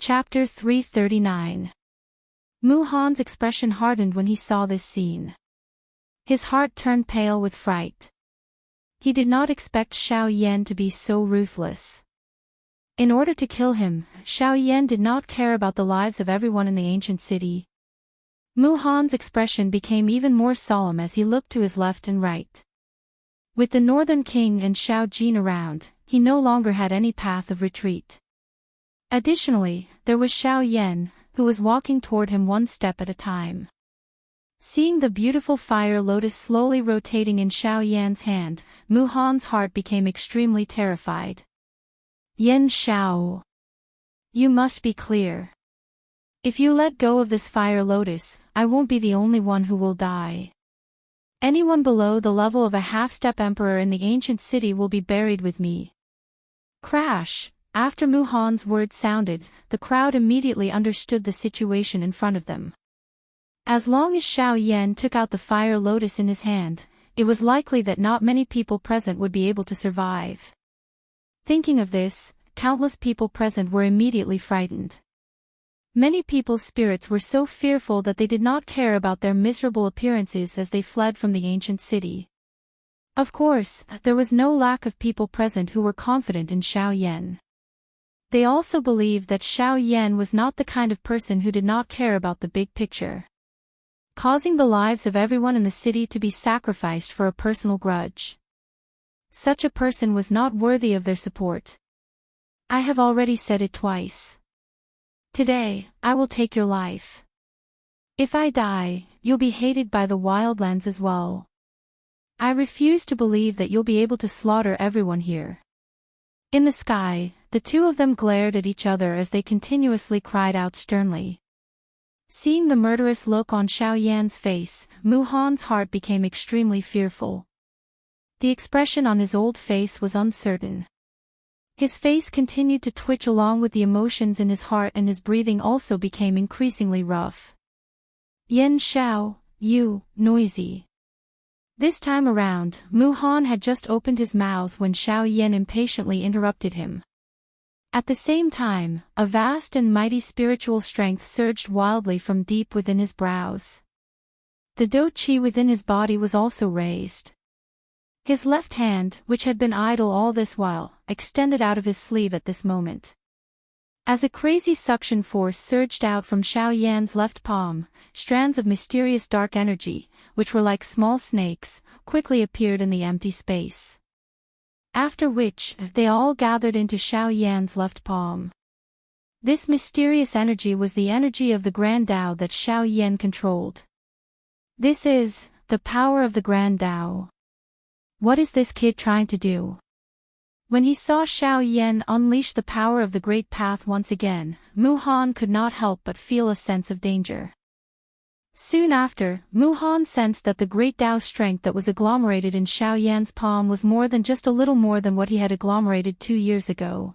Chapter 339. Mu Han's expression hardened when he saw this scene. His heart turned pale with fright. He did not expect Xiao Yan to be so ruthless. In order to kill him, Xiao Yan did not care about the lives of everyone in the ancient city. Mu Han's expression became even more solemn as he looked to his left and right. With the Northern King and Xiao Jin around, he no longer had any path of retreat. Additionally, there was Xiao Yan, who was walking toward him one step at a time. Seeing the beautiful fire lotus slowly rotating in Xiao Yan's hand, Mu Han's heart became extremely terrified. Yan Xiao. You must be clear. If you let go of this fire lotus, I won't be the only one who will die. Anyone below the level of a half-step emperor in the ancient city will be buried with me. Crash! After Mu Han's words sounded, the crowd immediately understood the situation in front of them. As long as Xiao Yan took out the fire lotus in his hand, it was likely that not many people present would be able to survive. Thinking of this, countless people present were immediately frightened. Many people's spirits were so fearful that they did not care about their miserable appearances as they fled from the ancient city. Of course, there was no lack of people present who were confident in Xiao Yan. They also believed that Xiao Yan was not the kind of person who did not care about the big picture, causing the lives of everyone in the city to be sacrificed for a personal grudge. Such a person was not worthy of their support. I have already said it twice. Today, I will take your life. If I die, you'll be hated by the wildlands as well. I refuse to believe that you'll be able to slaughter everyone here. In the sky, the two of them glared at each other as they continuously cried out sternly. Seeing the murderous look on Xiao Yan's face, Mu Han's heart became extremely fearful. The expression on his old face was uncertain. His face continued to twitch along with the emotions in his heart, and his breathing also became increasingly rough. Yan Xiao, you, noisy. This time around, Mu Han had just opened his mouth when Xiao Yan impatiently interrupted him. At the same time, a vast and mighty spiritual strength surged wildly from deep within his brows. The Do Qi within his body was also raised. His left hand, which had been idle all this while, extended out of his sleeve at this moment. As a crazy suction force surged out from Xiao Yan's left palm, strands of mysterious dark energy, which were like small snakes, quickly appeared in the empty space. After which, they all gathered into Xiao Yan's left palm. This mysterious energy was the energy of the Grand Tao that Xiao Yan controlled. This is the power of the Grand Tao. What is this kid trying to do? When he saw Xiao Yan unleash the power of the Great Path once again, Mu Han could not help but feel a sense of danger. Soon after, Mu Han sensed that the Great Tao strength that was agglomerated in Xiao Yan's palm was more than just a little more than what he had agglomerated 2 years ago.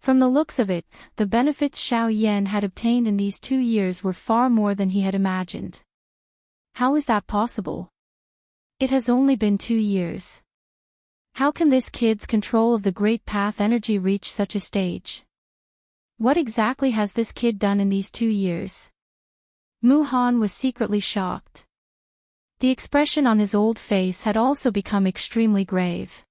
From the looks of it, the benefits Xiao Yan had obtained in these 2 years were far more than he had imagined. How is that possible? It has only been 2 years. How can this kid's control of the Great Path energy reach such a stage? What exactly has this kid done in these 2 years? Mu Han was secretly shocked. The expression on his old face had also become extremely grave.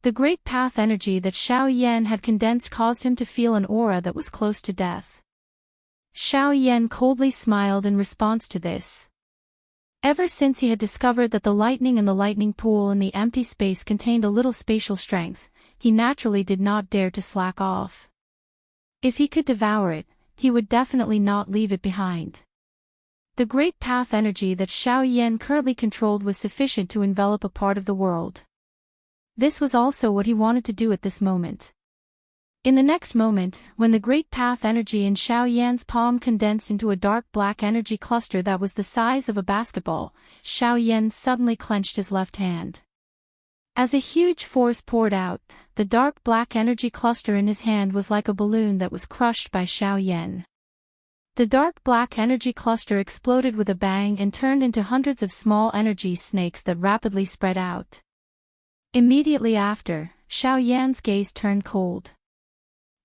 The Great Path energy that Xiao Yan had condensed caused him to feel an aura that was close to death. Xiao Yan coldly smiled in response to this. Ever since he had discovered that the lightning in the lightning pool in the empty space contained a little spatial strength, he naturally did not dare to slack off. If he could devour it, he would definitely not leave it behind. The Great Path energy that Xiao Yan currently controlled was sufficient to envelop a part of the world. This was also what he wanted to do at this moment. In the next moment, when the Great Path energy in Xiao Yan's palm condensed into a dark black energy cluster that was the size of a basketball, Xiao Yan suddenly clenched his left hand. As a huge force poured out, the dark black energy cluster in his hand was like a balloon that was crushed by Xiao Yan. The dark black energy cluster exploded with a bang and turned into hundreds of small energy snakes that rapidly spread out. Immediately after, Xiao Yan's gaze turned cold.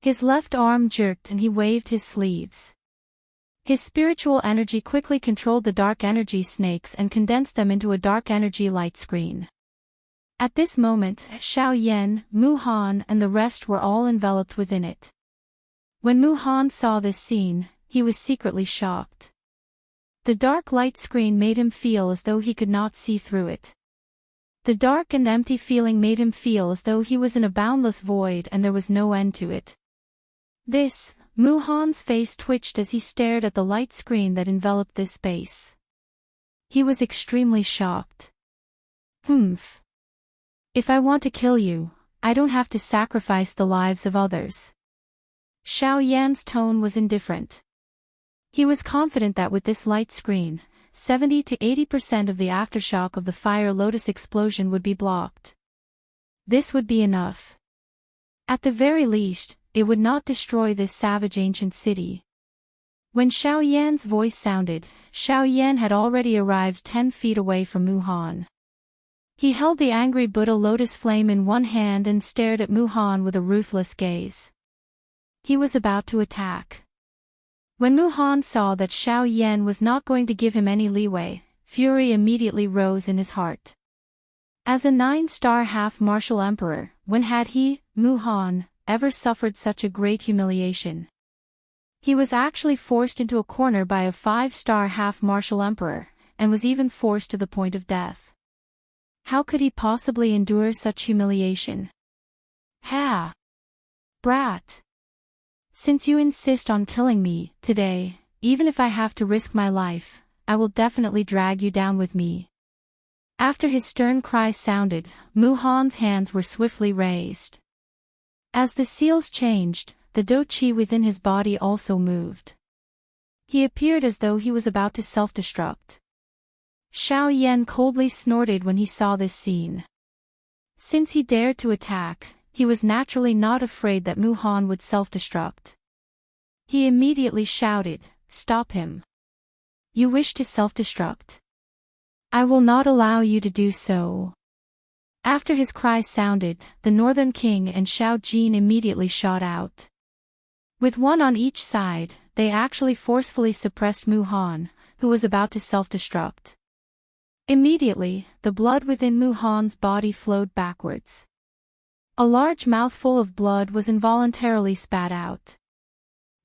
His left arm jerked and he waved his sleeves. His spiritual energy quickly controlled the dark energy snakes and condensed them into a dark energy light screen. At this moment, Xiao Yan, Mu Han and the rest were all enveloped within it. When Mu Han saw this scene, he was secretly shocked. The dark light screen made him feel as though he could not see through it. The dark and empty feeling made him feel as though he was in a boundless void and there was no end to it. Mu Han's face twitched as he stared at the light screen that enveloped this space. He was extremely shocked. If I want to kill you, I don't have to sacrifice the lives of others. Xiao Yan's tone was indifferent. He was confident that with this light screen, 70 to 80% of the aftershock of the Fire Lotus explosion would be blocked. This would be enough. At the very least, it would not destroy this savage ancient city. When Xiao Yan's voice sounded, Xiao Yan had already arrived 10 feet away from Mu Han. He held the angry Buddha lotus flame in one hand and stared at Mu Han with a ruthless gaze. He was about to attack. When Mu Han saw that Xiao Yan was not going to give him any leeway, fury immediately rose in his heart. As a 9-star half-martial emperor, when had he, Mu Han, ever suffered such a great humiliation? He was actually forced into a corner by a 5-star half-martial emperor, and was even forced to the point of death. How could he possibly endure such humiliation? Ha! Brat! Since you insist on killing me, today, even if I have to risk my life, I will definitely drag you down with me. After his stern cry sounded, Mu Han's hands were swiftly raised. As the seals changed, the Do Chi within his body also moved. He appeared as though he was about to self-destruct. Xiao Yan coldly snorted when he saw this scene. Since he dared to attack, he was naturally not afraid that Mu Han would self-destruct. He immediately shouted, "Stop him! You wish to self-destruct? I will not allow you to do so." After his cry sounded, the Northern King and Xiao Jin immediately shot out. With one on each side, they actually forcefully suppressed Mu Han, who was about to self-destruct. Immediately, the blood within Mu Han's body flowed backwards. A large mouthful of blood was involuntarily spat out.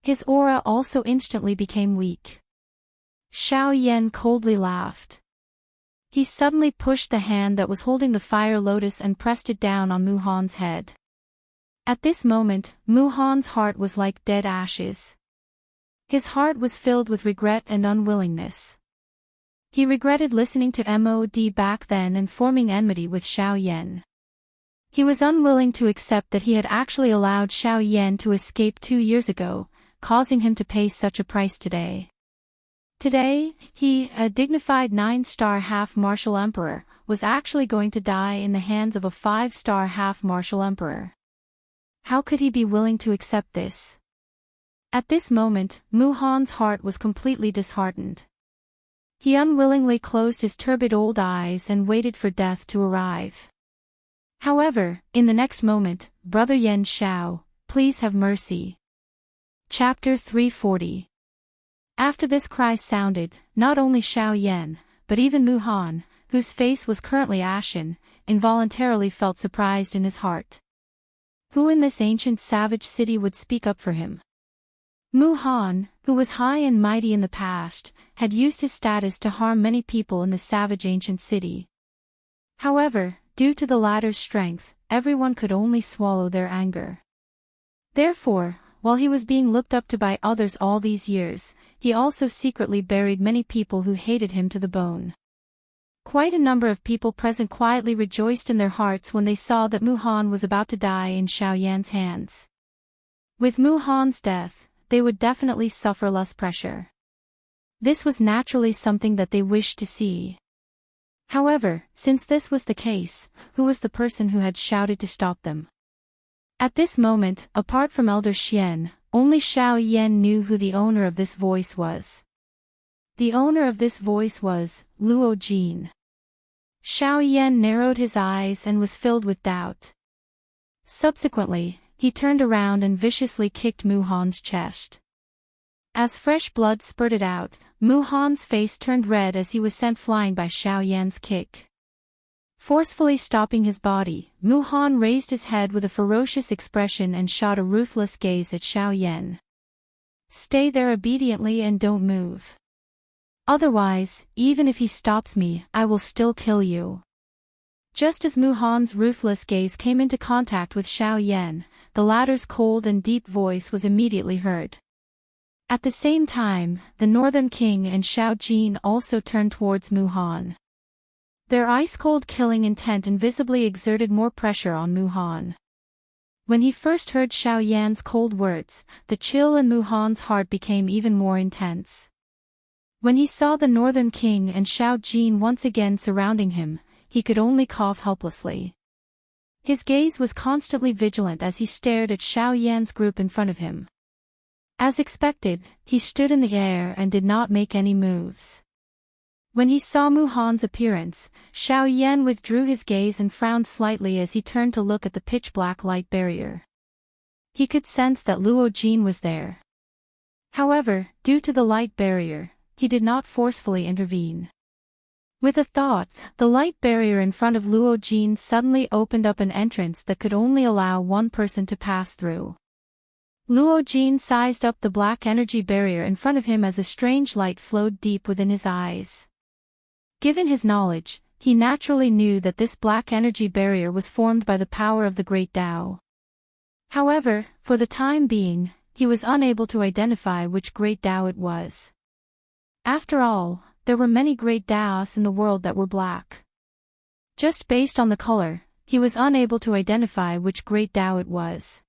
His aura also instantly became weak. Xiao Yan coldly laughed. He suddenly pushed the hand that was holding the fire lotus and pressed it down on Mu Han's head. At this moment, Mu Han's heart was like dead ashes. His heart was filled with regret and unwillingness. He regretted listening to Mod back then and forming enmity with Xiao Yan. He was unwilling to accept that he had actually allowed Xiao Yan to escape 2 years ago, causing him to pay such a price today. Today, he, a dignified 9-star half-martial emperor, was actually going to die in the hands of a 5-star half-martial emperor. How could he be willing to accept this? At this moment, Mu Han's heart was completely disheartened. He unwillingly closed his turbid old eyes and waited for death to arrive. However, in the next moment, Brother Yan Xiao, please have mercy. Chapter 340. After this cry sounded, not only Xiao Yan, but even Mu Han, whose face was currently ashen, involuntarily felt surprised in his heart. Who in this ancient savage city would speak up for him? Mu Han, who was high and mighty in the past, had used his status to harm many people in the savage ancient city. However, due to the latter's strength, everyone could only swallow their anger. Therefore, while he was being looked up to by others all these years, he also secretly buried many people who hated him to the bone. Quite a number of people present quietly rejoiced in their hearts when they saw that Mu Han was about to die in Xiao Yan's hands. With Mu Han's death, they would definitely suffer less pressure. This was naturally something that they wished to see. However, since this was the case, who was the person who had shouted to stop them? At this moment, apart from Elder Xian, only Xiao Yan knew who the owner of this voice was. The owner of this voice was Luo Jin. Xiao Yan narrowed his eyes and was filled with doubt. Subsequently, he turned around and viciously kicked Mu Han's chest. As fresh blood spurted out, Mu Han's face turned red as he was sent flying by Xiao Yan's kick. Forcefully stopping his body, Mu Han raised his head with a ferocious expression and shot a ruthless gaze at Xiao Yan. "Stay there obediently and don't move. Otherwise, even if he stops me, I will still kill you." Just as Mu Han's ruthless gaze came into contact with Xiao Yan, the latter's cold and deep voice was immediately heard. At the same time, the Northern King and Xiao Jin also turned towards Mu Han. Their ice-cold killing intent invisibly exerted more pressure on Mu Han. When he first heard Xiao Yan's cold words, the chill in Mu Han's heart became even more intense. When he saw the Northern King and Xiao Jin once again surrounding him, he could only cough helplessly. His gaze was constantly vigilant as he stared at Xiao Yan's group in front of him. As expected, he stood in the air and did not make any moves. When he saw Mu Han's appearance, Xiao Yan withdrew his gaze and frowned slightly as he turned to look at the pitch-black light barrier. He could sense that Luo Jin was there. However, due to the light barrier, he did not forcefully intervene. With a thought, the light barrier in front of Luo Jin suddenly opened up an entrance that could only allow one person to pass through. Luo Jin sized up the black energy barrier in front of him as a strange light flowed deep within his eyes. Given his knowledge, he naturally knew that this black energy barrier was formed by the power of the Great Tao. However, for the time being, he was unable to identify which Great Tao it was. After all, there were many Great Taos in the world that were black. Just based on the color, he was unable to identify which Great Tao it was.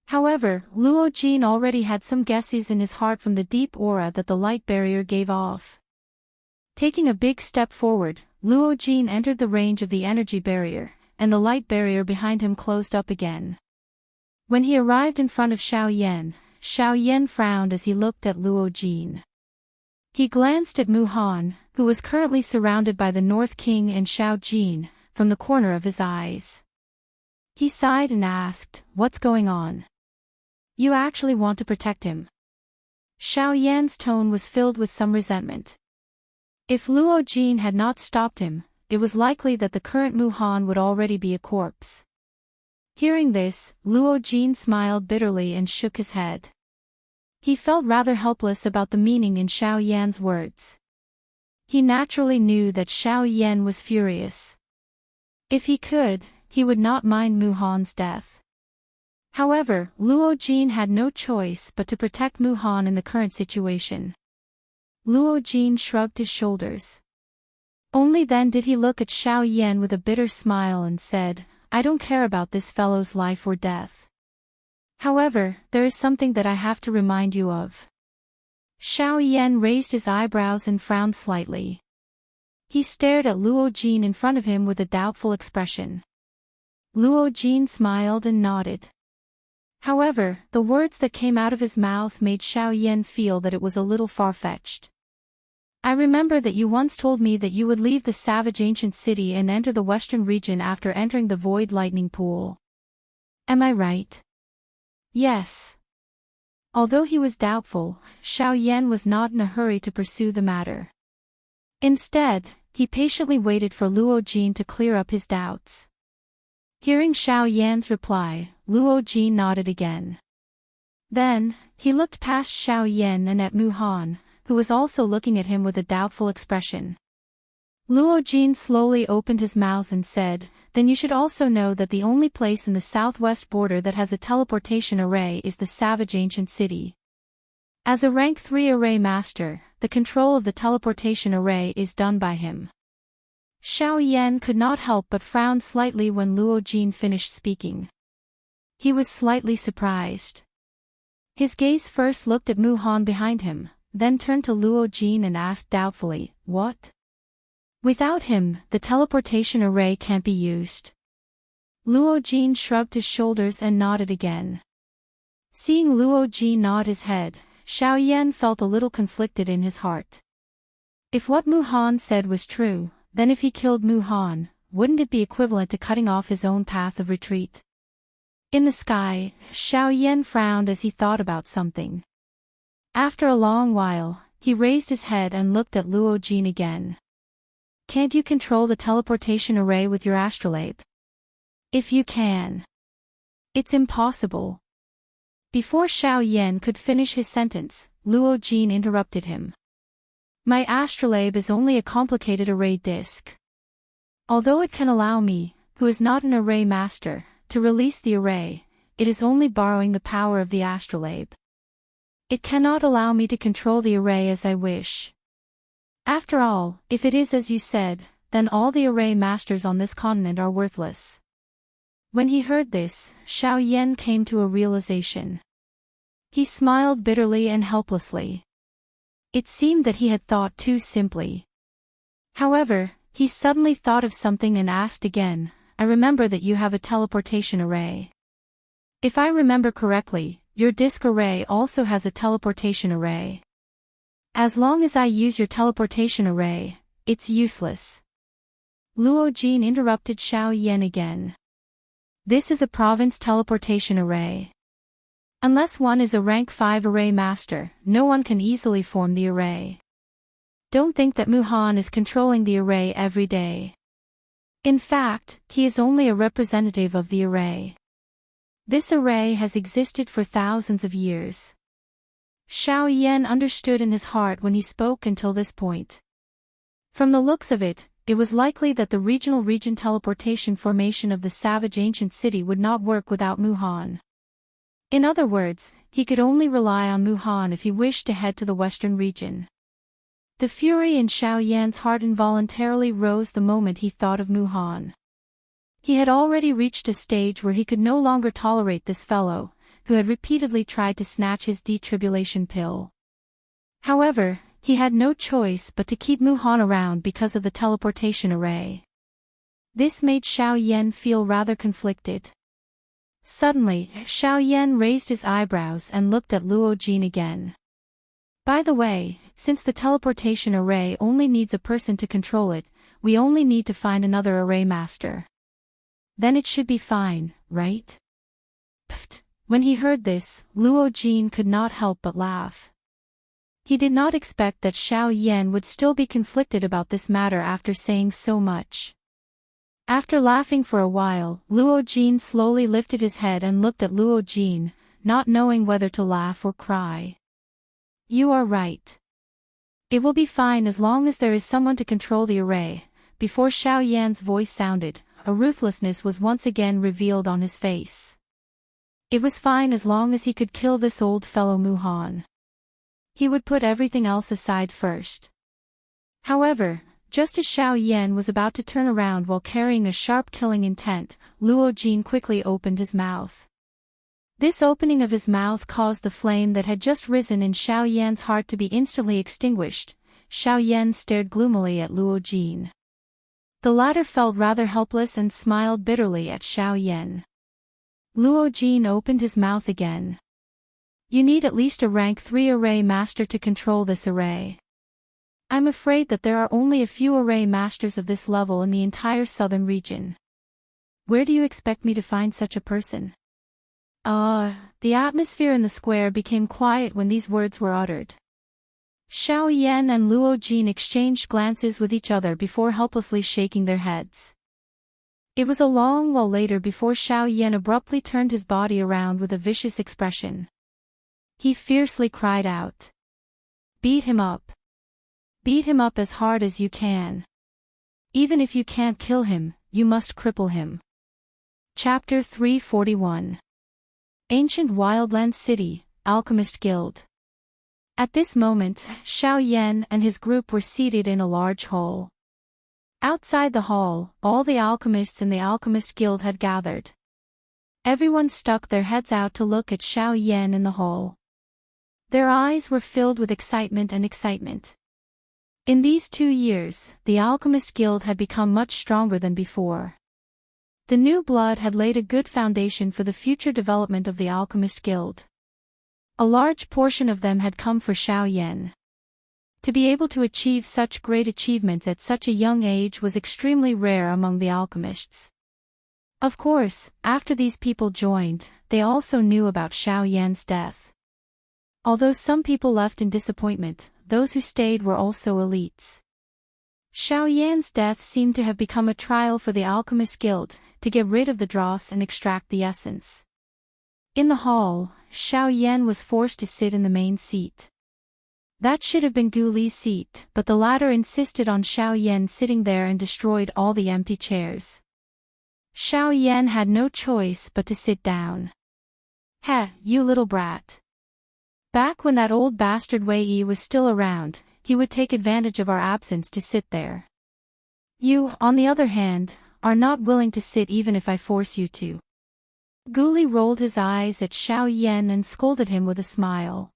However, Luo Jin already had some guesses in his heart from the deep aura that the light barrier gave off. Taking a big step forward, Luo Jin entered the range of the energy barrier, and the light barrier behind him closed up again. When he arrived in front of Xiao Yan frowned as he looked at Luo Jin. He glanced at Mu Han, who was currently surrounded by the North King and Xiao Jin, from the corner of his eyes. He sighed and asked, "What's going on? You actually want to protect him?" Xiao Yan's tone was filled with some resentment. If Luo Jin had not stopped him, it was likely that the current Mu Han would already be a corpse. Hearing this, Luo Jin smiled bitterly and shook his head. He felt rather helpless about the meaning in Xiao Yan's words. He naturally knew that Xiao Yan was furious. If he could, he would not mind Mu Han's death. However, Luo Jin had no choice but to protect Mu Han in the current situation. Luo Jin shrugged his shoulders. Only then did he look at Xiao Yan with a bitter smile and said, "I don't care about this fellow's life or death. However, there is something that I have to remind you of." Xiao Yan raised his eyebrows and frowned slightly. He stared at Luo Jin in front of him with a doubtful expression. Luo Jin smiled and nodded. However, the words that came out of his mouth made Xiao Yan feel that it was a little far-fetched. "I remember that you once told me that you would leave the savage ancient city and enter the western region after entering the void lightning pool. Am I right?" "Yes." Although he was doubtful, Xiao Yan was not in a hurry to pursue the matter. Instead, he patiently waited for Luo Jin to clear up his doubts. Hearing Xiao Yan's reply, Luo Jin nodded again. Then, he looked past Xiao Yan and at Mu Han, who was also looking at him with a doubtful expression. Luo Jin slowly opened his mouth and said, "Then you should also know that the only place in the southwest border that has a teleportation array is the savage ancient city. As a rank 3 array master, the control of the teleportation array is done by him." Xiao Yan could not help but frown slightly when Luo Jin finished speaking. He was slightly surprised. His gaze first looked at Mu Han behind him, then turned to Luo Jin and asked doubtfully, "What? Without him, the teleportation array can't be used." Luo Jin shrugged his shoulders and nodded again. Seeing Luo Jin nod his head, Xiao Yan felt a little conflicted in his heart. If what Mu Han said was true, then if he killed Mu Han, wouldn't it be equivalent to cutting off his own path of retreat? In the sky, Xiao Yan frowned as he thought about something. After a long while, he raised his head and looked at Luo Jin again. Can't you control the teleportation array with your astrolabe? If you can. It's impossible. Before Xiao Yan could finish his sentence, Luo Jin interrupted him. My astrolabe is only a complicated array disk. Although it can allow me, who is not an array master, to release the array, it is only borrowing the power of the astrolabe. It cannot allow me to control the array as I wish. After all, if it is as you said, then all the array masters on this continent are worthless. When he heard this, Xiao Yan came to a realization. He smiled bitterly and helplessly. It seemed that he had thought too simply. However, he suddenly thought of something and asked again, I remember that you have a teleportation array. If I remember correctly, your disk array also has a teleportation array. As long as I use your teleportation array, it's useless. Luo Jin interrupted Xiao Yan again. This is a province teleportation array. Unless one is a rank 5 array master, no one can easily form the array. Don't think that Mu Han is controlling the array every day. In fact, he is only a representative of the array. This array has existed for thousands of years. Xiao Yan understood in his heart when he spoke until this point. From the looks of it, it was likely that the region teleportation formation of the savage ancient city would not work without Mu Han. In other words, he could only rely on Mu Han if he wished to head to the western region. The fury in Xiao Yan's heart involuntarily rose the moment he thought of Mu Han. He had already reached a stage where he could no longer tolerate this fellow, who had repeatedly tried to snatch his detribulation pill. However, he had no choice but to keep Mu Han around because of the teleportation array. This made Xiao Yan feel rather conflicted. Suddenly, Xiao Yan raised his eyebrows and looked at Luo Jin again. By the way, since the teleportation array only needs a person to control it, we only need to find another array master. Then it should be fine, right? Pfft. When he heard this, Luo Jin could not help but laugh. He did not expect that Xiao Yan would still be conflicted about this matter after saying so much. After laughing for a while, Luo Jin slowly lifted his head and looked at Luo Jin, not knowing whether to laugh or cry. You are right. It will be fine as long as there is someone to control the array. Before Xiao Yan's voice sounded, a ruthlessness was once again revealed on his face. It was fine as long as he could kill this old fellow Mu Han. He would put everything else aside first. However, just as Xiao Yan was about to turn around while carrying a sharp killing intent, Luo Jin quickly opened his mouth. This opening of his mouth caused the flame that had just risen in Xiao Yan's heart to be instantly extinguished. Xiao Yan stared gloomily at Luo Jin. The latter felt rather helpless and smiled bitterly at Xiao Yan. Luo Jin opened his mouth again. You need at least a rank 3 array master to control this array. I'm afraid that there are only a few array masters of this level in the entire southern region. Where do you expect me to find such a person? The atmosphere in the square became quiet when these words were uttered. Xiao Yan and Luo Jin exchanged glances with each other before helplessly shaking their heads. It was a long while later before Xiao Yan abruptly turned his body around with a vicious expression. He fiercely cried out. Beat him up. Beat him up as hard as you can. Even if you can't kill him, you must cripple him. Chapter 341. Ancient Wildland City, Alchemist Guild. At this moment, Xiao Yan and his group were seated in a large hall. Outside the hall, all the alchemists in the Alchemist Guild had gathered. Everyone stuck their heads out to look at Xiao Yan in the hall. Their eyes were filled with excitement and excitement. In these 2 years, the Alchemist Guild had become much stronger than before. The new blood had laid a good foundation for the future development of the Alchemist Guild. A large portion of them had come for Xiao Yan. To be able to achieve such great achievements at such a young age was extremely rare among the alchemists. Of course, after these people joined, they also knew about Xiao Yan's death. Although some people left in disappointment, those who stayed were also elites. Xiao Yan's death seemed to have become a trial for the Alchemist Guild, to get rid of the dross and extract the essence. In the hall, Xiao Yan was forced to sit in the main seat. That should have been Gu Li's seat, but the latter insisted on Xiao Yan sitting there and destroyed all the empty chairs. Xiao Yan had no choice but to sit down. Heh, you little brat. Back when that old bastard Wei Yi was still around, he would take advantage of our absence to sit there. You, on the other hand, are not willing to sit even if I force you to. Gu Li rolled his eyes at Xiao Yan and scolded him with a smile.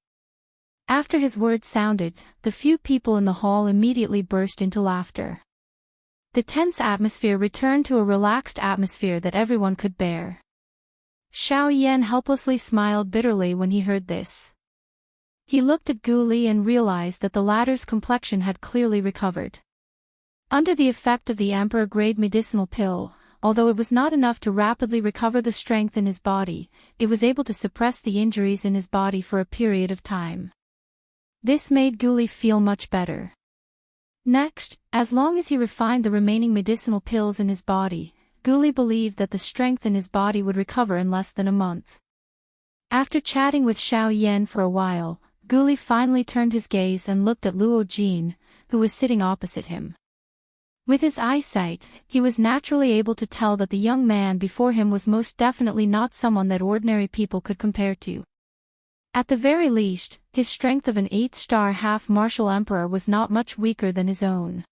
After his words sounded, the few people in the hall immediately burst into laughter. The tense atmosphere returned to a relaxed atmosphere that everyone could bear. Xiao Yan helplessly smiled bitterly when he heard this. He looked at Gu Li and realized that the latter's complexion had clearly recovered. Under the effect of the emperor-grade medicinal pill, although it was not enough to rapidly recover the strength in his body, it was able to suppress the injuries in his body for a period of time. This made Gu Li feel much better. Next, as long as he refined the remaining medicinal pills in his body, Gu Li believed that the strength in his body would recover in less than a month. After chatting with Xiao Yan for a while, Gu Li finally turned his gaze and looked at Luo Jin, who was sitting opposite him. With his eyesight, he was naturally able to tell that the young man before him was most definitely not someone that ordinary people could compare to. At the very least, his strength of an 8-star half-martial emperor was not much weaker than his own.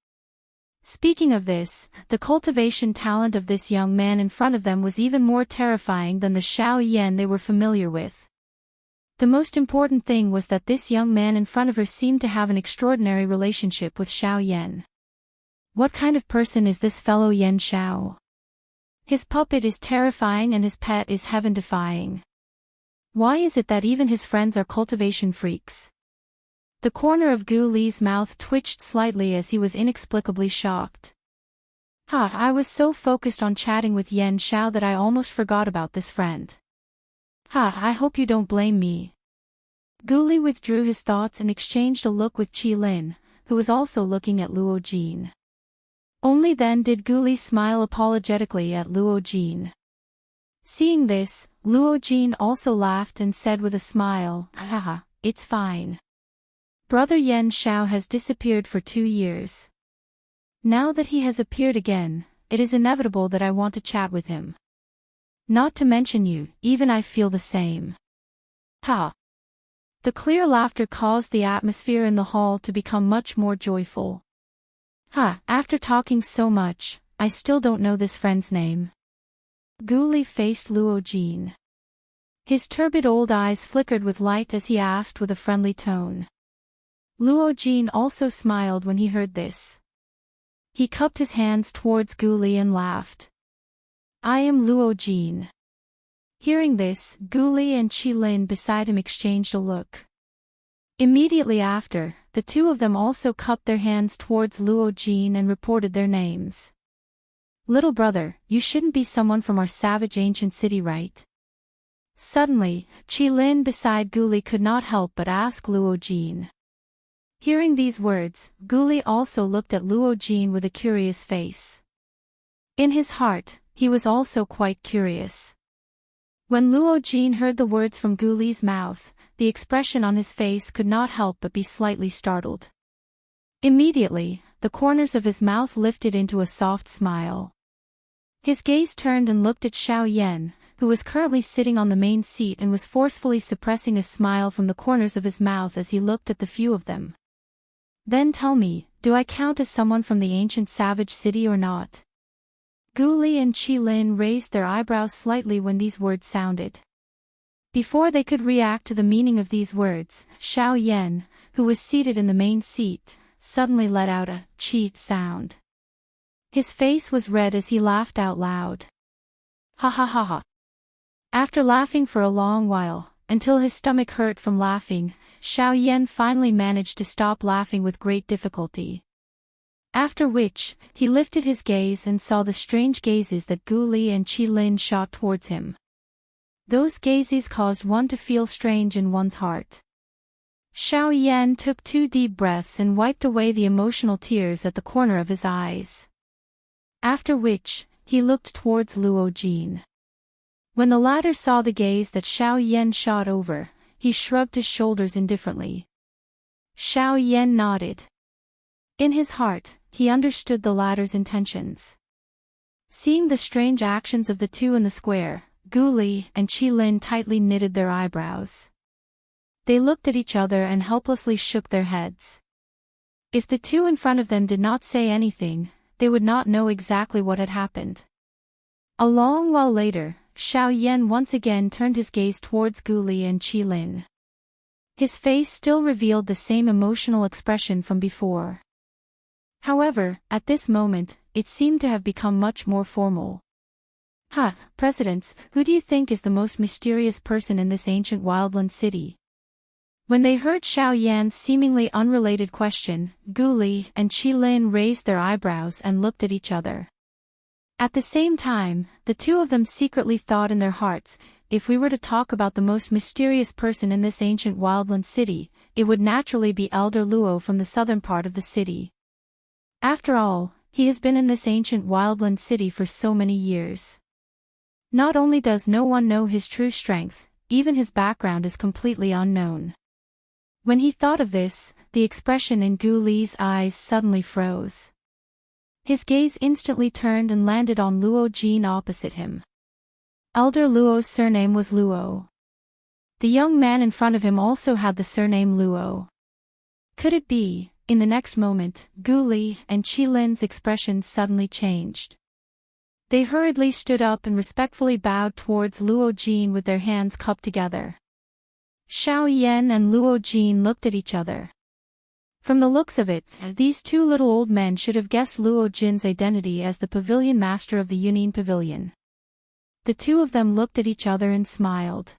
Speaking of this, the cultivation talent of this young man in front of them was even more terrifying than the Xiao Yan they were familiar with. The most important thing was that this young man in front of her seemed to have an extraordinary relationship with Xiao Yan. What kind of person is this fellow Yan Xiao? His puppet is terrifying and his pet is heaven-defying. Why is it that even his friends are cultivation freaks? The corner of Gu Li's mouth twitched slightly as he was inexplicably shocked. I was so focused on chatting with Yan Xiao that I almost forgot about this friend. I hope you don't blame me. Gu Li withdrew his thoughts and exchanged a look with Qi Lin, who was also looking at Luo Jin. Only then did Gu Li smile apologetically at Luo Jin. Seeing this, Luo Jin also laughed and said with a smile, "Haha, it's fine. Brother Yan Xiao has disappeared for 2 years. Now that he has appeared again, it is inevitable that I want to chat with him. Not to mention you, even I feel the same." Ha! The clear laughter caused the atmosphere in the hall to become much more joyful. After talking so much, I still don't know this friend's name. Gu Li faced Luo Jin. His turbid old eyes flickered with light as he asked with a friendly tone. Luo Jin also smiled when he heard this. He cupped his hands towards Gu Li and laughed. I am Luo Jin. Hearing this, Gu Li and Qi Lin beside him exchanged a look. Immediately after, the two of them also cupped their hands towards Luo Jin and reported their names. Little brother, you shouldn't be someone from our savage ancient city, right? Suddenly, Qi Lin beside Gu Li could not help but ask Luo Jin. Hearing these words, Gu Li also looked at Luo Jin with a curious face. In his heart, he was also quite curious. When Luo Jin heard the words from Gu Li's mouth, the expression on his face could not help but be slightly startled. Immediately, the corners of his mouth lifted into a soft smile. His gaze turned and looked at Xiao Yan, who was currently sitting on the main seat and was forcefully suppressing a smile from the corners of his mouth as he looked at the few of them. Then tell me, do I count as someone from the ancient savage city or not? Gu Li and Qi Lin raised their eyebrows slightly when these words sounded. Before they could react to the meaning of these words, Xiao Yan, who was seated in the main seat, suddenly let out a "cheat" sound. His face was red as he laughed out loud. Ha ha ha ha. After laughing for a long while, until his stomach hurt from laughing, Xiao Yan finally managed to stop laughing with great difficulty. After which, he lifted his gaze and saw the strange gazes that Gu Li and Qi Lin shot towards him. Those gazes caused one to feel strange in one's heart. Xiao Yan took 2 deep breaths and wiped away the emotional tears at the corner of his eyes. After which, he looked towards Luo Jin. When the latter saw the gaze that Xiao Yan shot over, he shrugged his shoulders indifferently. Xiao Yan nodded. In his heart, he understood the latter's intentions. Seeing the strange actions of the two in the square, Gu Li and Qi Lin tightly knitted their eyebrows. They looked at each other and helplessly shook their heads. If the two in front of them did not say anything, they would not know exactly what had happened. A long while later, Xiao Yan once again turned his gaze towards Gu Li and Qi Lin. His face still revealed the same emotional expression from before. However, at this moment, it seemed to have become much more formal. Presidents, who do you think is the most mysterious person in this ancient wildland city? When they heard Xiao Yan's seemingly unrelated question, Gu Li and Qi Lin raised their eyebrows and looked at each other. At the same time, the two of them secretly thought in their hearts, if we were to talk about the most mysterious person in this ancient wildland city, it would naturally be Elder Luo from the southern part of the city. After all, he has been in this ancient wildland city for so many years. Not only does no one know his true strength, even his background is completely unknown. When he thought of this, the expression in Gu Li's eyes suddenly froze. His gaze instantly turned and landed on Luo Jin opposite him. Elder Luo's surname was Luo. The young man in front of him also had the surname Luo. Could it be? In the next moment, Gu Li and Qi Lin's expressions suddenly changed. They hurriedly stood up and respectfully bowed towards Luo Jin with their hands cupped together. Xiao Yan and Luo Jin looked at each other. From the looks of it, these two little old men should have guessed Luo Jin's identity as the pavilion master of the Yunin Pavilion. The two of them looked at each other and smiled.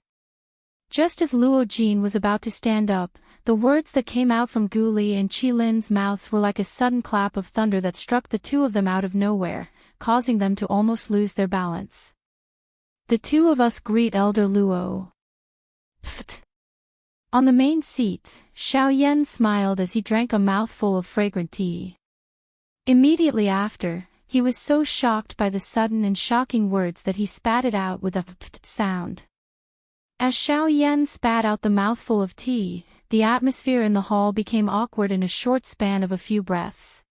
Just as Luo Jin was about to stand up, the words that came out from Gu Li and Qi Lin's mouths were like a sudden clap of thunder that struck the two of them out of nowhere, causing them to almost lose their balance. The two of us greet Elder Luo. Pfft. On the main seat, Xiao Yan smiled as he drank a mouthful of fragrant tea. Immediately after, he was so shocked by the sudden and shocking words that he spat it out with a pfft sound. As Xiao Yan spat out the mouthful of tea, the atmosphere in the hall became awkward in a short span of a few breaths.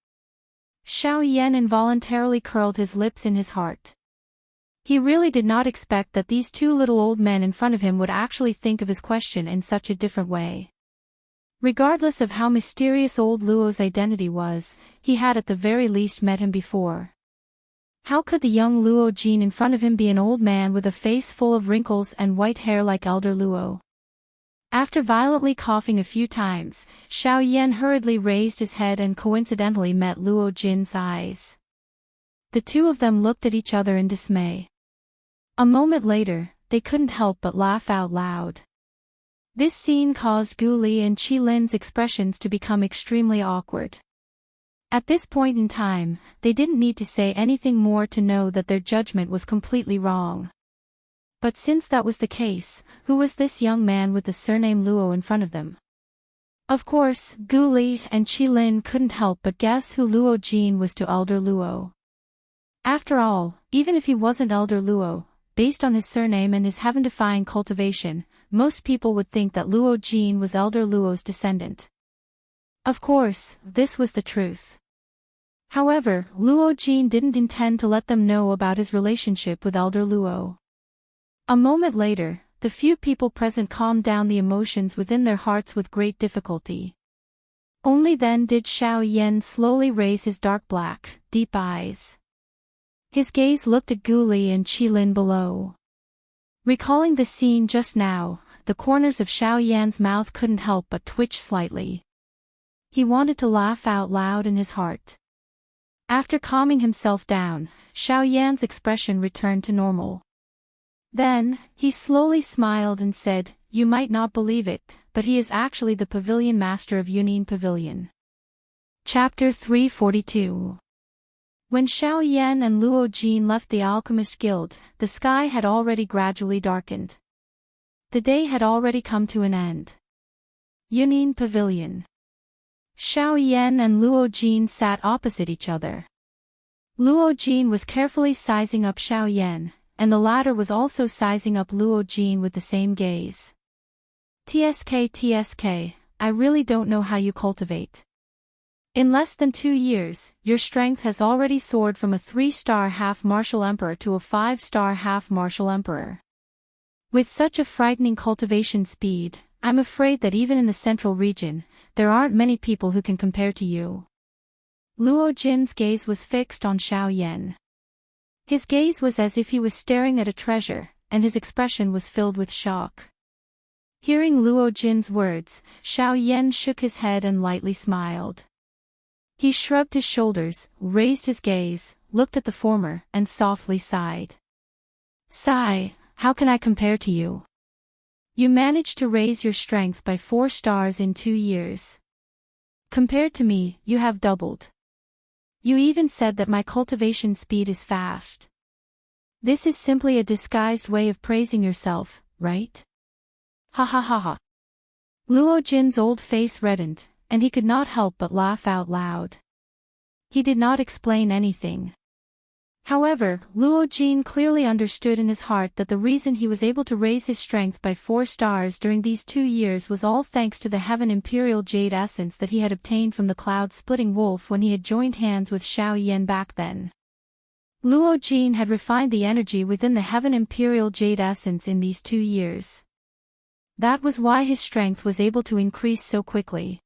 Xiao Yan involuntarily curled his lips in his heart. He really did not expect that these two little old men in front of him would actually think of his question in such a different way. Regardless of how mysterious old Luo's identity was, he had at the very least met him before. How could the young Luo Jin in front of him be an old man with a face full of wrinkles and white hair like Elder Luo? After violently coughing a few times, Xiao Yan hurriedly raised his head and coincidentally met Luo Jin's eyes. The two of them looked at each other in dismay. A moment later, they couldn't help but laugh out loud. This scene caused Gu Li and Qi Lin's expressions to become extremely awkward. At this point in time, they didn't need to say anything more to know that their judgment was completely wrong. But since that was the case, who was this young man with the surname Luo in front of them? Of course, Gu Li and Qi Lin couldn't help but guess who Luo Jin was to Elder Luo. After all, even if he wasn't Elder Luo, based on his surname and his heaven-defying cultivation, most people would think that Luo Jin was Elder Luo's descendant. Of course, this was the truth. However, Luo Jin didn't intend to let them know about his relationship with Elder Luo. A moment later, the few people present calmed down the emotions within their hearts with great difficulty. Only then did Xiao Yan slowly raise his dark black, deep eyes. His gaze looked at Gu Li and Qi Lin below. Recalling the scene just now, the corners of Xiao Yan's mouth couldn't help but twitch slightly. He wanted to laugh out loud in his heart. After calming himself down, Xiao Yan's expression returned to normal. Then, he slowly smiled and said, "You might not believe it, but he is actually the pavilion master of Yunin Pavilion." Chapter 342. When Xiao Yan and Luo Jin left the Alchemist Guild, the sky had already gradually darkened. The day had already come to an end. Yunin Pavilion. Xiao Yan and Luo Jin sat opposite each other. Luo Jin was carefully sizing up Xiao Yan, and the latter was also sizing up Luo Jin with the same gaze. TSK, I really don't know how you cultivate. In less than 2 years, your strength has already soared from a 3-star half-martial emperor to a 5-star half-martial emperor. With such a frightening cultivation speed, I'm afraid that even in the central region, there aren't many people who can compare to you. Luo Jin's gaze was fixed on Xiao Yan. His gaze was as if he was staring at a treasure, and his expression was filled with shock. Hearing Luo Jin's words, Xiao Yan shook his head and lightly smiled. He shrugged his shoulders, raised his gaze, looked at the former, and softly sighed. Sigh, how can I compare to you? You managed to raise your strength by 4 stars in 2 years. Compared to me, you have doubled. You even said that my cultivation speed is fast. This is simply a disguised way of praising yourself, right? Ha ha ha ha. Luo Jin's old face reddened, and he could not help but laugh out loud. He did not explain anything. However, Luo Jin clearly understood in his heart that the reason he was able to raise his strength by 4 stars during these 2 years was all thanks to the Heaven Imperial Jade Essence that he had obtained from the Cloud-Splitting Wolf when he had joined hands with Xiao Yan back then. Luo Jin had refined the energy within the Heaven Imperial Jade Essence in these 2 years. That was why his strength was able to increase so quickly.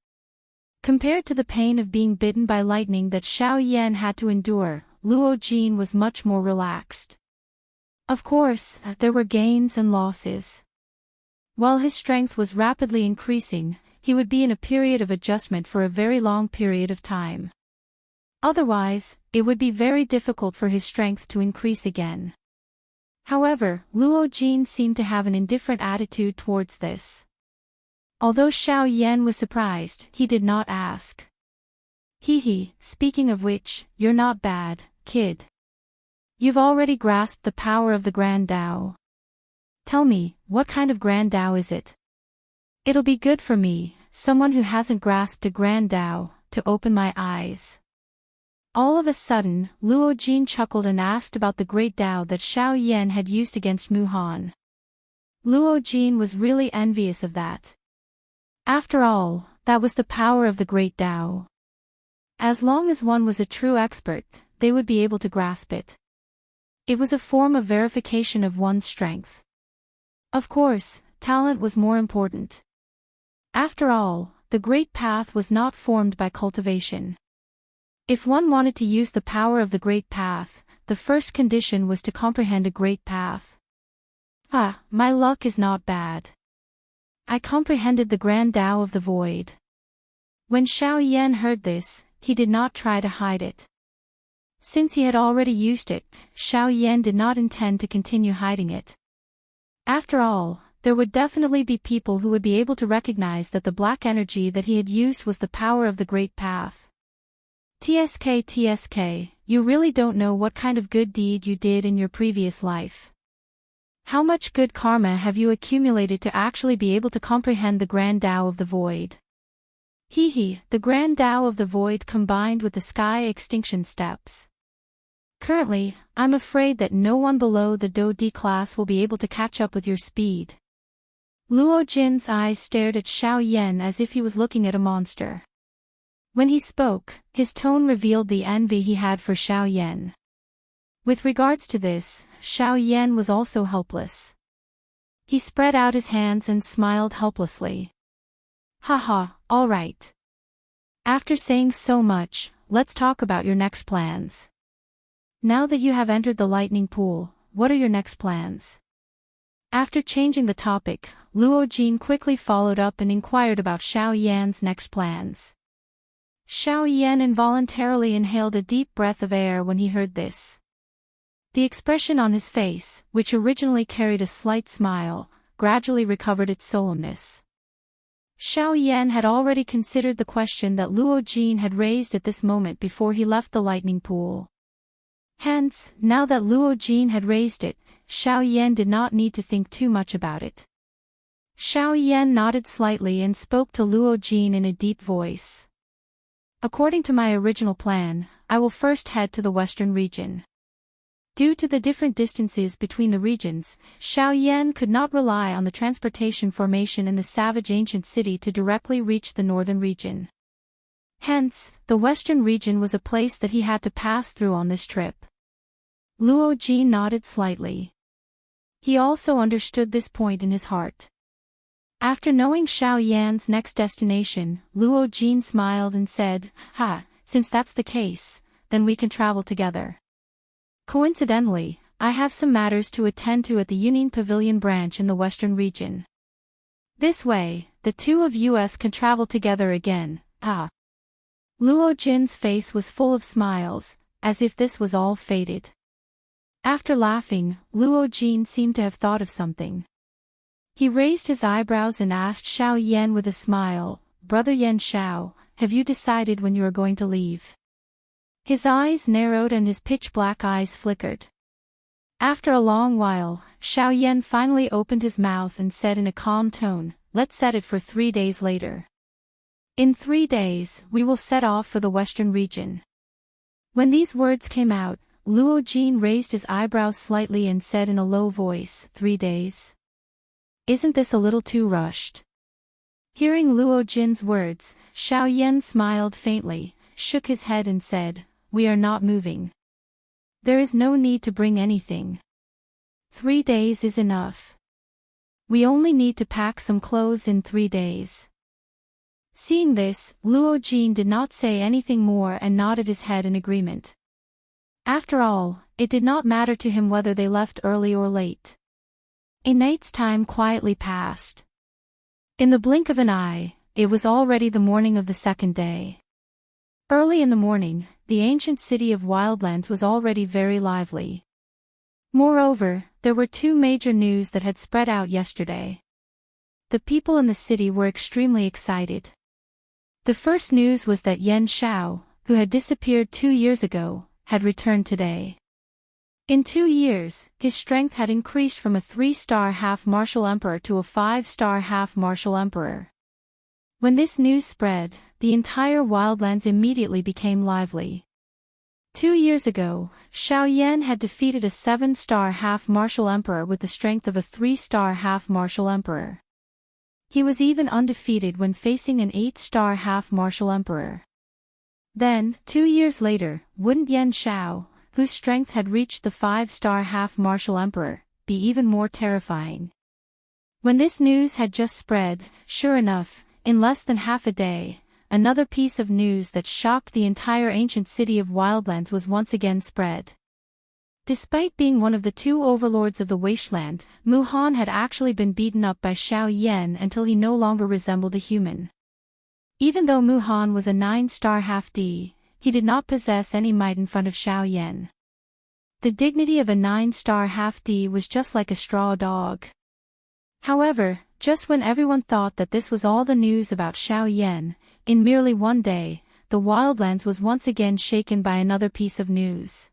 Compared to the pain of being bitten by lightning that Xiao Yan had to endure, Luo Jin was much more relaxed. Of course, there were gains and losses. While his strength was rapidly increasing, he would be in a period of adjustment for a very long period of time. Otherwise, it would be very difficult for his strength to increase again. However, Luo Jin seemed to have an indifferent attitude towards this. Although Xiao Yan was surprised, he did not ask. Hee, speaking of which, you're not bad, kid. You've already grasped the power of the Grand Tao. Tell me, what kind of Grand Tao is it? It'll be good for me, someone who hasn't grasped a Grand Tao, to open my eyes. All of a sudden, Luo Jin chuckled and asked about the great Tao that Xiao Yan had used against Mu Han. Luo Jin was really envious of that. After all, that was the power of the great Tao. As long as one was a true expert, they would be able to grasp it. It was a form of verification of one's strength. Of course, talent was more important. After all, the Great Path was not formed by cultivation. If one wanted to use the power of the Great Path, the first condition was to comprehend a Great Path. My luck is not bad. I comprehended the Grand Tao of the Void. When Xiao Yan heard this, he did not try to hide it. Since he had already used it, Xiao Yan did not intend to continue hiding it. After all, there would definitely be people who would be able to recognize that the black energy that he had used was the power of the Great Path. TSK, you really don't know what kind of good deed you did in your previous life. How much good karma have you accumulated to actually be able to comprehend the Grand Tao of the Void? The Grand Tao of the Void combined with the Sky Extinction Steps. Currently, I'm afraid that no one below the Do D class will be able to catch up with your speed. Luo Jin's eyes stared at Xiao Yan as if he was looking at a monster. When he spoke, his tone revealed the envy he had for Xiao Yan. With regards to this, Xiao Yan was also helpless. He spread out his hands and smiled helplessly. All right. After saying so much, let's talk about your next plans. Now that you have entered the lightning pool, what are your next plans? After changing the topic, Luo Jin quickly followed up and inquired about Xiao Yan's next plans. Xiao Yan involuntarily inhaled a deep breath of air when he heard this. The expression on his face, which originally carried a slight smile, gradually recovered its solemnness. Xiao Yan had already considered the question that Luo Jin had raised at this moment before he left the lightning pool. Hence, now that Luo Jin had raised it, Xiao Yan did not need to think too much about it. Xiao Yan nodded slightly and spoke to Luo Jin in a deep voice. According to my original plan, I will first head to the western region. Due to the different distances between the regions, Xiao Yan could not rely on the transportation formation in the savage ancient city to directly reach the northern region. Hence, the western region was a place that he had to pass through on this trip. Luo Jin nodded slightly. He also understood this point in his heart. After knowing Xiao Yan's next destination, Luo Jin smiled and said, since that's the case, then we can travel together. Coincidentally, I have some matters to attend to at the Union Pavilion branch in the western region. This way, the two of us can travel together again. Luo Jin's face was full of smiles, as if this was all fated. After laughing, Luo Jin seemed to have thought of something. He raised his eyebrows and asked Xiao Yan with a smile, "Brother Yan Xiao, have you decided when you are going to leave?" His eyes narrowed and his pitch-black eyes flickered. After a long while, Xiao Yan finally opened his mouth and said in a calm tone, "Let's set it for 3 days later. In 3 days, we will set off for the western region." When these words came out, Luo Jin raised his eyebrows slightly and said in a low voice, 3 days? Isn't this a little too rushed? Hearing Luo Jin's words, Xiao Yan smiled faintly, shook his head and said, "We are not moving. There is no need to bring anything. 3 days is enough. We only need to pack some clothes in 3 days." Seeing this, Luo Jin did not say anything more and nodded his head in agreement. After all, it did not matter to him whether they left early or late. A night's time quietly passed. In the blink of an eye, it was already the morning of the second day. Early in the morning, the ancient city of Wildlands was already very lively. Moreover, there were 2 major news that had spread out yesterday. The people in the city were extremely excited. The first news was that Yan Xiao, who had disappeared 2 years ago, had returned today. In 2 years, his strength had increased from a 3-star half-martial emperor to a 5-star half-martial emperor. When this news spread, the entire Wildlands immediately became lively. 2 years ago, Xiao Yan had defeated a 7-star half-martial emperor with the strength of a 3-star half-martial emperor. He was even undefeated when facing an 8-star half-martial emperor. Then, 2 years later, wouldn't Yan Xiao, whose strength had reached the 5-star half-martial emperor, be even more terrifying? When this news had just spread, sure enough, in less than half a day, another piece of news that shocked the entire ancient city of Wildlands was once again spread. Despite being one of the 2 overlords of the wasteland, Mu Han had actually been beaten up by Xiao Yan until he no longer resembled a human. Even though Mu Han was a 9-star half-D, he did not possess any might in front of Xiao Yan. The dignity of a 9-star half-D was just like a straw dog. However, just when everyone thought that this was all the news about Xiao Yan, in merely 1 day, the Wildlands was once again shaken by another piece of news.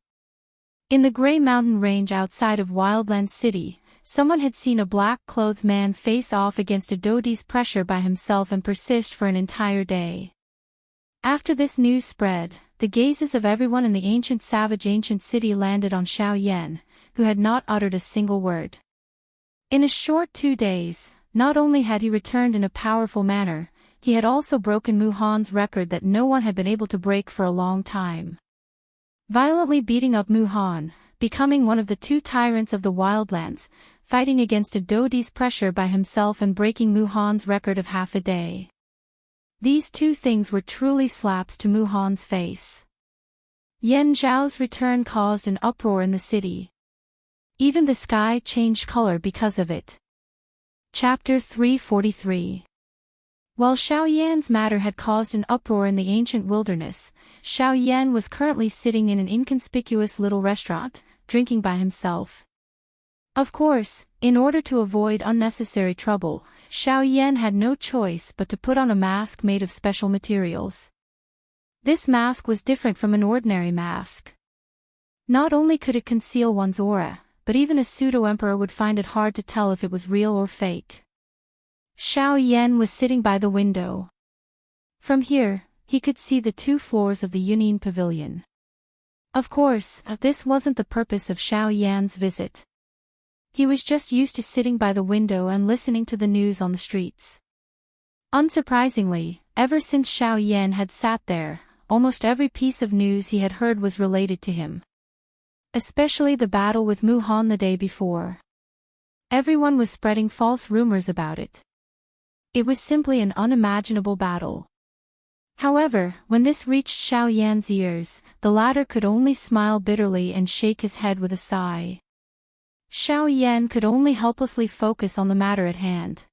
In the Grey Mountain Range outside of Wildlands City, someone had seen a black-clothed man face off against a Dodi's pressure by himself and persist for an entire day. After this news spread, the gazes of everyone in the ancient city landed on Xiao Yan, who had not uttered a single word. In a short 2 days, not only had he returned in a powerful manner, he had also broken Mu Han's record that no one had been able to break for a long time. Violently beating up Mu Han, becoming one of the 2 tyrants of the Wildlands, fighting against a Dodi's pressure by himself and breaking Mu Han's record of half a day. These 2 things were truly slaps to Mu Han's face. Yan Zhao's return caused an uproar in the city. Even the sky changed color because of it. Chapter 343. While Xiao Yan's matter had caused an uproar in the ancient wilderness, Xiao Yan was currently sitting in an inconspicuous little restaurant, drinking by himself. Of course, in order to avoid unnecessary trouble, Xiao Yan had no choice but to put on a mask made of special materials. This mask was different from an ordinary mask. Not only could it conceal one's aura, but even a pseudo-emperor would find it hard to tell if it was real or fake. Xiao Yan was sitting by the window. From here, he could see the 2 floors of the Yunin Pavilion. Of course, this wasn't the purpose of Xiao Yan's visit. He was just used to sitting by the window and listening to the news on the streets. Unsurprisingly, ever since Xiao Yan had sat there, almost every piece of news he had heard was related to him. Especially the battle with Mu Han the day before. Everyone was spreading false rumors about it. It was simply an unimaginable battle. However, when this reached Xiao Yan's ears, the latter could only smile bitterly and shake his head with a sigh. Xiao Yan could only helplessly focus on the matter at hand.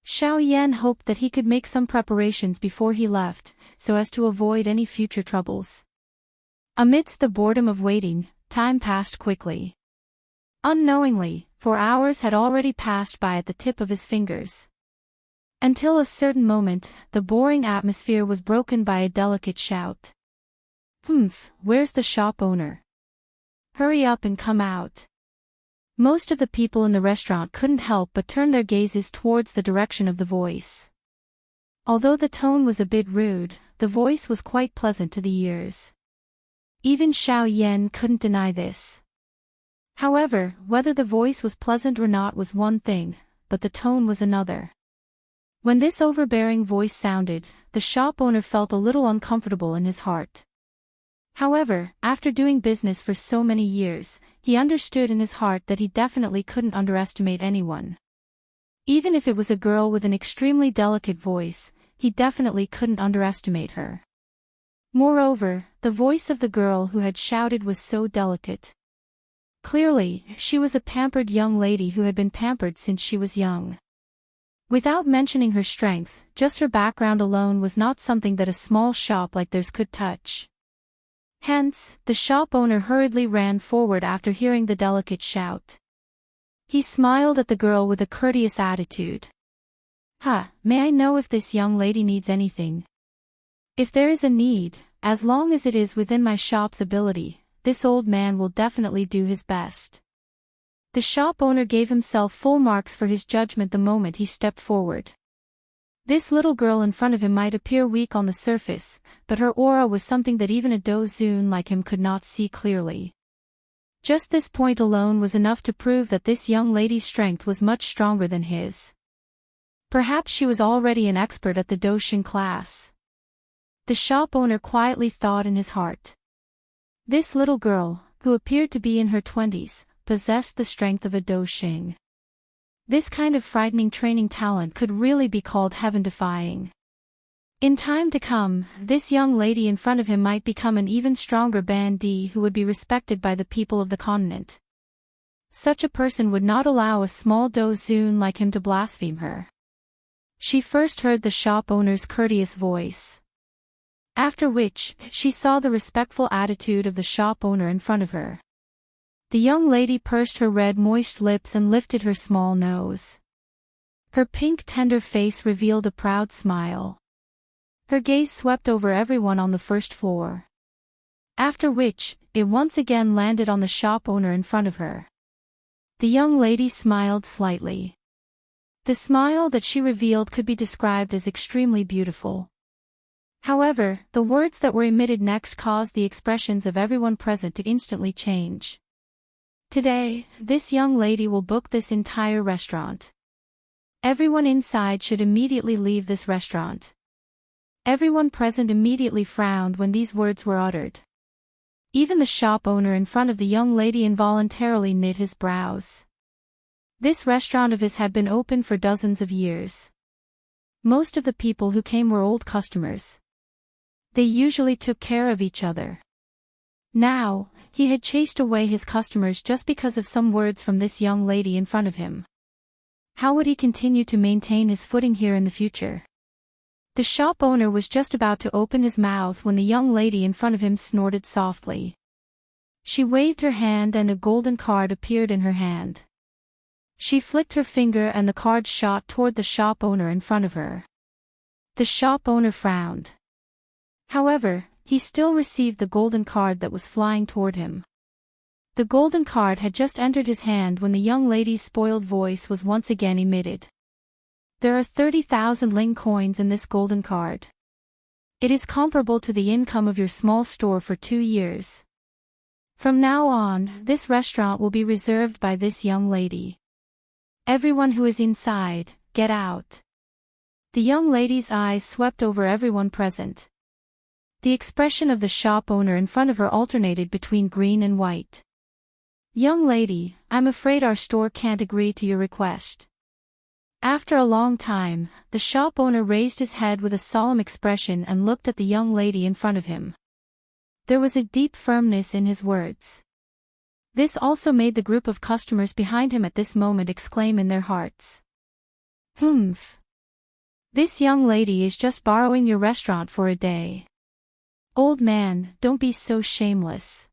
Xiao Yan hoped that he could make some preparations before he left, so as to avoid any future troubles. Amidst the boredom of waiting, time passed quickly. Unknowingly, 4 hours had already passed by at the tip of his fingers. Until a certain moment, the boring atmosphere was broken by a delicate shout. Where's the shop owner? Hurry up and come out. Most of the people in the restaurant couldn't help but turn their gazes towards the direction of the voice. Although the tone was a bit rude, the voice was quite pleasant to the ears. Even Xiao Yan couldn't deny this. However, whether the voice was pleasant or not was one thing, but the tone was another. When this overbearing voice sounded, the shop owner felt a little uncomfortable in his heart. However, after doing business for so many years, he understood in his heart that he definitely couldn't underestimate anyone. Even if it was a girl with an extremely delicate voice, he definitely couldn't underestimate her. Moreover, the voice of the girl who had shouted was so delicate. Clearly, she was a pampered young lady who had been pampered since she was young. Without mentioning her strength, just her background alone was not something that a small shop like theirs could touch. Hence, the shop owner hurriedly ran forward after hearing the delicate shout. He smiled at the girl with a courteous attitude. May I know if this young lady needs anything? If there is a need, as long as it is within my shop's ability, this old man will definitely do his best. The shop owner gave himself full marks for his judgment the moment he stepped forward. This little girl in front of him might appear weak on the surface, but her aura was something that even a dozun like him could not see clearly. Just this point alone was enough to prove that this young lady's strength was much stronger than his. Perhaps she was already an expert at the Doshin class. The shop owner quietly thought in his heart. This little girl, who appeared to be in her 20s, possessed the strength of a Doshin. This kind of frightening training talent could really be called heaven-defying. In time to come, this young lady in front of him might become an even stronger Bandi who would be respected by the people of the continent. Such a person would not allow a small dozun like him to blaspheme her. She first heard the shop owner's courteous voice. After which, she saw the respectful attitude of the shop owner in front of her. The young lady pursed her red moist lips and lifted her small nose. Her pink tender face revealed a proud smile. Her gaze swept over everyone on the first floor. After which, it once again landed on the shop owner in front of her. The young lady smiled slightly. The smile that she revealed could be described as extremely beautiful. However, the words that were emitted next caused the expressions of everyone present to instantly change. Today, this young lady will book this entire restaurant. Everyone inside should immediately leave this restaurant. Everyone present immediately frowned when these words were uttered. Even the shop owner in front of the young lady involuntarily knit his brows. This restaurant of his had been open for dozens of years. Most of the people who came were old customers. They usually took care of each other. Now, he had chased away his customers just because of some words from this young lady in front of him. How would he continue to maintain his footing here in the future? The shop owner was just about to open his mouth when the young lady in front of him snorted softly. She waved her hand and a golden card appeared in her hand. She flicked her finger and the card shot toward the shop owner in front of her. The shop owner frowned. However, he still received the golden card that was flying toward him. The golden card had just entered his hand when the young lady's spoiled voice was once again emitted. There are 30,000 ling coins in this golden card. It is comparable to the income of your small store for 2 years. From now on, this restaurant will be reserved by this young lady. Everyone who is inside, get out. The young lady's eyes swept over everyone present. The expression of the shop owner in front of her alternated between green and white. Young lady, I'm afraid our store can't agree to your request. After a long time, the shop owner raised his head with a solemn expression and looked at the young lady in front of him. There was a deep firmness in his words. This also made the group of customers behind him at this moment exclaim in their hearts. Humph. This young lady is just borrowing your restaurant for a day. Old man, don't be so shameless.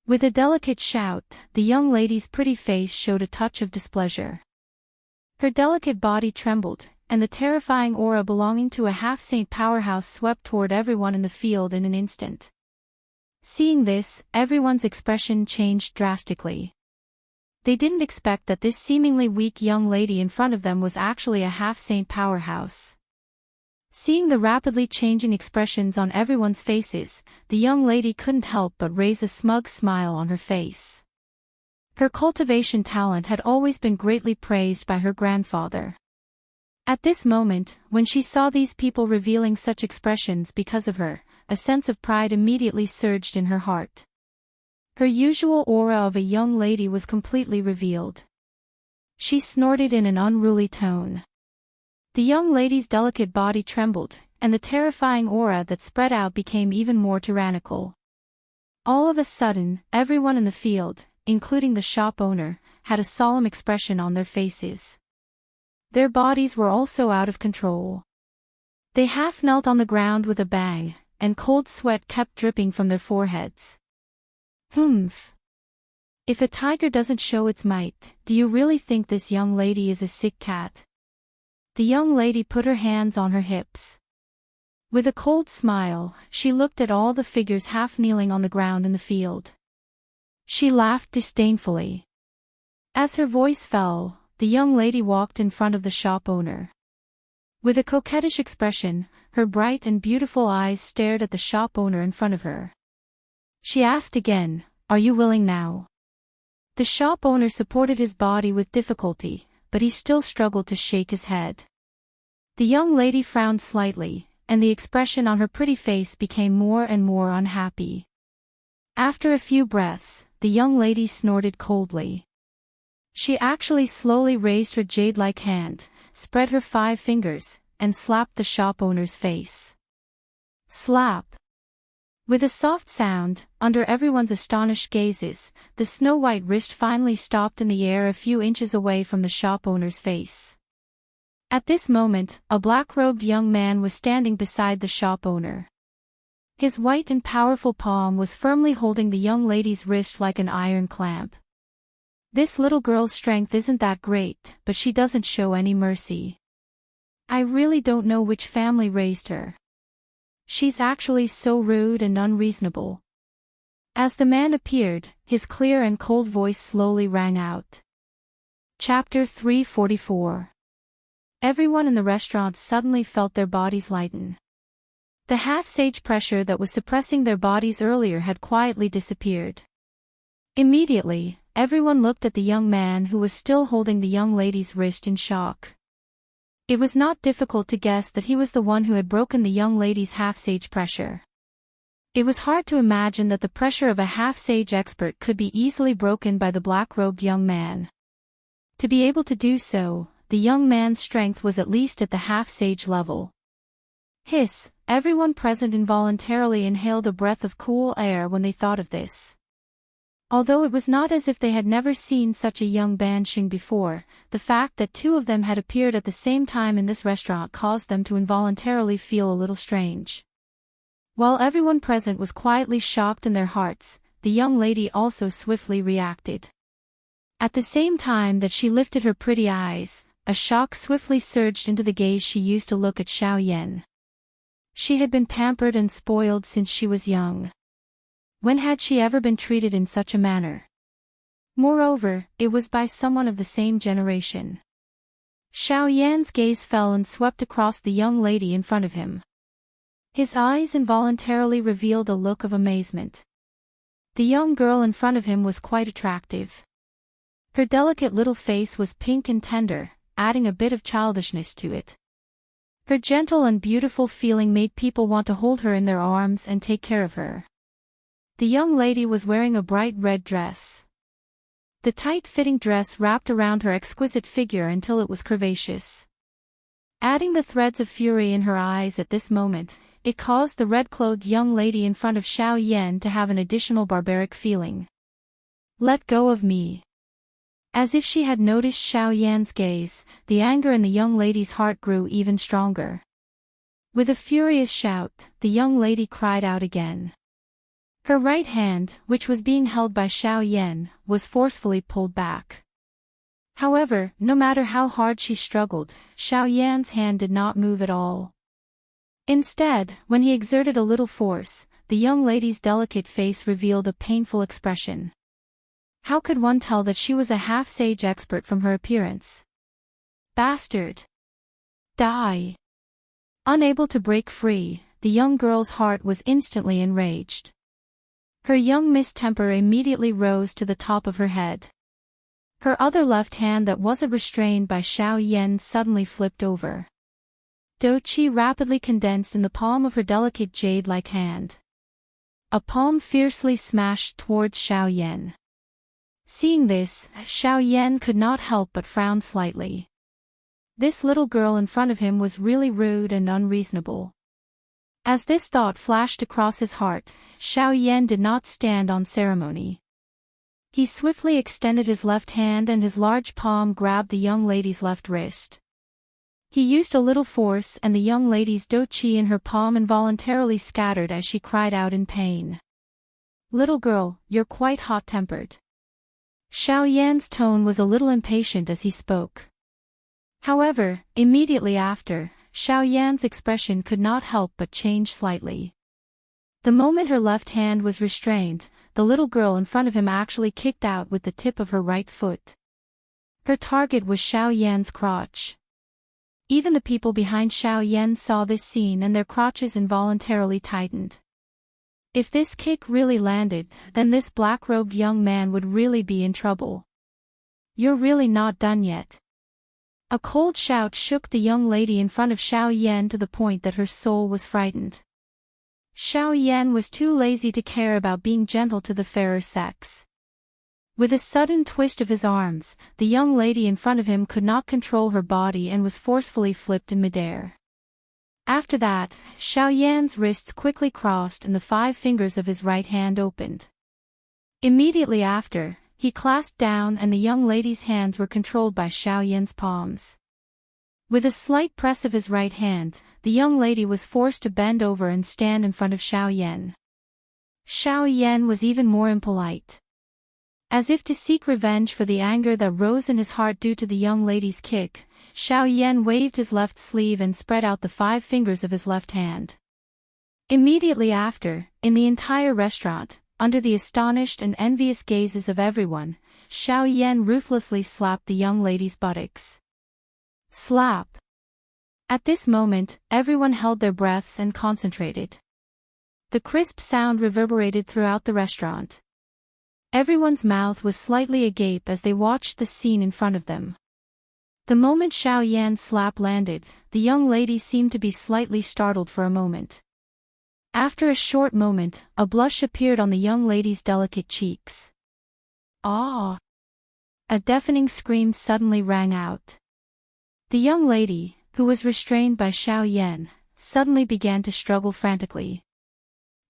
With a delicate shout, the young lady's pretty face showed a touch of displeasure. Her delicate body trembled, and the terrifying aura belonging to a half-saint powerhouse swept toward everyone in the field in an instant. Seeing this, everyone's expression changed drastically. They didn't expect that this seemingly weak young lady in front of them was actually a half-saint powerhouse. Seeing the rapidly changing expressions on everyone's faces, the young lady couldn't help but raise a smug smile on her face. Her cultivation talent had always been greatly praised by her grandfather. At this moment, when she saw these people revealing such expressions because of her, a sense of pride immediately surged in her heart. Her usual aura of a young lady was completely revealed. She snorted in an unruly tone. The young lady's delicate body trembled, and the terrifying aura that spread out became even more tyrannical. All of a sudden, everyone in the field, including the shop owner, had a solemn expression on their faces. Their bodies were also out of control. They half knelt on the ground with a bang, and cold sweat kept dripping from their foreheads. Humph. If a tiger doesn't show its might, do you really think this young lady is a sick cat? The young lady put her hands on her hips. With a cold smile, she looked at all the figures half kneeling on the ground in the field. She laughed disdainfully. As her voice fell, the young lady walked in front of the shop owner. With a coquettish expression, her bright and beautiful eyes stared at the shop owner in front of her. She asked again, "Are you willing now?" The shop owner supported his body with difficulty, but he still struggled to shake his head. The young lady frowned slightly, and the expression on her pretty face became more and more unhappy. After a few breaths, the young lady snorted coldly. She actually slowly raised her jade-like hand, spread her 5 fingers, and slapped the shop owner's face. Slap! With a soft sound, under everyone's astonished gazes, the snow-white wrist finally stopped in the air a few inches away from the shop owner's face. At this moment, a black-robed young man was standing beside the shop owner. His white and powerful palm was firmly holding the young lady's wrist like an iron clamp. This little girl's strength isn't that great, but she doesn't show any mercy. I really don't know which family raised her. She's actually so rude and unreasonable. As the man appeared, his clear and cold voice slowly rang out. Chapter 344. Everyone in the restaurant suddenly felt their bodies lighten. The half-sage pressure that was suppressing their bodies earlier had quietly disappeared. Immediately, everyone looked at the young man who was still holding the young lady's wrist in shock. It was not difficult to guess that he was the one who had broken the young lady's half-sage pressure. It was hard to imagine that the pressure of a half-sage expert could be easily broken by the black-robed young man. To be able to do so, the young man's strength was at least at the half-sage level. Hiss! Everyone present involuntarily inhaled a breath of cool air when they thought of this. Although it was not as if they had never seen such a young banshee before, the fact that 2 of them had appeared at the same time in this restaurant caused them to involuntarily feel a little strange. While everyone present was quietly shocked in their hearts, the young lady also swiftly reacted. At the same time that she lifted her pretty eyes, a shock swiftly surged into the gaze she used to look at Xiao Yan. She had been pampered and spoiled since she was young. When had she ever been treated in such a manner? Moreover, it was by someone of the same generation. Xiao Yan's gaze fell and swept across the young lady in front of him. His eyes involuntarily revealed a look of amazement. The young girl in front of him was quite attractive. Her delicate little face was pink and tender, adding a bit of childishness to it. Her gentle and beautiful feeling made people want to hold her in their arms and take care of her. The young lady was wearing a bright red dress. The tight-fitting dress wrapped around her exquisite figure until it was curvaceous. Adding the threads of fury in her eyes at this moment, it caused the red-clothed young lady in front of Xiao Yan to have an additional barbaric feeling. Let go of me. As if she had noticed Xiao Yan's gaze, the anger in the young lady's heart grew even stronger. With a furious shout, the young lady cried out again. Her right hand, which was being held by Xiao Yan, was forcefully pulled back. However, no matter how hard she struggled, Xiao Yan's hand did not move at all. Instead, when he exerted a little force, the young lady's delicate face revealed a painful expression. How could one tell that she was a half-sage expert from her appearance? Bastard! Die! Unable to break free, the young girl's heart was instantly enraged. Her young mistemper immediately rose to the top of her head. Her other left hand that wasn't restrained by Xiao Yan suddenly flipped over. Qi rapidly condensed in the palm of her delicate jade-like hand. A palm fiercely smashed towards Xiao Yan. Seeing this, Xiao Yan could not help but frown slightly. This little girl in front of him was really rude and unreasonable. As this thought flashed across his heart, Xiao Yan did not stand on ceremony. He swiftly extended his left hand and his large palm grabbed the young lady's left wrist. He used a little force and the young lady's qi in her palm involuntarily scattered as she cried out in pain. Little girl, you're quite hot-tempered. Xiao Yan's tone was a little impatient as he spoke. However, immediately after, Xiao Yan's expression could not help but change slightly. The moment her left hand was restrained, the little girl in front of him actually kicked out with the tip of her right foot. Her target was Xiao Yan's crotch. Even the people behind Xiao Yan saw this scene and their crotches involuntarily tightened. If this kick really landed, then this black-robed young man would really be in trouble. You're really not done yet. A cold shout shook the young lady in front of Xiao Yan to the point that her soul was frightened. Xiao Yan was too lazy to care about being gentle to the fairer sex. With a sudden twist of his arms, the young lady in front of him could not control her body and was forcefully flipped in midair. After that, Xiao Yan's wrists quickly crossed and the 5 fingers of his right hand opened. Immediately after, he clasped down and the young lady's hands were controlled by Xiao Yan's palms. With a slight press of his right hand, the young lady was forced to bend over and stand in front of Xiao Yan. Xiao Yan was even more impolite. As if to seek revenge for the anger that rose in his heart due to the young lady's kick, Xiao Yan waved his left sleeve and spread out the 5 fingers of his left hand. Immediately after, in the entire restaurant, under the astonished and envious gazes of everyone, Xiao Yan ruthlessly slapped the young lady's buttocks. Slap! At this moment, everyone held their breaths and concentrated. The crisp sound reverberated throughout the restaurant. Everyone's mouth was slightly agape as they watched the scene in front of them. The moment Xiao Yan's slap landed, the young lady seemed to be slightly startled for a moment. After a short moment, a blush appeared on the young lady's delicate cheeks. Ah! A deafening scream suddenly rang out. The young lady, who was restrained by Xiao Yan, suddenly began to struggle frantically.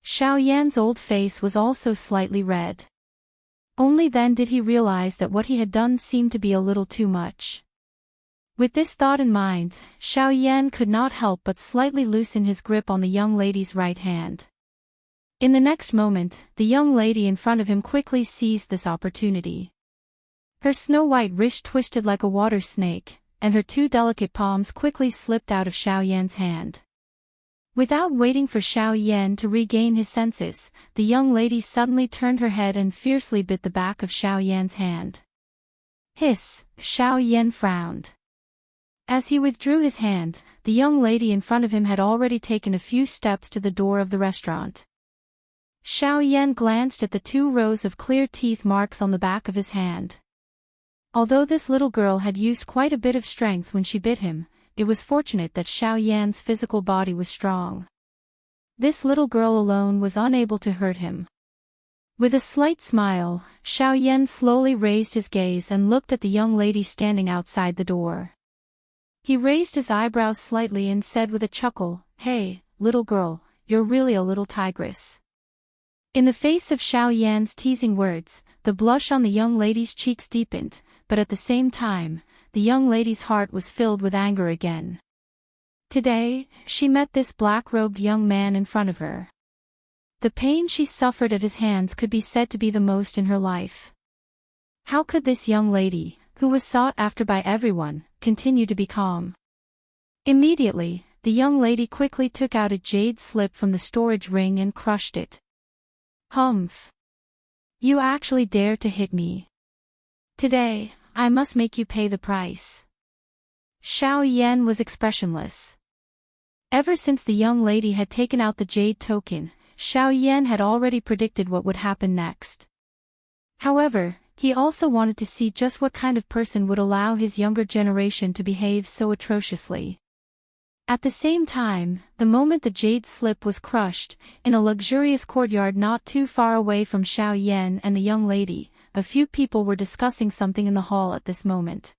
Xiao Yan's old face was also slightly red. Only then did he realize that what he had done seemed to be a little too much. With this thought in mind, Xiao Yan could not help but slightly loosen his grip on the young lady's right hand. In the next moment, the young lady in front of him quickly seized this opportunity. Her snow-white wrist twisted like a water snake, and her two delicate palms quickly slipped out of Xiao Yan's hand. Without waiting for Xiao Yan to regain his senses, the young lady suddenly turned her head and fiercely bit the back of Xiao Yan's hand. Hiss, Xiao Yan frowned. As he withdrew his hand, the young lady in front of him had already taken a few steps to the door of the restaurant. Xiao Yan glanced at the 2 rows of clear teeth marks on the back of his hand. Although this little girl had used quite a bit of strength when she bit him, it was fortunate that Xiao Yan's physical body was strong. This little girl alone was unable to hurt him. With a slight smile, Xiao Yan slowly raised his gaze and looked at the young lady standing outside the door. He raised his eyebrows slightly and said with a chuckle, "Hey, little girl, you're really a little tigress." In the face of Xiao Yan's teasing words, the blush on the young lady's cheeks deepened, but at the same time, the young lady's heart was filled with anger again. Today, she met this black-robed young man in front of her. The pain she suffered at his hands could be said to be the most in her life. How could this young lady, who was sought after by everyone, continue to be calm? Immediately, the young lady quickly took out a jade slip from the storage ring and crushed it. Humph! You actually dare to hit me. Today, I must make you pay the price. Xiao Yan was expressionless. Ever since the young lady had taken out the jade token, Xiao Yan had already predicted what would happen next. However, he also wanted to see just what kind of person would allow his younger generation to behave so atrociously. At the same time, the moment the jade slip was crushed, in a luxurious courtyard not too far away from Xiao Yan and the young lady, a few people were discussing something in the hall at this moment.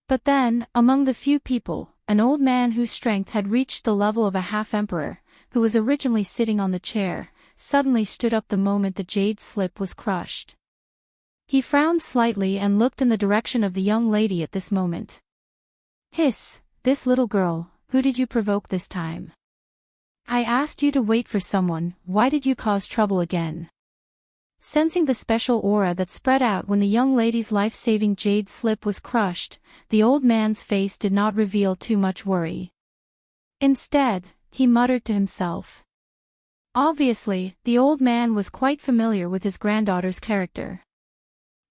But then, among the few people, an old man whose strength had reached the level of a half-emperor, who was originally sitting on the chair, suddenly stood up the moment the jade slip was crushed. He frowned slightly and looked in the direction of the young lady at this moment. Hiss, this little girl, who did you provoke this time? I asked you to wait for someone, why did you cause trouble again? Sensing the special aura that spread out when the young lady's life-saving jade slip was crushed, the old man's face did not reveal too much worry. Instead, he muttered to himself. Obviously, the old man was quite familiar with his granddaughter's character.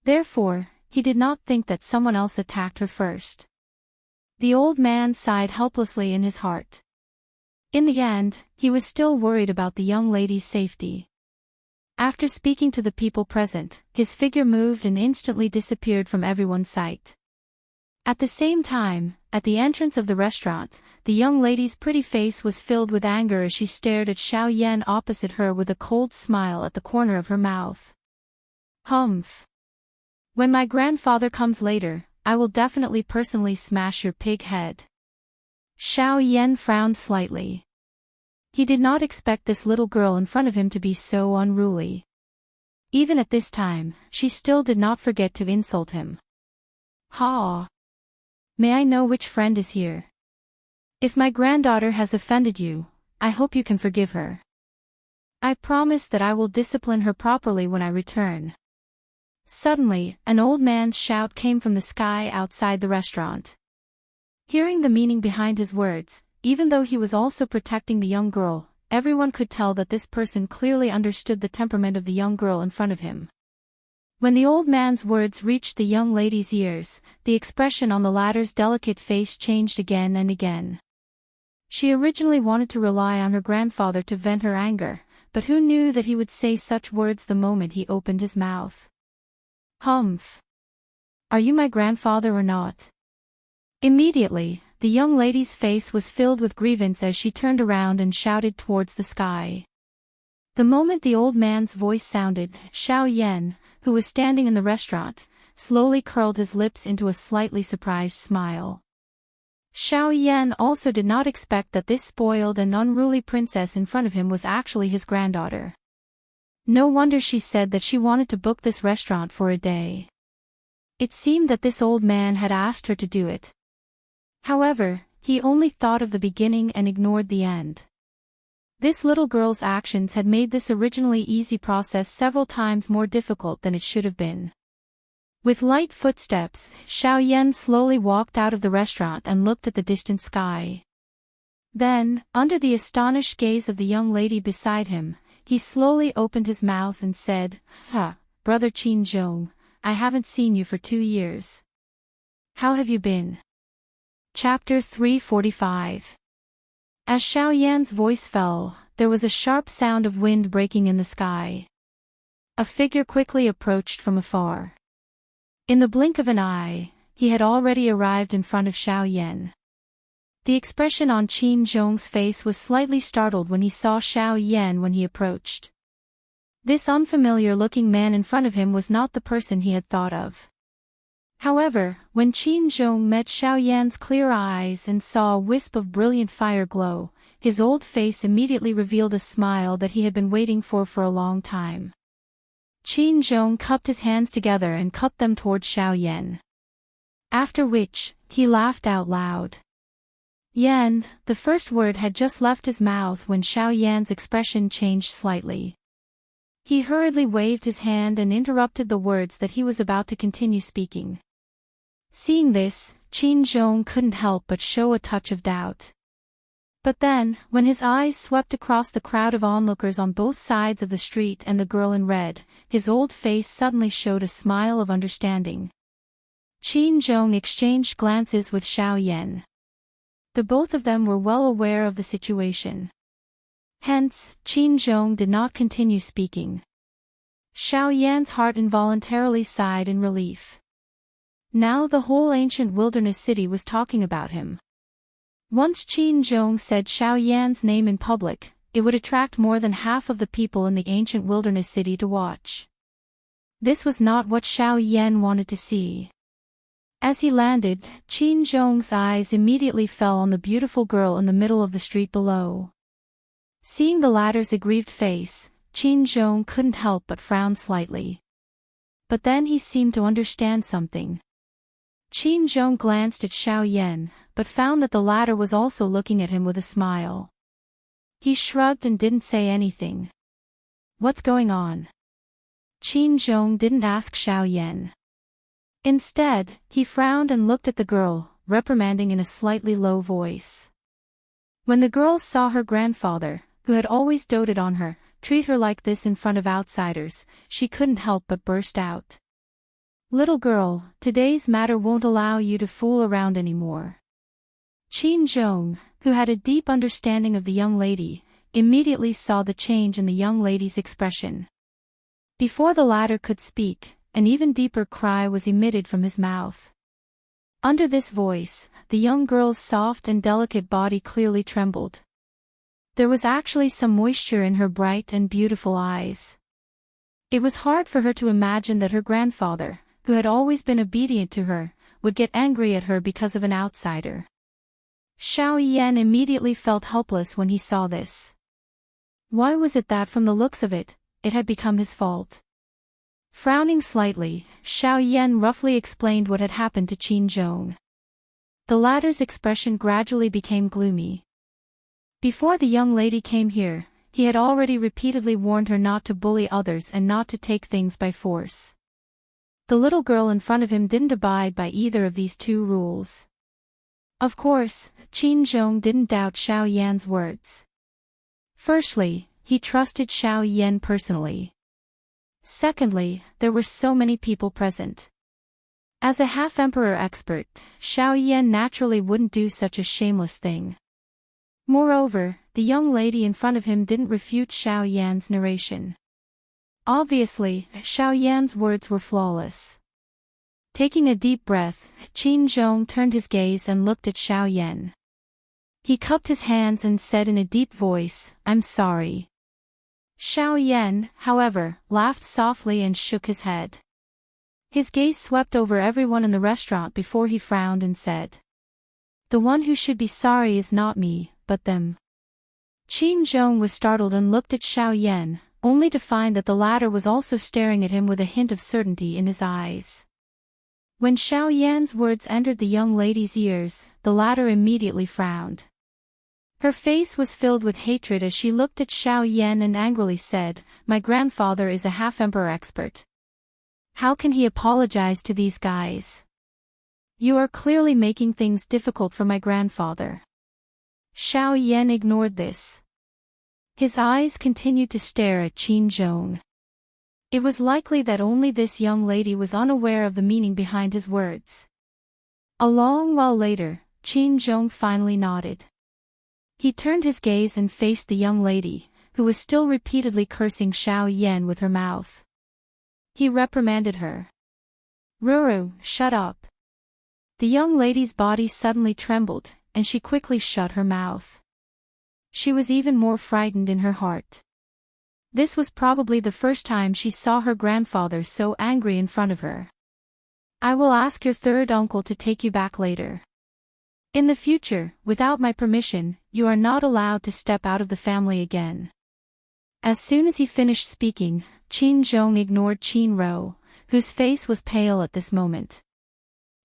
Therefore, he did not think that someone else attacked her first. The old man sighed helplessly in his heart. In the end, he was still worried about the young lady's safety. After speaking to the people present, his figure moved and instantly disappeared from everyone's sight. At the same time, at the entrance of the restaurant, the young lady's pretty face was filled with anger as she stared at Xiao Yan opposite her with a cold smile at the corner of her mouth. Humph! When my grandfather comes later, I will definitely personally smash your pig head. Xiao Yan frowned slightly. He did not expect this little girl in front of him to be so unruly. Even at this time, she still did not forget to insult him. Ha! May I know which friend is here? If my granddaughter has offended you, I hope you can forgive her. I promise that I will discipline her properly when I return. Suddenly, an old man's shout came from the sky outside the restaurant. Hearing the meaning behind his words, even though he was also protecting the young girl, everyone could tell that this person clearly understood the temperament of the young girl in front of him. When the old man's words reached the young lady's ears, the expression on the latter's delicate face changed again and again. She originally wanted to rely on her grandfather to vent her anger, but who knew that he would say such words the moment he opened his mouth? Humph! Are you my grandfather or not? Immediately, the young lady's face was filled with grievance as she turned around and shouted towards the sky. The moment the old man's voice sounded, Xiao Yan, who was standing in the restaurant, slowly curled his lips into a slightly surprised smile. Xiao Yan also did not expect that this spoiled and unruly princess in front of him was actually his granddaughter. No wonder she said that she wanted to book this restaurant for a day. It seemed that this old man had asked her to do it. However, he only thought of the beginning and ignored the end. This little girl's actions had made this originally easy process several times more difficult than it should have been. With light footsteps, Xiao Yan slowly walked out of the restaurant and looked at the distant sky. Then, under the astonished gaze of the young lady beside him, he slowly opened his mouth and said, Brother Qin Zhong, I haven't seen you for 2 years. How have you been? Chapter 345. As Xiao Yan's voice fell, there was a sharp sound of wind breaking in the sky. A figure quickly approached from afar. In the blink of an eye, he had already arrived in front of Xiao Yan. The expression on Qin Zhong's face was slightly startled when he saw Xiao Yan when he approached. This unfamiliar-looking man in front of him was not the person he had thought of. However, when Qin Zhong met Xiao Yan's clear eyes and saw a wisp of brilliant fire glow, his old face immediately revealed a smile that he had been waiting for a long time. Qin Zhong cupped his hands together and cupped them towards Xiao Yan. After which, he laughed out loud. Yan, the first word had just left his mouth when Xiao Yan's expression changed slightly. He hurriedly waved his hand and interrupted the words that he was about to continue speaking. Seeing this, Qin Zhong couldn't help but show a touch of doubt. But then, when his eyes swept across the crowd of onlookers on both sides of the street and the girl in red, his old face suddenly showed a smile of understanding. Qin Zhong exchanged glances with Xiao Yan. The both of them were well aware of the situation. Hence, Qin Zhong did not continue speaking. Xiao Yan's heart involuntarily sighed in relief. Now the whole ancient wilderness city was talking about him. Once Qin Zhong said Xiao Yan's name in public, it would attract more than half of the people in the ancient wilderness city to watch. This was not what Xiao Yan wanted to see. As he landed, Qin Zhong's eyes immediately fell on the beautiful girl in the middle of the street below. Seeing the latter's aggrieved face, Qin Zhong couldn't help but frown slightly. But then he seemed to understand something. Qin Zhong glanced at Xiao Yan, but found that the latter was also looking at him with a smile. He shrugged and didn't say anything. What's going on? Qin Zhong didn't ask Xiao Yan. Instead, he frowned and looked at the girl, reprimanding in a slightly low voice. When the girl saw her grandfather, who had always doted on her, treat her like this in front of outsiders, she couldn't help but burst out. Little girl, today's matter won't allow you to fool around anymore. Qin Zhong, who had a deep understanding of the young lady, immediately saw the change in the young lady's expression. Before the latter could speak, an even deeper cry was emitted from his mouth. Under this voice, the young girl's soft and delicate body clearly trembled. There was actually some moisture in her bright and beautiful eyes. It was hard for her to imagine that her grandfather, who had always been obedient to her, would get angry at her because of an outsider. Xiao Yan immediately felt helpless when he saw this. Why was it that from the looks of it, it had become his fault? Frowning slightly, Xiao Yan roughly explained what had happened to Qin Zhong. The latter's expression gradually became gloomy. Before the young lady came here, he had already repeatedly warned her not to bully others and not to take things by force. The little girl in front of him didn't abide by either of these 2 rules. Of course, Qin Zhong didn't doubt Xiao Yan's words. Firstly, he trusted Xiao Yan personally. Secondly, there were so many people present. As a half-emperor expert, Xiao Yan naturally wouldn't do such a shameless thing. Moreover, the young lady in front of him didn't refute Xiao Yan's narration. Obviously, Xiao Yan's words were flawless. Taking a deep breath, Qin Zhong turned his gaze and looked at Xiao Yan. He cupped his hands and said in a deep voice, "I'm sorry." Xiao Yan, however, laughed softly and shook his head. His gaze swept over everyone in the restaurant before he frowned and said, "The one who should be sorry is not me, but them." Qin Zhong was startled and looked at Xiao Yan, only to find that the latter was also staring at him with a hint of certainty in his eyes. When Xiao Yan's words entered the young lady's ears, the latter immediately frowned. Her face was filled with hatred as she looked at Xiao Yan and angrily said, "My grandfather is a half-emperor expert. How can he apologize to these guys? You are clearly making things difficult for my grandfather. Xiao Yan ignored this. His eyes continued to stare at Qin Zhong. It was likely that only this young lady was unaware of the meaning behind his words. A long while later, Qin Zhong finally nodded. He turned his gaze and faced the young lady, who was still repeatedly cursing Xiao Yan with her mouth. He reprimanded her. Ruru, shut up. The young lady's body suddenly trembled, and she quickly shut her mouth. She was even more frightened in her heart. This was probably the first time she saw her grandfather so angry in front of her. I will ask your third uncle to take you back later. In the future, without my permission, you are not allowed to step out of the family again. As soon as he finished speaking, Qin Zhong ignored Qin Ro, whose face was pale at this moment.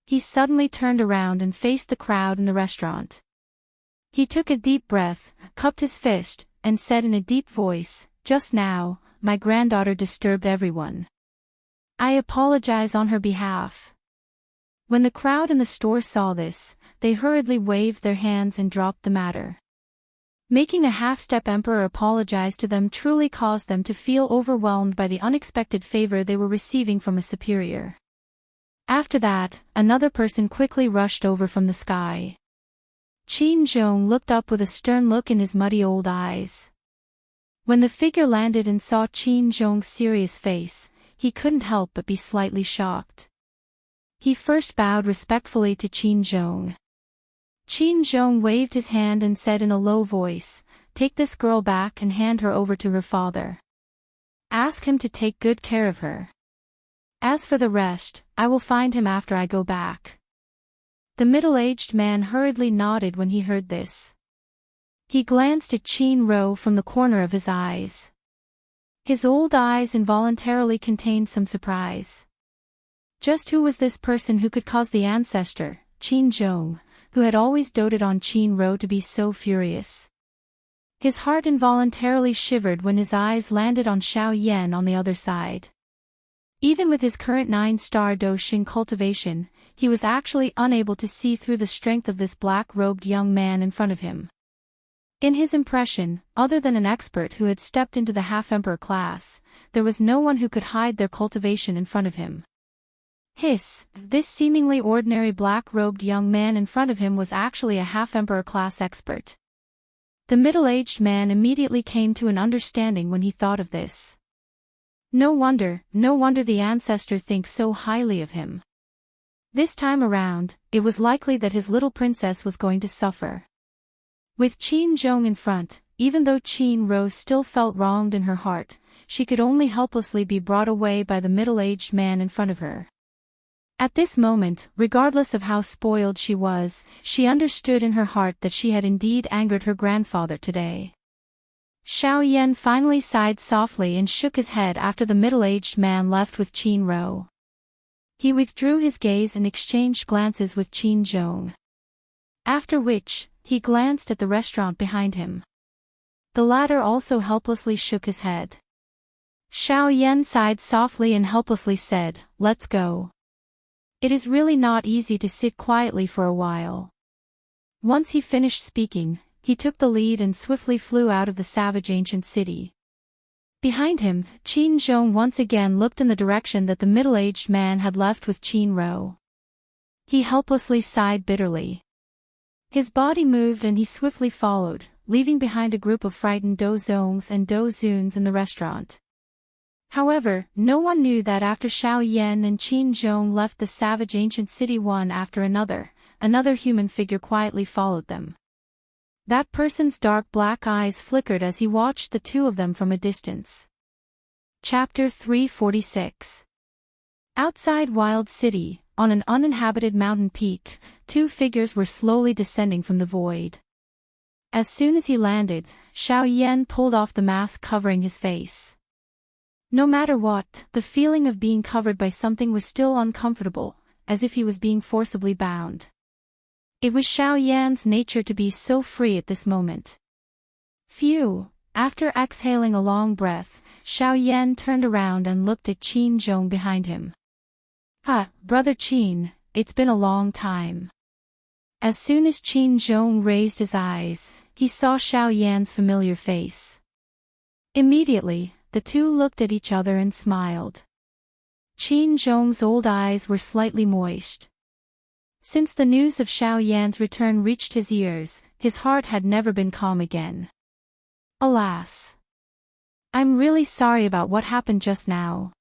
He suddenly turned around and faced the crowd in the restaurant. He took a deep breath, cupped his fist, and said in a deep voice, "Just now, my granddaughter disturbed everyone. I apologize on her behalf." When the crowd in the store saw this, they hurriedly waved their hands and dropped the matter. Making a half-step emperor apologize to them truly caused them to feel overwhelmed by the unexpected favor they were receiving from a superior. After that, another person quickly rushed over from the sky. Qin Zhong looked up with a stern look in his muddy old eyes. When the figure landed and saw Qin Zhong's serious face, he couldn't help but be slightly shocked. He first bowed respectfully to Qin Zhong. Qin Zhong waved his hand and said in a low voice, "Take this girl back and hand her over to her father. Ask him to take good care of her. As for the rest, I will find him after I go back." The middle-aged man hurriedly nodded when he heard this. He glanced at Qin Ro from the corner of his eyes. His old eyes involuntarily contained some surprise. Just who was this person who could cause the ancestor, Qin Zhong, who had always doted on Qin Ro, to be so furious? His heart involuntarily shivered when his eyes landed on Xiao Yan on the other side. Even with his current 9-star Doshin cultivation, he was actually unable to see through the strength of this black-robed young man in front of him. In his impression, other than an expert who had stepped into the half-emperor class, there was no one who could hide their cultivation in front of him. This seemingly ordinary black-robed young man in front of him was actually a half-emperor class expert. The middle-aged man immediately came to an understanding when he thought of this. No wonder the ancestor thinks so highly of him. This time around, it was likely that his little princess was going to suffer. With Qin Zhong in front, even though Qin Ro still felt wronged in her heart, she could only helplessly be brought away by the middle-aged man in front of her. At this moment, regardless of how spoiled she was, she understood in her heart that she had indeed angered her grandfather today. Xiao Yan finally sighed softly and shook his head after the middle-aged man left with Qin Ro. He withdrew his gaze and exchanged glances with Qin Zhong. After which, he glanced at the restaurant behind him. The latter also helplessly shook his head. Xiao Yan sighed softly and helplessly said, "Let's go. It is really not easy to sit quietly for a while." Once he finished speaking, he took the lead and swiftly flew out of the savage ancient city. Behind him, Qin Zhong once again looked in the direction that the middle-aged man had left with Qin Ro. He helplessly sighed bitterly. His body moved and he swiftly followed, leaving behind a group of frightened Dozongs and Dozuns in the restaurant. However, no one knew that after Xiao Yan and Qin Zhong left the savage ancient city one after another human figure quietly followed them. That person's dark black eyes flickered as he watched the two of them from a distance. Chapter 346. Outside Wild City, on an uninhabited mountain peak, two figures were slowly descending from the void. As soon as he landed, Xiao Yan pulled off the mask covering his face. No matter what, the feeling of being covered by something was still uncomfortable, as if he was being forcibly bound. It was Xiao Yan's nature to be so free at this moment. Phew! After exhaling a long breath, Xiao Yan turned around and looked at Qin Zhong behind him. Brother Qin, it's been a long time. As soon as Qin Zhong raised his eyes, he saw Xiao Yan's familiar face. Immediately, the two looked at each other and smiled. Qin Zhong's old eyes were slightly moist. Since the news of Xiao Yan's return reached his ears, his heart had never been calm again. Alas! I'm really sorry about what happened just now.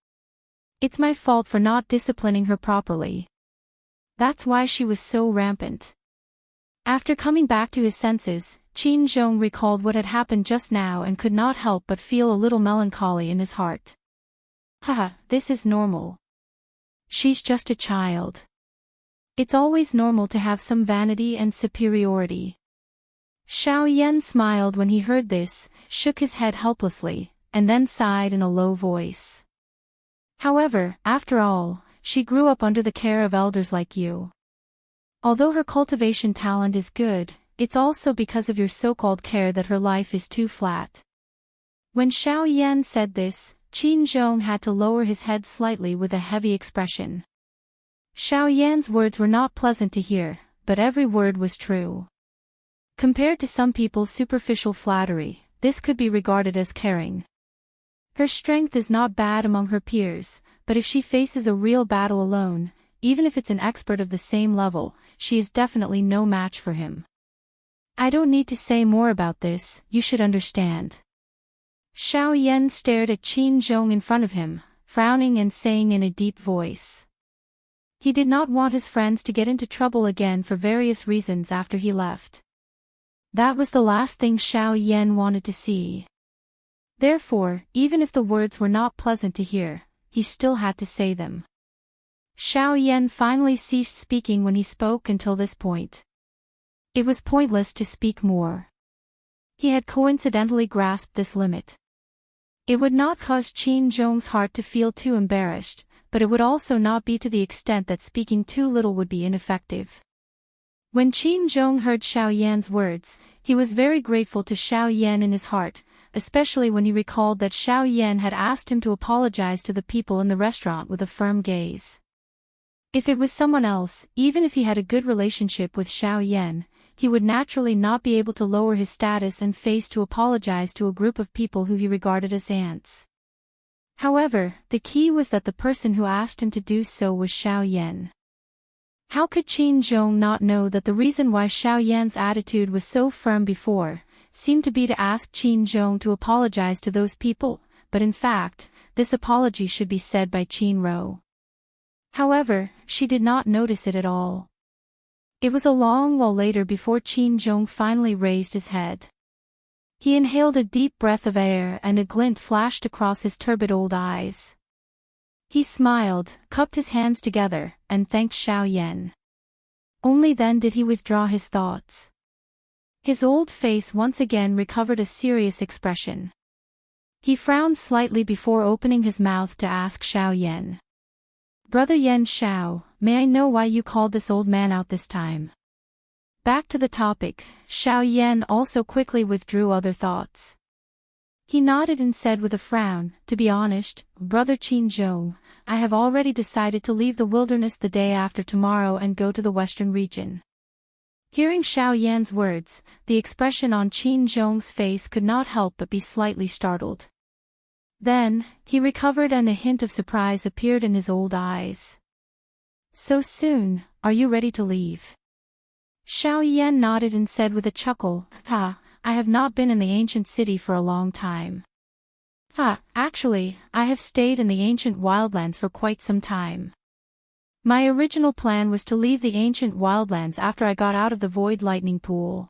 It's my fault for not disciplining her properly. That's why she was so rampant. After coming back to his senses, Qin Zhong recalled what had happened just now and could not help but feel a little melancholy in his heart. This is normal. She's just a child. It's always normal to have some vanity and superiority. Xiao Yan smiled when he heard this, shook his head helplessly, and then sighed in a low voice. However, after all, she grew up under the care of elders like you. Although her cultivation talent is good, it's also because of your so-called care that her life is too flat. When Xiao Yan said this, Qin Zhong had to lower his head slightly with a heavy expression. Xiao Yan's words were not pleasant to hear, but every word was true. Compared to some people's superficial flattery, this could be regarded as caring. Her strength is not bad among her peers, but if she faces a real battle alone, even if it's an expert of the same level, she is definitely no match for him. I don't need to say more about this, you should understand. Xiao Yan stared at Qin Zhong in front of him, frowning and saying in a deep voice. He did not want his friends to get into trouble again for various reasons after he left. That was the last thing Xiao Yan wanted to see. Therefore, even if the words were not pleasant to hear, he still had to say them. Xiao Yan finally ceased speaking when he spoke until this point. It was pointless to speak more. He had coincidentally grasped this limit. It would not cause Qin Zhong's heart to feel too embarrassed, but it would also not be to the extent that speaking too little would be ineffective. When Qin Zhong heard Xiao Yan's words, he was very grateful to Xiao Yan in his heart, especially when he recalled that Xiao Yan had asked him to apologize to the people in the restaurant with a firm gaze. If it was someone else, even if he had a good relationship with Xiao Yan, he would naturally not be able to lower his status and face to apologize to a group of people who he regarded as ants. However, the key was that the person who asked him to do so was Xiao Yan. How could Qin Zhong not know that the reason why Xiao Yan's attitude was so firm before, seemed to be to ask Qin Zhong to apologize to those people, but in fact, this apology should be said by Qin Ro. However, she did not notice it at all. It was a long while later before Qin Zhong finally raised his head. He inhaled a deep breath of air and a glint flashed across his turbid old eyes. He smiled, cupped his hands together, and thanked Xiao Yan. Only then did he withdraw his thoughts. His old face once again recovered a serious expression. He frowned slightly before opening his mouth to ask Xiao Yan. Brother Yan Xiao, may I know why you called this old man out this time? Back to the topic, Xiao Yan also quickly withdrew other thoughts. He nodded and said with a frown, to be honest, Brother Qin Zhong, I have already decided to leave the wilderness the day after tomorrow and go to the western region. Hearing Xiao Yan's words, the expression on Qin Zhong's face could not help but be slightly startled. Then, he recovered and a hint of surprise appeared in his old eyes. So soon, are you ready to leave? Xiao Yan nodded and said with a chuckle, I have not been in the ancient city for a long time. Actually, I have stayed in the ancient wildlands for quite some time. My original plan was to leave the ancient wildlands after I got out of the void lightning pool.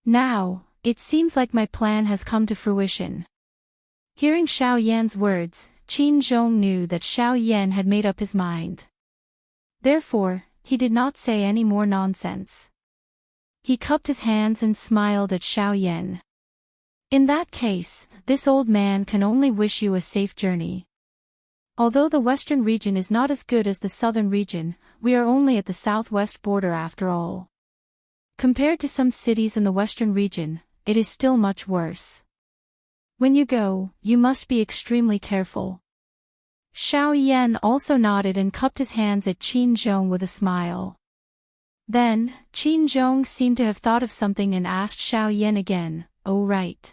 Now, it seems like my plan has come to fruition. Hearing Xiao Yan's words, Qin Zhong knew that Xiao Yan had made up his mind. Therefore, he did not say any more nonsense. He cupped his hands and smiled at Xiao Yan. In that case, this old man can only wish you a safe journey. Although the western region is not as good as the southern region, we are only at the southwest border after all. Compared to some cities in the western region, it is still much worse. When you go, you must be extremely careful. Xiao Yan also nodded and cupped his hands at Qin Zhong with a smile. Then, Qin Zhong seemed to have thought of something and asked Xiao Yan again, "Oh right.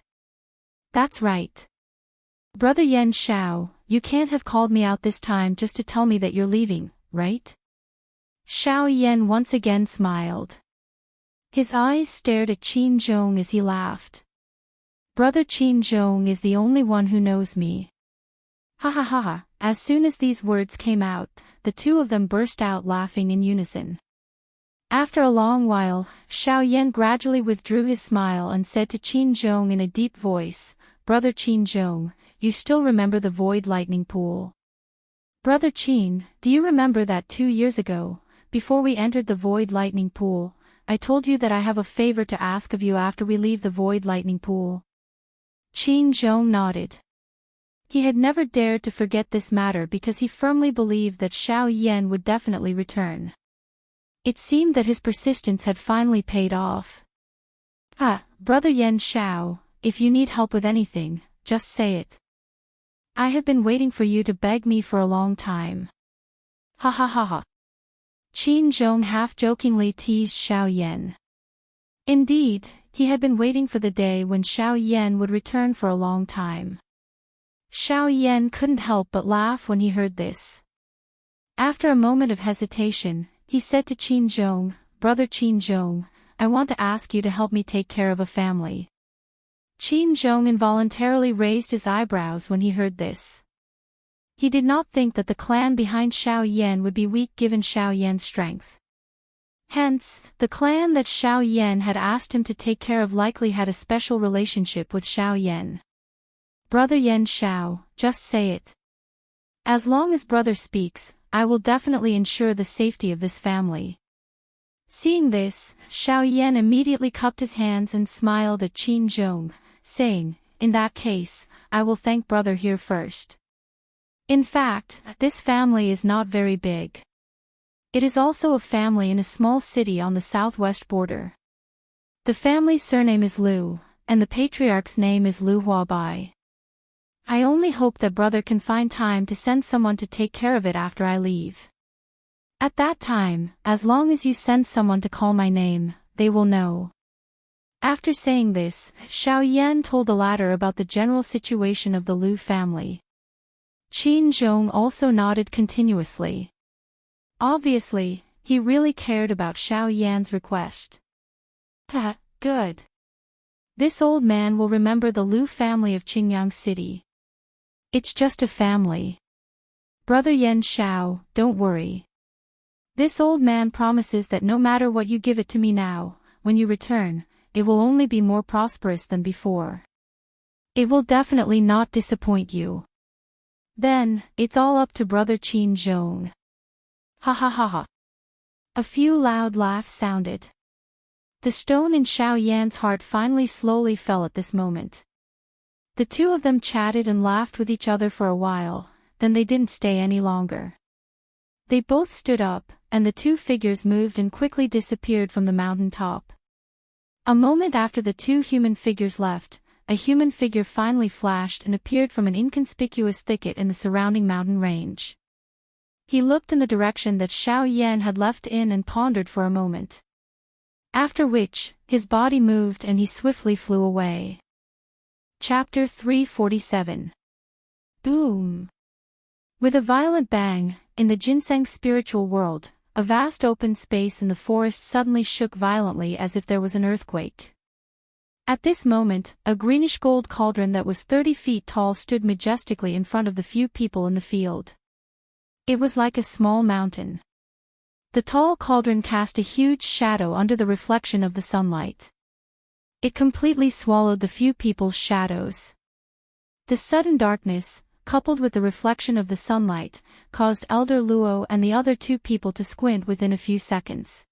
That's right. Brother Yan Xiao, you can't have called me out this time just to tell me that you're leaving, right?" Xiao Yan once again smiled. His eyes stared at Qin Zhong as he laughed. "Brother Qin Zhong is the only one who knows me." Ha ha ha ha. As soon as these words came out, the two of them burst out laughing in unison. After a long while, Xiao Yan gradually withdrew his smile and said to Qin Zhong in a deep voice, "Brother Qin Zhong, you still remember the Void Lightning Pool?" "Brother Qin, do you remember that 2 years ago, before we entered the Void Lightning Pool, I told you that I have a favor to ask of you after we leave the Void Lightning Pool?" Qin Zhong nodded. He had never dared to forget this matter because he firmly believed that Xiao Yan would definitely return. It seemed that his persistence had finally paid off. Brother Yan Xiao, if you need help with anything, just say it. I have been waiting for you to beg me for a long time." Ha ha ha ha. Qin Zhong half-jokingly teased Xiao Yan. Indeed, he had been waiting for the day when Xiao Yan would return for a long time. Xiao Yan couldn't help but laugh when he heard this. After a moment of hesitation, he said to Qin Zhong, "Brother Qin Zhong, I want to ask you to help me take care of a family." Qin Zhong involuntarily raised his eyebrows when he heard this. He did not think that the clan behind Xiao Yan would be weak given Xiao Yan's strength. Hence, the clan that Xiao Yan had asked him to take care of likely had a special relationship with Xiao Yan. "Brother Yan Xiao, just say it. As long as brother speaks, I will definitely ensure the safety of this family." Seeing this, Xiao Yan immediately cupped his hands and smiled at Qin Zhong, saying, "In that case, I will thank brother here first." In fact, this family is not very big. It is also a family in a small city on the southwest border. The family's surname is Liu, and the patriarch's name is Liu Huabai. I only hope that brother can find time to send someone to take care of it after I leave. At that time, as long as you send someone to call my name, they will know. After saying this, Xiao Yan told the latter about the general situation of the Liu family. Qin Zhong also nodded continuously. Obviously, he really cared about Xiao Yan's request. Good. This old man will remember the Liu family of Qingyang City. It's just a family. Brother Yan Xiao, don't worry. This old man promises that no matter what you give it to me now, when you return, it will only be more prosperous than before. It will definitely not disappoint you. Then, it's all up to brother Qin Zhong. Ha ha ha ha. A few loud laughs sounded. The stone in Xiao Yan's heart finally slowly fell at this moment. The two of them chatted and laughed with each other for a while, then they didn't stay any longer. They both stood up, and the two figures moved and quickly disappeared from the mountain top. A moment after the two human figures left, a human figure finally flashed and appeared from an inconspicuous thicket in the surrounding mountain range. He looked in the direction that Xiao Yan had left in and pondered for a moment. After which, his body moved and he swiftly flew away. Chapter 347. Boom! With a violent bang, in the ginseng spiritual world, a vast open space in the forest suddenly shook violently as if there was an earthquake. At this moment, a greenish-gold cauldron that was 30 feet tall stood majestically in front of the few people in the field. It was like a small mountain. The tall cauldron cast a huge shadow under the reflection of the sunlight. It completely swallowed the few people's shadows. The sudden darkness, coupled with the reflection of the sunlight, caused Elder Luo and the other two people to squint within a few seconds.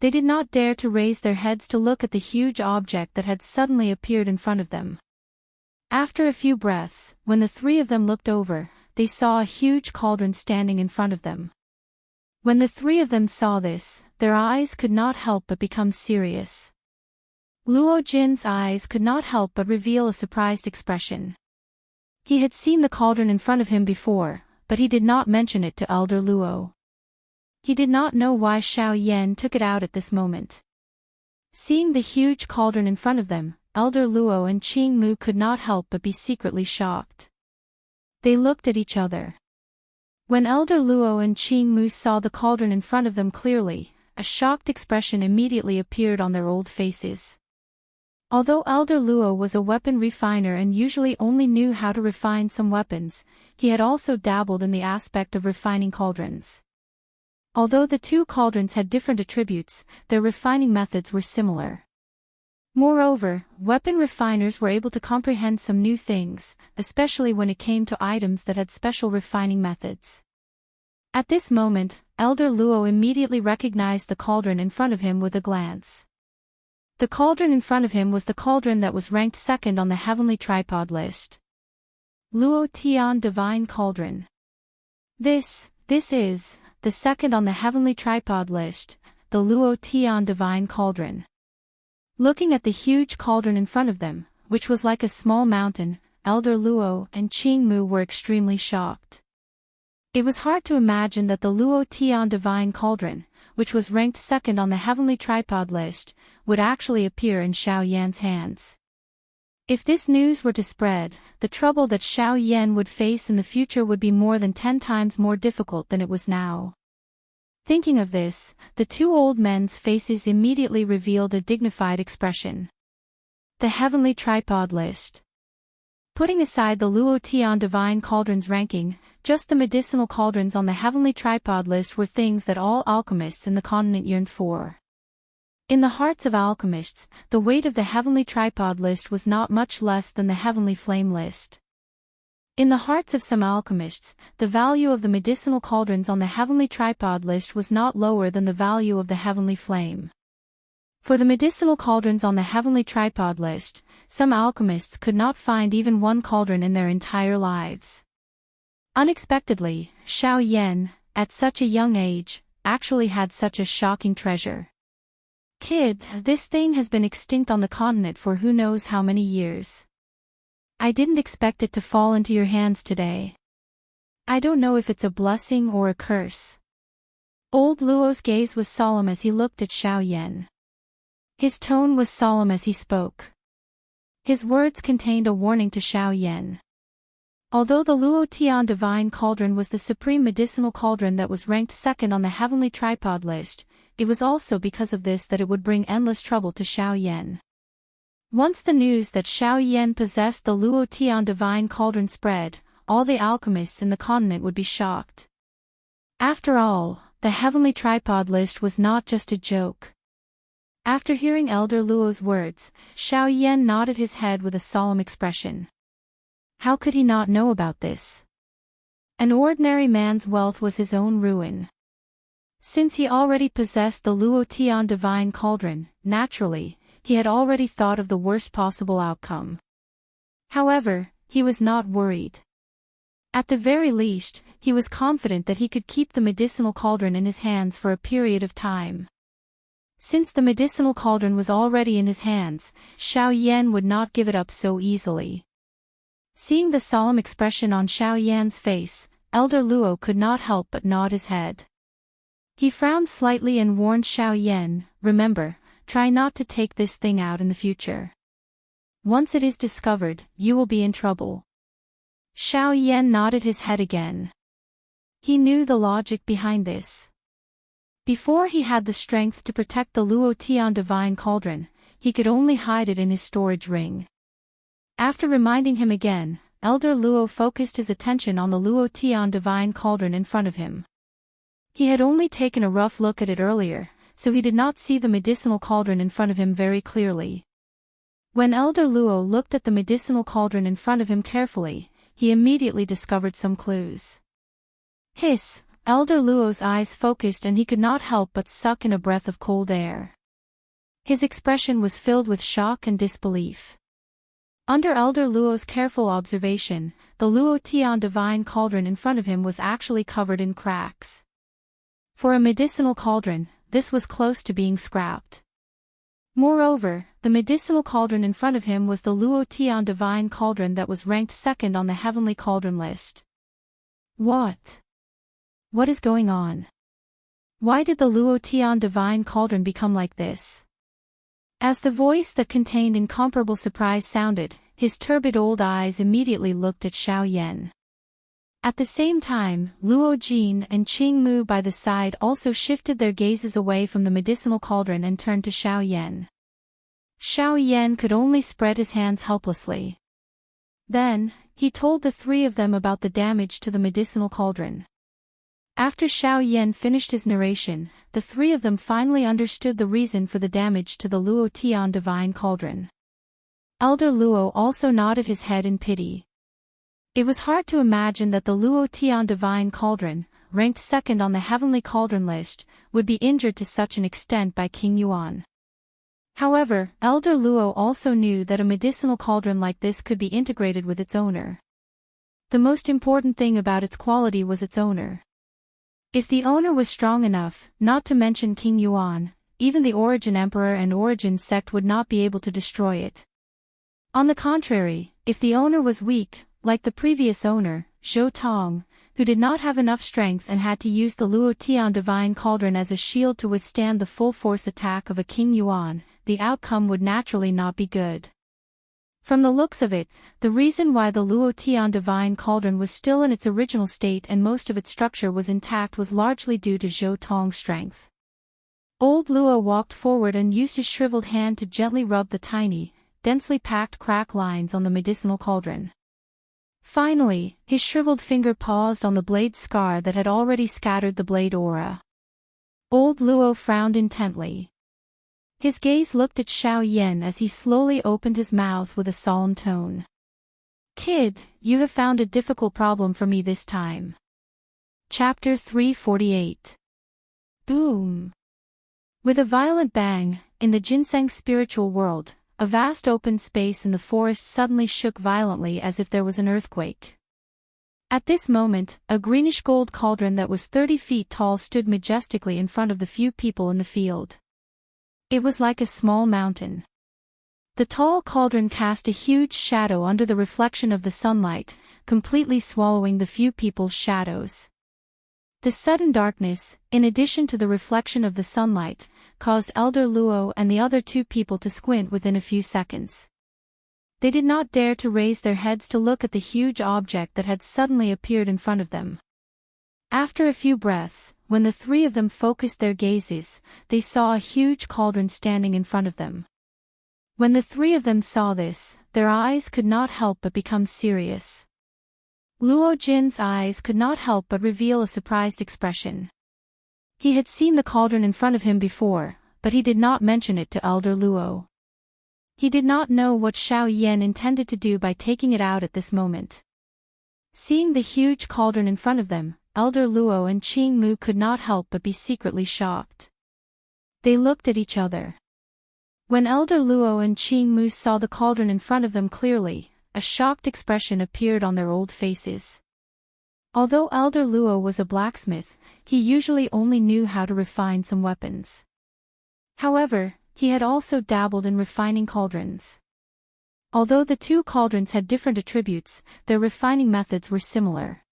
They did not dare to raise their heads to look at the huge object that had suddenly appeared in front of them. After a few breaths, when the three of them looked over, they saw a huge cauldron standing in front of them. When the three of them saw this, their eyes could not help but become serious. Luo Jin's eyes could not help but reveal a surprised expression. He had seen the cauldron in front of him before, but he did not mention it to Elder Luo. He did not know why Xiao Yan took it out at this moment. Seeing the huge cauldron in front of them, Elder Luo and Qing Mu could not help but be secretly shocked. They looked at each other. When Elder Luo and Qing Mu saw the cauldron in front of them clearly, a shocked expression immediately appeared on their old faces. Although Elder Luo was a weapon refiner and usually only knew how to refine some weapons, he had also dabbled in the aspect of refining cauldrons. Although the two cauldrons had different attributes, their refining methods were similar. Moreover, weapon refiners were able to comprehend some new things, especially when it came to items that had special refining methods. At this moment, Elder Luo immediately recognized the cauldron in front of him with a glance. The cauldron in front of him was the cauldron that was ranked second on the heavenly tripod list. Luo Tian Divine Cauldron. This is the second on the heavenly tripod list, the Luo Tian Divine Cauldron. Looking at the huge cauldron in front of them, which was like a small mountain, Elder Luo and Qing Mu were extremely shocked. It was hard to imagine that the Luo Tian Divine Cauldron, which was ranked second on the heavenly tripod list, would actually appear in Xiao Yan's hands. If this news were to spread, the trouble that Xiao Yan would face in the future would be more than 10 times more difficult than it was now. Thinking of this, the two old men's faces immediately revealed a dignified expression. The heavenly tripod list. Putting aside the Luo Tian Divine Cauldron's ranking, just the medicinal cauldrons on the heavenly tripod list were things that all alchemists in the continent yearned for. In the hearts of alchemists, the weight of the heavenly tripod list was not much less than the heavenly flame list. In the hearts of some alchemists, the value of the medicinal cauldrons on the heavenly tripod list was not lower than the value of the heavenly flame. For the medicinal cauldrons on the heavenly tripod list, some alchemists could not find even one cauldron in their entire lives. Unexpectedly, Xiao Yan, at such a young age, actually had such a shocking treasure. Kid, this thing has been extinct on the continent for who knows how many years. I didn't expect it to fall into your hands today. I don't know if it's a blessing or a curse. Old Luo's gaze was solemn as he looked at Xiao Yan. His tone was solemn as he spoke. His words contained a warning to Xiao Yan. Although the Luo Tian Divine Cauldron was the supreme medicinal cauldron that was ranked second on the heavenly tripod list, it was also because of this that it would bring endless trouble to Xiao Yan. Once the news that Xiao Yan possessed the Luo Tian Divine Cauldron spread, all the alchemists in the continent would be shocked. After all, the heavenly tripod list was not just a joke. After hearing Elder Luo's words, Xiao Yan nodded his head with a solemn expression. How could he not know about this? An ordinary man's wealth was his own ruin. Since he already possessed the Luo Tian Divine Cauldron, naturally, he had already thought of the worst possible outcome. However, he was not worried. At the very least, he was confident that he could keep the medicinal cauldron in his hands for a period of time. Since the medicinal cauldron was already in his hands, Xiao Yan would not give it up so easily. Seeing the solemn expression on Xiao Yan's face, Elder Luo could not help but nod his head. He frowned slightly and warned Xiao Yan, remember, try not to take this thing out in the future. Once it is discovered, you will be in trouble. Xiao Yan nodded his head again. He knew the logic behind this. Before he had the strength to protect the Luo Tian Divine Cauldron, he could only hide it in his storage ring. After reminding him again, Elder Luo focused his attention on the Luo Tian Divine Cauldron in front of him. He had only taken a rough look at it earlier, so he did not see the medicinal cauldron in front of him very clearly. When Elder Luo looked at the medicinal cauldron in front of him carefully, he immediately discovered some clues. Hiss! Elder Luo's eyes focused and he could not help but suck in a breath of cold air. His expression was filled with shock and disbelief. Under Elder Luo's careful observation, the Luo Tian Divine Cauldron in front of him was actually covered in cracks. For a medicinal cauldron, this was close to being scrapped. Moreover, the medicinal cauldron in front of him was the Luo Tian Divine Cauldron that was ranked second on the heavenly cauldron list. What? What is going on? Why did the Luo Tian divine cauldron become like this? As the voice that contained incomparable surprise sounded, his turbid old eyes immediately looked at Xiao Yan. At the same time, Luo Jin and Qing Mu by the side also shifted their gazes away from the medicinal cauldron and turned to Xiao Yan. Xiao Yan could only spread his hands helplessly. Then, he told the three of them about the damage to the medicinal cauldron. After Xiao Yan finished his narration, the three of them finally understood the reason for the damage to the Luo Tian divine cauldron. Elder Luo also nodded his head in pity. It was hard to imagine that the Luo Tian divine cauldron, ranked second on the heavenly cauldron list, would be injured to such an extent by King Yuan. However, Elder Luo also knew that a medicinal cauldron like this could be integrated with its owner. The most important thing about its quality was its owner. If the owner was strong enough, not to mention King Yuan, even the Origin Emperor and Origin sect would not be able to destroy it. On the contrary, if the owner was weak, like the previous owner, Zhou Tong, who did not have enough strength and had to use the Luo Tian divine cauldron as a shield to withstand the full force attack of a King Yuan, the outcome would naturally not be good. From the looks of it, the reason why the Luo Tian divine cauldron was still in its original state and most of its structure was intact was largely due to Zhou Tong's strength. Old Luo walked forward and used his shriveled hand to gently rub the tiny, densely packed crack lines on the medicinal cauldron. Finally, his shriveled finger paused on the blade scar that had already scattered the blade aura. Old Luo frowned intently. His gaze looked at Xiao Yan as he slowly opened his mouth with a solemn tone. "Kid, you have found a difficult problem for me this time." Chapter 348. Boom! With a violent bang, in the ginseng spiritual world, a vast open space in the forest suddenly shook violently as if there was an earthquake. At this moment, a greenish-gold cauldron that was 30 feet tall stood majestically in front of the few people in the field. It was like a small mountain. The tall cauldron cast a huge shadow under the reflection of the sunlight, completely swallowing the few people's shadows. The sudden darkness, in addition to the reflection of the sunlight, caused Elder Luo and the other two people to squint within a few seconds. They did not dare to raise their heads to look at the huge object that had suddenly appeared in front of them. After a few breaths, when the three of them focused their gazes, they saw a huge cauldron standing in front of them. When the three of them saw this, their eyes could not help but become serious. Luo Jin's eyes could not help but reveal a surprised expression. He had seen the cauldron in front of him before, but he did not mention it to Elder Luo. He did not know what Xiao Yan intended to do by taking it out at this moment. Seeing the huge cauldron in front of them, Elder Luo and Qing Mu could not help but be secretly shocked. They looked at each other. When Elder Luo and Qing Mu saw the cauldron in front of them clearly, a shocked expression appeared on their old faces. Although Elder Luo was a blacksmith, he usually only knew how to refine some weapons. However, he had also dabbled in refining cauldrons. Although the two cauldrons had different attributes, their refining methods were similar.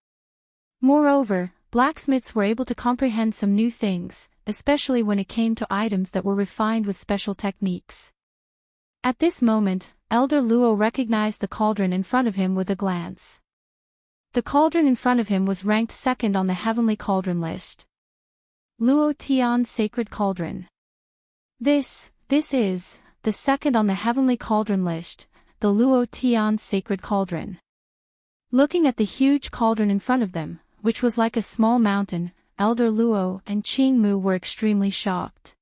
Moreover, blacksmiths were able to comprehend some new things, especially when it came to items that were refined with special techniques. At this moment, Elder Luo recognized the cauldron in front of him with a glance. The cauldron in front of him was ranked second on the heavenly cauldron list. Luo Tian Sacred Cauldron. This is, the second on the heavenly cauldron list, the Luo Tian Sacred Cauldron. Looking at the huge cauldron in front of them, which was like a small mountain, Elder Luo and Qing Mu were extremely shocked.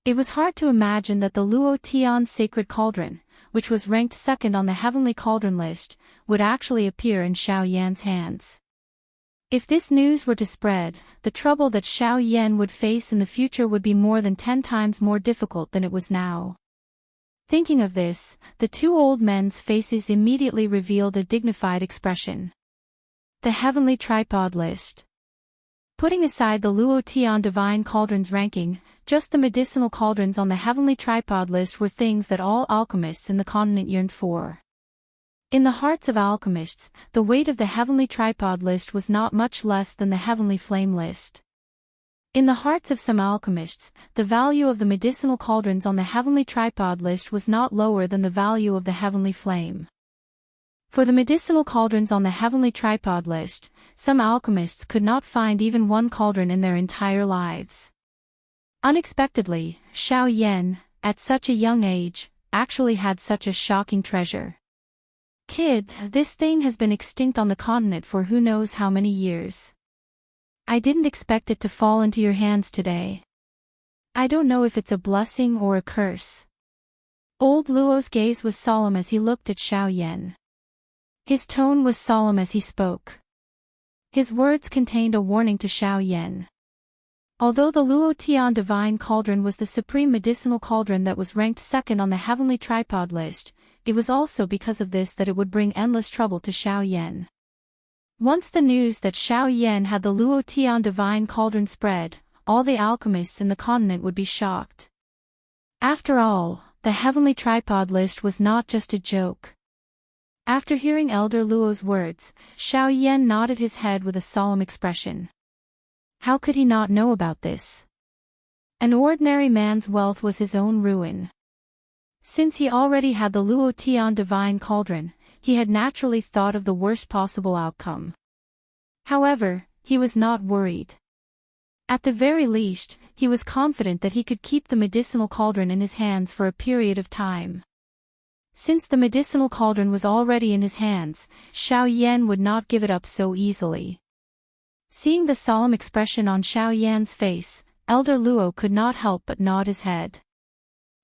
It was hard to imagine that the Luo Tian Sacred Cauldron, which was ranked second on the heavenly cauldron list, would actually appear in Xiao Yan's hands. If this news were to spread, the trouble that Xiao Yan would face in the future would be more than 10 times more difficult than it was now. Thinking of this, the two old men's faces immediately revealed a dignified expression. The Heavenly Tripod List. Putting aside the Luo Tian Divine Cauldron's ranking, just the medicinal cauldrons on the Heavenly Tripod List were things that all alchemists in the continent yearned for. In the hearts of alchemists, the weight of the heavenly tripod list was not much less than the heavenly flame list. In the hearts of some alchemists, the value of the medicinal cauldrons on the heavenly tripod list was not lower than the value of the heavenly flame. For the medicinal cauldrons on the heavenly tripod list, some alchemists could not find even one cauldron in their entire lives. Unexpectedly, Xiao Yan, at such a young age, actually had such a shocking treasure. "Kid, this thing has been extinct on the continent for who knows how many years. I didn't expect it to fall into your hands today. I don't know if it's a blessing or a curse." Old Luo's gaze was solemn as he looked at Xiao Yan. His tone was solemn as he spoke. His words contained a warning to Xiao Yan. Although the Luo Tian Divine Cauldron was the supreme medicinal cauldron that was ranked second on the heavenly tripod list, it was also because of this that it would bring endless trouble to Xiao Yan. Once the news that Xiao Yan had the Luo Tian Divine Cauldron spread, all the alchemists in the continent would be shocked. After all, the heavenly tripod list was not just a joke. After hearing Elder Luo's words, Xiao Yan nodded his head with a solemn expression. How could he not know about this? An ordinary man's wealth was his own ruin. Since he already had the Luo Tian Divine Cauldron, he had naturally thought of the worst possible outcome. However, he was not worried. At the very least, he was confident that he could keep the medicinal cauldron in his hands for a period of time. Since the medicinal cauldron was already in his hands, Xiao Yan would not give it up so easily. Seeing the solemn expression on Xiao Yan's face, Elder Luo could not help but nod his head.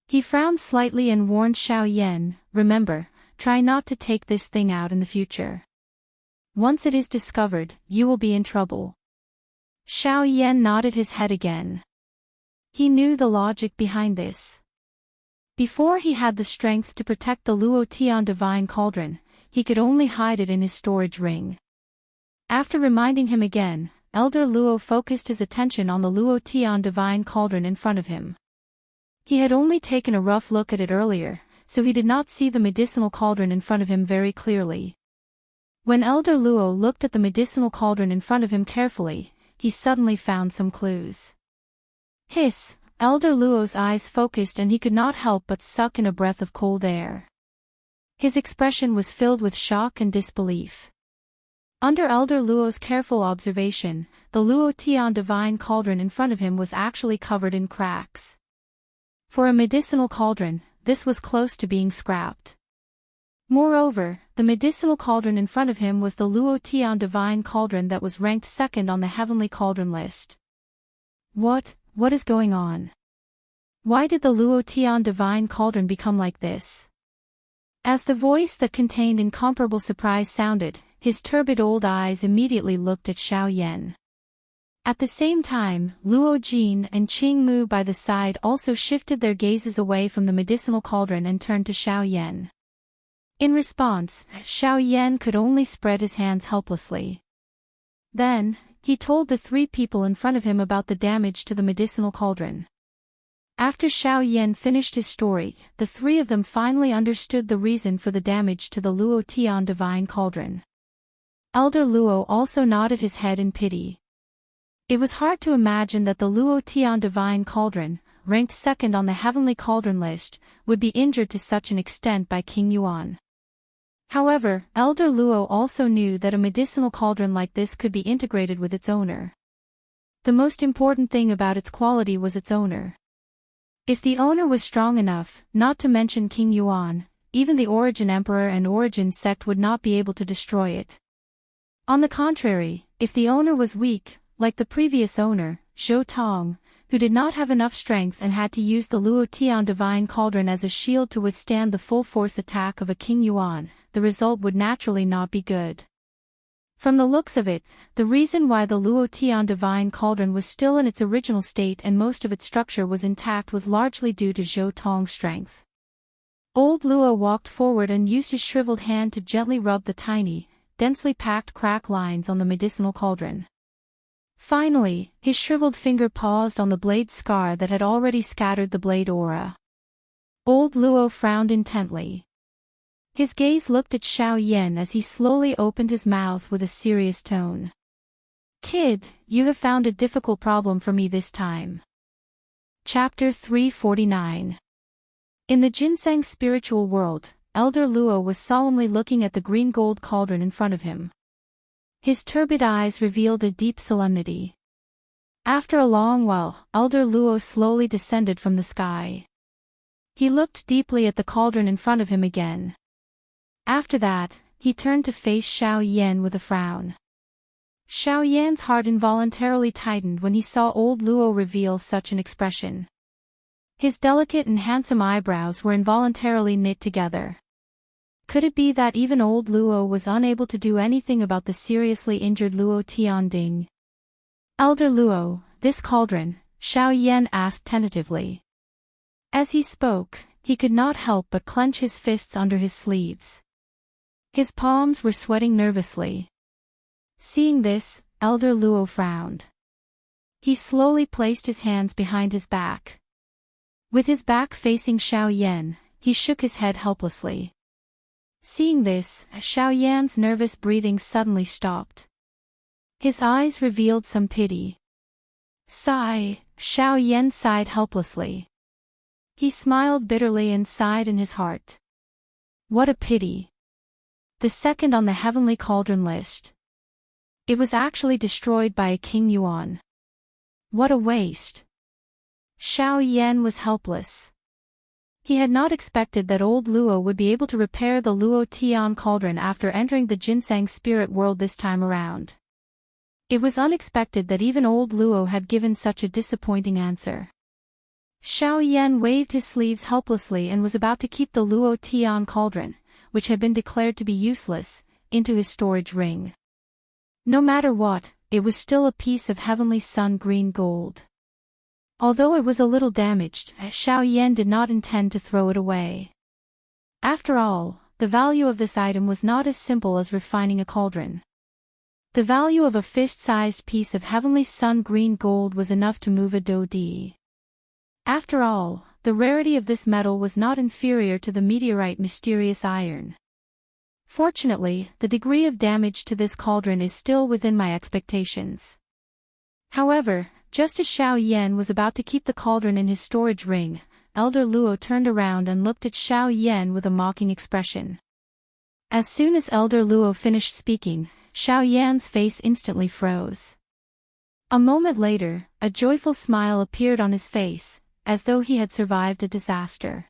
He frowned slightly and warned Xiao Yan, "Remember, try not to take this thing out in the future. Once it is discovered, you will be in trouble." Xiao Yan nodded his head again. He knew the logic behind this. Before he had the strength to protect the Luo Tian Divine Cauldron, he could only hide it in his storage ring. After reminding him again, Elder Luo focused his attention on the Luo Tian Divine Cauldron in front of him. He had only taken a rough look at it earlier, so he did not see the medicinal cauldron in front of him very clearly. When Elder Luo looked at the medicinal cauldron in front of him carefully, he suddenly found some clues. Hiss! Elder Luo's eyes focused and he could not help but suck in a breath of cold air. His expression was filled with shock and disbelief. Under Elder Luo's careful observation, the Luo Tian Divine Cauldron in front of him was actually covered in cracks. For a medicinal cauldron, this was close to being scrapped. Moreover, the medicinal cauldron in front of him was the Luo Tian Divine Cauldron that was ranked second on the heavenly cauldron list. What is going on? Why did the Luo Tian Divine Cauldron become like this? As the voice that contained incomparable surprise sounded, his turbid old eyes immediately looked at Xiao Yan. At the same time, Luo Jin and Qing Mu by the side also shifted their gazes away from the medicinal cauldron and turned to Xiao Yan. In response, Xiao Yan could only spread his hands helplessly. Then, he told the three people in front of him about the damage to the medicinal cauldron. After Xiao Yan finished his story, the three of them finally understood the reason for the damage to the Luo Tian Divine Cauldron. Elder Luo also nodded his head in pity. It was hard to imagine that the Luo Tian Divine Cauldron, ranked second on the heavenly cauldron list, would be injured to such an extent by King Yuan. However, Elder Luo also knew that a medicinal cauldron like this could be integrated with its owner. The most important thing about its quality was its owner. If the owner was strong enough, not to mention King Yuan, even the Origin Emperor and Origin sect would not be able to destroy it. On the contrary, if the owner was weak, like the previous owner, Zhou Tong, who did not have enough strength and had to use the Luo Tian Divine Cauldron as a shield to withstand the full-force attack of a King Yuan, the result would naturally not be good. From the looks of it, the reason why the Luo Tian Divine Cauldron was still in its original state and most of its structure was intact was largely due to Zhou Tong's strength. Old Luo walked forward and used his shriveled hand to gently rub the tiny, densely packed crack lines on the medicinal cauldron. Finally, his shriveled finger paused on the blade scar that had already scattered the blade aura. Old Luo frowned intently. His gaze looked at Xiao Yan as he slowly opened his mouth with a serious tone. Kid, you have found a difficult problem for me this time. Chapter 349. In the ginseng spiritual world, Elder Luo was solemnly looking at the green gold cauldron in front of him. His turbid eyes revealed a deep solemnity. After a long while, Elder Luo slowly descended from the sky. He looked deeply at the cauldron in front of him again. After that, he turned to face Xiao Yan with a frown. Xiao Yan's heart involuntarily tightened when he saw old Luo reveal such an expression. His delicate and handsome eyebrows were involuntarily knit together. Could it be that even old Luo was unable to do anything about the seriously injured Luo Tianding? Elder Luo, this cauldron, Xiao Yan asked tentatively. As he spoke, he could not help but clench his fists under his sleeves. His palms were sweating nervously. Seeing this, Elder Luo frowned. He slowly placed his hands behind his back. With his back facing Xiao Yan, he shook his head helplessly. Seeing this, Xiao Yan's nervous breathing suddenly stopped. His eyes revealed some pity. Sigh, Xiao Yan sighed helplessly. He smiled bitterly and sighed in his heart. What a pity. The second on the heavenly cauldron list. It was actually destroyed by a King Yuan. What a waste. Xiao Yan was helpless. He had not expected that old Luo would be able to repair the Luo Tian cauldron after entering the ginseng spirit world this time around. It was unexpected that even old Luo had given such a disappointing answer. Xiao Yan waved his sleeves helplessly and was about to keep the Luo Tian cauldron, which had been declared to be useless, into his storage ring. No matter what, it was still a piece of heavenly sun green gold. Although it was a little damaged, Xiao Yan did not intend to throw it away. After all, the value of this item was not as simple as refining a cauldron. The value of a fist-sized piece of heavenly sun green gold was enough to move a Dodi. After all, the rarity of this metal was not inferior to the meteorite mysterious iron. Fortunately, the degree of damage to this cauldron is still within my expectations. However, just as Xiao Yan was about to keep the cauldron in his storage ring, Elder Luo turned around and looked at Xiao Yan with a mocking expression. As soon as Elder Luo finished speaking, Xiao Yan's face instantly froze. A moment later, a joyful smile appeared on his face, as though he had survived a disaster.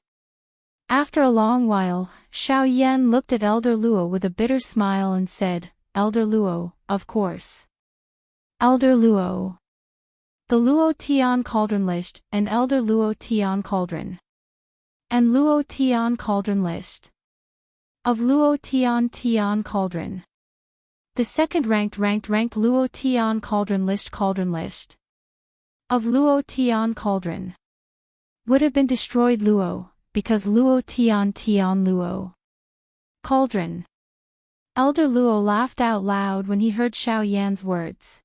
After a long while, Xiao Yan looked at Elder Luo with a bitter smile and said, Elder Luo, of course. Elder Luo. The Luo Tian cauldron list, and Elder Luo Tian cauldron. And Luo Tian cauldron list. Of Luo Tian cauldron. The second ranked Luo Tian cauldron list. Of Luo Tian cauldron. Would have been destroyed Luo, because Luo Tian Luo. Cauldron. Elder Luo laughed out loud when he heard Xiao Yan's words.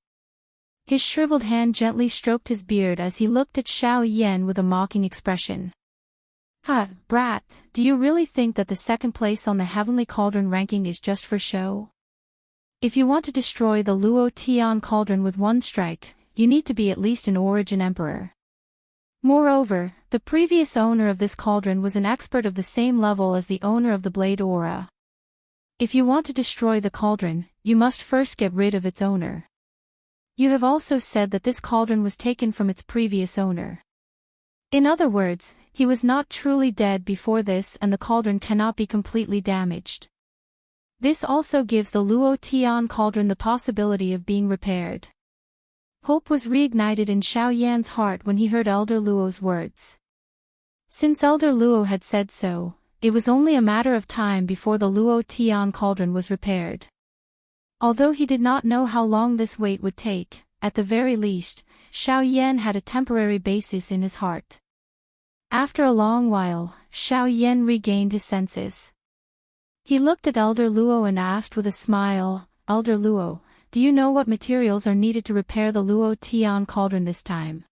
His shriveled hand gently stroked his beard as he looked at Xiao Yan with a mocking expression. Ha, brat, do you really think that the second place on the heavenly cauldron ranking is just for show? If you want to destroy the Luo Tian cauldron with one strike, you need to be at least an origin emperor. Moreover, the previous owner of this cauldron was an expert of the same level as the owner of the blade aura. If you want to destroy the cauldron, you must first get rid of its owner. You have also said that this cauldron was taken from its previous owner. In other words, he was not truly dead before this and the cauldron cannot be completely damaged. This also gives the Luo Tian cauldron the possibility of being repaired. Hope was reignited in Xiao Yan's heart when he heard Elder Luo's words. Since Elder Luo had said so, it was only a matter of time before the Luo Tian cauldron was repaired. Although he did not know how long this wait would take, at the very least, Xiao Yan had a temporary basis in his heart. After a long while, Xiao Yan regained his senses. He looked at Elder Luo and asked with a smile, Elder Luo, do you know what materials are needed to repair the Luo Tian cauldron this time?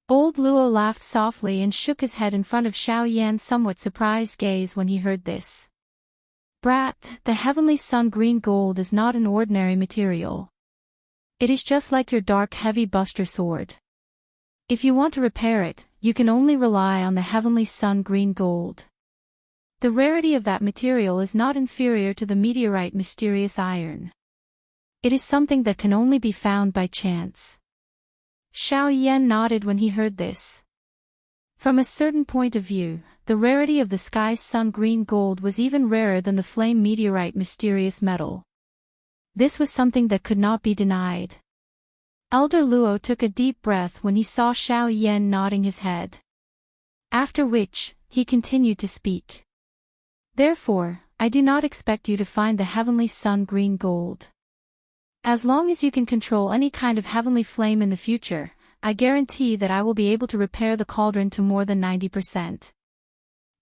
Old Luo laughed softly and shook his head in front of Xiao Yan's somewhat surprised gaze when he heard this. Brat, the heavenly sun green gold is not an ordinary material. It is just like your dark heavy buster sword. If you want to repair it, you can only rely on the heavenly sun green gold. The rarity of that material is not inferior to the meteorite mysterious iron. It is something that can only be found by chance. Xiao Yan nodded when he heard this. From a certain point of view, the rarity of the sky's sun green gold was even rarer than the flame meteorite mysterious metal. This was something that could not be denied. Elder Luo took a deep breath when he saw Xiao Yan nodding his head. After which, he continued to speak. Therefore, I do not expect you to find the heavenly sun green gold. As long as you can control any kind of heavenly flame in the future, I guarantee that I will be able to repair the cauldron to more than 90%.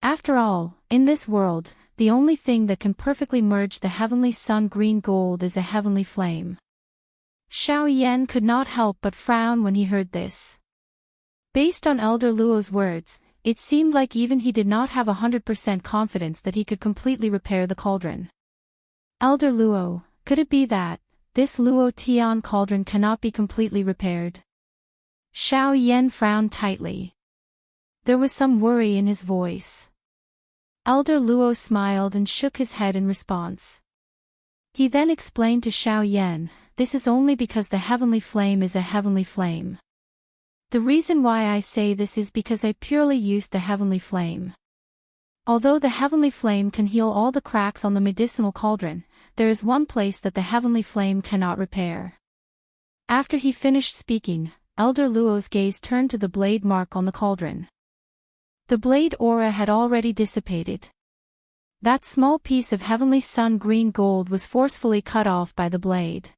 After all, in this world, the only thing that can perfectly merge the heavenly sun green gold is a heavenly flame. Xiao Yan could not help but frown when he heard this. Based on Elder Luo's words, it seemed like even he did not have 100% confidence that he could completely repair the cauldron. Elder Luo, could it be that this Luo Tian cauldron cannot be completely repaired? Xiao Yan frowned tightly. There was some worry in his voice. Elder Luo smiled and shook his head in response. He then explained to Xiao Yan, this is only because the heavenly flame is a heavenly flame. The reason why I say this is because I purely used the heavenly flame. Although the heavenly flame can heal all the cracks on the medicinal cauldron, there is one place that the heavenly flame cannot repair. After he finished speaking, Elder Luo's gaze turned to the blade mark on the cauldron. The blade aura had already dissipated. That small piece of heavenly sun green gold was forcefully cut off by the blade.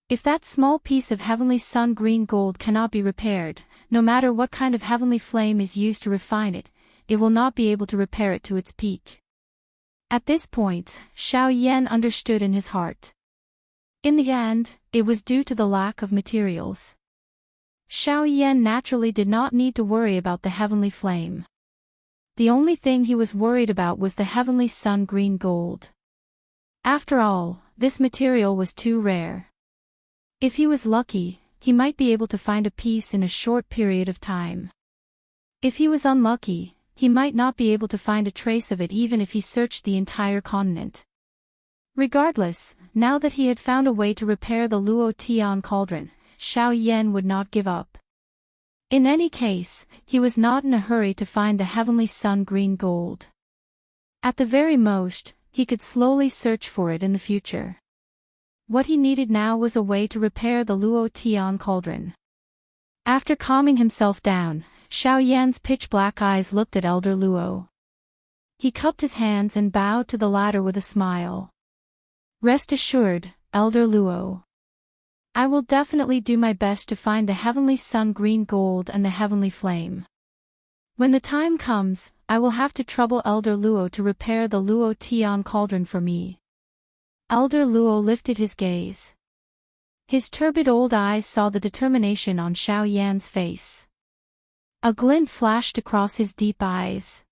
If that small piece of heavenly sun green gold cannot be repaired, no matter what kind of heavenly flame is used to refine it, it will not be able to repair it to its peak. At this point, Xiao Yan understood in his heart. In the end, it was due to the lack of materials. Xiao Yan naturally did not need to worry about the heavenly flame. The only thing he was worried about was the heavenly sun green gold. After all, this material was too rare. If he was lucky, he might be able to find a piece in a short period of time. If he was unlucky, he might not be able to find a trace of it even if he searched the entire continent. Regardless, now that he had found a way to repair the Luo Tian cauldron, Xiao Yan would not give up. In any case, he was not in a hurry to find the heavenly sun green gold. At the very most, he could slowly search for it in the future. What he needed now was a way to repair the Luo Tian cauldron. After calming himself down, Xiao Yan's pitch-black eyes looked at Elder Luo. He cupped his hands and bowed to the latter with a smile. Rest assured, Elder Luo. I will definitely do my best to find the heavenly sun green gold and the heavenly flame. When the time comes, I will have to trouble Elder Luo to repair the Luo Tian cauldron for me. Elder Luo lifted his gaze. His turbid old eyes saw the determination on Xiao Yan's face. A glint flashed across his deep eyes.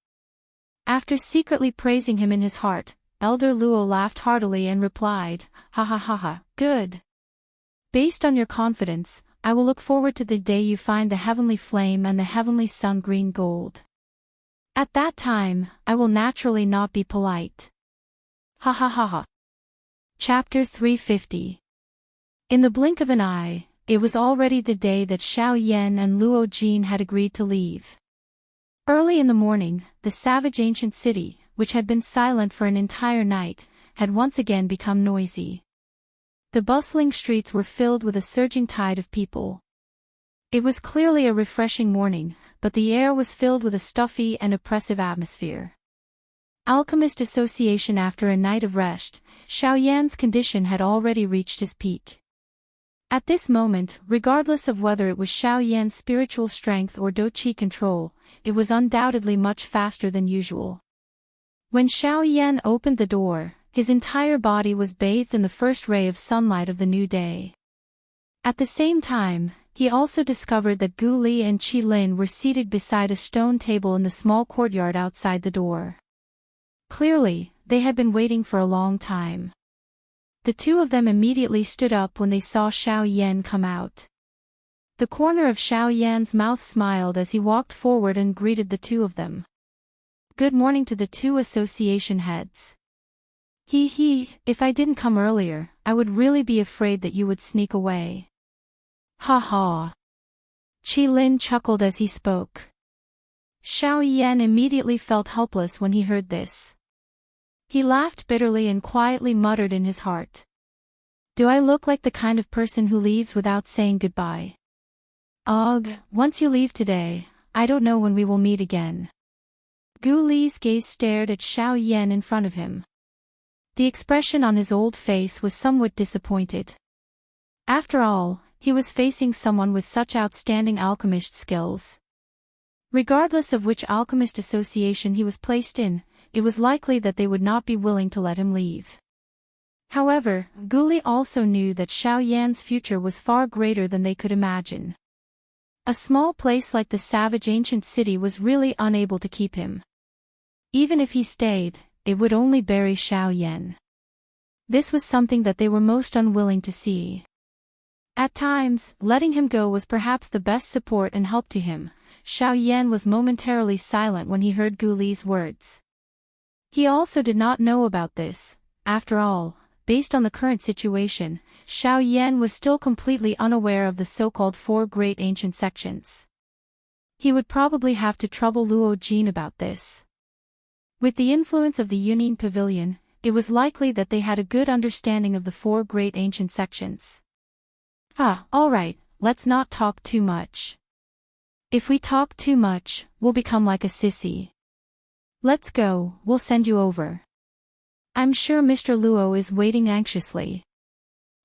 After secretly praising him in his heart, Elder Luo laughed heartily and replied, "Ha ha ha ha, good. Based on your confidence, I will look forward to the day you find the heavenly flame and the heavenly sun green gold. At that time, I will naturally not be polite. Ha ha ha ha." Chapter 350. In the blink of an eye, it was already the day that Xiao Yan and Luo Jin had agreed to leave. Early in the morning, the savage ancient city, which had been silent for an entire night, had once again become noisy. The bustling streets were filled with a surging tide of people. It was clearly a refreshing morning, but the air was filled with a stuffy and oppressive atmosphere. Alchemist association. After a night of rest, Xiao Yan's condition had already reached his peak. At this moment, regardless of whether it was Xiao Yan's spiritual strength or Do Qi control, it was undoubtedly much faster than usual. When Xiao Yan opened the door, his entire body was bathed in the first ray of sunlight of the new day. At the same time, he also discovered that Gu Li and Qi Lin were seated beside a stone table in the small courtyard outside the door. Clearly, they had been waiting for a long time. The two of them immediately stood up when they saw Xiao Yan come out. The corner of Xiao Yan's mouth smiled as he walked forward and greeted the two of them. Good morning to the two association heads. If I didn't come earlier, I would really be afraid that you would sneak away. Ha ha. Qi Lin chuckled as he spoke. Xiao Yan immediately felt helpless when he heard this. He laughed bitterly and quietly muttered in his heart. Do I look like the kind of person who leaves without saying goodbye? Ugh, once you leave today, I don't know when we will meet again. Gu Li's gaze stared at Xiao Yan in front of him. The expression on his old face was somewhat disappointed. After all, he was facing someone with such outstanding alchemist skills. Regardless of which alchemist association he was placed in, it was likely that they would not be willing to let him leave. However, Gu Li also knew that Xiao Yan's future was far greater than they could imagine. A small place like the savage ancient city was really unable to keep him. Even if he stayed, it would only bury Xiao Yan. This was something that they were most unwilling to see. At times, letting him go was perhaps the best support and help to him. Xiao Yan was momentarily silent when he heard Gu Li's words. He also did not know about this. After all, based on the current situation, Xiao Yan was still completely unaware of the so-called four great ancient sections. He would probably have to trouble Luo Jin about this. With the influence of the Union Pavilion, it was likely that they had a good understanding of the four great ancient sections. Alright, let's not talk too much. If we talk too much, we'll become like a sissy. Let's go, we'll send you over. I'm sure Mr. Luo is waiting anxiously.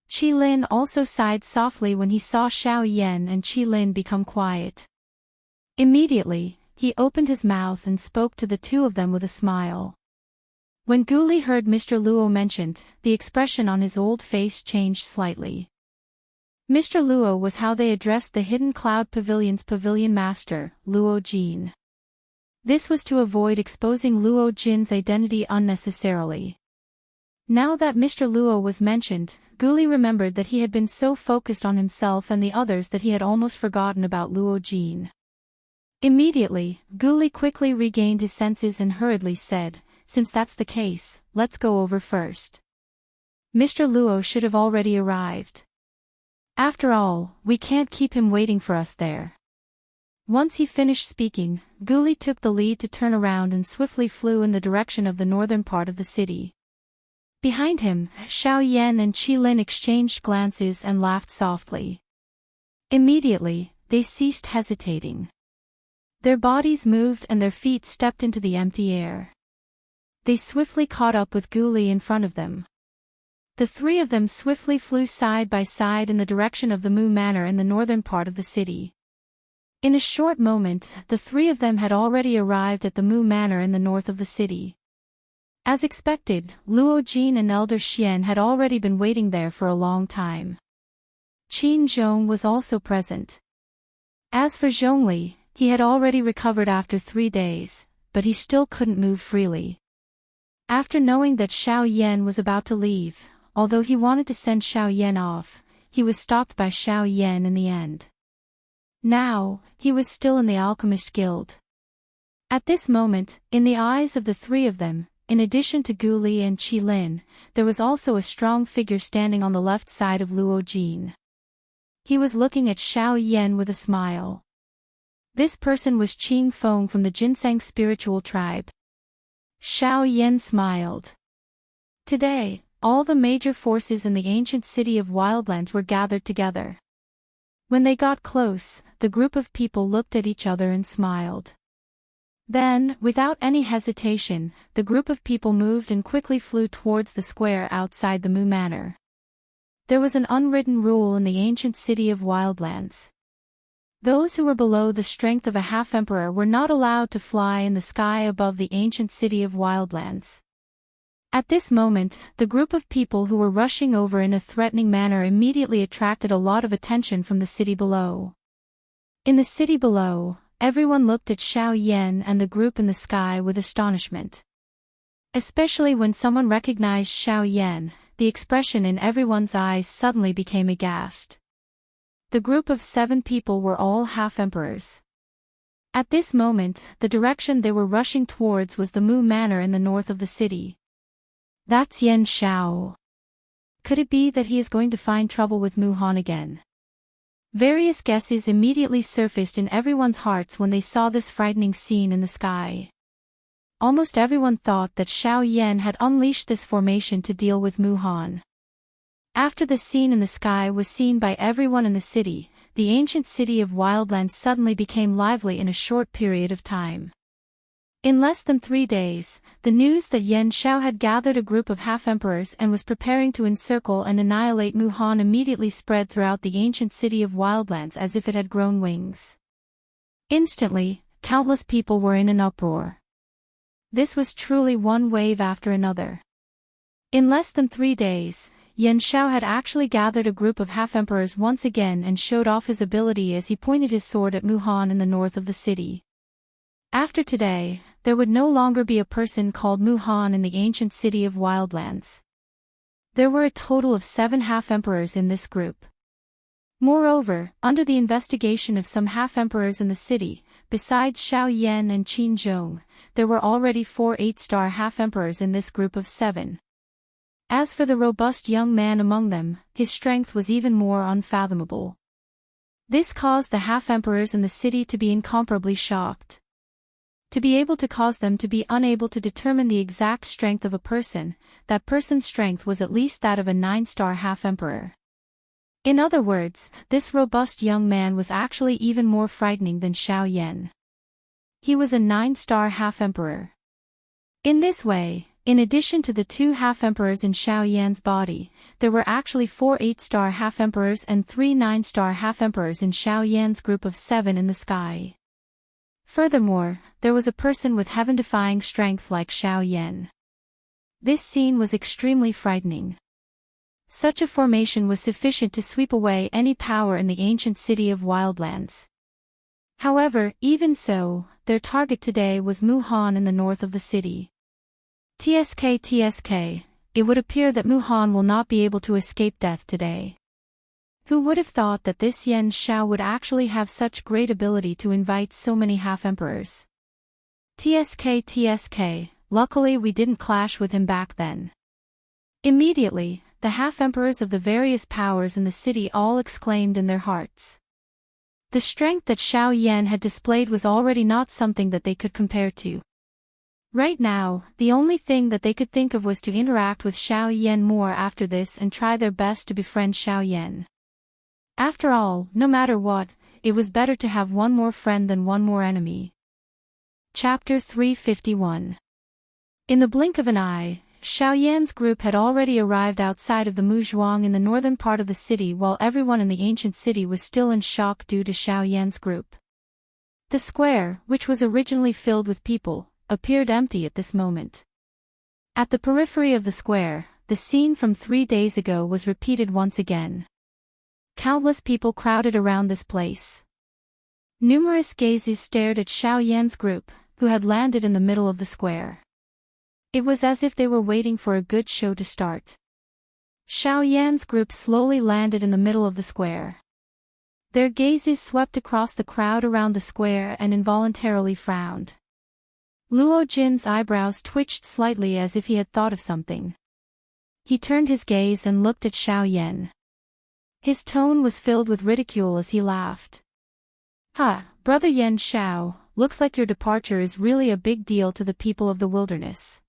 Qi Lin also sighed softly when he saw Xiao Yan and Qi Lin become quiet. Immediately, he opened his mouth and spoke to the two of them with a smile. When Gu Li heard Mr. Luo mentioned, the expression on his old face changed slightly. Mr. Luo was how they addressed the Hidden Cloud Pavilion's pavilion master, Luo Jin. This was to avoid exposing Luo Jin's identity unnecessarily. Now that Mr. Luo was mentioned, Gu Li remembered that he had been so focused on himself and the others that he had almost forgotten about Luo Jin. Immediately, Gu Li quickly regained his senses and hurriedly said, since that's the case, let's go over first. Mr. Luo should have already arrived. After all, we can't keep him waiting for us there. Once he finished speaking, Gu Li took the lead to turn around and swiftly flew in the direction of the northern part of the city. Behind him, Xiao Yan and Qi Lin exchanged glances and laughed softly. Immediately, they ceased hesitating. Their bodies moved and their feet stepped into the empty air. They swiftly caught up with Gu Li in front of them. The three of them swiftly flew side by side in the direction of the Mu Manor in the northern part of the city. In a short moment, the three of them had already arrived at the Mu Manor in the north of the city. As expected, Luo Jin and Elder Xian had already been waiting there for a long time. Qin Zhong was also present. As for Zhongli, he had already recovered after 3 days, but he still couldn't move freely. After knowing that Xiao Yan was about to leave, although he wanted to send Xiao Yan off, he was stopped by Xiao Yan in the end. Now, he was still in the Alchemist Guild. At this moment, in the eyes of the three of them, in addition to Gu Li and Qi Lin, there was also a strong figure standing on the left side of Luo Jin. He was looking at Xiao Yan with a smile. This person was Qing Feng from the Ginseng spiritual tribe. Xiao Yan smiled. Today, all the major forces in the ancient city of Wildlands were gathered together. When they got close, the group of people looked at each other and smiled. Then, without any hesitation, the group of people moved and quickly flew towards the square outside the Mu Manor. There was an unwritten rule in the ancient city of Wildlands. Those who were below the strength of a half-emperor were not allowed to fly in the sky above the ancient city of Wildlands. At this moment, the group of people who were rushing over in a threatening manner immediately attracted a lot of attention from the city below. In the city below, everyone looked at Xiao Yan and the group in the sky with astonishment. Especially when someone recognized Xiao Yan, the expression in everyone's eyes suddenly became aghast. The group of 7 people were all half-emperors. At this moment, the direction they were rushing towards was the Mu Manor in the north of the city. That's Yan Xiao. Could it be that he is going to find trouble with Mu Han again? Various guesses immediately surfaced in everyone's hearts when they saw this frightening scene in the sky. Almost everyone thought that Xiao Yan had unleashed this formation to deal with Mu Han. After the scene in the sky was seen by everyone in the city, the ancient city of Wildlands suddenly became lively in a short period of time. In less than 3 days, the news that Yan Xiao had gathered a group of half-emperors and was preparing to encircle and annihilate Mu Han immediately spread throughout the ancient city of Wildlands as if it had grown wings. Instantly, countless people were in an uproar. This was truly one wave after another. In less than 3 days, Yan Xiao had actually gathered a group of half-emperors once again and showed off his ability as he pointed his sword at Mu Han in the north of the city. After today, there would no longer be a person called Mu Han in the ancient city of Wildlands. There were a total of 7 half-emperors in this group. Moreover, under the investigation of some half-emperors in the city, besides Xiao Yan and Qin Zhong, there were already 4 8-star half-emperors in this group of 7. As for the robust young man among them, his strength was even more unfathomable. This caused the half-emperors in the city to be incomparably shocked. To be able to cause them to be unable to determine the exact strength of a person, that person's strength was at least that of a 9-star half-emperor. In other words, this robust young man was actually even more frightening than Xiao Yan. He was a 9-star half-emperor. In this way, in addition to the 2 half-emperors in Xiao Yan's body, there were actually 4 8-star half-emperors and 3 9-star half-emperors in Xiao Yan's group of 7 in the sky. Furthermore, there was a person with heaven-defying strength like Xiao Yan. This scene was extremely frightening. Such a formation was sufficient to sweep away any power in the ancient city of Wildlands. However, even so, their target today was Mu Han in the north of the city. TSK, it would appear that Mu Han will not be able to escape death today. Who would have thought that this Yan Xiao would actually have such great ability to invite so many half-emperors? TSK, luckily we didn't clash with him back then. Immediately, the half-emperors of the various powers in the city all exclaimed in their hearts. The strength that Xiao Yan had displayed was already not something that they could compare to. Right now, the only thing that they could think of was to interact with Xiao Yan more after this and try their best to befriend Xiao Yan. After all, no matter what, it was better to have one more friend than one more enemy. Chapter 351. In the blink of an eye, Xiao Yan's group had already arrived outside of the Muzhuang in the northern part of the city while everyone in the ancient city was still in shock due to Xiao Yan's group. The square, which was originally filled with people, appeared empty at this moment. At the periphery of the square, the scene from 3 days ago was repeated once again. Countless people crowded around this place. Numerous gazes stared at Xiao Yan's group, who had landed in the middle of the square. It was as if they were waiting for a good show to start. Xiao Yan's group slowly landed in the middle of the square. Their gazes swept across the crowd around the square and involuntarily frowned. Luo Jin's eyebrows twitched slightly as if he had thought of something. He turned his gaze and looked at Xiao Yan. His tone was filled with ridicule as he laughed. "Ha, brother Yan Xiao, looks like your departure is really a big deal to the people of the wilderness.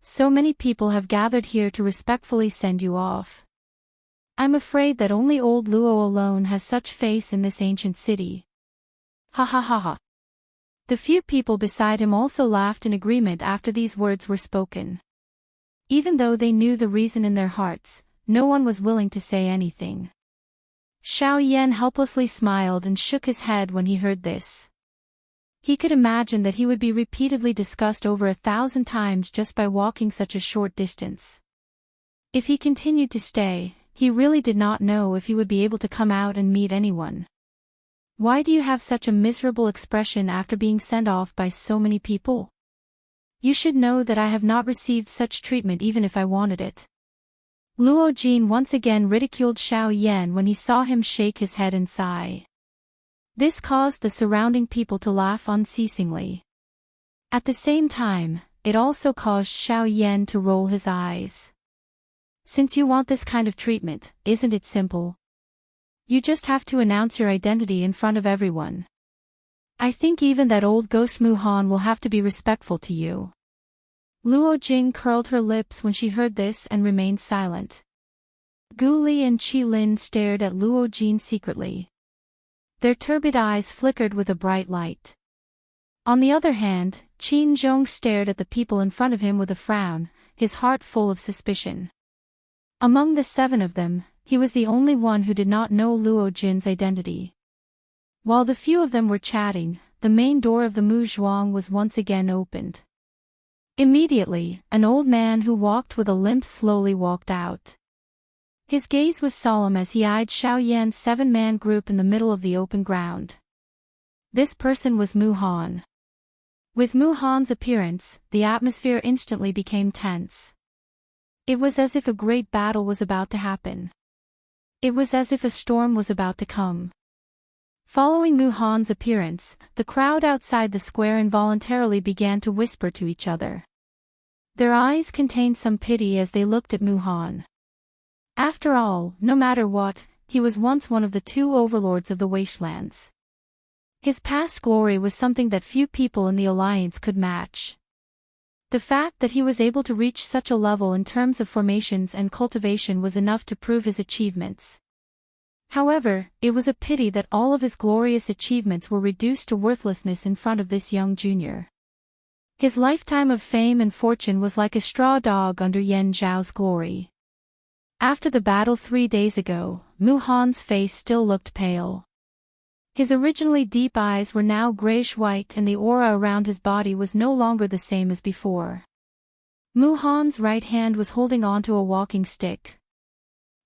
So many people have gathered here to respectfully send you off. I'm afraid that only old Luo alone has such face in this ancient city." Ha ha ha ha. The few people beside him also laughed in agreement after these words were spoken. Even though they knew the reason in their hearts, no one was willing to say anything. Xiao Yan helplessly smiled and shook his head when he heard this. He could imagine that he would be repeatedly discussed over 1,000 times just by walking such a short distance. If he continued to stay, he really did not know if he would be able to come out and meet anyone. "Why do you have such a miserable expression after being sent off by so many people? You should know that I have not received such treatment even if I wanted it. Luo Jin once again ridiculed Xiao Yan when he saw him shake his head and sigh. This caused the surrounding people to laugh unceasingly. At the same time, it also caused Xiao Yan to roll his eyes. Since you want this kind of treatment, isn't it simple? You just have to announce your identity in front of everyone. I think even that old ghost Mu Han will have to be respectful to you. Luo Jing curled her lips when she heard this and remained silent. Gu Li and Qi Lin stared at Luo Jin secretly. Their turbid eyes flickered with a bright light. On the other hand, Qin Zhong stared at the people in front of him with a frown, his heart full of suspicion. Among the 7 of them, he was the only one who did not know Luo Jin's identity. While the few of them were chatting, the main door of the Mu Zhuang was once again opened. Immediately, an old man who walked with a limp slowly walked out. His gaze was solemn as he eyed Xiao Yan's 7-man group in the middle of the open ground. This person was Mu Han. With Mu Han's appearance, the atmosphere instantly became tense. It was as if a great battle was about to happen. It was as if a storm was about to come. Following Mu Han's appearance, the crowd outside the square involuntarily began to whisper to each other. Their eyes contained some pity as they looked at Mu Han. After all, no matter what, he was once one of the 2 overlords of the wastelands. His past glory was something that few people in the alliance could match. The fact that he was able to reach such a level in terms of formations and cultivation was enough to prove his achievements. However, it was a pity that all of his glorious achievements were reduced to worthlessness in front of this young junior. His lifetime of fame and fortune was like a straw dog under Yan Zhao's glory. After the battle 3 days ago, Mu Han's face still looked pale. His originally deep eyes were now grayish-white and the aura around his body was no longer the same as before. Mu Han's right hand was holding onto a walking stick.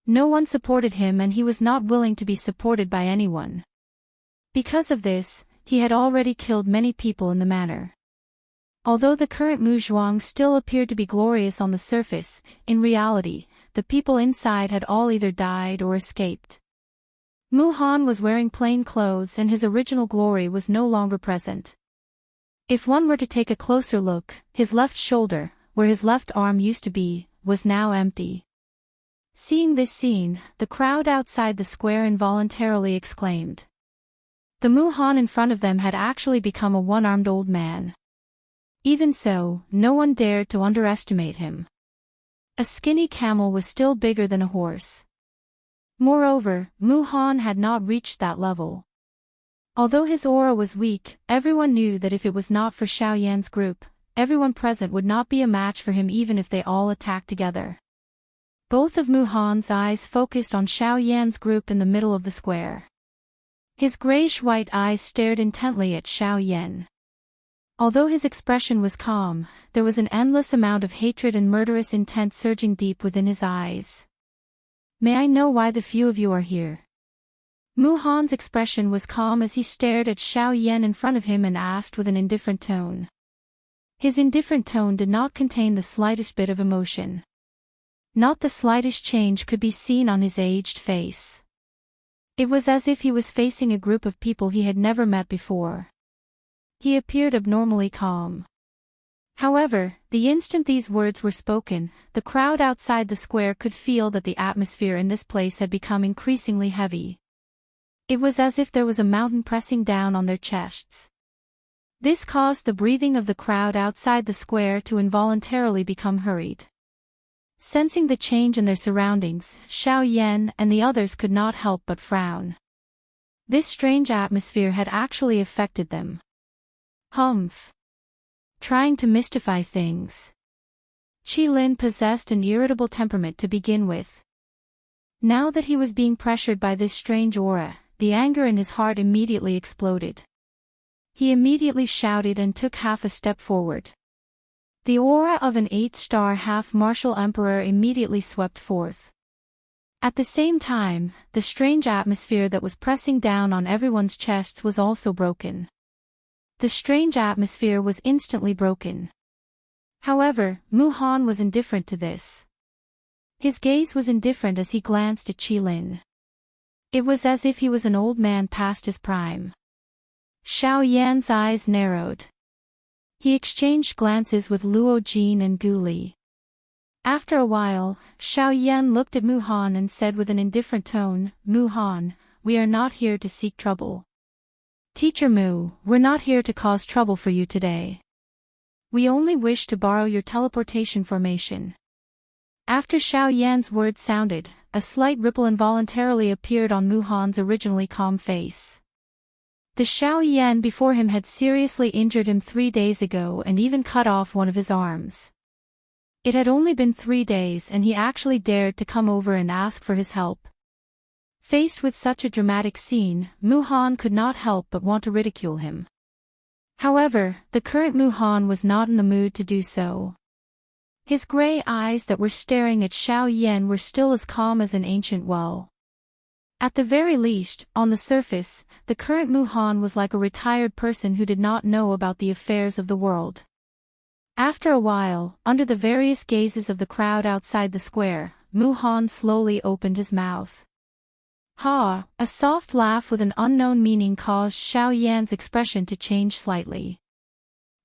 No one supported him and he was not willing to be supported by anyone. Because of this, he had already killed many people in the manor. Although the current Mu Zhuang still appeared to be glorious on the surface, in reality, the people inside had all either died or escaped. Mu Han was wearing plain clothes and his original glory was no longer present. If one were to take a closer look, his left shoulder, where his left arm used to be, was now empty. Seeing this scene, the crowd outside the square involuntarily exclaimed. The Mu Han in front of them had actually become a one-armed old man. Even so, no one dared to underestimate him. A skinny camel was still bigger than a horse. Moreover, Mu Han had not reached that level. Although his aura was weak, everyone knew that if it was not for Xiao Yan's group, everyone present would not be a match for him even if they all attacked together. Both of Mu Han's eyes focused on Xiao Yan's group in the middle of the square. His grayish-white eyes stared intently at Xiao Yan. Although his expression was calm, there was an endless amount of hatred and murderous intent surging deep within his eyes. May I know why the few of you are here? Mu Han's expression was calm as he stared at Xiao Yan in front of him and asked with an indifferent tone. His indifferent tone did not contain the slightest bit of emotion. Not the slightest change could be seen on his aged face. It was as if he was facing a group of people he had never met before. He appeared abnormally calm. However, the instant these words were spoken, the crowd outside the square could feel that the atmosphere in this place had become increasingly heavy. It was as if there was a mountain pressing down on their chests. This caused the breathing of the crowd outside the square to involuntarily become hurried. Sensing the change in their surroundings, Xiao Yan and the others could not help but frown. This strange atmosphere had actually affected them. Humph. Trying to mystify things. Qi Lin possessed an irritable temperament to begin with. Now that he was being pressured by this strange aura, the anger in his heart immediately exploded. He immediately shouted and took half a step forward. The aura of an 8-star half-martial emperor immediately swept forth. At the same time, the strange atmosphere that was pressing down on everyone's chests was also broken. The strange atmosphere was instantly broken. However, Mu Han was indifferent to this. His gaze was indifferent as he glanced at Qi Lin. It was as if he was an old man past his prime. Xiao Yan's eyes narrowed. He exchanged glances with Luo Jin and Gu Li. After a while, Xiao Yan looked at Mu Han and said with an indifferent tone, "Mu Han, we are not here to seek trouble. Teacher Mu, we're not here to cause trouble for you today. We only wish to borrow your teleportation formation." After Xiao Yan's words sounded, a slight ripple involuntarily appeared on Mu Han's originally calm face. The Xiao Yan before him had seriously injured him 3 days ago and even cut off one of his arms. It had only been 3 days and he actually dared to come over and ask for his help. Faced with such a dramatic scene, Mu Han could not help but want to ridicule him. However, the current Mu Han was not in the mood to do so. His gray eyes that were staring at Xiao Yan were still as calm as an ancient well. At the very least, on the surface, the current Mu Han was like a retired person who did not know about the affairs of the world. After a while, under the various gazes of the crowd outside the square, Mu Han slowly opened his mouth. Ha! A soft laugh with an unknown meaning caused Xiao Yan's expression to change slightly.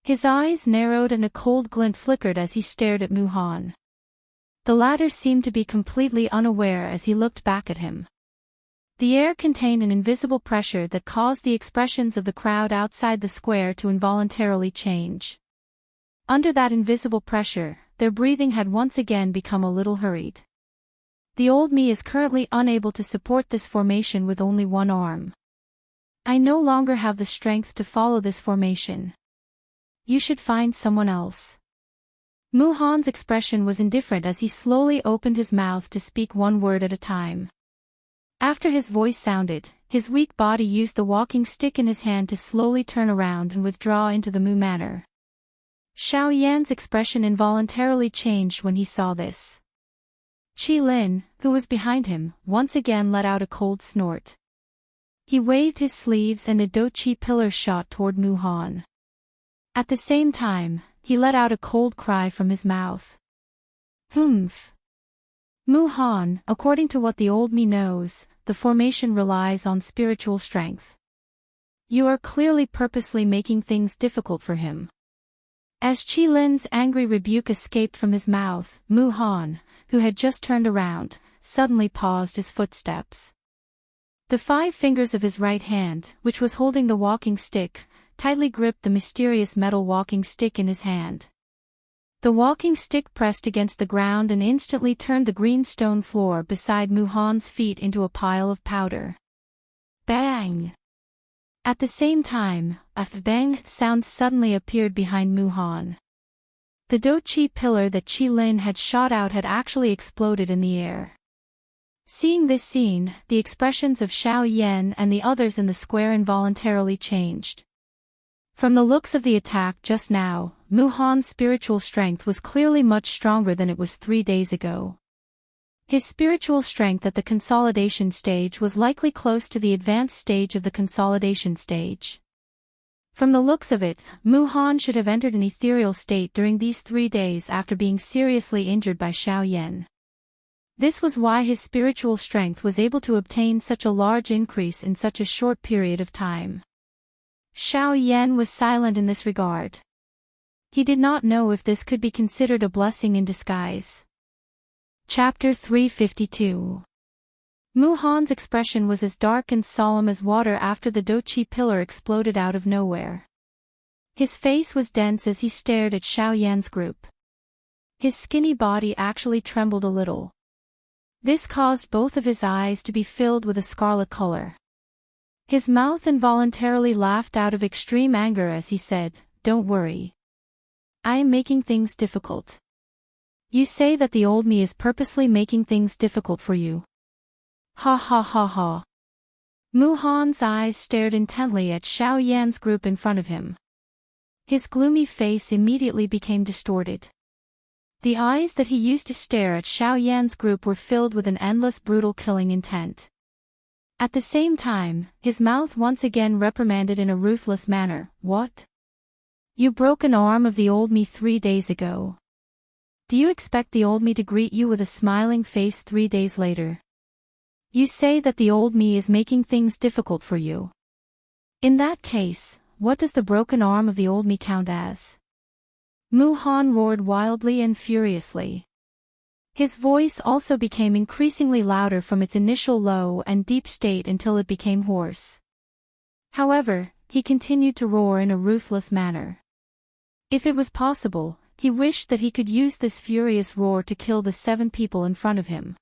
His eyes narrowed and a cold glint flickered as he stared at Mu Han. The latter seemed to be completely unaware as he looked back at him. The air contained an invisible pressure that caused the expressions of the crowd outside the square to involuntarily change. Under that invisible pressure, their breathing had once again become a little hurried. The old me is currently unable to support this formation with only one arm. I no longer have the strength to follow this formation. You should find someone else. Mu Han's expression was indifferent as he slowly opened his mouth to speak one word at a time. After his voice sounded, his weak body used the walking stick in his hand to slowly turn around and withdraw into the Mu manner. Xiao Yan's expression involuntarily changed when he saw this. Qi Lin, who was behind him, once again let out a cold snort. He waved his sleeves and a Doqi pillar shot toward Mu Han. At the same time, he let out a cold cry from his mouth. Humph. Mu Han, according to what the old me knows, the formation relies on spiritual strength. You are clearly purposely making things difficult for him. As Qi Lin's angry rebuke escaped from his mouth, Mu Han, who had just turned around, suddenly paused his footsteps. The 5 fingers of his right hand, which was holding the walking stick, tightly gripped the mysterious metal walking stick in his hand. The walking stick pressed against the ground and instantly turned the green stone floor beside Mu Han's feet into a pile of powder. Bang! At the same time, a bang sound suddenly appeared behind Mu Han. The Doqi pillar that Qi Lin had shot out had actually exploded in the air. Seeing this scene, the expressions of Xiao Yan and the others in the square involuntarily changed. From the looks of the attack just now, Mu Han's spiritual strength was clearly much stronger than it was 3 days ago. His spiritual strength at the consolidation stage was likely close to the advanced stage of the consolidation stage. From the looks of it, Mu Han should have entered an ethereal state during these 3 days after being seriously injured by Xiao Yan. This was why his spiritual strength was able to obtain such a large increase in such a short period of time. Xiao Yan was silent in this regard. He did not know if this could be considered a blessing in disguise. Chapter 352. Mu Han's expression was as dark and solemn as water after the Doqi pillar exploded out of nowhere. His face was dense as he stared at Xiao Yan's group. His skinny body actually trembled a little. This caused both of his eyes to be filled with a scarlet color. His mouth involuntarily laughed out of extreme anger as he said, "Don't worry. I am making things difficult. You say that the old me is purposely making things difficult for you. Ha ha ha ha." Mu Han's eyes stared intently at Xiao Yan's group in front of him. His gloomy face immediately became distorted. The eyes that he used to stare at Xiao Yan's group were filled with an endless brutal killing intent. At the same time, his mouth once again reprimanded in a ruthless manner, "What? You broke an arm of the old me 3 days ago. Do you expect the old me to greet you with a smiling face 3 days later? You say that the old me is making things difficult for you. In that case, what does the broken arm of the old me count as? Mu Han roared wildly and furiously. His voice also became increasingly louder from its initial low and deep state until it became hoarse. However, he continued to roar in a ruthless manner. If it was possible, he wished that he could use this furious roar to kill the 7 people in front of him.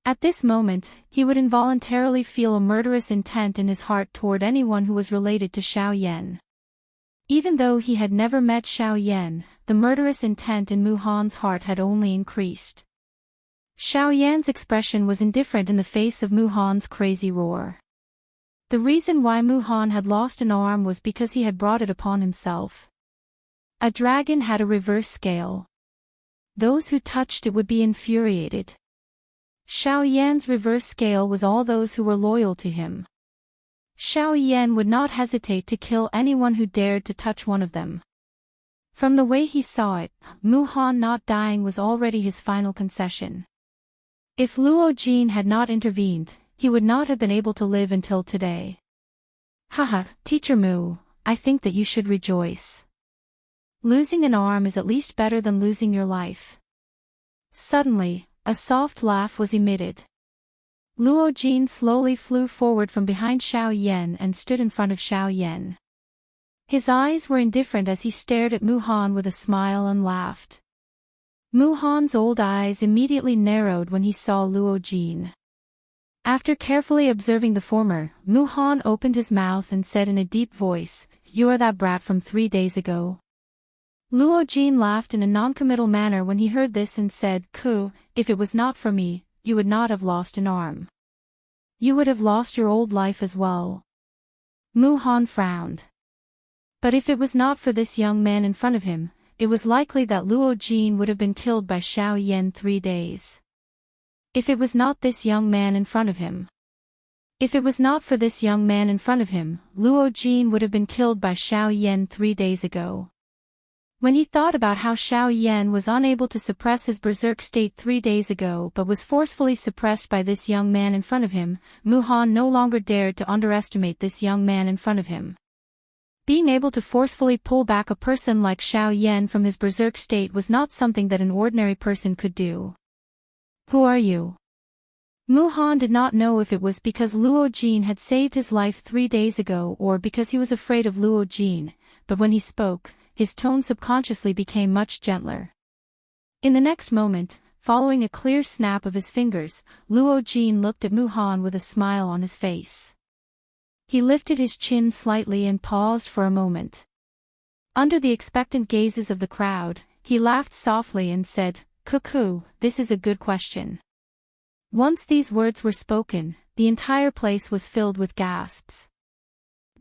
At this moment, he would involuntarily feel a murderous intent in his heart toward anyone who was related to Xiao Yan. Even though he had never met Xiao Yan, the murderous intent in Mu Han's heart had only increased. Xiao Yan's expression was indifferent in the face of Mu Han's crazy roar. The reason why Mu Han had lost an arm was because he had brought it upon himself. A dragon had a reverse scale. Those who touched it would be infuriated. Xiao Yan's reverse scale was all those who were loyal to him. Xiao Yan would not hesitate to kill anyone who dared to touch one of them. From the way he saw it, Mu Han not dying was already his final concession. If Luo Jin had not intervened, he would not have been able to live until today. Haha, Teacher Mu, I think that you should rejoice. Losing an arm is at least better than losing your life. Suddenly, a soft laugh was emitted. Luo Jin slowly flew forward from behind Xiao Yan and stood in front of Xiao Yan. His eyes were indifferent as he stared at Mu Han with a smile and laughed. Mu Han's old eyes immediately narrowed when he saw Luo Jin. After carefully observing the former, Mu Han opened his mouth and said in a deep voice, "You are that brat from 3 days ago." Luo Jin laughed in a non-committal manner when he heard this and said, "Ku, if it was not for me, you would not have lost an arm. You would have lost your old life as well." Mu Han frowned. But if it was not for this young man in front of him, it was likely that Luo Jin would have been killed by Xiao Yan 3 days. If it was not this young man in front of him. If it was not for this young man in front of him, Luo Jin would have been killed by Xiao Yan 3 days ago. When he thought about how Xiao Yan was unable to suppress his berserk state 3 days ago but was forcefully suppressed by this young man in front of him, Mu Han no longer dared to underestimate this young man in front of him. Being able to forcefully pull back a person like Xiao Yan from his berserk state was not something that an ordinary person could do. "Who are you?" Mu Han did not know if it was because Luo Jin had saved his life 3 days ago or because he was afraid of Luo Jin, but when he spoke, his tone subconsciously became much gentler. In the next moment, following a clear snap of his fingers, Luo Jin looked at Mu Han with a smile on his face. He lifted his chin slightly and paused for a moment. Under the expectant gazes of the crowd, he laughed softly and said, "Cuckoo, this is a good question." Once these words were spoken, the entire place was filled with gasps.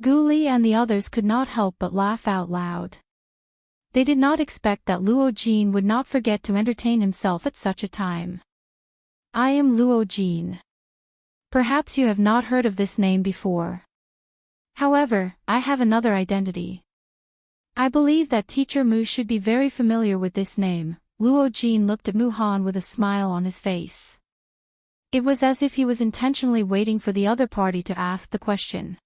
Gu Li and the others could not help but laugh out loud. They did not expect that Luo Jin would not forget to entertain himself at such a time. "I am Luo Jin. Perhaps you have not heard of this name before. However, I have another identity. I believe that Teacher Mu should be very familiar with this name." Luo Jin looked at Mu Han with a smile on his face. It was as if he was intentionally waiting for the other party to ask the question.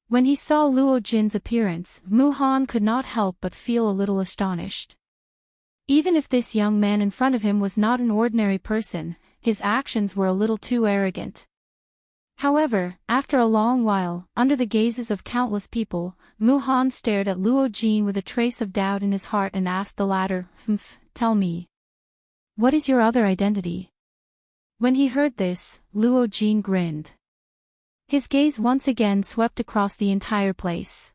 When he saw Luo Jin's appearance, Mu Han could not help but feel a little astonished. Even if this young man in front of him was not an ordinary person, his actions were a little too arrogant. However, after a long while, under the gazes of countless people, Mu Han stared at Luo Jin with a trace of doubt in his heart and asked the latter, "Tell me. What is your other identity?" When he heard this, Luo Jin grinned. His gaze once again swept across the entire place.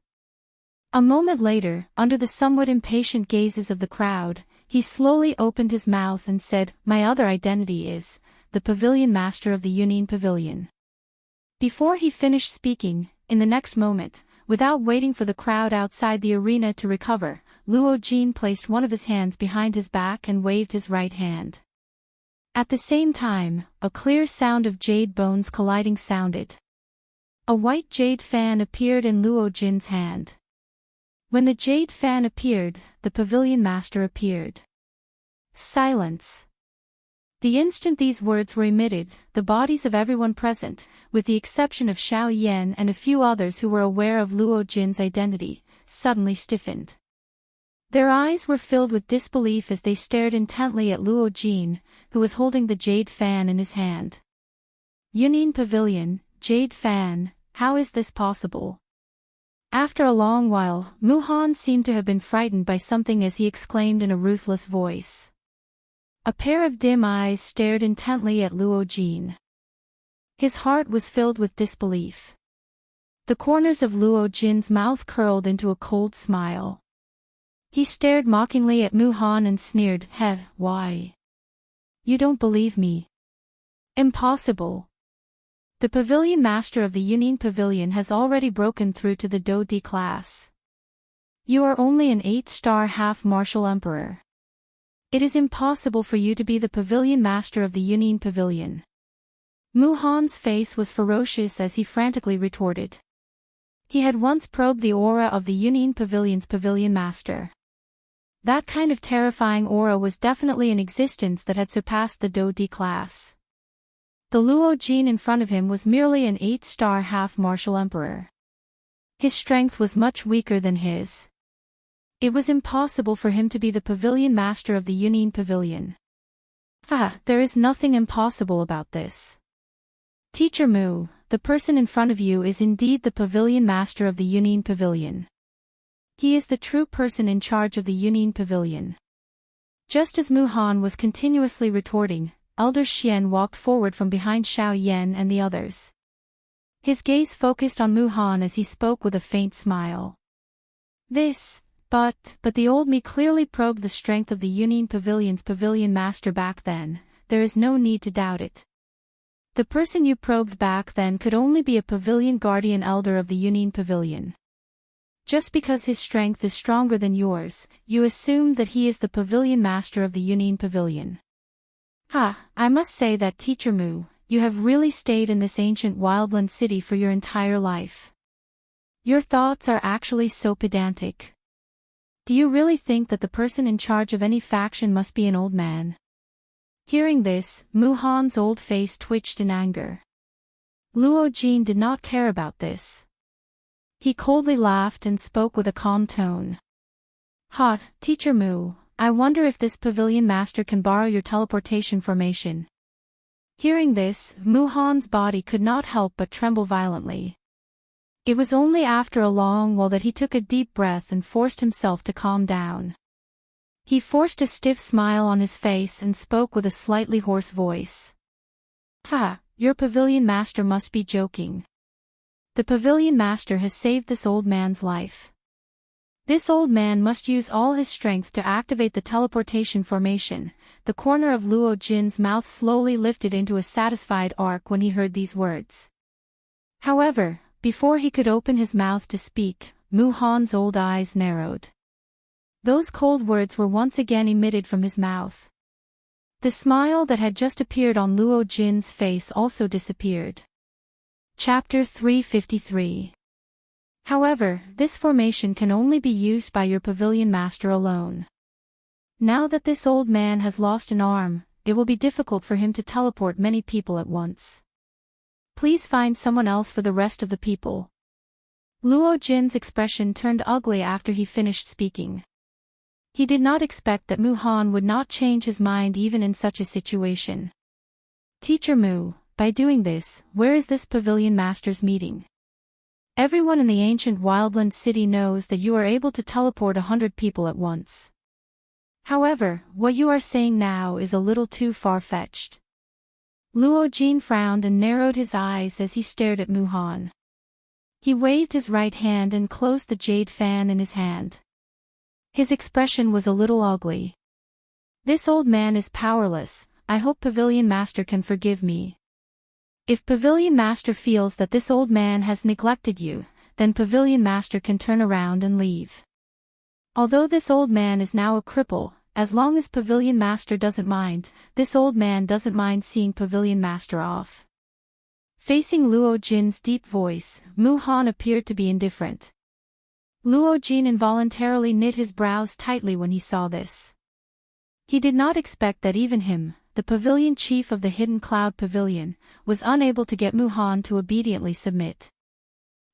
A moment later, under the somewhat impatient gazes of the crowd, he slowly opened his mouth and said, "My other identity is the Pavilion Master of the Union Pavilion." Before he finished speaking, in the next moment, without waiting for the crowd outside the arena to recover, Luo Jin placed one of his hands behind his back and waved his right hand. At the same time, a clear sound of jade bones colliding sounded. A white jade fan appeared in Luo Jin's hand. When the jade fan appeared, the pavilion master appeared. Silence. The instant these words were emitted, the bodies of everyone present, with the exception of Xiao Yan and a few others who were aware of Luo Jin's identity, suddenly stiffened. Their eyes were filled with disbelief as they stared intently at Luo Jin, who was holding the jade fan in his hand. Yunin Pavilion, jade fan, how is this possible? After a long while, Mu Han seemed to have been frightened by something as he exclaimed in a ruthless voice. A pair of dim eyes stared intently at Luo Jin. His heart was filled with disbelief. The corners of Luo Jin's mouth curled into a cold smile. He stared mockingly at Mu Han and sneered, "Heh, why? You don't believe me? Impossible. The pavilion master of the Yunin Pavilion has already broken through to the Do D class. You are only an 8-star half-martial emperor. It is impossible for you to be the pavilion master of the Yunin Pavilion." Mu Han's face was ferocious as he frantically retorted. He had once probed the aura of the Yunin Pavilion's pavilion master. That kind of terrifying aura was definitely in existence that had surpassed the Do D class. The Luo Jin in front of him was merely an 8-star half-martial emperor. His strength was much weaker than his. It was impossible for him to be the pavilion master of the Yunin Pavilion. There is nothing impossible about this. Teacher Mu, the person in front of you is indeed the pavilion master of the Yunin Pavilion. He is the true person in charge of the Yunin Pavilion. Just as Mu Han was continuously retorting, Elder Xian walked forward from behind Xiao Yan and the others. His gaze focused on Mu Han as he spoke with a faint smile. But the old me clearly probed the strength of the Yunin Pavilion's pavilion master back then, there is no need to doubt it. The person you probed back then could only be a pavilion guardian elder of the Yunin Pavilion. Just because his strength is stronger than yours, you assume that he is the pavilion master of the Yunin Pavilion. I must say that Teacher Mu, you have really stayed in this ancient wildland city for your entire life. Your thoughts are actually so pedantic. Do you really think that the person in charge of any faction must be an old man? Hearing this, Mu Han's old face twitched in anger. Luo Jin did not care about this. He coldly laughed and spoke with a calm tone. Teacher Mu, I wonder if this pavilion master can borrow your teleportation formation. Hearing this, Mu Han's body could not help but tremble violently. It was only after a long while that he took a deep breath and forced himself to calm down. He forced a stiff smile on his face and spoke with a slightly hoarse voice. Your pavilion master must be joking. The pavilion master has saved this old man's life. This old man must use all his strength to activate the teleportation formation. The corner of Luo Jin's mouth slowly lifted into a satisfied arc when he heard these words. However, before he could open his mouth to speak, Mu Han's old eyes narrowed. Those cold words were once again emitted from his mouth. The smile that had just appeared on Luo Jin's face also disappeared. Chapter 353. However, this formation can only be used by your pavilion master alone. Now that this old man has lost an arm, it will be difficult for him to teleport many people at once. Please find someone else for the rest of the people. Luo Jin's expression turned ugly after he finished speaking. He did not expect that Mu Han would not change his mind even in such a situation. Teacher Mu, by doing this, where is this pavilion master's meeting? Everyone in the ancient wildland city knows that you are able to teleport 100 people at once. However, what you are saying now is a little too far-fetched. Luo Jin frowned and narrowed his eyes as he stared at Mu Han. He waved his right hand and closed the jade fan in his hand. His expression was a little ugly. This old man is powerless, I hope Pavilion Master can forgive me. If Pavilion Master feels that this old man has neglected you, then Pavilion Master can turn around and leave. Although this old man is now a cripple, as long as Pavilion Master doesn't mind, this old man doesn't mind seeing Pavilion Master off. Facing Luo Jin's deep voice, Mu Han appeared to be indifferent. Luo Jin involuntarily knit his brows tightly when he saw this. He did not expect that even him, the pavilion chief of the Hidden Cloud Pavilion, was unable to get Mu Han to obediently submit.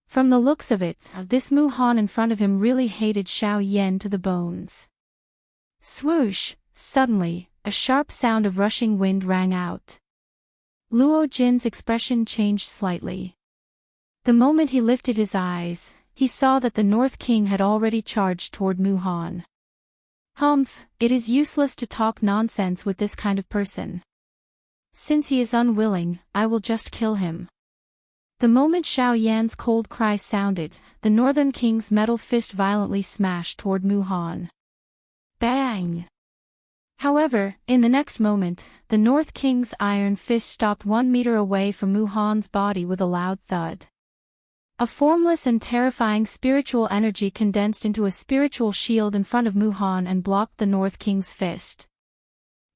From the looks of it, this Mu Han in front of him really hated Xiao Yan to the bones. Swoosh! Suddenly, a sharp sound of rushing wind rang out. Luo Jin's expression changed slightly. The moment he lifted his eyes, he saw that the North King had already charged toward Mu Han. Humph, it is useless to talk nonsense with this kind of person. Since he is unwilling, I will just kill him. The moment Xiao Yan's cold cry sounded, the Northern King's metal fist violently smashed toward Mu Han. Bang! However, in the next moment, the North King's iron fist stopped 1 meter away from Mu Han's body with a loud thud. A formless and terrifying spiritual energy condensed into a spiritual shield in front of Mu Han and blocked the North King's fist.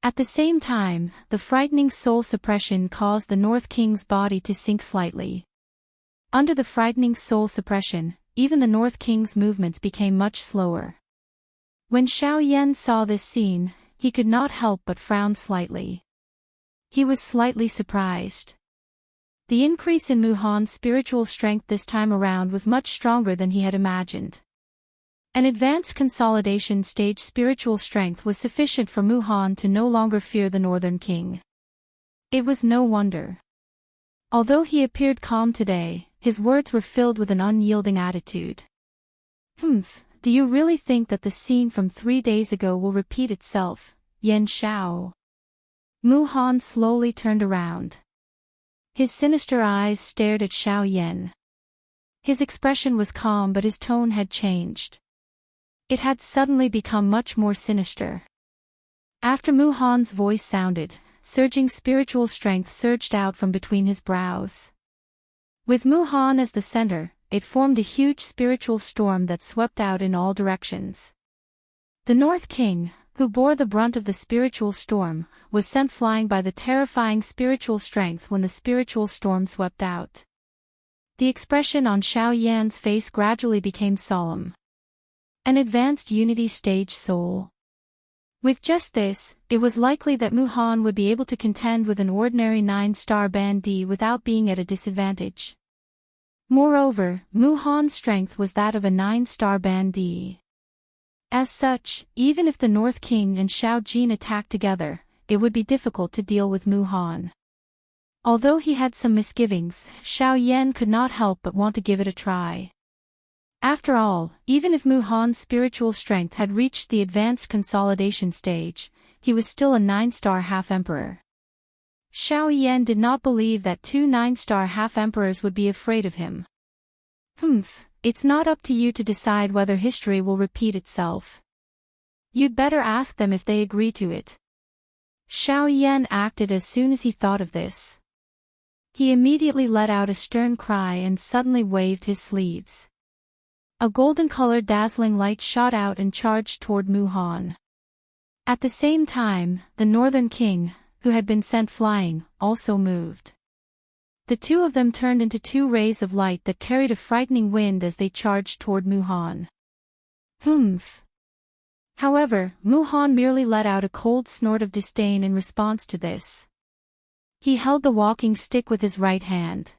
At the same time, the frightening soul suppression caused the North King's body to sink slightly. Under the frightening soul suppression, even the North King's movements became much slower. When Xiao Yan saw this scene, he could not help but frown slightly. He was slightly surprised. The increase in Mu Han's spiritual strength this time around was much stronger than he had imagined. An advanced consolidation stage spiritual strength was sufficient for Mu Han to no longer fear the Northern King. It was no wonder. Although he appeared calm today, his words were filled with an unyielding attitude. Do you really think that the scene from 3 days ago will repeat itself, Yan Xiao? Mu Han slowly turned around. His sinister eyes stared at Xiao Yan. His expression was calm but his tone had changed. It had suddenly become much more sinister. After Mu Han's voice sounded, surging spiritual strength surged out from between his brows. With Mu Han as the center, it formed a huge spiritual storm that swept out in all directions. The North King, who bore the brunt of the spiritual storm, was sent flying by the terrifying spiritual strength when the spiritual storm swept out. The expression on Xiao Yan's face gradually became solemn. An advanced unity stage soul. With just this, it was likely that Mu Han would be able to contend with an ordinary 9-star bandit without being at a disadvantage. Moreover, Mu Han's strength was that of a 9-star bandit. As such, even if the North King and Xiao Jin attacked together, it would be difficult to deal with Mu Han. Although he had some misgivings, Xiao Yan could not help but want to give it a try. After all, even if Mu Han's spiritual strength had reached the advanced consolidation stage, he was still a 9-star half-emperor. Xiao Yan did not believe that 2 9-star half-emperors would be afraid of him. It's not up to you to decide whether history will repeat itself. You'd better ask them if they agree to it. Xiao Yan acted as soon as he thought of this. He immediately let out a stern cry and suddenly waved his sleeves. A golden-colored dazzling light shot out and charged toward Mu Han. At the same time, the Northern King, who had been sent flying, also moved. The two of them turned into 2 rays of light that carried a frightening wind as they charged toward Mu Han. However, Mu Han merely let out a cold snort of disdain in response to this. He held the walking stick with his right hand.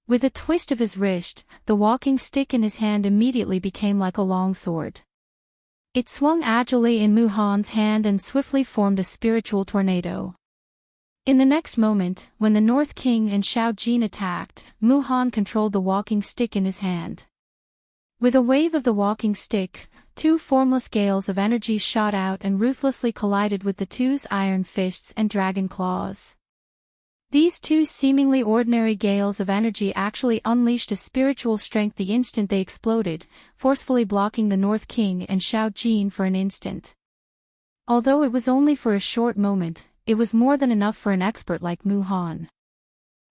With a twist of his wrist, the walking stick in his hand immediately became like a long sword. It swung agilely in Mu Han's hand and swiftly formed a spiritual tornado. In the next moment, when the North King and Xiao Jin attacked, Mu Han controlled the walking stick in his hand. With a wave of the walking stick, 2 formless gales of energy shot out and ruthlessly collided with the 2's iron fists and dragon claws. These 2 seemingly ordinary gales of energy actually unleashed a spiritual strength the instant they exploded, forcefully blocking the North King and Xiao Jin for an instant. Although it was only for a short moment, it was more than enough for an expert like Mu Han.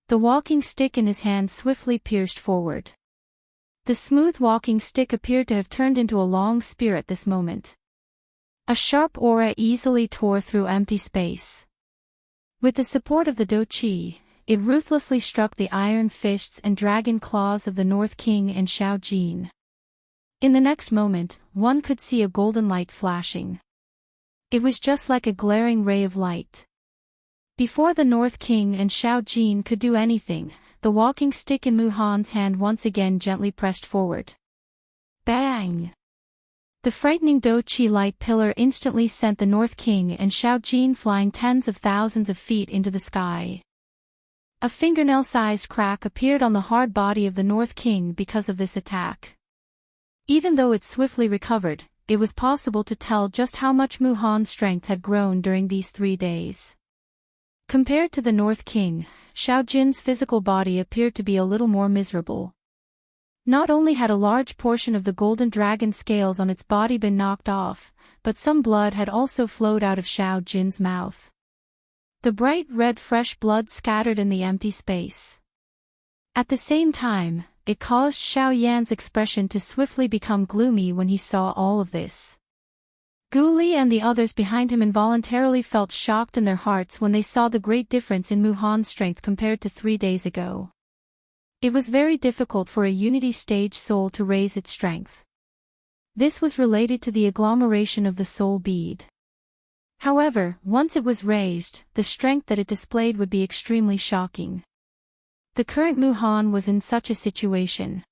The walking stick in his hand swiftly pierced forward. The smooth walking stick appeared to have turned into a long spear at this moment. A sharp aura easily tore through empty space. With the support of the Do Qi, it ruthlessly struck the iron fists and dragon claws of the North King and Xiao Jin. In the next moment, one could see a golden light flashing. It was just like a glaring ray of light. Before the North King and Xiao Jin could do anything, the walking stick in Mu Han's hand once again gently pressed forward. Bang! The frightening Do Chi light pillar instantly sent the North King and Xiao Jin flying tens of thousands of feet into the sky. A fingernail-sized crack appeared on the hard body of the North King because of this attack. Even though it swiftly recovered, it was possible to tell just how much Mu Han's strength had grown during these 3 days. Compared to the North King, Xiao Jin's physical body appeared to be a little more miserable. Not only had a large portion of the golden dragon scales on its body been knocked off, but some blood had also flowed out of Xiao Jin's mouth. The bright red fresh blood scattered in the empty space. At the same time, it caused Xiao Yan's expression to swiftly become gloomy when he saw all of this. Gu Li and the others behind him involuntarily felt shocked in their hearts when they saw the great difference in Mu Han's strength compared to 3 days ago. It was very difficult for a Unity stage soul to raise its strength. This was related to the agglomeration of the soul bead. However, once it was raised, the strength that it displayed would be extremely shocking. The current Mu Han was in such a situation.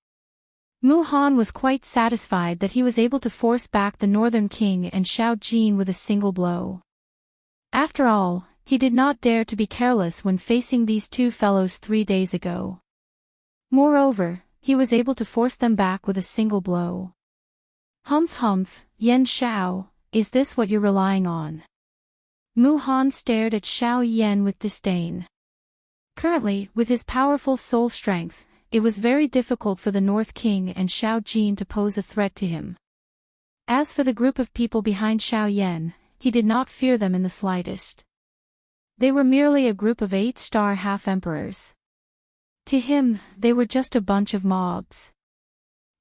Mu Han was quite satisfied that he was able to force back the Northern King and Xiao Jin with a single blow. After all, he did not dare to be careless when facing these two fellows 3 days ago. Moreover, he was able to force them back with a single blow. Humph humph, Yan Xiao, is this what you're relying on? Mu Han stared at Xiao Yan with disdain. Currently, with his powerful soul strength, it was very difficult for the North King and Xiao Jin to pose a threat to him. As for the group of people behind Xiao Yan, he did not fear them in the slightest. They were merely a group of 8-star half-emperors. To him, they were just a bunch of mobs.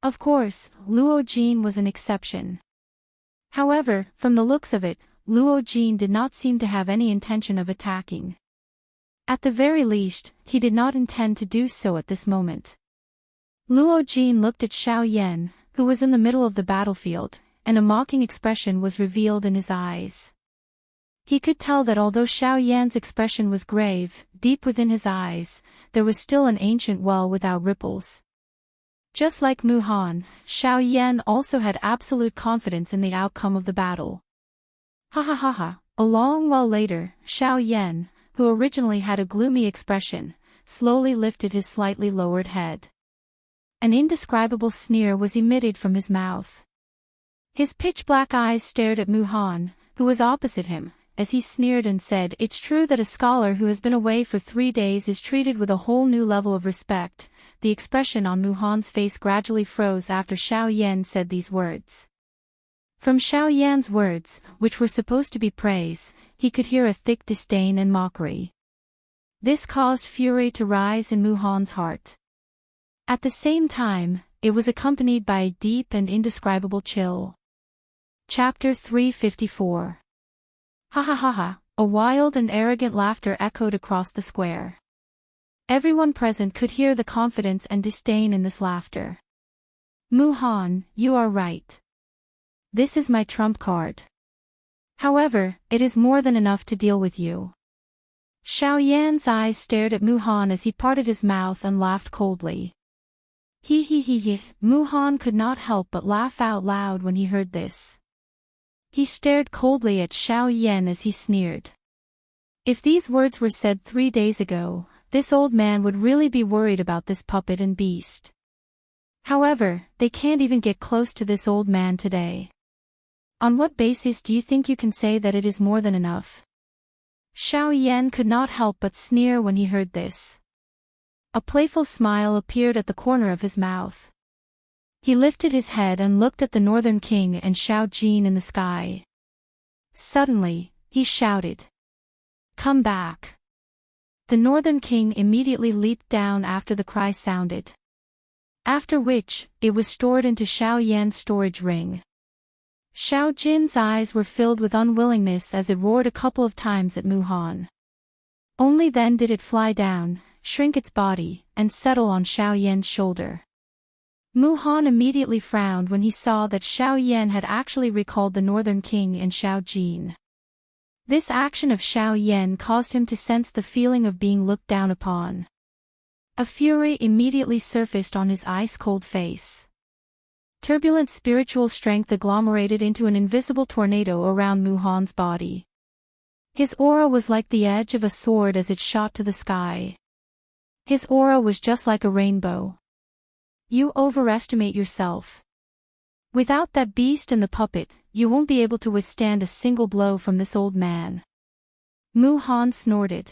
Of course, Luo Jin was an exception. However, from the looks of it, Luo Jin did not seem to have any intention of attacking. At the very least, he did not intend to do so at this moment. Luo Jin looked at Xiao Yan, who was in the middle of the battlefield, and a mocking expression was revealed in his eyes. He could tell that although Xiao Yan's expression was grave, deep within his eyes, there was still an ancient well without ripples. Just like Mu Han, Xiao Yan also had absolute confidence in the outcome of the battle. Ha ha ha ha. A long while later, Xiao Yan, who originally had a gloomy expression, slowly lifted his slightly lowered head. An indescribable sneer was emitted from his mouth. His pitch-black eyes stared at Mu Han, who was opposite him, as he sneered and said, "It's true that a scholar who has been away for 3 days is treated with a whole new level of respect." The expression on Mu Han's face gradually froze after Xiao Yan said these words. From Xiao Yan's words, which were supposed to be praise, he could hear a thick disdain and mockery. This caused fury to rise in Mu Han's heart. At the same time, it was accompanied by a deep and indescribable chill. Chapter 354. Ha ha ha ha, a wild and arrogant laughter echoed across the square. Everyone present could hear the confidence and disdain in this laughter. Mu Han, you are right. This is my trump card. However, it is more than enough to deal with you. Xiao Yan's eyes stared at Mu Han as he parted his mouth and laughed coldly. He. Mu Han could not help but laugh out loud when he heard this. He stared coldly at Xiao Yan as he sneered. If these words were said 3 days ago, this old man would really be worried about this puppet and beast. However, they can't even get close to this old man today. On what basis do you think you can say that it is more than enough? Xiao Yan could not help but sneer when he heard this. A playful smile appeared at the corner of his mouth. He lifted his head and looked at the Northern King and Xiao Jin in the sky. Suddenly, he shouted, "Come back!" The Northern King immediately leaped down after the cry sounded. After which, it was stored into Xiao Yan's storage ring. Xiao Jin's eyes were filled with unwillingness as it roared a couple of times at Mu Han. Only then did it fly down, shrink its body, and settle on Xiao Yan's shoulder. Mu Han immediately frowned when he saw that Xiao Yan had actually recalled the Northern King and Xiao Jin. This action of Xiao Yan caused him to sense the feeling of being looked down upon. A fury immediately surfaced on his ice-cold face. Turbulent spiritual strength agglomerated into an invisible tornado around Mu Han's body. His aura was like the edge of a sword as it shot to the sky. His aura was just like a rainbow. You overestimate yourself. Without that beast and the puppet, you won't be able to withstand a single blow from this old man. Mu Han snorted.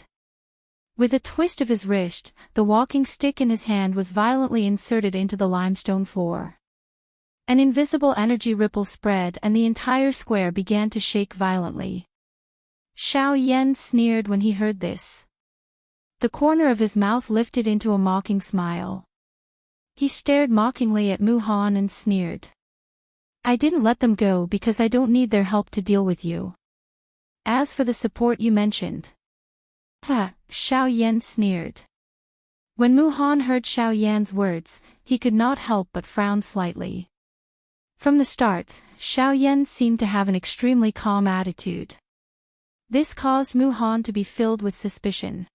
With a twist of his wrist, the walking stick in his hand was violently inserted into the limestone floor. An invisible energy ripple spread and the entire square began to shake violently. Xiao Yan sneered when he heard this. The corner of his mouth lifted into a mocking smile. He stared mockingly at Mu Han and sneered. I didn't let them go because I don't need their help to deal with you. As for the support you mentioned. Xiao Yan sneered. When Mu Han heard Xiao Yan's words, he could not help but frown slightly. From the start, Xiao Yan seemed to have an extremely calm attitude. This caused Mu Han to be filled with suspicion.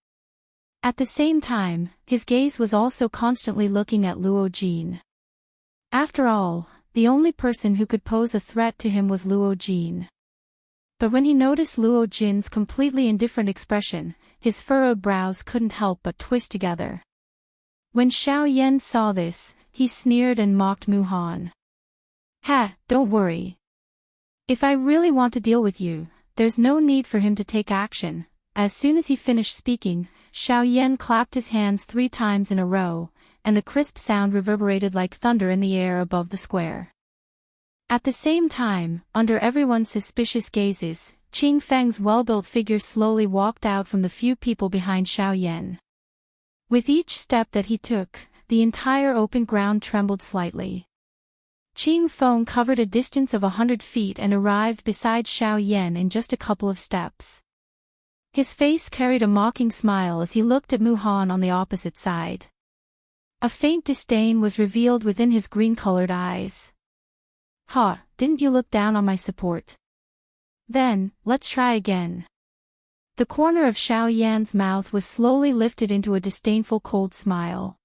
At the same time, his gaze was also constantly looking at Luo Jin. After all, the only person who could pose a threat to him was Luo Jin. But when he noticed Luo Jin's completely indifferent expression, his furrowed brows couldn't help but twist together. When Xiao Yan saw this, he sneered and mocked Mu Han. Don't worry. If I really want to deal with you, there's no need for him to take action. As soon as he finished speaking, Xiao Yan clapped his hands 3 times in a row, and the crisp sound reverberated like thunder in the air above the square. At the same time, under everyone's suspicious gazes, Qing Feng's well-built figure slowly walked out from the few people behind Xiao Yan. With each step that he took, the entire open ground trembled slightly. Qing Feng covered a distance of 100 feet and arrived beside Xiao Yan in just a couple of steps. His face carried a mocking smile as he looked at Mu Han on the opposite side. A faint disdain was revealed within his green-colored eyes. Didn't you look down on my support? Then, let's try again. The corner of Xiao Yan's mouth was slowly lifted into a disdainful cold smile.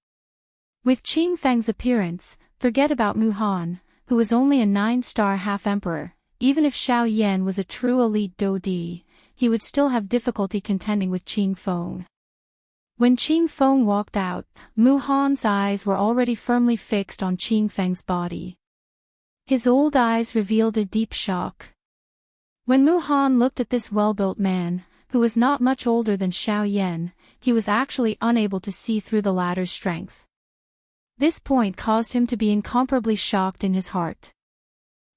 With Qing Feng's appearance, forget about Mu Han, who was only a 9-star half-emperor. Even if Xiao Yan was a true elite Dodi, he would still have difficulty contending with Qing Feng. When Qing Feng walked out, Mu Han's eyes were already firmly fixed on Qing Feng's body. His old eyes revealed a deep shock. When Mu Han looked at this well-built man, who was not much older than Xiao Yan, he was actually unable to see through the latter's strength. This point caused him to be incomparably shocked in his heart.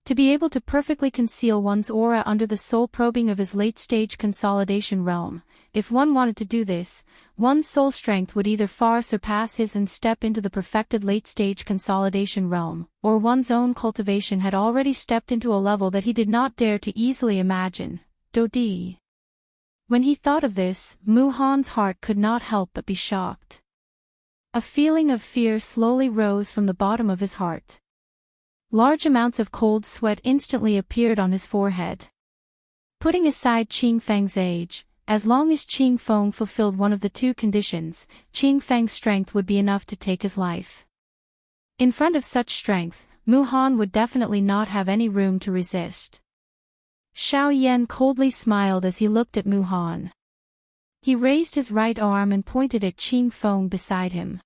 To be able to perfectly conceal one's aura under the soul probing of his late-stage consolidation realm, if one wanted to do this, one's soul strength would either far surpass his and step into the perfected late-stage consolidation realm, or one's own cultivation had already stepped into a level that he did not dare to easily imagine. Dodi. When he thought of this, Mu Han's heart could not help but be shocked. A feeling of fear slowly rose from the bottom of his heart. Large amounts of cold sweat instantly appeared on his forehead. Putting aside Qing Feng's age, as long as Qing Feng fulfilled one of the 2 conditions, Qing Feng's strength would be enough to take his life. In front of such strength, Mu Han would definitely not have any room to resist. Xiao Yan coldly smiled as he looked at Mu Han. He raised his right arm and pointed at Qing Feng beside him.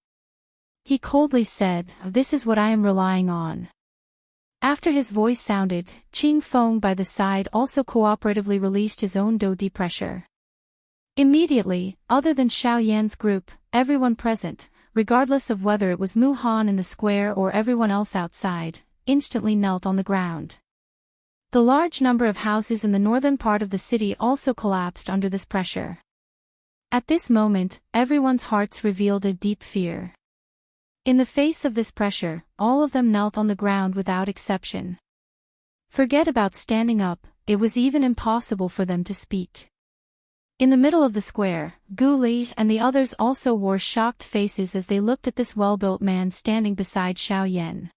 He coldly said, "This is what I am relying on." After his voice sounded, Qing Feng by the side also cooperatively released his own Dodi pressure. Immediately, other than Xiao Yan's group, everyone present, regardless of whether it was Mu Han in the square or everyone else outside, instantly knelt on the ground. The large number of houses in the northern part of the city also collapsed under this pressure. At this moment, everyone's hearts revealed a deep fear. In the face of this pressure, all of them knelt on the ground without exception. Forget about standing up, it was even impossible for them to speak. In the middle of the square, Gu Li and the others also wore shocked faces as they looked at this well-built man standing beside Xiao Yan.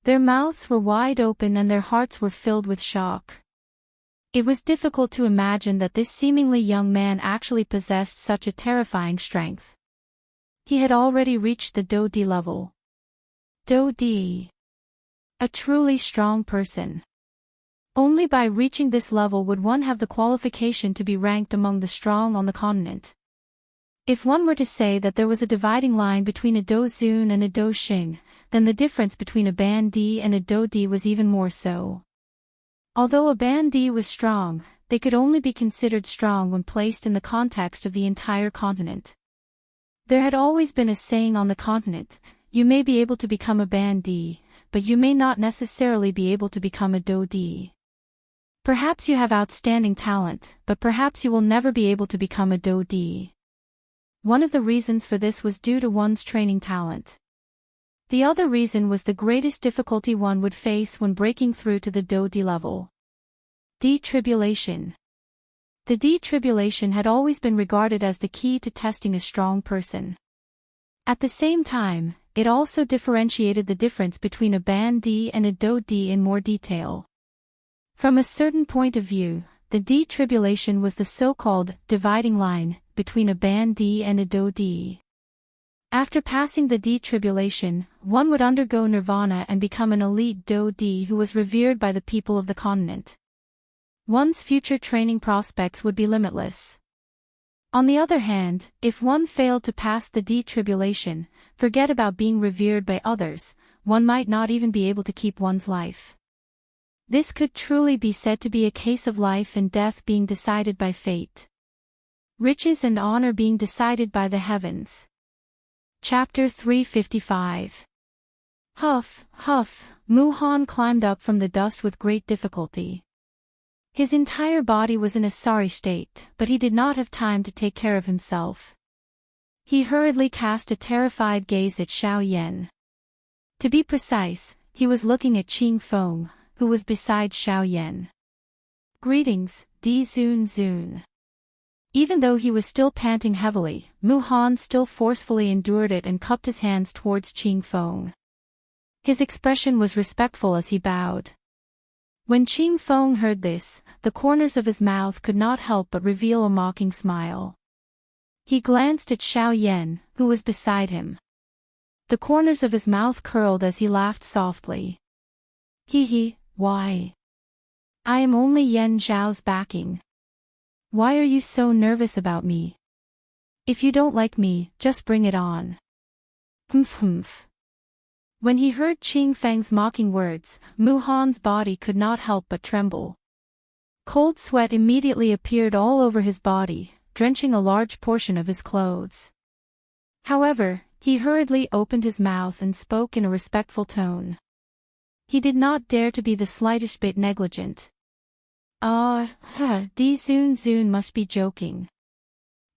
Their mouths were wide open and their hearts were filled with shock. It was difficult to imagine that this seemingly young man actually possessed such a terrifying strength. He had already reached the Do Di level. Do Di. A truly strong person. Only by reaching this level would one have the qualification to be ranked among the strong on the continent. If one were to say that there was a dividing line between a Do Zun and a Do Xing, then the difference between a Ban Di and a Do Di was even more so. Although a Ban Di was strong, they could only be considered strong when placed in the context of the entire continent. There had always been a saying on the continent, you may be able to become a Ban Di, but you may not necessarily be able to become a Do Di. Perhaps you have outstanding talent, but perhaps you will never be able to become a Do Di. One of the reasons for this was due to one's training talent. The other reason was the greatest difficulty one would face when breaking through to the Do Di level. Detribulation. The detribulation had always been regarded as the key to testing a strong person. At the same time, it also differentiated the difference between a Ban Di and a Do Di in more detail. From a certain point of view, the detribulation was the so-called dividing line between a Ban Di and a Do Di. After passing the detribulation, one would undergo nirvana and become an elite Do Di who was revered by the people of the continent. One's future training prospects would be limitless. On the other hand, if one failed to pass the detribulation, forget about being revered by others, one might not even be able to keep one's life. This could truly be said to be a case of life and death being decided by fate. Riches and honor being decided by the heavens. Chapter 355. Huff, huff, Mu Han climbed up from the dust with great difficulty. His entire body was in a sorry state, but he did not have time to take care of himself. He hurriedly cast a terrified gaze at Xiao Yan. To be precise, he was looking at Qing Feng, who was beside Xiao Yan. Greetings, Di Zun Zun. Even though he was still panting heavily, Mu Han still forcefully endured it and cupped his hands towards Qing Feng. His expression was respectful as he bowed. When Qing Feng heard this, the corners of his mouth could not help but reveal a mocking smile. He glanced at Xiao Yan, who was beside him. The corners of his mouth curled as he laughed softly. He, why? I am only Yan Zhao's backing. Why are you so nervous about me? If you don't like me, just bring it on. Humph. When he heard Qing Feng's mocking words, Mu Han's body could not help but tremble. Cold sweat immediately appeared all over his body, drenching a large portion of his clothes. However, he hurriedly opened his mouth and spoke in a respectful tone. He did not dare to be the slightest bit negligent. Di Zun Zun must be joking.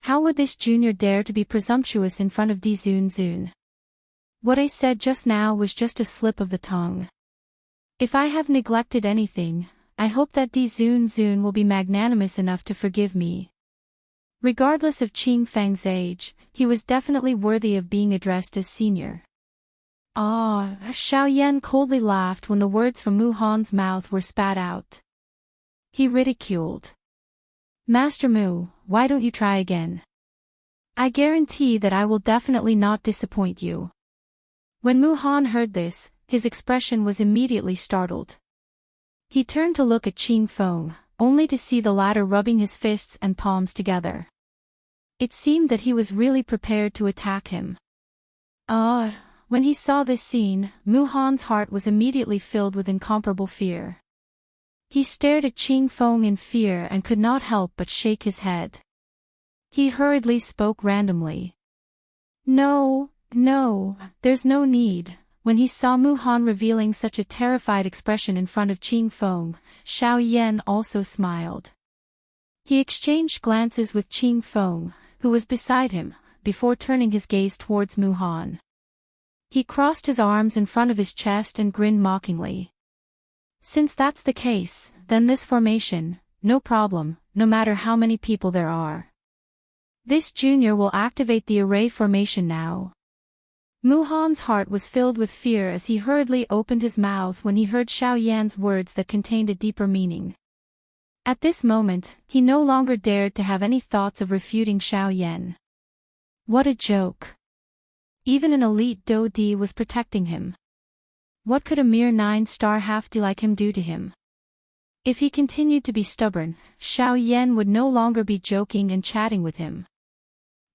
How would this junior dare to be presumptuous in front of Di Zun Zun? What I said just now was just a slip of the tongue. If I have neglected anything, I hope that Di Zun Zun will be magnanimous enough to forgive me. Regardless of Qing Feng's age, he was definitely worthy of being addressed as senior. Xiao Yan coldly laughed when the words from Mu Han's mouth were spat out. He ridiculed. Master Mu, why don't you try again? I guarantee that I will definitely not disappoint you. When Mu Han heard this, his expression was immediately startled. He turned to look at Qing Feng, only to see the latter rubbing his fists and palms together. It seemed that he was really prepared to attack him. When he saw this scene, Mu Han's heart was immediately filled with incomparable fear. He stared at Qing Feng in fear and could not help but shake his head. He hurriedly spoke randomly. No, there's no need. When he saw Mu Han revealing such a terrified expression in front of Qing Feng, Xiao Yan also smiled. He exchanged glances with Qing Feng, who was beside him, before turning his gaze towards Mu Han. He crossed his arms in front of his chest and grinned mockingly. Since that's the case, then this formation, no problem, no matter how many people there are. This junior will activate the array formation now. Muhan's heart was filled with fear as he hurriedly opened his mouth when he heard Xiao Yan's words that contained a deeper meaning. At this moment, he no longer dared to have any thoughts of refuting Xiao Yan. What a joke. Even an elite Do Di was protecting him. What could a mere 9-star half-D like him do to him? If he continued to be stubborn, Xiao Yan would no longer be joking and chatting with him.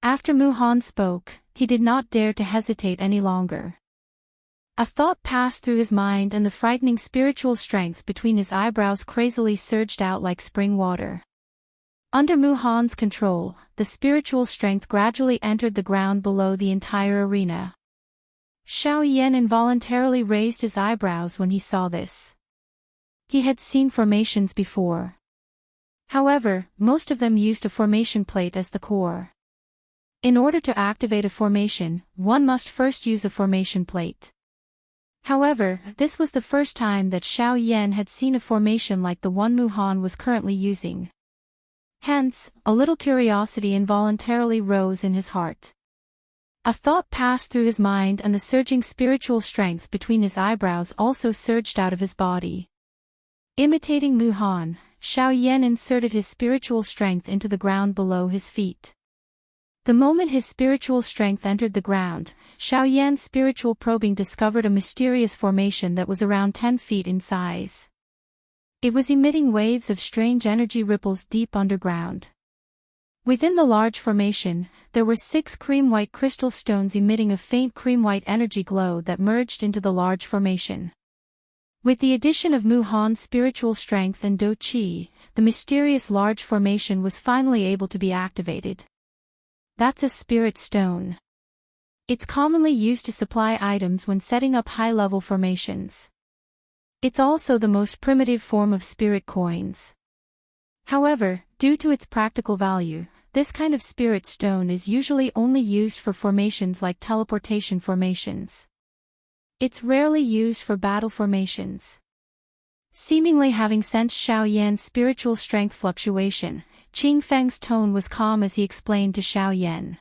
After Muhan spoke, he did not dare to hesitate any longer. A thought passed through his mind and the frightening spiritual strength between his eyebrows crazily surged out like spring water. Under Muhan's control, the spiritual strength gradually entered the ground below the entire arena. Xiao Yan involuntarily raised his eyebrows when he saw this. He had seen formations before. However, most of them used a formation plate as the core. In order to activate a formation, one must first use a formation plate. However, this was the first time that Xiao Yan had seen a formation like the one Muhan was currently using. Hence, a little curiosity involuntarily rose in his heart. A thought passed through his mind and the surging spiritual strength between his eyebrows also surged out of his body. Imitating Muhan, Xiao Yan inserted his spiritual strength into the ground below his feet. The moment his spiritual strength entered the ground, Xiao Yan's spiritual probing discovered a mysterious formation that was around 10 feet in size. It was emitting waves of strange energy ripples deep underground. Within the large formation, there were 6 cream-white crystal stones emitting a faint cream-white energy glow that merged into the large formation. With the addition of Muhan's spiritual strength and Do Qi, the mysterious large formation was finally able to be activated. That's a spirit stone. It's commonly used to supply items when setting up high-level formations. It's also the most primitive form of spirit coins. However, due to its practical value, this kind of spirit stone is usually only used for formations like teleportation formations. It's rarely used for battle formations. Seemingly having sensed Xiao Yan's spiritual strength fluctuation, Qing Feng's tone was calm as he explained to Xiao Yan.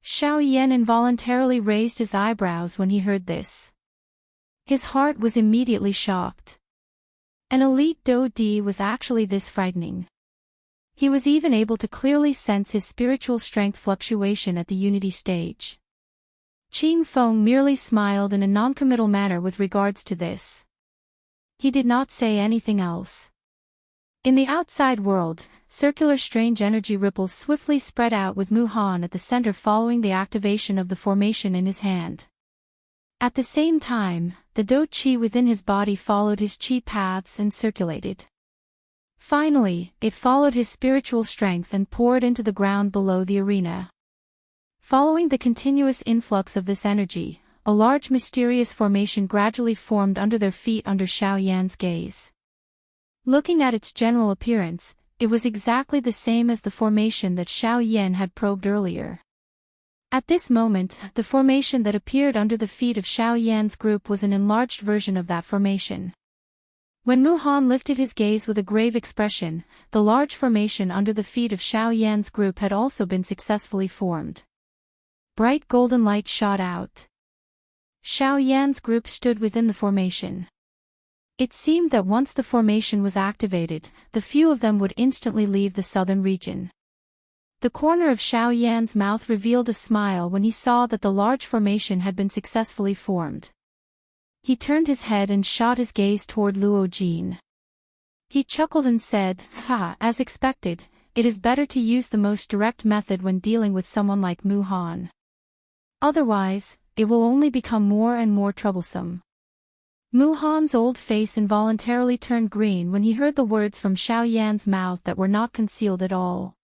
Xiao Yan involuntarily raised his eyebrows when he heard this. His heart was immediately shocked. An elite Do Di was actually this frightening. He was even able to clearly sense his spiritual strength fluctuation at the unity stage. Qing Feng merely smiled in a noncommittal manner with regards to this. He did not say anything else. In the outside world, circular strange energy ripples swiftly spread out with Muhan at the center following the activation of the formation in his hand. At the same time, the Do Qi within his body followed his Qi paths and circulated. Finally, it followed his spiritual strength and poured into the ground below the arena. Following the continuous influx of this energy, a large mysterious formation gradually formed under their feet under Xiao Yan's gaze. Looking at its general appearance, it was exactly the same as the formation that Xiao Yan had probed earlier. At this moment, the formation that appeared under the feet of Xiao Yan's group was an enlarged version of that formation. When Muhan lifted his gaze with a grave expression, the large formation under the feet of Xiao Yan's group had also been successfully formed. Bright golden light shot out. Xiao Yan's group stood within the formation. It seemed that once the formation was activated, the few of them would instantly leave the southern region. The corner of Xiao Yan's mouth revealed a smile when he saw that the large formation had been successfully formed. He turned his head and shot his gaze toward Luo Jin. He chuckled and said, "Ha, as expected, it is better to use the most direct method when dealing with someone like Muhan. Otherwise, it will only become more and more troublesome." Muhan's old face involuntarily turned green when he heard the words from Xiao Yan's mouth that were not concealed at all.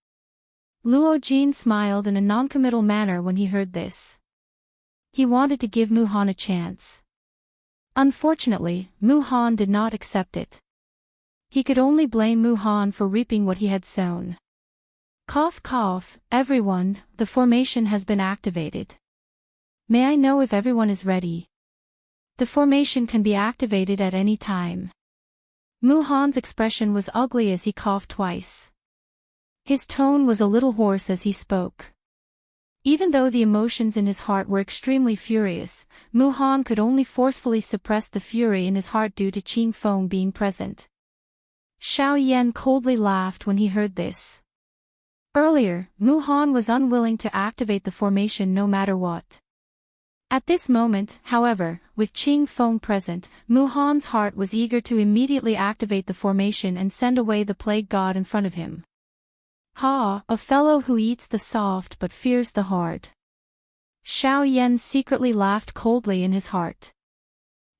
Luo Jin smiled in a noncommittal manner when he heard this. He wanted to give Muhan a chance. Unfortunately, Muhan did not accept it. He could only blame Muhan for reaping what he had sown. Cough cough, everyone, the formation has been activated. May I know if everyone is ready? The formation can be activated at any time. Mu Han's expression was ugly as he coughed twice. His tone was a little hoarse as he spoke. Even though the emotions in his heart were extremely furious, Mu Han could only forcefully suppress the fury in his heart due to Qing Feng being present. Xiao Yan coldly laughed when he heard this. Earlier, Mu Han was unwilling to activate the formation no matter what. At this moment, however, with Qing Feng present, Mu Han's heart was eager to immediately activate the formation and send away the plague god in front of him. Ha, a fellow who eats the soft but fears the hard. Xiao Yan secretly laughed coldly in his heart.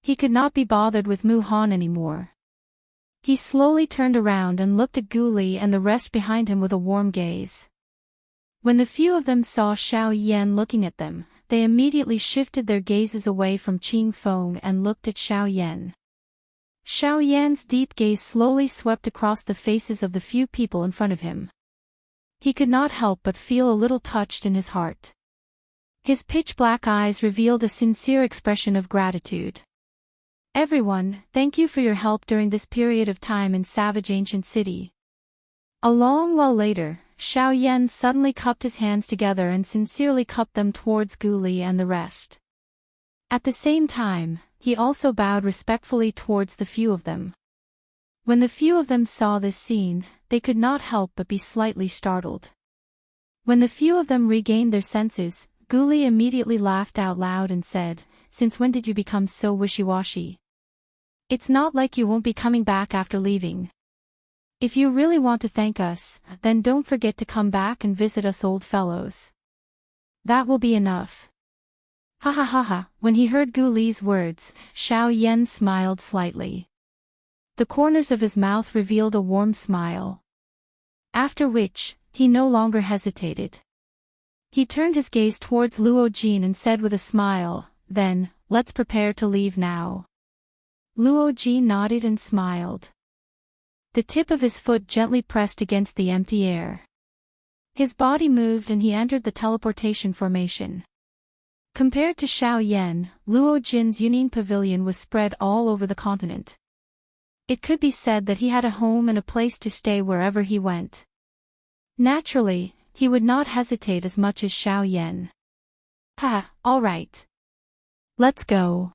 He could not be bothered with Mu Han anymore. He slowly turned around and looked at Gu Li and the rest behind him with a warm gaze. When the few of them saw Xiao Yan looking at them, they immediately shifted their gazes away from Qing Feng and looked at Xiao Yan. Xiao Yan's deep gaze slowly swept across the faces of the few people in front of him. He could not help but feel a little touched in his heart. His pitch-black eyes revealed a sincere expression of gratitude. Everyone, thank you for your help during this period of time in Savage Ancient City. A long while later, Xiao Yan suddenly cupped his hands together and sincerely cupped them towards Gu Li and the rest. At the same time, he also bowed respectfully towards the few of them. When the few of them saw this scene, they could not help but be slightly startled. When the few of them regained their senses, Gu Li immediately laughed out loud and said, "Since when did you become so wishy-washy? It's not like you won't be coming back after leaving. If you really want to thank us, then don't forget to come back and visit us old fellows. That will be enough." Ha ha ha ha. When he heard Gu Li's words, Xiao Yan smiled slightly. The corners of his mouth revealed a warm smile. After which, he no longer hesitated. He turned his gaze towards Luo Jin and said with a smile, "Then, let's prepare to leave now." Luo Jin nodded and smiled. The tip of his foot gently pressed against the empty air. His body moved and he entered the teleportation formation. Compared to Xiao Yan, Luo Jin's Yunin pavilion was spread all over the continent. It could be said that he had a home and a place to stay wherever he went. Naturally, he would not hesitate as much as Xiao Yan. "Ha, all right. Let's go.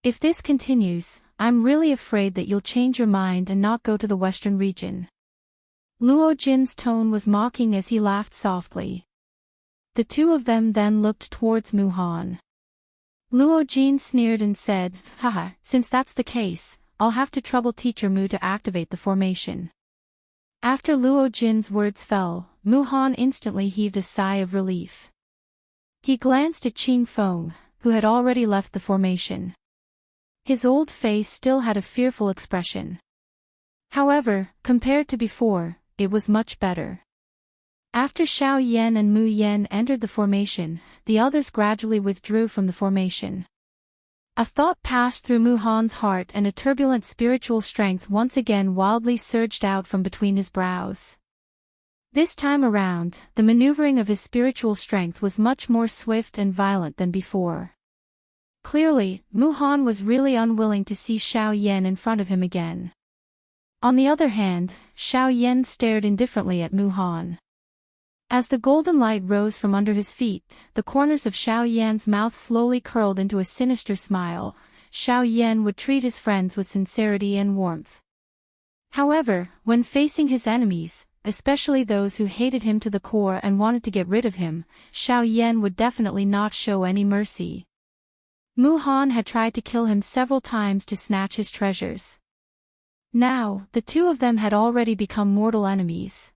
If this continues, I'm really afraid that you'll change your mind and not go to the western region." Luo Jin's tone was mocking as he laughed softly. The two of them then looked towards Mu Han. Luo Jin sneered and said, "Haha, since that's the case, I'll have to trouble Teacher Mu to activate the formation." After Luo Jin's words fell, Mu Han instantly heaved a sigh of relief. He glanced at Qing Feng, who had already left the formation. His old face still had a fearful expression. However, compared to before, it was much better. After Xiao Yan and Mu Yan entered the formation, the others gradually withdrew from the formation. A thought passed through Mu Han's heart and a turbulent spiritual strength once again wildly surged out from between his brows. This time around, the maneuvering of his spiritual strength was much more swift and violent than before. Clearly, Mu Han was really unwilling to see Xiao Yan in front of him again. On the other hand, Xiao Yan stared indifferently at Mu Han. As the golden light rose from under his feet, the corners of Xiao Yan's mouth slowly curled into a sinister smile. Xiao Yan would treat his friends with sincerity and warmth. However, when facing his enemies, especially those who hated him to the core and wanted to get rid of him, Xiao Yan would definitely not show any mercy. Mu Han had tried to kill him several times to snatch his treasures. Now, the two of them had already become mortal enemies.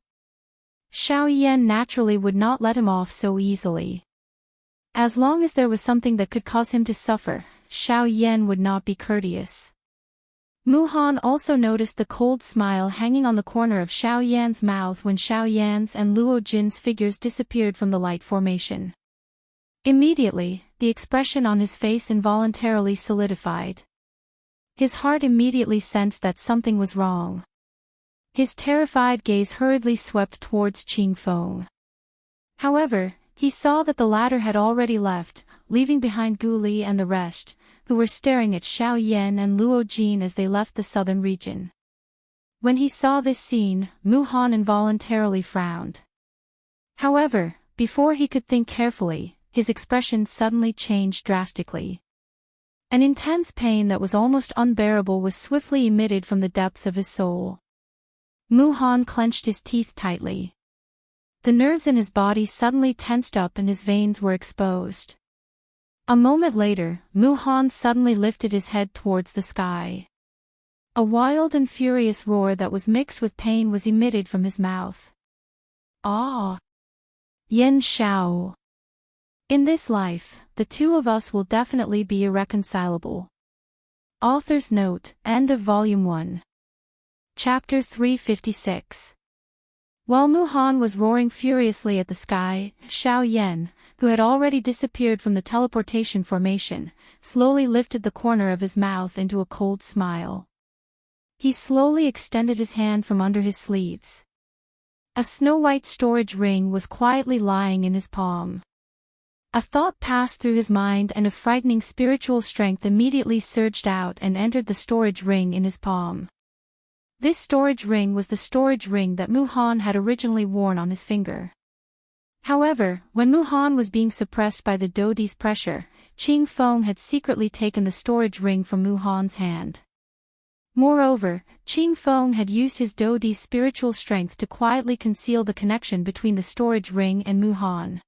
Xiao Yan naturally would not let him off so easily. As long as there was something that could cause him to suffer, Xiao Yan would not be courteous. Mu Han also noticed the cold smile hanging on the corner of Xiao Yan's mouth when Xiao Yan's and Luo Jin's figures disappeared from the light formation. Immediately, the expression on his face involuntarily solidified. His heart immediately sensed that something was wrong. His terrified gaze hurriedly swept towards Qing Feng. However, he saw that the latter had already left, leaving behind Gu Li and the rest, who were staring at Xiao Yan and Luo Jin as they left the southern region. When he saw this scene, Mu Han involuntarily frowned. However, before he could think carefully, his expression suddenly changed drastically. An intense pain that was almost unbearable was swiftly emitted from the depths of his soul. Mu Han clenched his teeth tightly. The nerves in his body suddenly tensed up and his veins were exposed. A moment later, Mu Han suddenly lifted his head towards the sky. A wild and furious roar that was mixed with pain was emitted from his mouth. Ah! Yen Xiao! In this life, the two of us will definitely be irreconcilable. Author's note, end of Volume 1. Chapter 356. While Mu Han was roaring furiously at the sky, Xiao Yan, who had already disappeared from the teleportation formation, slowly lifted the corner of his mouth into a cold smile. He slowly extended his hand from under his sleeves. A snow-white storage ring was quietly lying in his palm. A thought passed through his mind and a frightening spiritual strength immediately surged out and entered the storage ring in his palm. This storage ring was the storage ring that Mu Han had originally worn on his finger. However, when Mu Han was being suppressed by the Dodi's pressure, Qing Feng had secretly taken the storage ring from Mu Han's hand. Moreover, Qing Feng had used his Dodi's spiritual strength to quietly conceal the connection between the storage ring and Mu Han.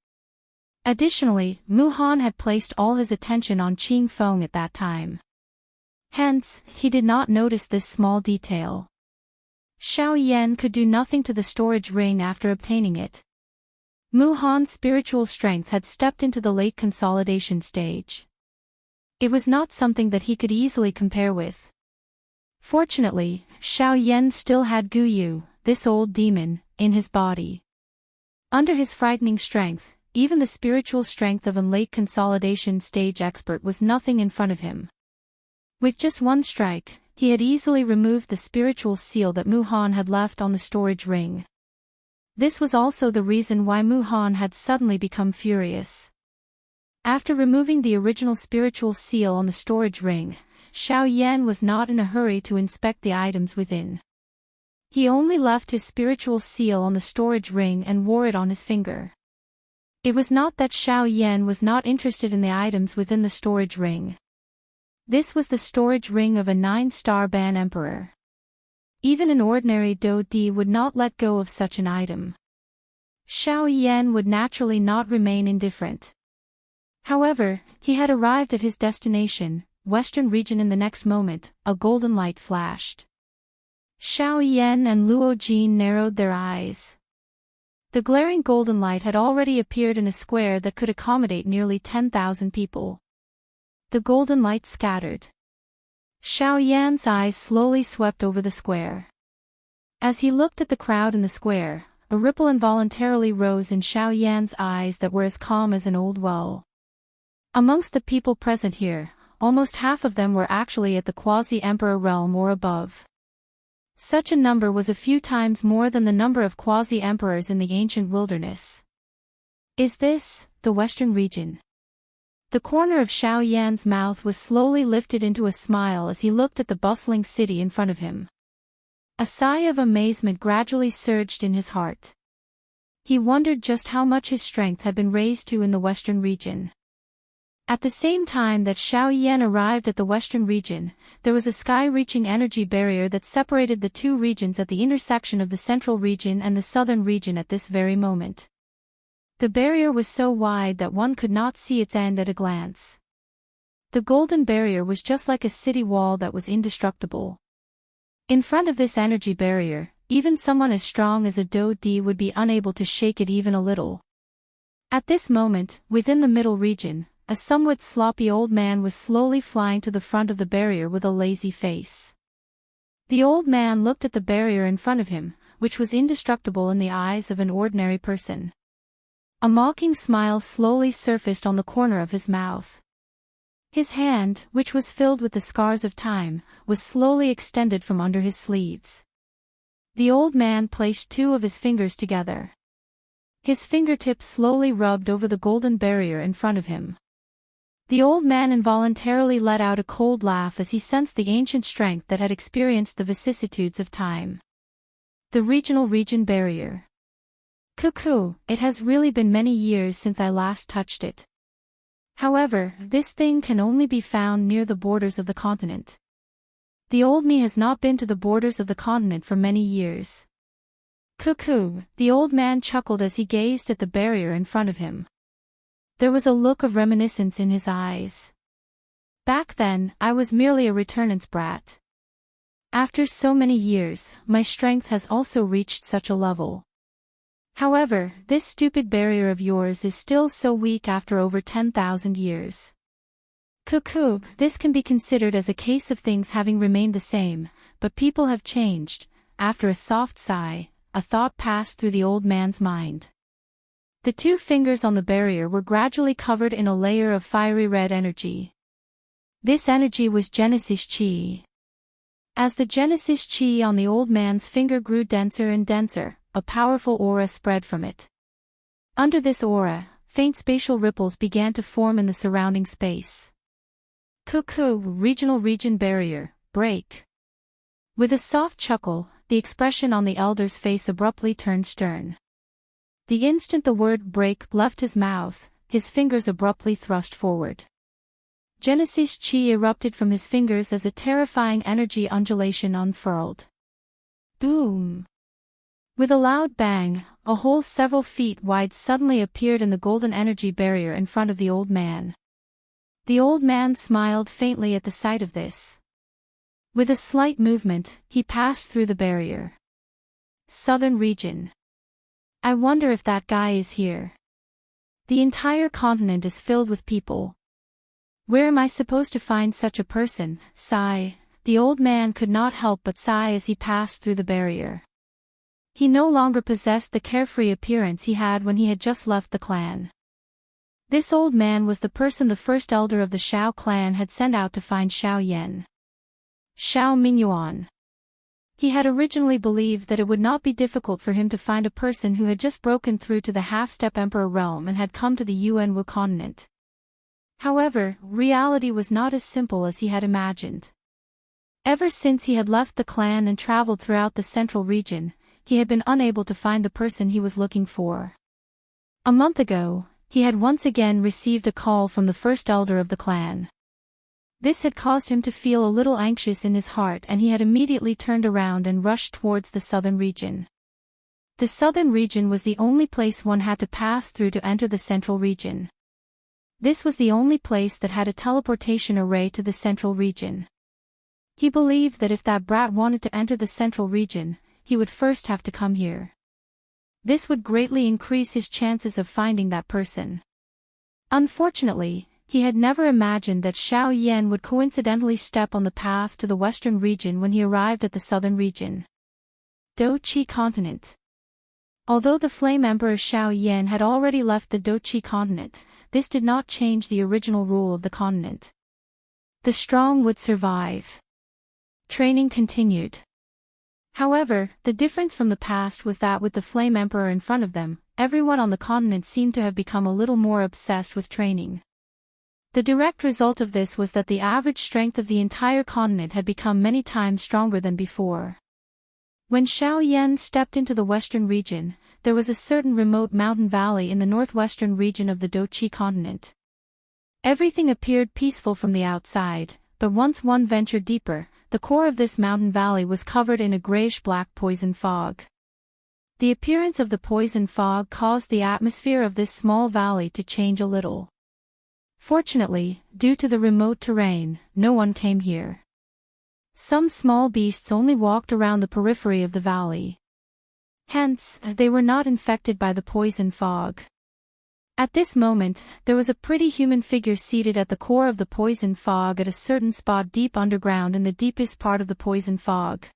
Additionally, Mu Han had placed all his attention on Qing Feng at that time. Hence, he did not notice this small detail. Xiao Yan could do nothing to the storage ring after obtaining it. Mu Han's spiritual strength had stepped into the late consolidation stage. It was not something that he could easily compare with. Fortunately, Xiao Yan still had Gu Yu, this old demon, in his body. Under his frightening strength, even the spiritual strength of a late consolidation stage expert was nothing in front of him. With just one strike, he had easily removed the spiritual seal that Mu Han had left on the storage ring. This was also the reason why Mu Han had suddenly become furious. After removing the original spiritual seal on the storage ring, Xiao Yan was not in a hurry to inspect the items within. He only left his spiritual seal on the storage ring and wore it on his finger. It was not that Xiao Yan was not interested in the items within the storage ring. This was the storage ring of a 9-star Ban Emperor. Even an ordinary Dodi would not let go of such an item. Xiao Yan would naturally not remain indifferent. However, he had arrived at his destination, Western region. In the next moment, a golden light flashed. Xiao Yan and Luo Jin narrowed their eyes. The glaring golden light had already appeared in a square that could accommodate nearly 10,000 people. The golden light scattered. Xiao Yan's eyes slowly swept over the square. As he looked at the crowd in the square, a ripple involuntarily rose in Xiao Yan's eyes that were as calm as an old well. Amongst the people present here, almost half of them were actually at the quasi-emperor realm or above. Such a number was a few times more than the number of quasi-emperors in the ancient wilderness. Is this the Western region? The corner of Xiao Yan's mouth was slowly lifted into a smile as he looked at the bustling city in front of him. A sigh of amazement gradually surged in his heart. He wondered just how much his strength had been raised to in the Western region. At the same time that Xiao Yan arrived at the Western region, there was a sky-reaching energy barrier that separated the two regions at the intersection of the Central region and the Southern region at this very moment. The barrier was so wide that one could not see its end at a glance. The golden barrier was just like a city wall that was indestructible. In front of this energy barrier, even someone as strong as a Dodi would be unable to shake it even a little. At this moment, within the middle region, a somewhat sloppy old man was slowly flying to the front of the barrier with a lazy face. The old man looked at the barrier in front of him, which was indestructible in the eyes of an ordinary person. A mocking smile slowly surfaced on the corner of his mouth. His hand, which was filled with the scars of time, was slowly extended from under his sleeves. The old man placed two of his fingers together. His fingertips slowly rubbed over the golden barrier in front of him. The old man involuntarily let out a cold laugh as he sensed the ancient strength that had experienced the vicissitudes of time. The region barrier. Cuckoo, it has really been many years since I last touched it. However, this thing can only be found near the borders of the continent. The old me has not been to the borders of the continent for many years. Cuckoo, the old man chuckled as he gazed at the barrier in front of him. There was a look of reminiscence in his eyes. Back then, I was merely a returnant's brat. After so many years, my strength has also reached such a level. However, this stupid barrier of yours is still so weak after over 10,000 years. Cuckoo, this can be considered as a case of things having remained the same, but people have changed. After a soft sigh, a thought passed through the old man's mind. The two fingers on the barrier were gradually covered in a layer of fiery red energy. This energy was Genesis Chi. As the Genesis Chi on the old man's finger grew denser and denser, a powerful aura spread from it. Under this aura, faint spatial ripples began to form in the surrounding space. Cuckoo, region barrier, break. With a soft chuckle, the expression on the elder's face abruptly turned stern. The instant the word break left his mouth, his fingers abruptly thrust forward. Genesis Chi erupted from his fingers as a terrifying energy undulation unfurled. Boom! With a loud bang, a hole several feet wide suddenly appeared in the golden energy barrier in front of the old man. The old man smiled faintly at the sight of this. With a slight movement, he passed through the barrier. Southern region. I wonder if that guy is here. The entire continent is filled with people. Where am I supposed to find such a person? Sigh. The old man could not help but sigh as he passed through the barrier. He no longer possessed the carefree appearance he had when he had just left the clan. This old man was the person the first elder of the Shao clan had sent out to find Xiao Yan. Xiao Mingyuan. He had originally believed that it would not be difficult for him to find a person who had just broken through to the half-step emperor realm and had come to the Yuanwu continent. However, reality was not as simple as he had imagined. Ever since he had left the clan and traveled throughout the central region, he had been unable to find the person he was looking for. A month ago, he had once again received a call from the first elder of the clan. This had caused him to feel a little anxious in his heart, and he had immediately turned around and rushed towards the southern region. The southern region was the only place one had to pass through to enter the central region. This was the only place that had a teleportation array to the central region. He believed that if that brat wanted to enter the central region, he would first have to come here. This would greatly increase his chances of finding that person. Unfortunately, he had never imagined that Xiao Yan would coincidentally step on the path to the western region when he arrived at the southern region. Doqi continent. Although the Flame Emperor Xiao Yan had already left the Doqi continent, this did not change the original rule of the continent. The strong would survive. Training continued. However, the difference from the past was that with the Flame Emperor in front of them, everyone on the continent seemed to have become a little more obsessed with training. The direct result of this was that the average strength of the entire continent had become many times stronger than before. When Xiao Yan stepped into the western region, there was a certain remote mountain valley in the northwestern region of the Doqi continent. Everything appeared peaceful from the outside, but once one ventured deeper, the core of this mountain valley was covered in a grayish-black poison fog. The appearance of the poison fog caused the atmosphere of this small valley to change a little. Fortunately, due to the remote terrain, no one came here. Some small beasts only walked around the periphery of the valley. Hence, they were not infected by the poison fog. At this moment, there was a pretty human figure seated at the core of the poison fog at a certain spot deep underground in the deepest part of the poison fog.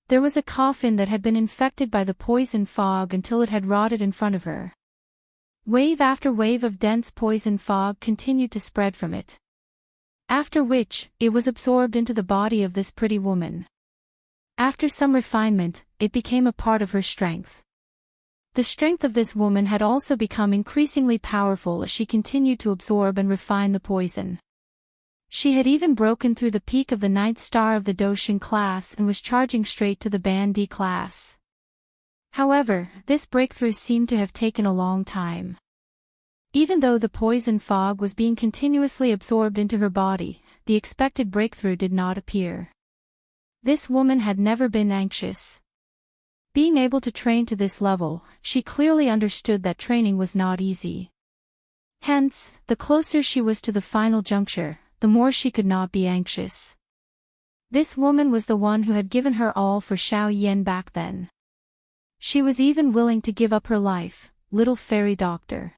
There was a coffin that had been infected by the poison fog until it had rotted in front of her. Wave after wave of dense poison fog continued to spread from it. After which, it was absorbed into the body of this pretty woman. After some refinement, it became a part of her strength. The strength of this woman had also become increasingly powerful as she continued to absorb and refine the poison. She had even broken through the peak of the 9th star of the Doshin class and was charging straight to the Band D class. However, this breakthrough seemed to have taken a long time. Even though the poison fog was being continuously absorbed into her body, the expected breakthrough did not appear. This woman had never been anxious. Being able to train to this level, she clearly understood that training was not easy. Hence, the closer she was to the final juncture, the more she could not be anxious. This woman was the one who had given her all for Xiao Yan back then. She was even willing to give up her life, little fairy doctor.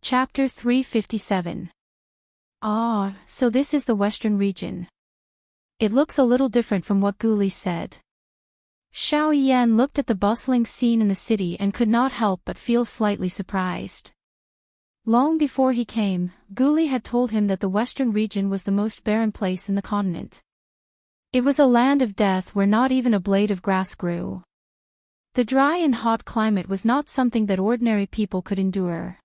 Chapter 357. Ah, so this is the Western region. It looks a little different from what Guli said. Xiao Yan looked at the bustling scene in the city and could not help but feel slightly surprised. Long before he came, Guli had told him that the Western region was the most barren place in the continent. It was a land of death where not even a blade of grass grew. The dry and hot climate was not something that ordinary people could endure.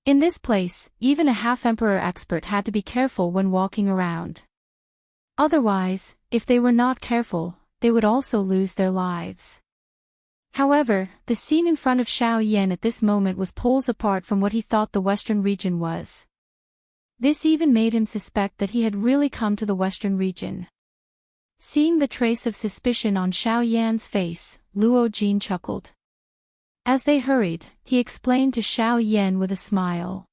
In this place, even a half-emperor expert had to be careful when walking around. Otherwise, if they were not careful, they would also lose their lives. However, the scene in front of Xiao Yan at this moment was poles apart from what he thought the Western region was. This even made him suspect that he had really come to the Western region. Seeing the trace of suspicion on Xiao Yan's face, Luo Jin chuckled. As they hurried, he explained to Xiao Yan with a smile.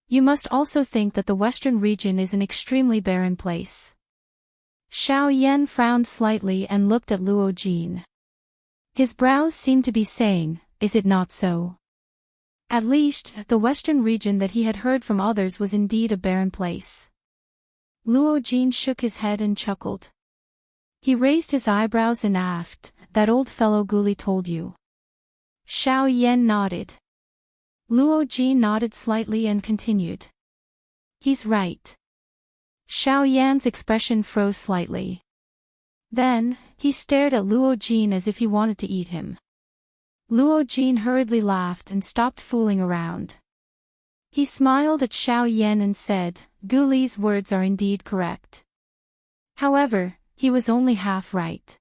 You must also think that the Western region is an extremely barren place. Xiao Yan frowned slightly and looked at Luo Jin. His brows seemed to be saying, is it not so? At least, the Western region that he had heard from others was indeed a barren place. Luo Jin shook his head and chuckled. He raised his eyebrows and asked, that old fellow Guli told you? Xiao Yan nodded. Luo Jin nodded slightly and continued. He's right. Xiao Yan's expression froze slightly. Then, he stared at Luo Jin as if he wanted to eat him. Luo Jin hurriedly laughed and stopped fooling around. He smiled at Xiao Yan and said, Guli's words are indeed correct. However, he was only half right.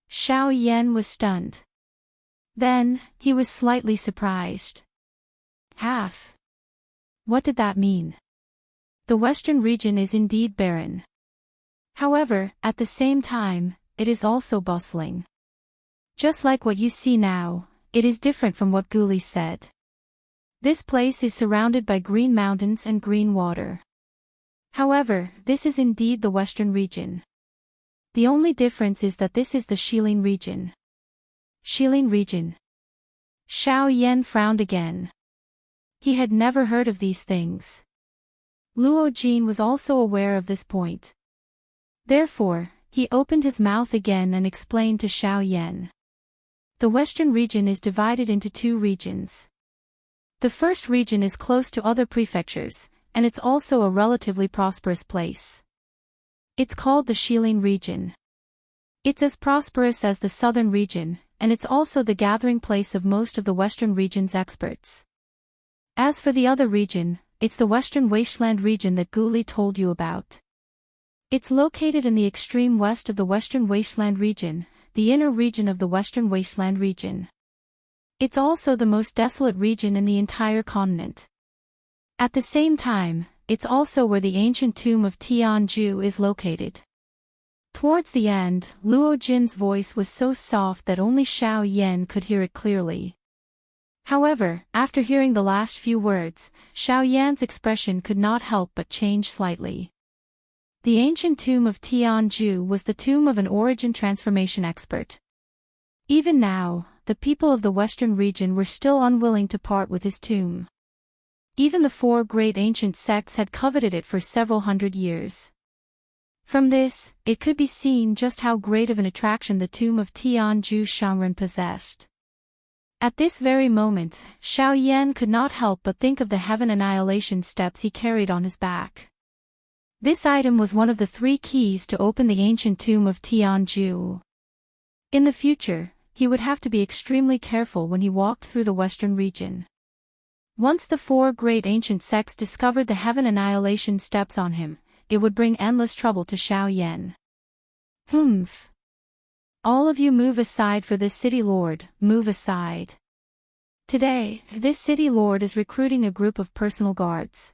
Xiao Yan was stunned. Then, he was slightly surprised. Half? What did that mean? The Western region is indeed barren. However, at the same time, it is also bustling. Just like what you see now, it is different from what Guli said. This place is surrounded by green mountains and green water. However, this is indeed the Western region. The only difference is that this is the Shilin region. Shilin region. Xiao Yan frowned again. He had never heard of these things. Luo Jin was also aware of this point. Therefore, he opened his mouth again and explained to Xiao Yan. The Western region is divided into two regions. The first region is close to other prefectures, and it's also a relatively prosperous place. It's called the Shilin region. It's as prosperous as the southern region, and it's also the gathering place of most of the Western region's experts. As for the other region, it's the Western Wasteland region that Guli told you about. It's located in the extreme west of the Western Wasteland region, the inner region of the Western Wasteland region. It's also the most desolate region in the entire continent. At the same time, it's also where the ancient tomb of Tianju is located. Towards the end, Luo Jin's voice was so soft that only Xiao Yan could hear it clearly. However, after hearing the last few words, Xiao Yan's expression could not help but change slightly. The ancient tomb of Tianju was the tomb of an origin transformation expert. Even now, the people of the Western region were still unwilling to part with his tomb. Even the four great ancient sects had coveted it for several hundred years. From this, it could be seen just how great of an attraction the tomb of Tianju Shangren possessed. At this very moment, Xiao Yan could not help but think of the heaven annihilation steps he carried on his back. This item was one of the 3 keys to open the ancient tomb of Tianju. In the future, he would have to be extremely careful when he walked through the western region. Once the 4 great ancient sects discovered the heaven annihilation steps on him, it would bring endless trouble to Xiaoyan. Humph. All of you move aside for this city lord, move aside. Today, this city lord is recruiting a group of personal guards.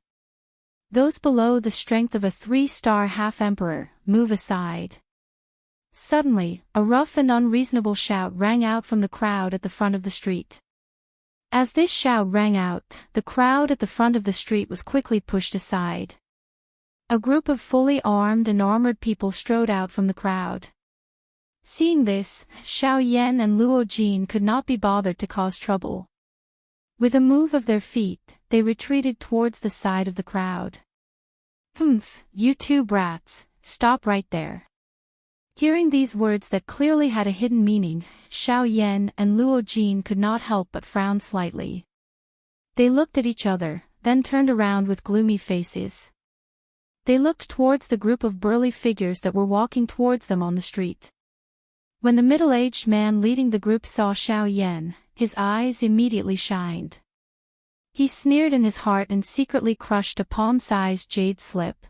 Those below the strength of a 3-star half-emperor, move aside. Suddenly, a rough and unreasonable shout rang out from the crowd at the front of the street. As this shout rang out, the crowd at the front of the street was quickly pushed aside. A group of fully armed and armored people strode out from the crowd. Seeing this, Xiaoyan and Luo Jin could not be bothered to cause trouble. With a move of their feet, they retreated towards the side of the crowd. Humph, you 2 brats, stop right there. Hearing these words that clearly had a hidden meaning, Xiaoyan and Luo Jin could not help but frown slightly. They looked at each other, then turned around with gloomy faces. They looked towards the group of burly figures that were walking towards them on the street. When the middle-aged man leading the group saw Xiaoyan, his eyes immediately shined. He sneered in his heart and secretly crushed a palm-sized jade slip.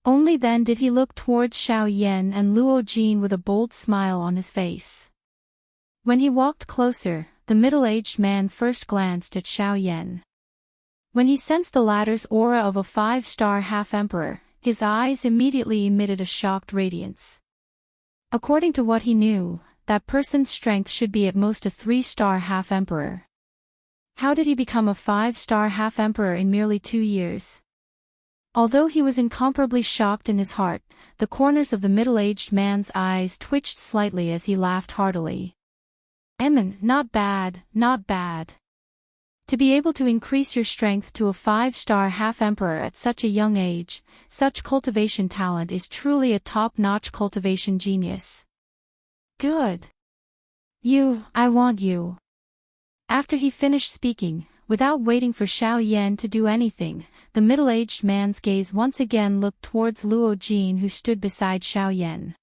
Only then did he look towards Xiaoyan and Luo Jin with a bold smile on his face. When he walked closer, the middle-aged man first glanced at Xiaoyan. When he sensed the latter's aura of a 5-star half-emperor, his eyes immediately emitted a shocked radiance. According to what he knew, that person's strength should be at most a 3-star half-emperor. How did he become a 5-star half-emperor in merely 2 years? Although he was incomparably shocked in his heart, the corners of the middle-aged man's eyes twitched slightly as he laughed heartily. Not bad, not bad. To be able to increase your strength to a 5-star half-emperor at such a young age, such cultivation talent is truly a top-notch cultivation genius. Good. I want you. After he finished speaking, without waiting for Xiaoyan to do anything, the middle-aged man's gaze once again looked towards Luo Jin who stood beside Xiaoyan.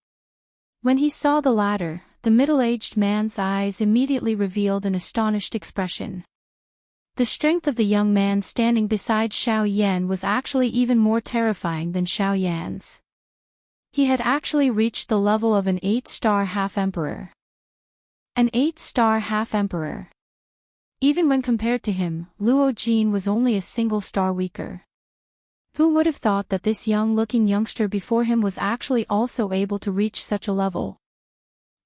When he saw the latter, the middle-aged man's eyes immediately revealed an astonished expression. The strength of the young man standing beside Xiaoyan was actually even more terrifying than Xiaoyan's. He had actually reached the level of an 8-star half-emperor. An 8-star half-emperor. Even when compared to him, Luo Jin was only a single star weaker. Who would have thought that this young-looking youngster before him was actually also able to reach such a level?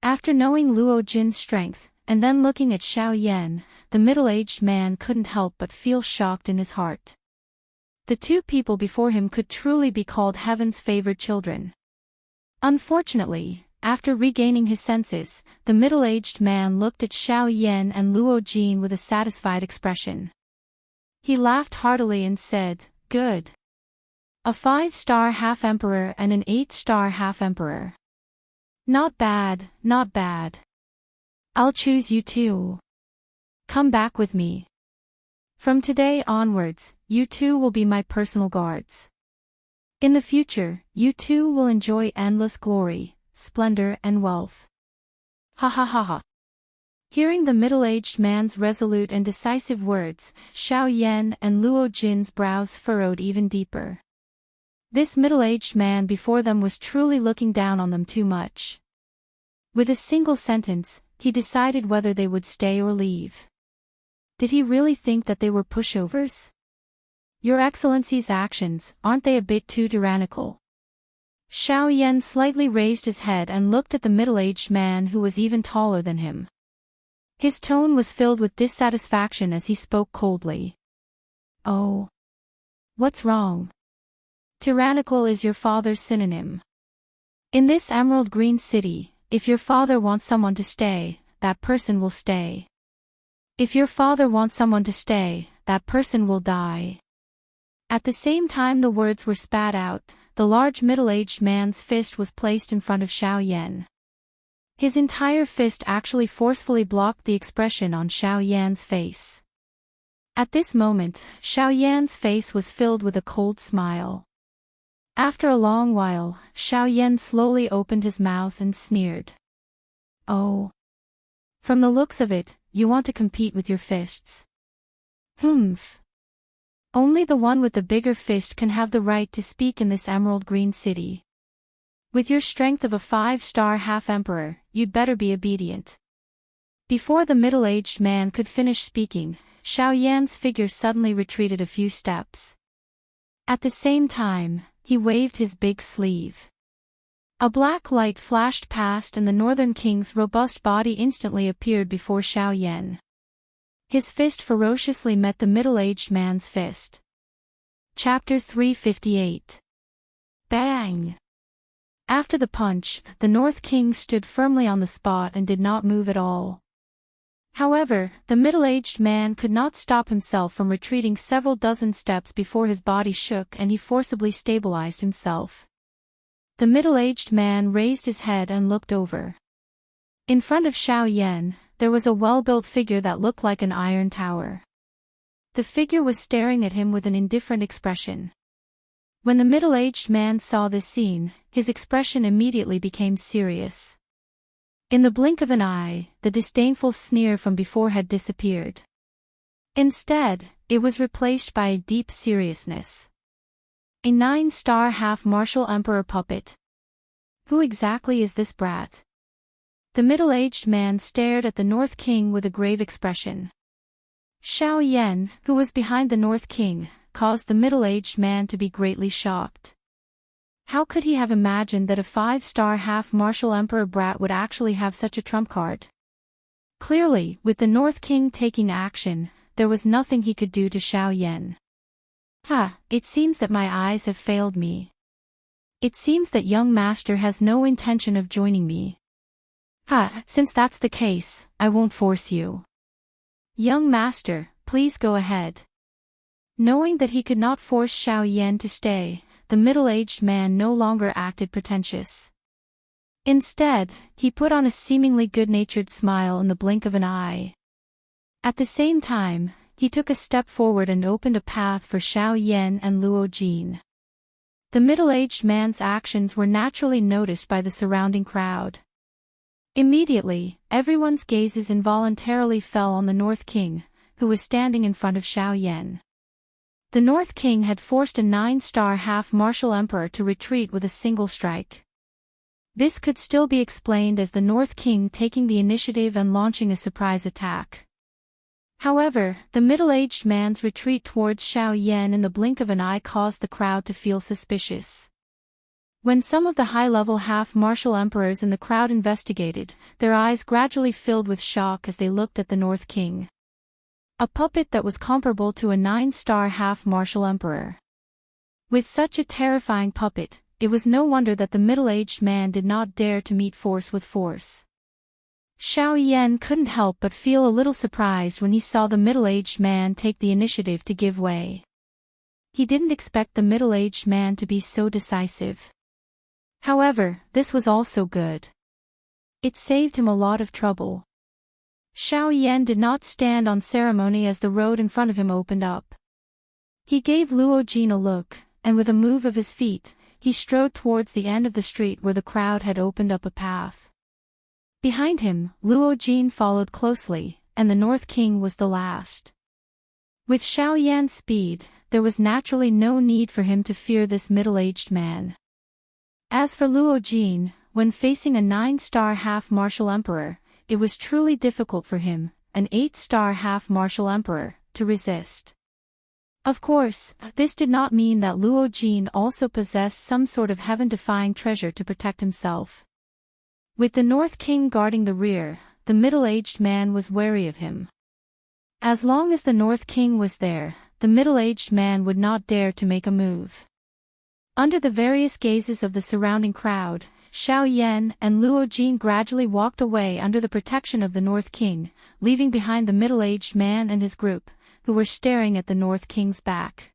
After knowing Luo Jin's strength, and then looking at Xiaoyan, the middle-aged man couldn't help but feel shocked in his heart. The 2 people before him could truly be called heaven's favored children. Unfortunately, after regaining his senses, the middle-aged man looked at Xiaoyan and Luo Jin with a satisfied expression. He laughed heartily and said, "Good. A 5-star half-emperor and an 8-star half-emperor. Not bad, not bad. I'll choose you 2. Come back with me. From today onwards, you 2 will be my personal guards. In the future, you 2 will enjoy endless glory, splendor and wealth." Ha ha ha ha. Hearing the middle-aged man's resolute and decisive words, Xiaoyan and Luo Jin's brows furrowed even deeper. This middle-aged man before them was truly looking down on them too much. With a single sentence, he decided whether they would stay or leave. Did he really think that they were pushovers? Your Excellency's actions, aren't they a bit too tyrannical? Xiaoyan slightly raised his head and looked at the middle-aged man who was even taller than him. His tone was filled with dissatisfaction as he spoke coldly. Oh. What's wrong? Tyrannical is your father's synonym. In this emerald green city, if your father wants someone to stay, that person will stay. If your father wants someone to stay, that person will die. At the same time the words were spat out, the large middle-aged man's fist was placed in front of Xiaoyan. His entire fist actually forcefully blocked the expression on Xiaoyan's face. At this moment, Xiaoyan's face was filled with a cold smile. After a long while, Xiaoyan slowly opened his mouth and sneered. Oh. From the looks of it, you want to compete with your fists. Humph. Only the one with the bigger fist can have the right to speak in this emerald green city. With your strength of a 5-star half-emperor, you'd better be obedient. Before the middle-aged man could finish speaking, Xiao Yan's figure suddenly retreated a few steps. At the same time, he waved his big sleeve. A black light flashed past and the Northern King's robust body instantly appeared before Xiao Yan. His fist ferociously met the middle-aged man's fist. Chapter 358. Bang! After the punch, the North King stood firmly on the spot and did not move at all. However, the middle-aged man could not stop himself from retreating several dozen steps before his body shook and he forcibly stabilized himself. The middle-aged man raised his head and looked over. In front of Xiao Yan, there was a well-built figure that looked like an iron tower. The figure was staring at him with an indifferent expression. When the middle-aged man saw this scene, his expression immediately became serious. In the blink of an eye, the disdainful sneer from before had disappeared. Instead, it was replaced by a deep seriousness. A 9-star half-martial emperor puppet. Who exactly is this brat? The middle-aged man stared at the North King with a grave expression. Xiao Yan, who was behind the North King, caused the middle-aged man to be greatly shocked. How could he have imagined that a 5-star half-martial emperor brat would actually have such a trump card? Clearly, with the North King taking action, there was nothing he could do to Xiao Yan. It seems that my eyes have failed me. It seems that young master has no intention of joining me. Since that's the case, I won't force you. Young master, please go ahead. Knowing that he could not force Xiao Yan to stay, the middle-aged man no longer acted pretentious. Instead, he put on a seemingly good-natured smile in the blink of an eye. At the same time, he took a step forward and opened a path for Xiao Yan and Luo Jin. The middle-aged man's actions were naturally noticed by the surrounding crowd. Immediately, everyone's gazes involuntarily fell on the North King, who was standing in front of Xiao Yan. The North King had forced a 9-star half-martial emperor to retreat with a single strike. This could still be explained as the North King taking the initiative and launching a surprise attack. However, the middle-aged man's retreat towards Xiao Yan in the blink of an eye caused the crowd to feel suspicious. When some of the high-level half-martial emperors in the crowd investigated, their eyes gradually filled with shock as they looked at the North King. A puppet that was comparable to a 9-star half-martial emperor. With such a terrifying puppet, it was no wonder that the middle-aged man did not dare to meet force with force. Xiao Yan couldn't help but feel a little surprised when he saw the middle-aged man take the initiative to give way. He didn't expect the middle-aged man to be so decisive. However, this was also good. It saved him a lot of trouble. Xiao Yan did not stand on ceremony as the road in front of him opened up. He gave Luo Jin a look, and with a move of his feet, he strode towards the end of the street where the crowd had opened up a path. Behind him, Luo Jin followed closely, and the North King was the last. With Xiao Yan's speed, there was naturally no need for him to fear this middle-aged man. As for Luo Jin, when facing a 9-star half-martial emperor, it was truly difficult for him, an 8-star half-martial emperor, to resist. Of course, this did not mean that Luo Jin also possessed some sort of heaven-defying treasure to protect himself. With the North King guarding the rear, the middle-aged man was wary of him. As long as the North King was there, the middle-aged man would not dare to make a move. Under the various gazes of the surrounding crowd, Xiao Yan and Luo Jin gradually walked away under the protection of the North King, leaving behind the middle-aged man and his group, who were staring at the North King's back.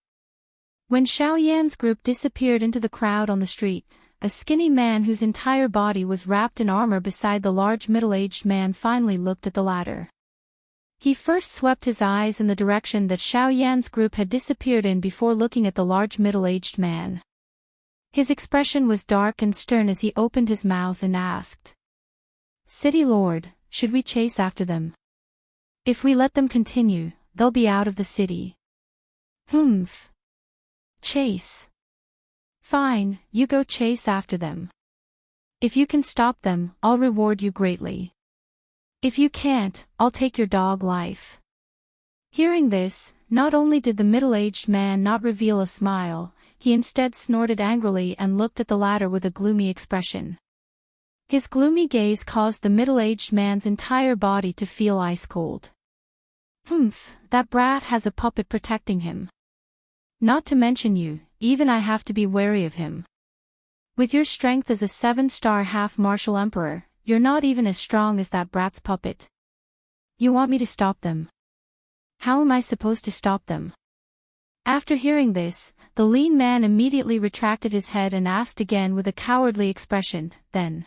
When Xiao Yan's group disappeared into the crowd on the street, a skinny man whose entire body was wrapped in armor beside the large middle-aged man finally looked at the latter. He first swept his eyes in the direction that Xiao Yan's group had disappeared in before looking at the large middle-aged man. His expression was dark and stern as he opened his mouth and asked, "City Lord, should we chase after them? If we let them continue, they'll be out of the city. Humph. Chase. Fine, you go chase after them. If you can stop them, I'll reward you greatly. If you can't, I'll take your dog life. Hearing this, not only did the middle-aged man not reveal a smile, he instead snorted angrily and looked at the latter with a gloomy expression. His gloomy gaze caused the middle-aged man's entire body to feel ice-cold. Humph, that brat has a puppet protecting him. Not to mention you, even I have to be wary of him. With your strength as a 7-star half-martial emperor, you're not even as strong as that brat's puppet. You want me to stop them? How am I supposed to stop them? After hearing this, the lean man immediately retracted his head and asked again with a cowardly expression, then.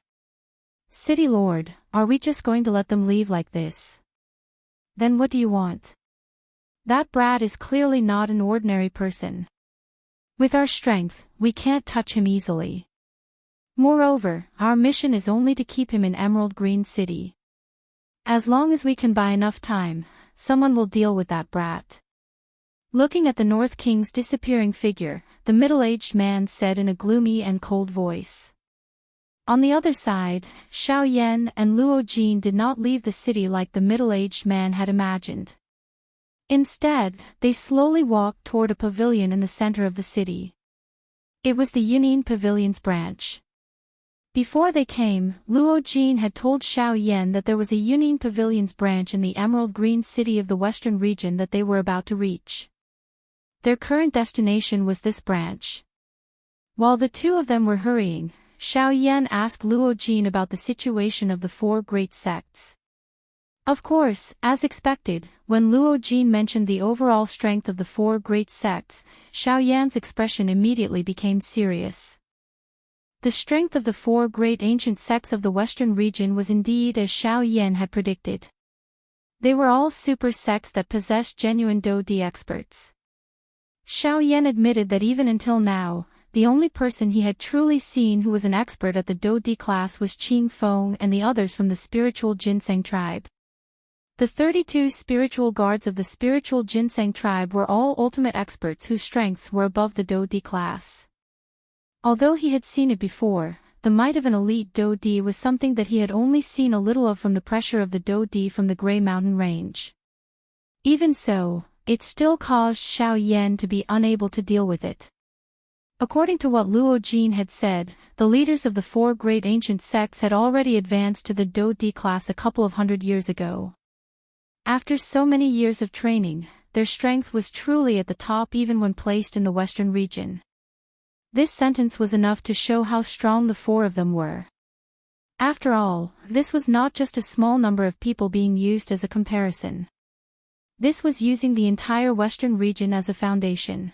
City Lord, are we just going to let them leave like this? Then what do you want? That brat is clearly not an ordinary person. With our strength, we can't touch him easily. Moreover, our mission is only to keep him in Emerald Green City. As long as we can buy enough time, someone will deal with that brat. Looking at the North King's disappearing figure, the middle-aged man said in a gloomy and cold voice. On the other side, Xiao Yan and Luo Jin did not leave the city like the middle-aged man had imagined. Instead, they slowly walked toward a pavilion in the center of the city. It was the Yunin Pavilion's branch. Before they came, Luo Jin had told Xiao Yan that there was a Yunin Pavilion's branch in the Emerald Green City of the western region that they were about to reach. Their current destination was this branch. While the two of them were hurrying, Xiao Yan asked Luo Jin about the situation of the 4 great sects. Of course, as expected, when Luo Jin mentioned the overall strength of the 4 great sects, Xiao Yan's expression immediately became serious. The strength of the 4 great ancient sects of the western region was indeed as Xiao Yan had predicted. They were all super sects that possessed genuine Do-Di experts. Xiao Yan admitted that even until now, the only person he had truly seen who was an expert at the Do-Di class was Qing Feng and the others from the spiritual Ginseng tribe. The 32 spiritual guards of the spiritual Ginseng tribe were all ultimate experts whose strengths were above the Do-Di class. Although he had seen it before, the might of an elite Do-Di was something that he had only seen a little of from the pressure of the Do-Di from the Grey Mountain Range. Even so, it still caused Xiao Yan to be unable to deal with it. According to what Luo Jin had said, the leaders of the 4 great ancient sects had already advanced to the Do-Di class a couple of 100 years ago. After so many years of training, their strength was truly at the top even when placed in the western region. This sentence was enough to show how strong the 4 of them were. After all, this was not just a small number of people being used as a comparison. This was using the entire western region as a foundation.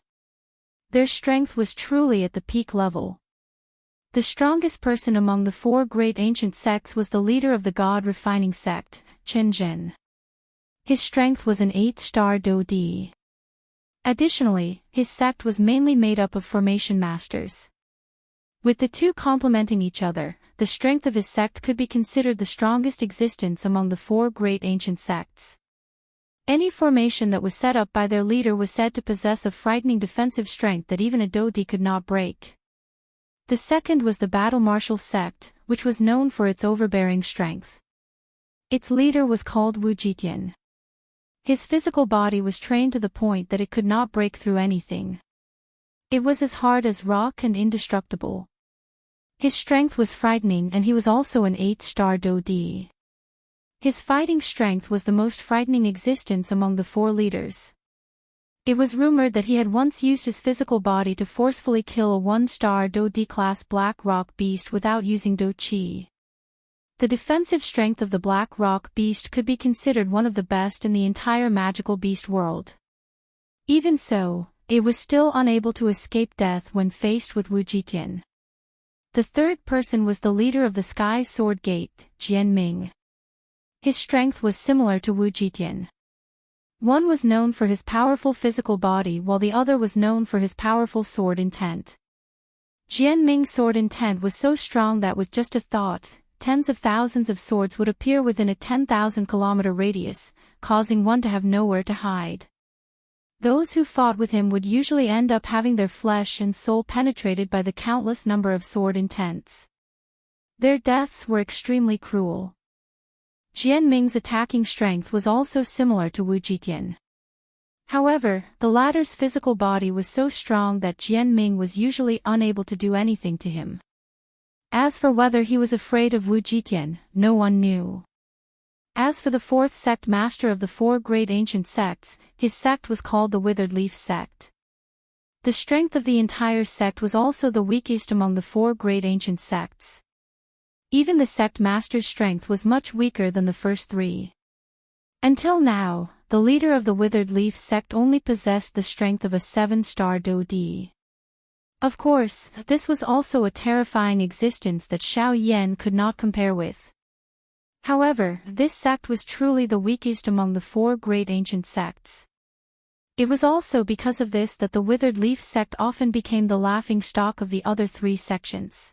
Their strength was truly at the peak level. The strongest person among the 4 great ancient sects was the leader of the God-refining sect, Chen Zhen. His strength was an 8-star Do-Di. Additionally, his sect was mainly made up of formation masters. With the two complementing each other, the strength of his sect could be considered the strongest existence among the 4 great ancient sects. Any formation that was set up by their leader was said to possess a frightening defensive strength that even a Do-Di could not break. The second was the Battle Martial sect, which was known for its overbearing strength. Its leader was called Wu Jitian. His physical body was trained to the point that it could not break through anything. It was as hard as rock and indestructible. His strength was frightening and he was also an 8-star Do-Di. His fighting strength was the most frightening existence among the 4 leaders. It was rumored that he had once used his physical body to forcefully kill a 1-star Do-Di class Black Rock beast without using Do-Chi. The defensive strength of the Black Rock beast could be considered one of the best in the entire magical beast world. Even so, it was still unable to escape death when faced with Wu Jitian. The third person was the leader of the Sky Sword Gate, Jian Ming. His strength was similar to Wu Jitian. One was known for his powerful physical body while the other was known for his powerful sword intent. Jian Ming's sword intent was so strong that with just a thought, tens of thousands of swords would appear within a 10,000-kilometer radius, causing one to have nowhere to hide. Those who fought with him would usually end up having their flesh and soul penetrated by the countless number of sword intents. Their deaths were extremely cruel. Jian Ming's attacking strength was also similar to Wu Jitian. However, the latter's physical body was so strong that Jian Ming was usually unable to do anything to him. As for whether he was afraid of Wu Jitian, no one knew. As for the fourth sect master of the four great ancient sects, his sect was called the Withered Leaf sect. The strength of the entire sect was also the weakest among the four great ancient sects. Even the sect master's strength was much weaker than the first three. Until now, the leader of the Withered Leaf sect only possessed the strength of a 7-star Do-Di. Of course, this was also a terrifying existence that Xiao Yan could not compare with. However, this sect was truly the weakest among the four great ancient sects. It was also because of this that the Withered Leaf sect often became the laughing stock of the other three sections.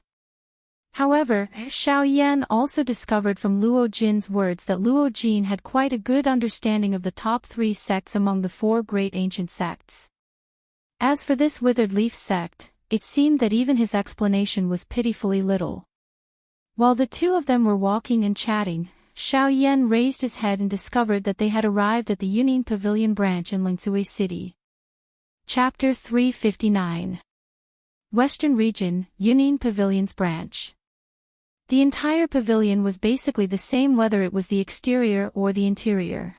However, Xiao Yan also discovered from Luo Jin's words that Luo Jin had quite a good understanding of the top three sects among the four great ancient sects. As for this Withered Leaf sect, it seemed that even his explanation was pitifully little. While the two of them were walking and chatting, Xiao Yan raised his head and discovered that they had arrived at the Yunnan Pavilion branch in Lingshui City. Chapter 359. Western Region, Yunnan Pavilion's branch. The entire pavilion was basically the same whether it was the exterior or the interior.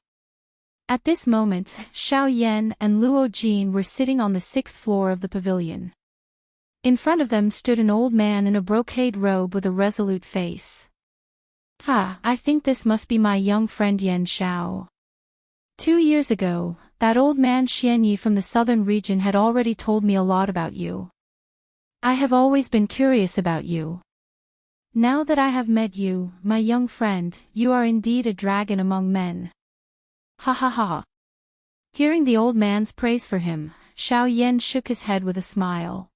At this moment, Xiao Yan and Luo Jin were sitting on the 6th floor of the pavilion. In front of them stood an old man in a brocade robe with a resolute face. I think this must be my young friend Yan Xiao. 2 years ago, that old man Xianyi from the southern region had already told me a lot about you. I have always been curious about you. Now that I have met you, my young friend, you are indeed a dragon among men. Ha ha ha. Hearing the old man's praise for him, Xiao Yan shook his head with a smile.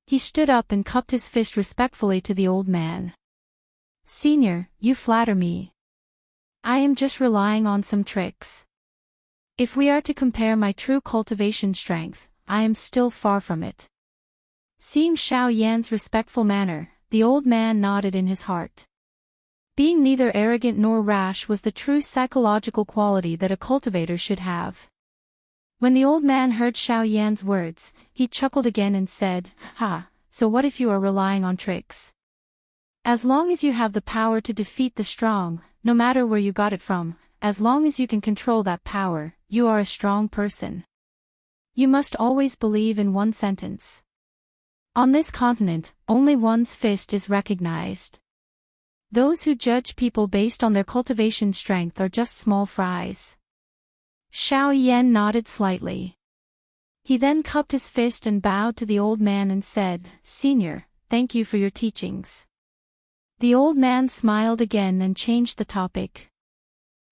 He stood up and cupped his fist respectfully to the old man. Senior, you flatter me. I am just relying on some tricks. If we are to compare my true cultivation strength, I am still far from it. Seeing Xiao Yan's respectful manner, the old man nodded in his heart. Being neither arrogant nor rash was the true psychological quality that a cultivator should have. When the old man heard Xiao Yan's words, he chuckled again and said, so what if you are relying on tricks? As long as you have the power to defeat the strong, no matter where you got it from, as long as you can control that power, you are a strong person. You must always believe in one sentence. On this continent, only one's fist is recognized. Those who judge people based on their cultivation strength are just small fries. Xiao Yan nodded slightly. He then cupped his fist and bowed to the old man and said, Senior, thank you for your teachings. The old man smiled again and changed the topic.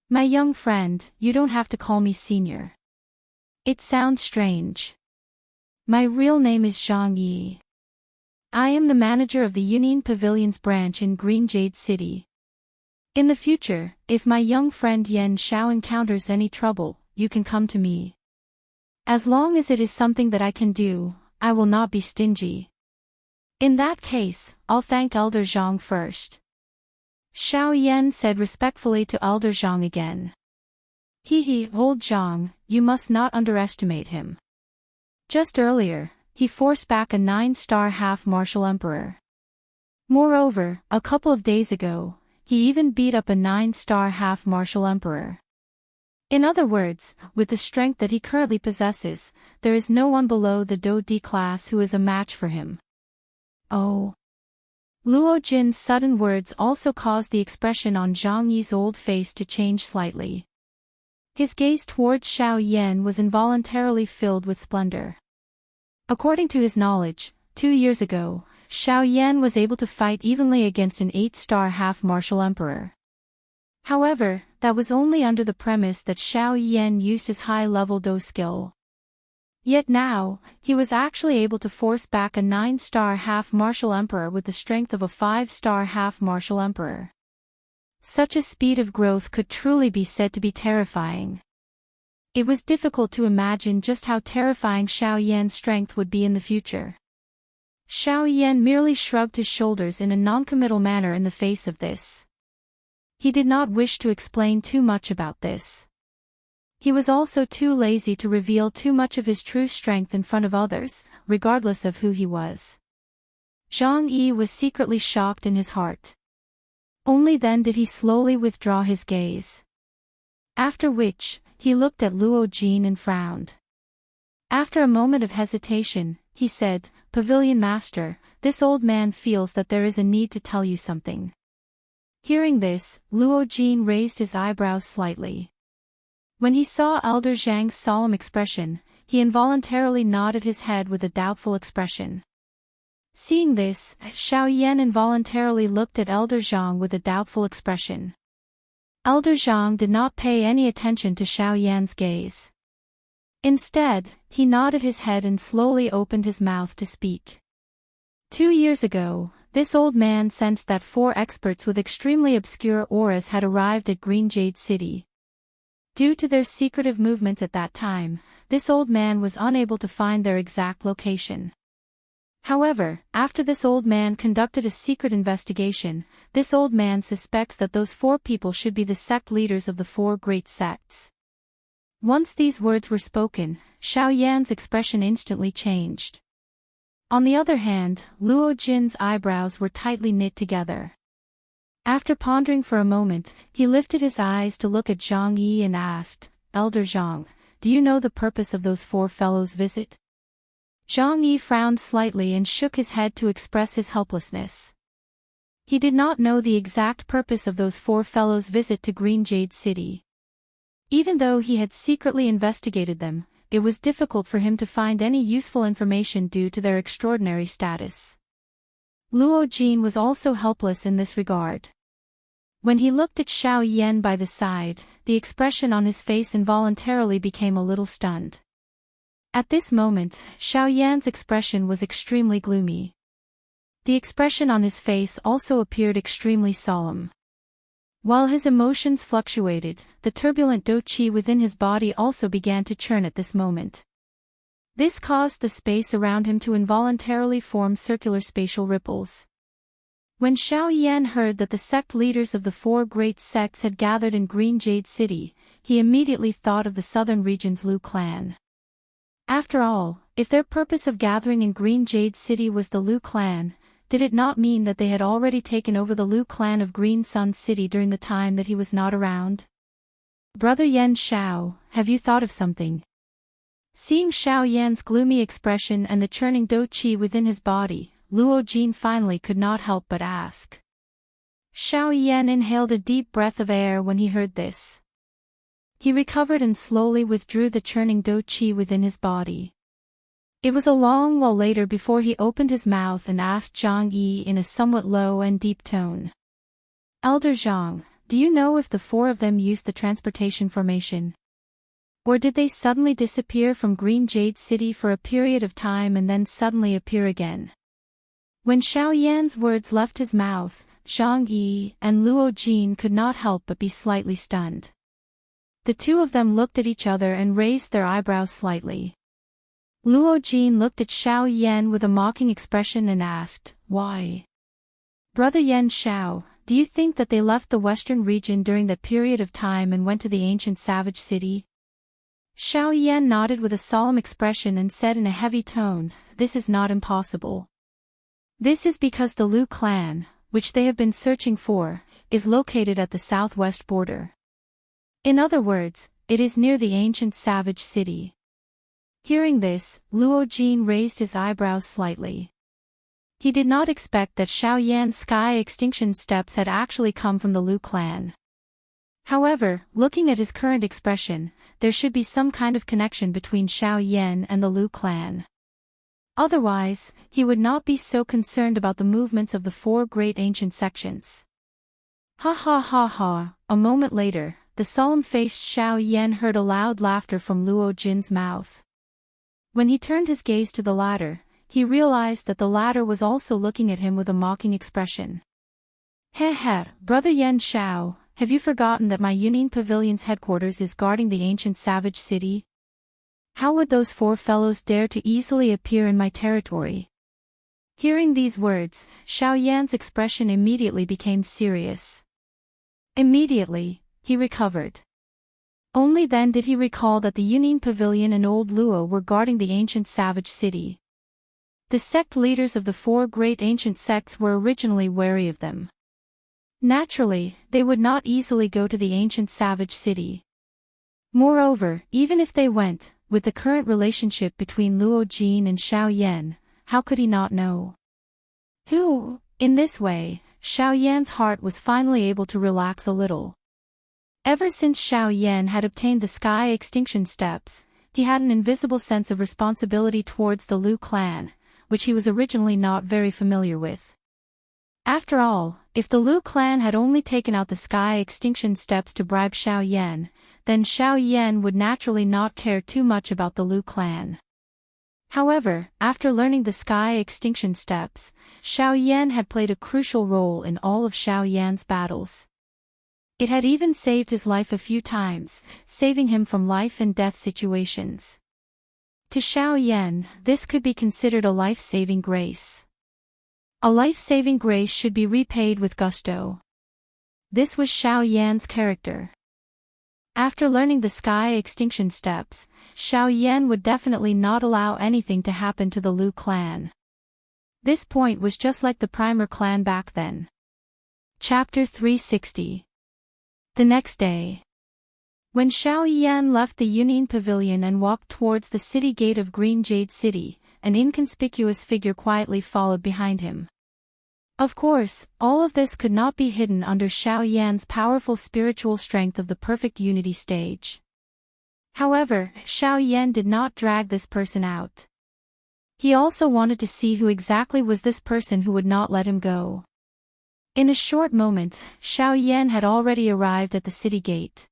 My young friend, you don't have to call me senior. It sounds strange. My real name is Zhang Yi. I am the manager of the Yunnan Pavilion's branch in Green Jade City. In the future, if my young friend Yan Xiao encounters any trouble, you can come to me. As long as it is something that I can do, I will not be stingy. In that case, I'll thank Elder Zhang first. Xiao Yan said respectfully to Elder Zhang again. Old Zhang, you must not underestimate him. Just earlier, he forced back a 9-star half-martial emperor. Moreover, a couple of days ago, he even beat up a 9-star half-martial emperor. In other words, with the strength that he currently possesses, there is no one below the Do-Di class who is a match for him. Oh. Luo Jin's sudden words also caused the expression on Zhang Yi's old face to change slightly. His gaze towards Xiao Yan was involuntarily filled with splendor. According to his knowledge, 2 years ago, Xiao Yan was able to fight evenly against an 8-star half-martial emperor. However, that was only under the premise that Xiao Yan used his high-level Do skill. Yet now, he was actually able to force back a 9-star half-martial emperor with the strength of a 5-star half-martial emperor. Such a speed of growth could truly be said to be terrifying. It was difficult to imagine just how terrifying Xiao Yan's strength would be in the future. Xiao Yan merely shrugged his shoulders in a noncommittal manner in the face of this. He did not wish to explain too much about this. He was also too lazy to reveal too much of his true strength in front of others, regardless of who he was. Zhang Yi was secretly shocked in his heart. Only then did he slowly withdraw his gaze. After which, he looked at Luo Jin and frowned. After a moment of hesitation, he said, "Pavilion Master, this old man feels that there is a need to tell you something." Hearing this, Luo Jin raised his eyebrows slightly. When he saw Elder Zhang's solemn expression, he involuntarily nodded his head with a doubtful expression. Seeing this, Xiao Yan involuntarily looked at Elder Zhang with a doubtful expression. Elder Zhang did not pay any attention to Xiao Yan's gaze. Instead, he nodded his head and slowly opened his mouth to speak. 2 years ago, this old man sensed that 4 experts with extremely obscure auras had arrived at Green Jade City. Due to their secretive movements at that time, this old man was unable to find their exact location. However, after this old man conducted a secret investigation, this old man suspects that those 4 people should be the sect leaders of the 4 great sects. Once these words were spoken, Xiao Yan's expression instantly changed. On the other hand, Luo Jin's eyebrows were tightly knit together. After pondering for a moment, he lifted his eyes to look at Zhang Yi and asked, "Elder Zhang, do you know the purpose of those 4 fellows' visit?" Zhang Yi frowned slightly and shook his head to express his helplessness. He did not know the exact purpose of those 4 fellows' visit to Green Jade City. Even though he had secretly investigated them, it was difficult for him to find any useful information due to their extraordinary status. Luo Jin was also helpless in this regard. When he looked at Xiao Yan by the side, the expression on his face involuntarily became a little stunned. At this moment, Xiao Yan's expression was extremely gloomy. The expression on his face also appeared extremely solemn. While his emotions fluctuated, the turbulent dou qi within his body also began to churn at this moment. This caused the space around him to involuntarily form circular spatial ripples. When Xiao Yan heard that the sect leaders of the 4 great sects had gathered in Green Jade City, he immediately thought of the southern region's Lu clan. After all, if their purpose of gathering in Green Jade City was the Lu clan, did it not mean that they had already taken over the Lu clan of Green Sun City during the time that he was not around? "Brother Yan Xiao, have you thought of something?" Seeing Xiao Yan's gloomy expression and the churning dou qi within his body, Luo Jin finally could not help but ask. Xiao Yan inhaled a deep breath of air when he heard this. He recovered and slowly withdrew the churning dou qi within his body. It was a long while later before he opened his mouth and asked Zhang Yi in a somewhat low and deep tone. "Elder Zhang, do you know if the 4 of them used the transportation formation? Or did they suddenly disappear from Green Jade City for a period of time and then suddenly appear again?" When Xiao Yan's words left his mouth, Zhang Yi and Luo Jin could not help but be slightly stunned. The 2 of them looked at each other and raised their eyebrows slightly. Luo Jin looked at Xiao Yan with a mocking expression and asked, "Why? Brother Yan Xiao, do you think that they left the western region during that period of time and went to the ancient savage city?" Xiao Yan nodded with a solemn expression and said in a heavy tone, "This is not impossible. This is because the Lu clan, which they have been searching for, is located at the southwest border. In other words, it is near the ancient savage city." Hearing this, Luo Jin raised his eyebrows slightly. He did not expect that Xiao Yan's sky extinction steps had actually come from the Lu clan. However, looking at his current expression, there should be some kind of connection between Xiao Yan and the Lu clan. Otherwise, he would not be so concerned about the movements of the 4 great ancient sections. Ha ha ha ha. A moment later, the solemn-faced Xiao Yan heard a loud laughter from Luo Jin's mouth. When he turned his gaze to the latter, he realized that the latter was also looking at him with a mocking expression. Heh heh, brother Yan Shao, have you forgotten that my Union Pavilion's headquarters is guarding the ancient savage city? How would those four fellows dare to easily appear in my territory? Hearing these words, Shao Yan's expression immediately became serious. Immediately, he recovered. Only then did he recall that the Union Pavilion and Old Luo were guarding the ancient savage city. The sect leaders of the four great ancient sects were originally wary of them. Naturally, they would not easily go to the ancient savage city. Moreover, even if they went, with the current relationship between Luo Jin and Shao Yan, how could he not know? In this way, Shao Yan's heart was finally able to relax a little. Ever since Shao Yan had obtained the Sky Extinction Steps, he had an invisible sense of responsibility towards the Lu clan, which he was originally not very familiar with. After all, if the Lu clan had only taken out the Sky Extinction Steps to bribe Shao Yan, then Shao Yan would naturally not care too much about the Lu clan. However, after learning the Sky Extinction Steps, Shao Yan had played a crucial role in all of Shao Yan's battles. It had even saved his life a few times, saving him from life and death situations. To Shao Yan, this could be considered a life-saving grace. A life-saving grace should be repaid with gusto. This was Shao Yan's character. After learning the Sky Extinction Steps, Shao Yan would definitely not allow anything to happen to the Lu clan. This point was just like the Primer clan back then. Chapter 360. The next day. When Shao Yan left the Union Pavilion and walked towards the city gate of Green Jade City, an inconspicuous figure quietly followed behind him. Of course, all of this could not be hidden under Shao Yan's powerful spiritual strength of the perfect unity stage. However, Shao Yan did not drag this person out. He also wanted to see who exactly was this person who would not let him go. In a short moment, Shao Yan had already arrived at the city gate.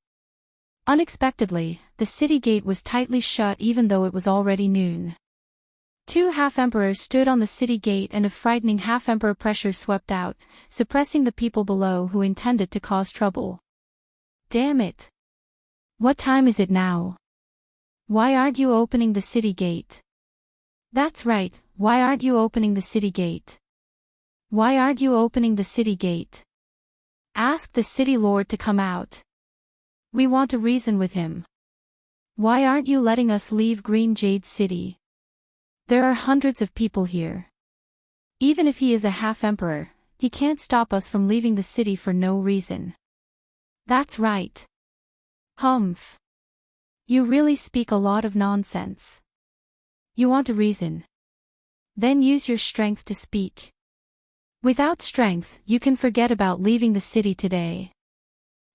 Unexpectedly, the city gate was tightly shut even though it was already noon. Two half-emperors stood on the city gate and a frightening half-emperor pressure swept out, suppressing the people below who intended to cause trouble. Damn it! What time is it now? Why aren't you opening the city gate? That's right, why aren't you opening the city gate? Why aren't you opening the city gate? Ask the city lord to come out. We want to reason with him. Why aren't you letting us leave Green Jade City? There are hundreds of people here. Even if he is a half-emperor, he can't stop us from leaving the city for no reason. That's right. Humph. You really speak a lot of nonsense. You want a reason? Then use your strength to speak. Without strength, you can forget about leaving the city today.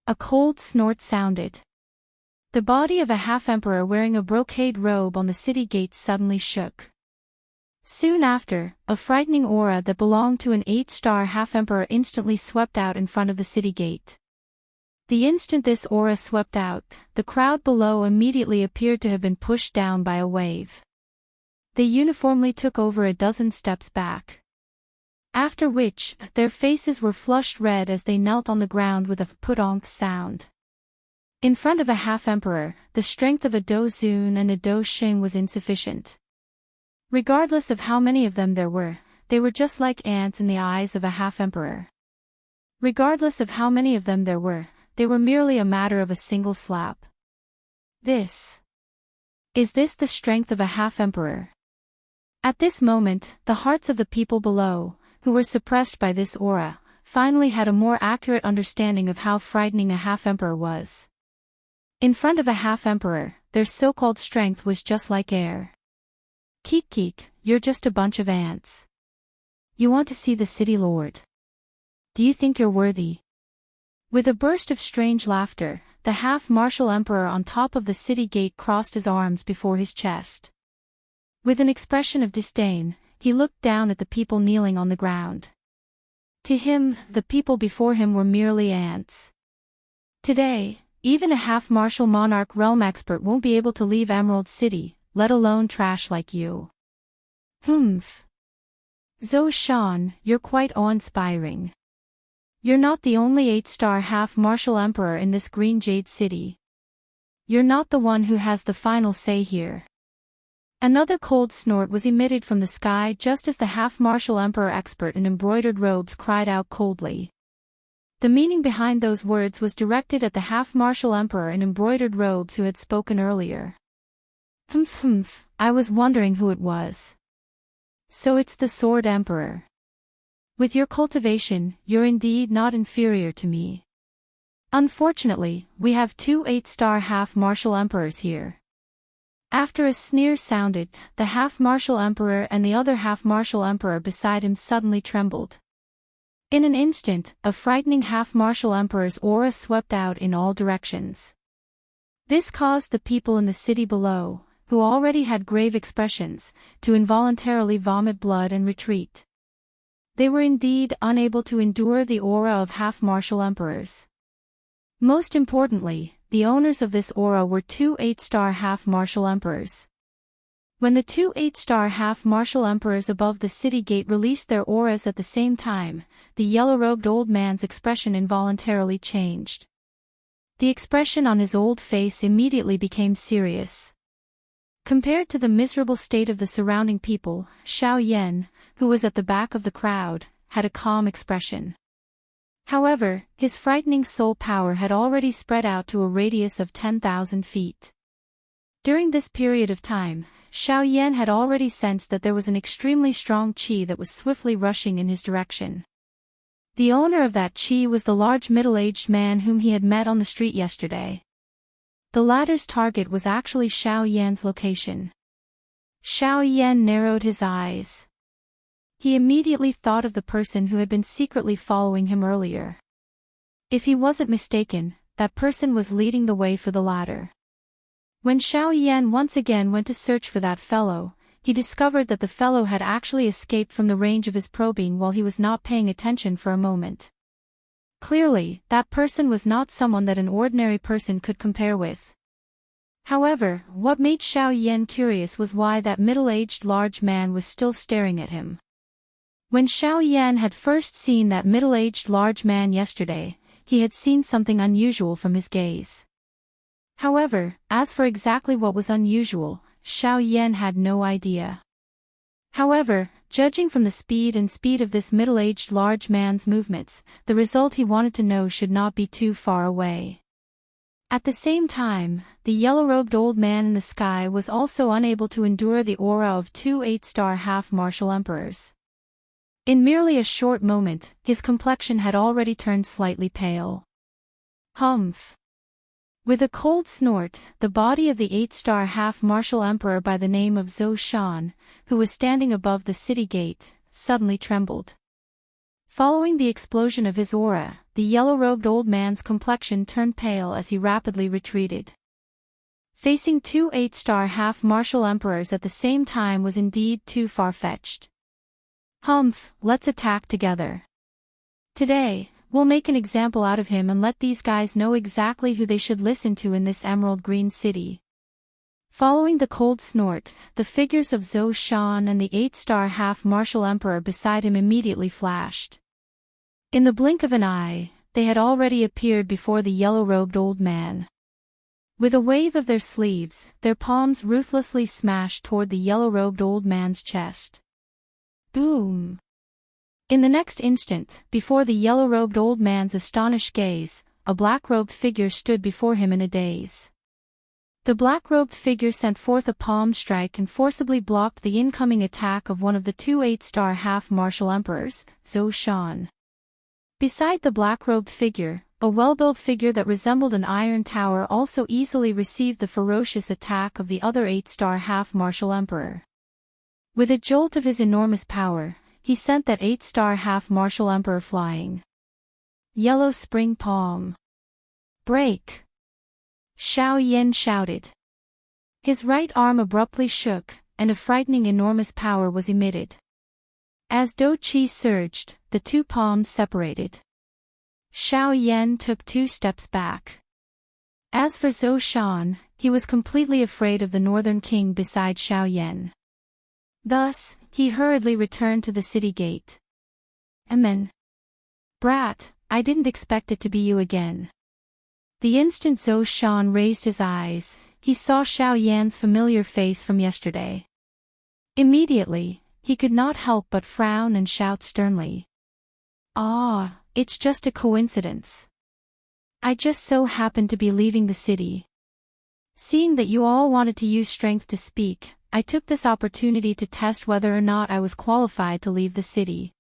A cold snort sounded. The body of a half-emperor wearing a brocade robe on the city gate suddenly shook. Soon after, a frightening aura that belonged to an 8-star half-emperor instantly swept out in front of the city gate. The instant this aura swept out, the crowd below immediately appeared to have been pushed down by a wave. They uniformly took over a dozen steps back. After which, their faces were flushed red as they knelt on the ground with a put-onk sound. In front of a half-emperor, the strength of a Do Zun and a Do Xing was insufficient. Regardless of how many of them there were, they were just like ants in the eyes of a half-emperor. Regardless of how many of them there were, they were merely a matter of a single slap. Is this the strength of a half-emperor? At this moment, the hearts of the people below, who were suppressed by this aura, finally had a more accurate understanding of how frightening a half-emperor was. In front of a half-emperor, their so-called strength was just like air. Keek, you're just a bunch of ants. You want to see the city lord? Do you think you're worthy? With a burst of strange laughter, the half-martial emperor on top of the city gate crossed his arms before his chest. With an expression of disdain, he looked down at the people kneeling on the ground. To him, the people before him were merely ants. Today, even a half-martial monarch realm expert won't be able to leave Emerald City, let alone trash like you. Humph. Zhou Shan, you're quite awe-inspiring. You're not the only 8-star half-martial emperor in this Green Jade City. You're not the one who has the final say here. Another cold snort was emitted from the sky just as the half-martial emperor expert in embroidered robes cried out coldly. The meaning behind those words was directed at the half-martial emperor in embroidered robes who had spoken earlier. Humph, I was wondering who it was. So it's the Sword Emperor. With your cultivation, you're indeed not inferior to me. Unfortunately, we have 2 8-star half-martial emperors here. After a sneer sounded, the half-martial emperor and the other half-martial emperor beside him suddenly trembled. In an instant, a frightening half-martial emperor's aura swept out in all directions. This caused the people in the city below, who already had grave expressions, to involuntarily vomit blood and retreat. They were indeed unable to endure the aura of half-martial emperors. Most importantly, the owners of this aura were 2 8-star half-martial emperors. When the 2 8-star half-martial emperors above the city gate released their auras at the same time, the yellow-robed old man's expression involuntarily changed. The expression on his old face immediately became serious. Compared to the miserable state of the surrounding people, Xiao Yan, who was at the back of the crowd, had a calm expression. However, his frightening soul power had already spread out to a radius of 10,000 feet. During this period of time, Xiao Yan had already sensed that there was an extremely strong qi that was swiftly rushing in his direction. The owner of that qi was the large middle-aged man whom he had met on the street yesterday. The latter's target was actually Xiao Yan's location. Xiao Yan narrowed his eyes. He immediately thought of the person who had been secretly following him earlier. If he wasn't mistaken, that person was leading the way for the latter. When Xiao Yan once again went to search for that fellow, he discovered that the fellow had actually escaped from the range of his probing while he was not paying attention for a moment. Clearly, that person was not someone that an ordinary person could compare with. However, what made Xiao Yan curious was why that middle-aged large man was still staring at him. When Xiao Yan had first seen that middle-aged large man yesterday, he had seen something unusual from his gaze. However, as for exactly what was unusual, Xiao Yan had no idea. However, judging from the speed of this middle-aged large man's movements, the result he wanted to know should not be too far away. At the same time, the yellow-robed old man in the sky was also unable to endure the aura of 2 8-star half-martial emperors. In merely a short moment, his complexion had already turned slightly pale. Humph. With a cold snort, the body of the 8-star half-martial emperor by the name of Zhou Shan, who was standing above the city gate, suddenly trembled. Following the explosion of his aura, the yellow-robed old man's complexion turned pale as he rapidly retreated. Facing 2 8-star half-martial emperors at the same time was indeed too far-fetched. Humph, let's attack together. Today, we'll make an example out of him and let these guys know exactly who they should listen to in this emerald green city. Following the cold snort, the figures of Zhou Shan and the 8-star half-martial emperor beside him immediately flashed. In the blink of an eye, they had already appeared before the yellow-robed old man. With a wave of their sleeves, their palms ruthlessly smashed toward the yellow-robed old man's chest. Boom! In the next instant, before the yellow-robed old man's astonished gaze, a black-robed figure stood before him in a daze. The black-robed figure sent forth a palm strike and forcibly blocked the incoming attack of one of the 2 8-star half-martial emperors, Zhou Shan. Beside the black-robed figure, a well-built figure that resembled an iron tower also easily received the ferocious attack of the other 8-star half-martial emperor. With a jolt of his enormous power, he sent that 8-star half-martial emperor flying. Yellow spring palm. Break! Xiao Yan shouted. His right arm abruptly shook, and a frightening enormous power was emitted. As Do Qi surged, the two palms separated. Xiao Yan took 2 steps back. As for Zhou Shan, he was completely afraid of the northern king beside Xiao Yan. Thus, he hurriedly returned to the city gate. Amen. Brat, I didn't expect it to be you again. The instant Zhou Shan raised his eyes, he saw Xiao Yan's familiar face from yesterday. Immediately, he could not help but frown and shout sternly. Ah, it's just a coincidence. I just so happened to be leaving the city. Seeing that you all wanted to use strength to speak, I took this opportunity to test whether or not I was qualified to leave the city.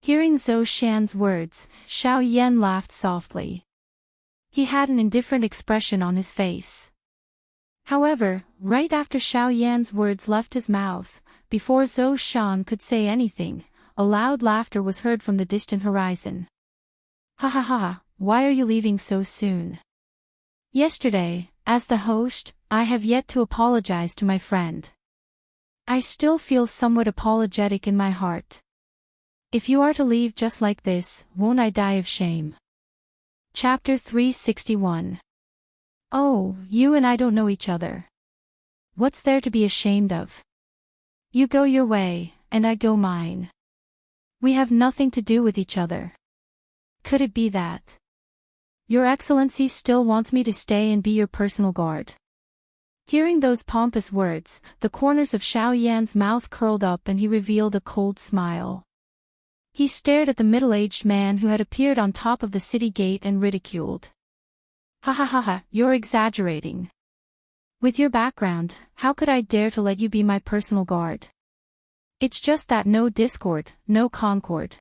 Hearing Zhou Shan's words, Xiao Yan laughed softly. He had an indifferent expression on his face. However, right after Xiao Yan's words left his mouth, before Zhou Shan could say anything, a loud laughter was heard from the distant horizon. Ha ha ha, why are you leaving so soon? Yesterday, as the host, I have yet to apologize to my friend. I still feel somewhat apologetic in my heart. If you are to leave just like this, won't I die of shame? Chapter 361. Oh, you and I don't know each other. What's there to be ashamed of? You go your way, and I go mine. We have nothing to do with each other. Could it be that Your Excellency still wants me to stay and be your personal guard? Hearing those pompous words, the corners of Xiao Yan's mouth curled up and he revealed a cold smile. He stared at the middle-aged man who had appeared on top of the city gate and ridiculed. Ha ha ha ha, you're exaggerating. With your background, how could I dare to let you be my personal guard? It's just that no discord, no concord.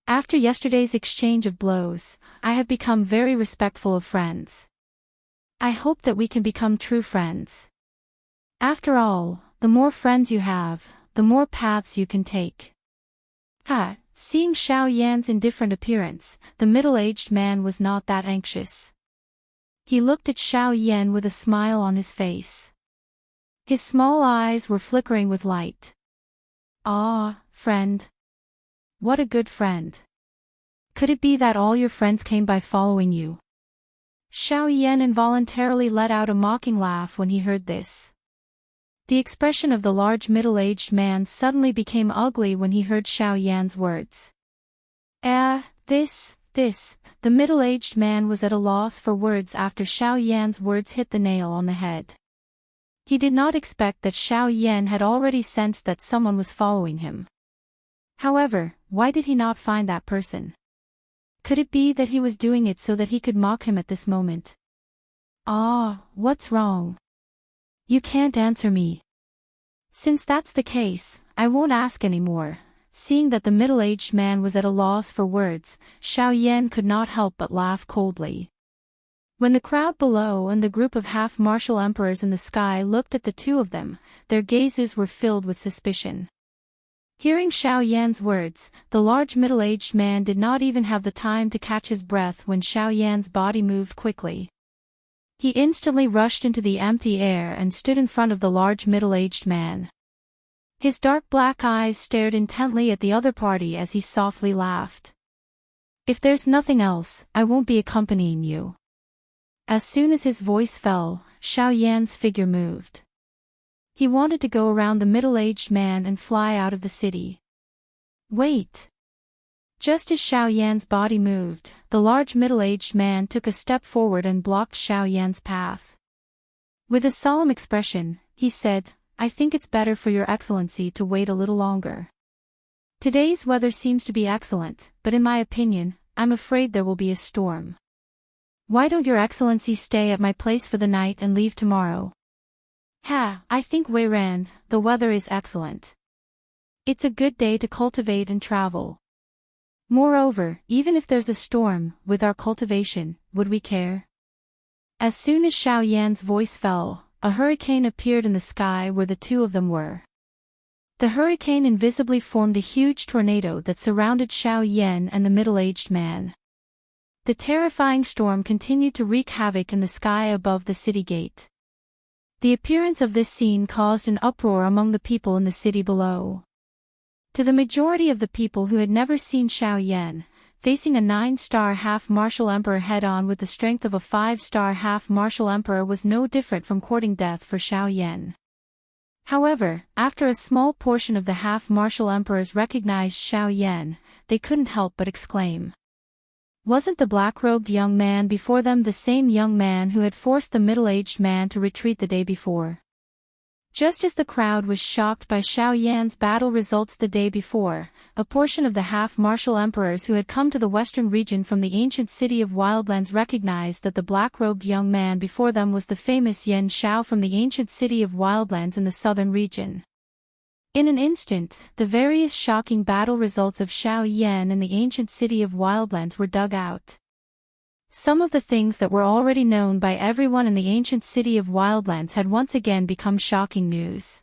After yesterday's exchange of blows, I have become very respectful of friends. I hope that we can become true friends. After all, the more friends you have, the more paths you can take. Ha! Seeing Xiao Yan's indifferent appearance, the middle-aged man was not that anxious. He looked at Xiao Yan with a smile on his face. His small eyes were flickering with light. Ah, friend. What a good friend. Could it be that all your friends came by following you? Xiao Yan involuntarily let out a mocking laugh when he heard this. The expression of the large middle-aged man suddenly became ugly when he heard Xiao Yan's words. The middle-aged man was at a loss for words after Xiao Yan's words hit the nail on the head. He did not expect that Xiao Yan had already sensed that someone was following him. However, why did he not find that person? Could it be that he was doing it so that he could mock him at this moment? Ah, what's wrong? You can't answer me. Since that's the case, I won't ask anymore. Seeing that the middle-aged man was at a loss for words, Xiao Yan could not help but laugh coldly. When the crowd below and the group of half-martial emperors in the sky looked at the two of them, their gazes were filled with suspicion. Hearing Xiao Yan's words, the large middle-aged man did not even have the time to catch his breath when Xiao Yan's body moved quickly. He instantly rushed into the empty air and stood in front of the large middle-aged man. His dark black eyes stared intently at the other party as he softly laughed. If there's nothing else, I won't be accompanying you. As soon as his voice fell, Xiao Yan's figure moved. He wanted to go around the middle-aged man and fly out of the city. Wait! Just as Xiao Yan's body moved, the large middle-aged man took a step forward and blocked Xiao Yan's path. With a solemn expression, he said, I think it's better for your excellency to wait a little longer. Today's weather seems to be excellent, but in my opinion, I'm afraid there will be a storm. Why don't your excellency stay at my place for the night and leave tomorrow? I think Wei Ran, the weather is excellent. It's a good day to cultivate and travel. Moreover, even if there's a storm, with our cultivation, would we care? As soon as Xiao Yan's voice fell, a hurricane appeared in the sky where the two of them were. The hurricane invisibly formed a huge tornado that surrounded Xiao Yan and the middle-aged man. The terrifying storm continued to wreak havoc in the sky above the city gate. The appearance of this scene caused an uproar among the people in the city below. To the majority of the people who had never seen Xiao Yan, facing a 9-star half-martial emperor head-on with the strength of a 5-star half-martial emperor was no different from courting death for Xiao Yan. However, after a small portion of the half-martial emperors recognized Xiao Yan, they couldn't help but exclaim. Wasn't the black-robed young man before them the same young man who had forced the middle-aged man to retreat the day before? Just as the crowd was shocked by Xiao Yan's battle results the day before, a portion of the half-martial emperors who had come to the western region from the ancient city of Wildlands recognized that the black-robed young man before them was the famous Yan Xiao from the ancient city of Wildlands in the southern region. In an instant, the various shocking battle results of Xiao Yan in the ancient city of Wildlands were dug out. Some of the things that were already known by everyone in the ancient city of Wildlands had once again become shocking news.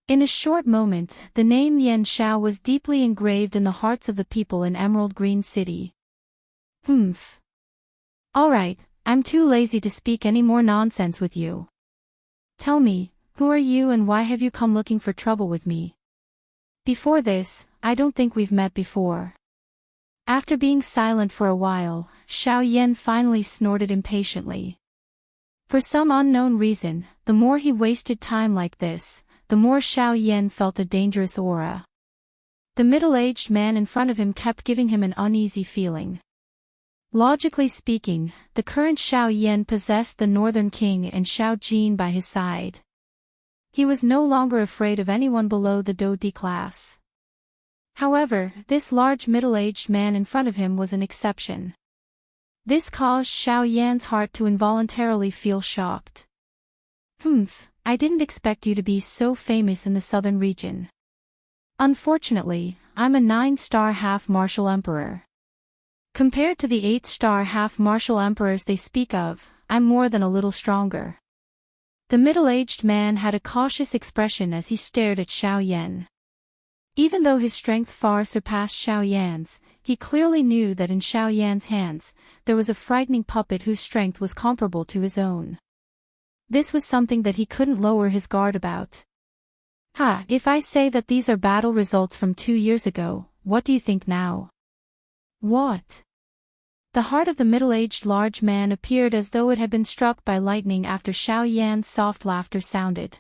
In a short moment, the name Yan Xiao was deeply engraved in the hearts of the people in Emerald Green City. Humph. Alright, I'm too lazy to speak any more nonsense with you. Tell me, who are you and why have you come looking for trouble with me? Before this, I don't think we've met before. After being silent for a while, Xiao Yan finally snorted impatiently. For some unknown reason, the more he wasted time like this, the more Xiao Yan felt a dangerous aura. The middle-aged man in front of him kept giving him an uneasy feeling. Logically speaking, the current Xiao Yan possessed the Northern King and Xiao Jin by his side. He was no longer afraid of anyone below the Dou Di class. However, this large middle-aged man in front of him was an exception. This caused Xiao Yan's heart to involuntarily feel shocked. Humph, I didn't expect you to be so famous in the southern region. Unfortunately, I'm a 9-star half-martial emperor. Compared to the 8-star half-martial emperors they speak of, I'm more than a little stronger. The middle-aged man had a cautious expression as he stared at Xiao Yan. Even though his strength far surpassed Xiao Yan's, he clearly knew that in Xiao Yan's hands, there was a frightening puppet whose strength was comparable to his own. This was something that he couldn't lower his guard about. If I say that these are battle results from 2 years ago, what do you think now? What? The heart of the middle-aged large man appeared as though it had been struck by lightning after Xiao Yan's soft laughter sounded.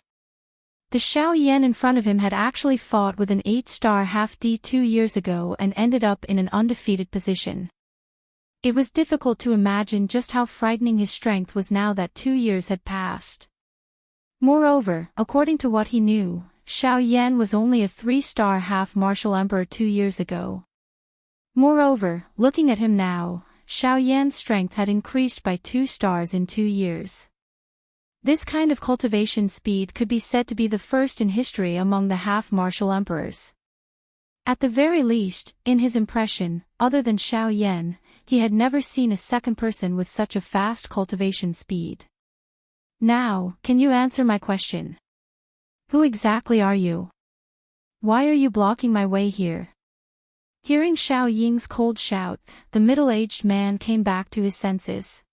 The Xiao Yan in front of him had actually fought with an 8-star half-D 2 years ago and ended up in an undefeated position. It was difficult to imagine just how frightening his strength was now that 2 years had passed. Moreover, according to what he knew, Xiao Yan was only a 3-star half-martial emperor 2 years ago. Moreover, looking at him now, Xiao Yan's strength had increased by 2 stars in 2 years. This kind of cultivation speed could be said to be the first in history among the half-martial emperors. At the very least, in his impression, other than Xiao Yan, he had never seen a second person with such a fast cultivation speed. Now, can you answer my question? Who exactly are you? Why are you blocking my way here? Hearing Xiao Ying's cold shout, the middle-aged man came back to his senses.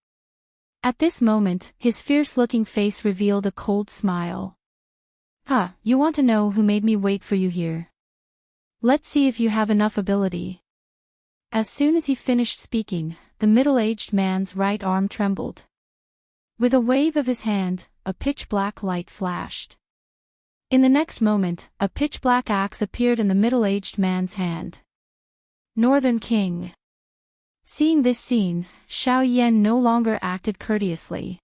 At this moment, his fierce-looking face revealed a cold smile. You want to know who made me wait for you here? Let's see if you have enough ability. As soon as he finished speaking, the middle-aged man's right arm trembled. With a wave of his hand, a pitch-black light flashed. In the next moment, a pitch-black axe appeared in the middle-aged man's hand. Northern King. Seeing this scene, Xiao Yan no longer acted courteously.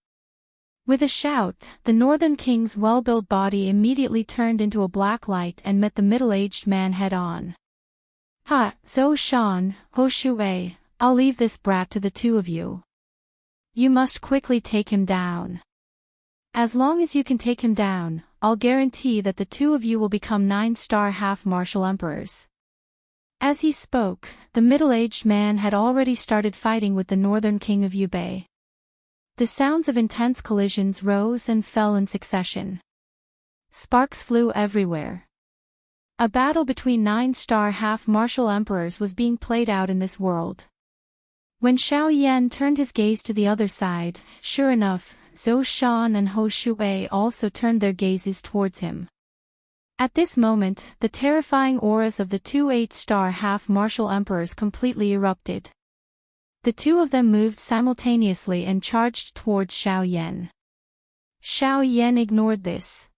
With a shout, the Northern King's well-built body immediately turned into a black light and met the middle-aged man head-on. Zhou Shan, Ho Shuwei, I'll leave this brat to the two of you. You must quickly take him down. As long as you can take him down, I'll guarantee that the two of you will become 9-star half-martial emperors. As he spoke, the middle-aged man had already started fighting with the Northern King of Yubei. The sounds of intense collisions rose and fell in succession. Sparks flew everywhere. A battle between 9-star half-martial emperors was being played out in this world. When Xiao Yan turned his gaze to the other side, sure enough, Zhou Shan and Ho Shuwei also turned their gazes towards him. At this moment, the terrifying auras of the two 8-star half-martial emperors completely erupted. The two of them moved simultaneously and charged towards Xiao Yan. Xiao Yan ignored this.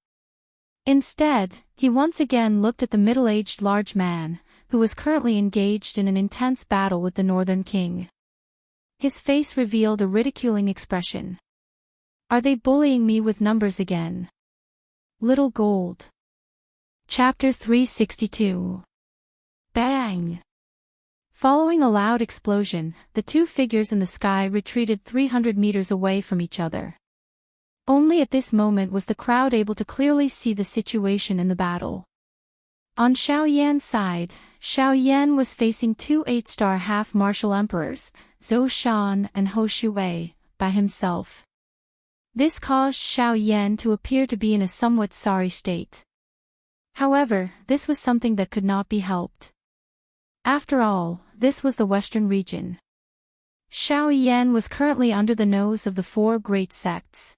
Instead, he once again looked at the middle-aged large man, who was currently engaged in an intense battle with the Northern King. His face revealed a ridiculing expression. Are they bullying me with numbers again? Little Gold. Chapter 362. Bang! Following a loud explosion, the two figures in the sky retreated 300 meters away from each other. Only at this moment was the crowd able to clearly see the situation in the battle. On Xiao Yan's side, Xiao Yan was facing two 8-star half-martial emperors, Zhou Shan and Hou Shui, by himself. This caused Xiao Yan to appear to be in a somewhat sorry state. However, this was something that could not be helped. After all, this was the Western region. Xiao Yan was currently under the nose of the four great sects.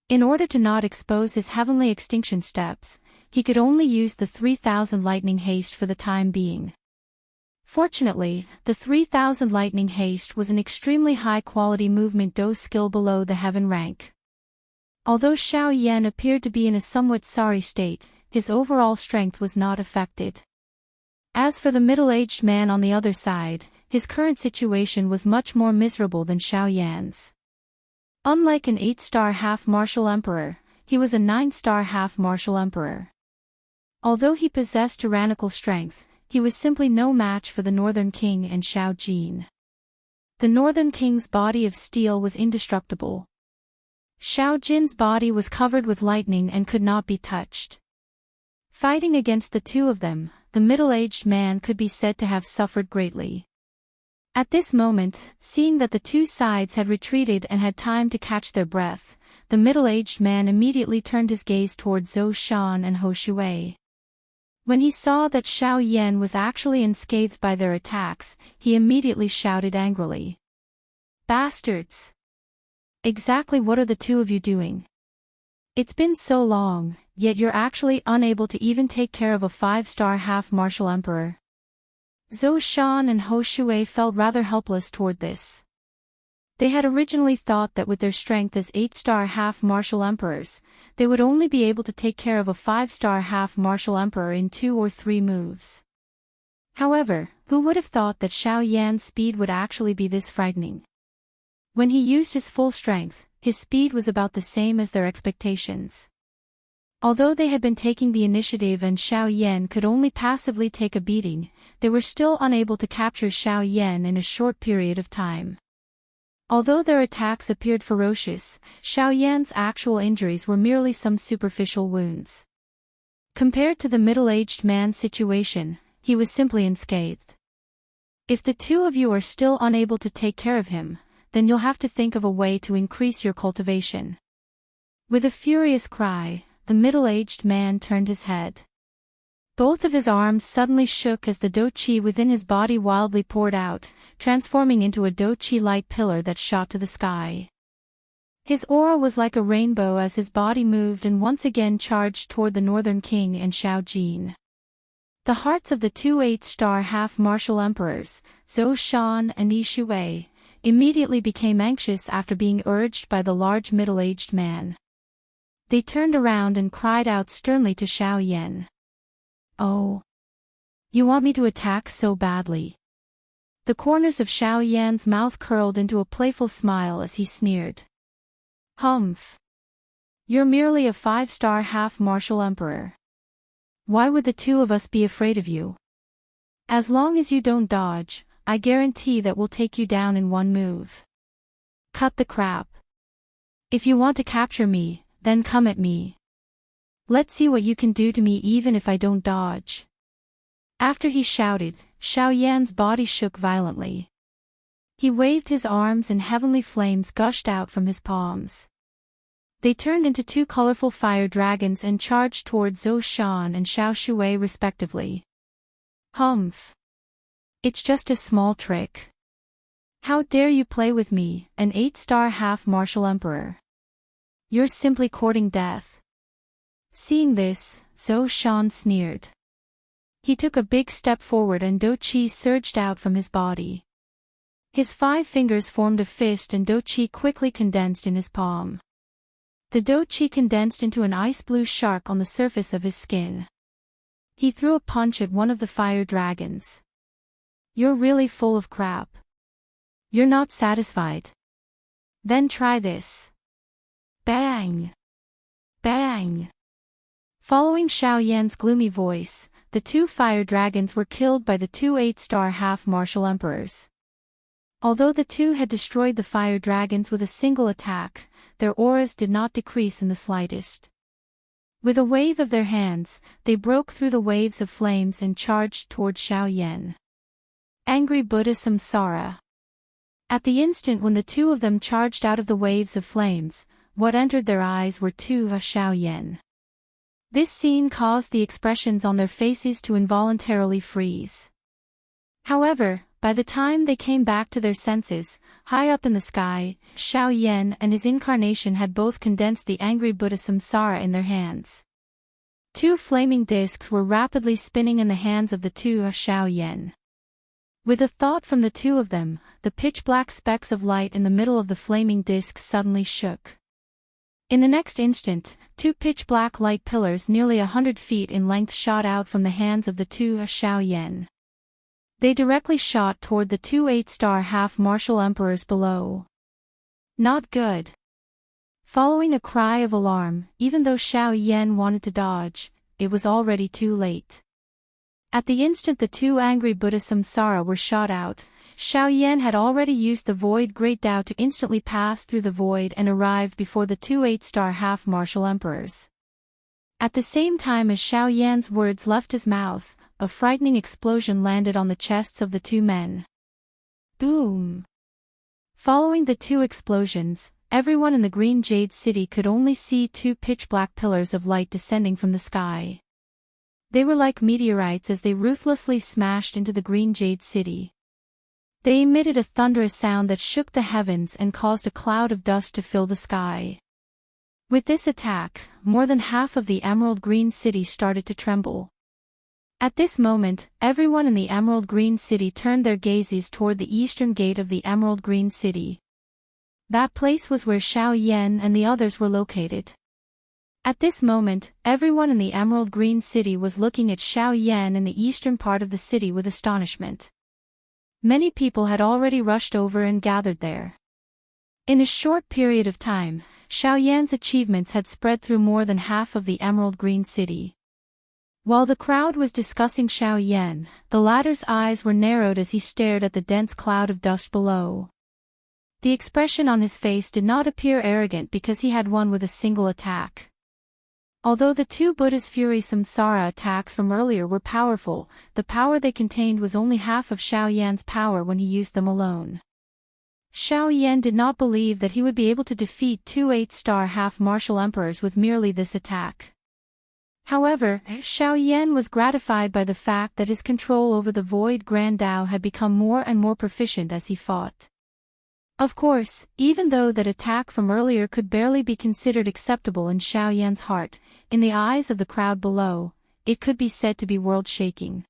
In order to not expose his heavenly extinction steps, he could only use the 3000 lightning haste for the time being. Fortunately, the 3000 lightning haste was an extremely high-quality movement dose skill below the heaven rank. Although Xiao Yan appeared to be in a somewhat sorry state, his overall strength was not affected. As for the middle-aged man on the other side, his current situation was much more miserable than Xiao Yan's. Unlike an 8-star half-martial emperor, he was a 9-star half-martial emperor. Although he possessed tyrannical strength, he was simply no match for the Northern King and Xiao Jin. The Northern King's body of steel was indestructible. Xiao Jin's body was covered with lightning and could not be touched. Fighting against the two of them, the middle-aged man could be said to have suffered greatly. At this moment, seeing that the two sides had retreated and had time to catch their breath, the middle-aged man immediately turned his gaze towards Zhou Shan and Hou Shui. When he saw that Xiao Yan was actually unscathed by their attacks, he immediately shouted angrily. Bastards! Exactly what are the two of you doing? It's been so long, yet you're actually unable to even take care of a 5-star half-martial emperor. Zhou Shan and Hou Shui felt rather helpless toward this. They had originally thought that with their strength as 8-star half-martial emperors, they would only be able to take care of a 5-star half-martial emperor in 2 or 3 moves. However, who would have thought that Xiao Yan's speed would actually be this frightening? When he used his full strength, his speed was about the same as their expectations. Although they had been taking the initiative and Xiao Yan could only passively take a beating, they were still unable to capture Xiao Yan in a short period of time. Although their attacks appeared ferocious, Xiao Yan's actual injuries were merely some superficial wounds. Compared to the middle-aged man's situation, he was simply unscathed. If the two of you are still unable to take care of him, then you'll have to think of a way to increase your cultivation. With a furious cry, the middle-aged man turned his head. Both of his arms suddenly shook as the do-chi within his body wildly poured out, transforming into a do-chi light pillar that shot to the sky. His aura was like a rainbow as his body moved and once again charged toward the Northern King and Xiao Jin. The hearts of the two 8-star half-martial emperors, Zhou Shan and Yi Shui, immediately became anxious after being urged by the large middle-aged man. They turned around and cried out sternly to Xiao Yan. Oh! You want me to attack so badly? The corners of Xiao Yan's mouth curled into a playful smile as he sneered. Humph! You're merely a 5-star half-martial emperor. Why would the two of us be afraid of you? As long as you don't dodge, I guarantee that we'll take you down in one move. Cut the crap. If you want to capture me, then come at me. Let's see what you can do to me even if I don't dodge. After he shouted, Xiao Yan's body shook violently. He waved his arms and heavenly flames gushed out from his palms. They turned into 2 colorful fire dragons and charged towards Zhou Shan and Xiao Shui respectively. Humph! It's just a small trick. How dare you play with me, an 8-star half-martial emperor? You're simply courting death. Seeing this, Zhou Shan sneered. He took a big step forward and Do Qi surged out from his body. His 5 fingers formed a fist and Do Qi quickly condensed in his palm. The Do Qi condensed into an ice-blue shark on the surface of his skin. He threw a punch at one of the fire dragons. You're really full of crap. You're not satisfied. Then try this. Bang! Bang! Following Xiao Yan's gloomy voice, the 2 fire dragons were killed by the 2 8-star half-martial emperors. Although the 2 had destroyed the fire dragons with a single attack, their auras did not decrease in the slightest. With a wave of their hands, they broke through the waves of flames and charged toward Xiao Yan. Angry Buddha Samsara. At the instant when the 2 of them charged out of the waves of flames, what entered their eyes were 2 of Xiao Yan. This scene caused the expressions on their faces to involuntarily freeze. However, by the time they came back to their senses, high up in the sky, Xiao Yan and his incarnation had both condensed the angry Buddha Samsara in their hands. 2 flaming discs were rapidly spinning in the hands of the 2 of Xiao Yan. With a thought from the 2 of them, the pitch-black specks of light in the middle of the flaming discs suddenly shook. In the next instant, 2 pitch-black light pillars nearly 100 feet in length shot out from the hands of the 2 of Xiao Yan. They directly shot toward the 2 8-star half-martial emperors below. Not good. Following a cry of alarm, even though Xiao Yan wanted to dodge, it was already too late. At the instant the 2 angry Buddha Samsara were shot out, Xiao Yan had already used the Void Great Tao to instantly pass through the void and arrived before the 2 8-star half-martial emperors. At the same time as Xiao Yan's words left his mouth, a frightening explosion landed on the chests of the 2 men. Boom! Following the 2 explosions, everyone in the Green Jade City could only see 2 pitch-black pillars of light descending from the sky. They were like meteorites as they ruthlessly smashed into the Green Jade City. They emitted a thunderous sound that shook the heavens and caused a cloud of dust to fill the sky. With this attack, more than half of the Emerald Green City started to tremble. At this moment, everyone in the Emerald Green City turned their gazes toward the eastern gate of the Emerald Green City. That place was where Xiao Yan and the others were located. At this moment, everyone in the Emerald Green City was looking at Xiao Yan in the eastern part of the city with astonishment. Many people had already rushed over and gathered there. In a short period of time, Xiao Yan's achievements had spread through more than half of the Emerald Green City. While the crowd was discussing Xiao Yan, the latter's eyes were narrowed as he stared at the dense cloud of dust below. The expression on his face did not appear arrogant because he had won with a single attack. Although the 2 Buddha's Fury Samsara attacks from earlier were powerful, the power they contained was only half of Xiao Yan's power when he used them alone. Xiao Yan did not believe that he would be able to defeat 2 8-star half-martial emperors with merely this attack. However, Xiao Yan was gratified by the fact that his control over the Void Grand Tao had become more and more proficient as he fought. Of course, even though that attack from earlier could barely be considered acceptable in Xiao Yan's heart, in the eyes of the crowd below, it could be said to be world-shaking.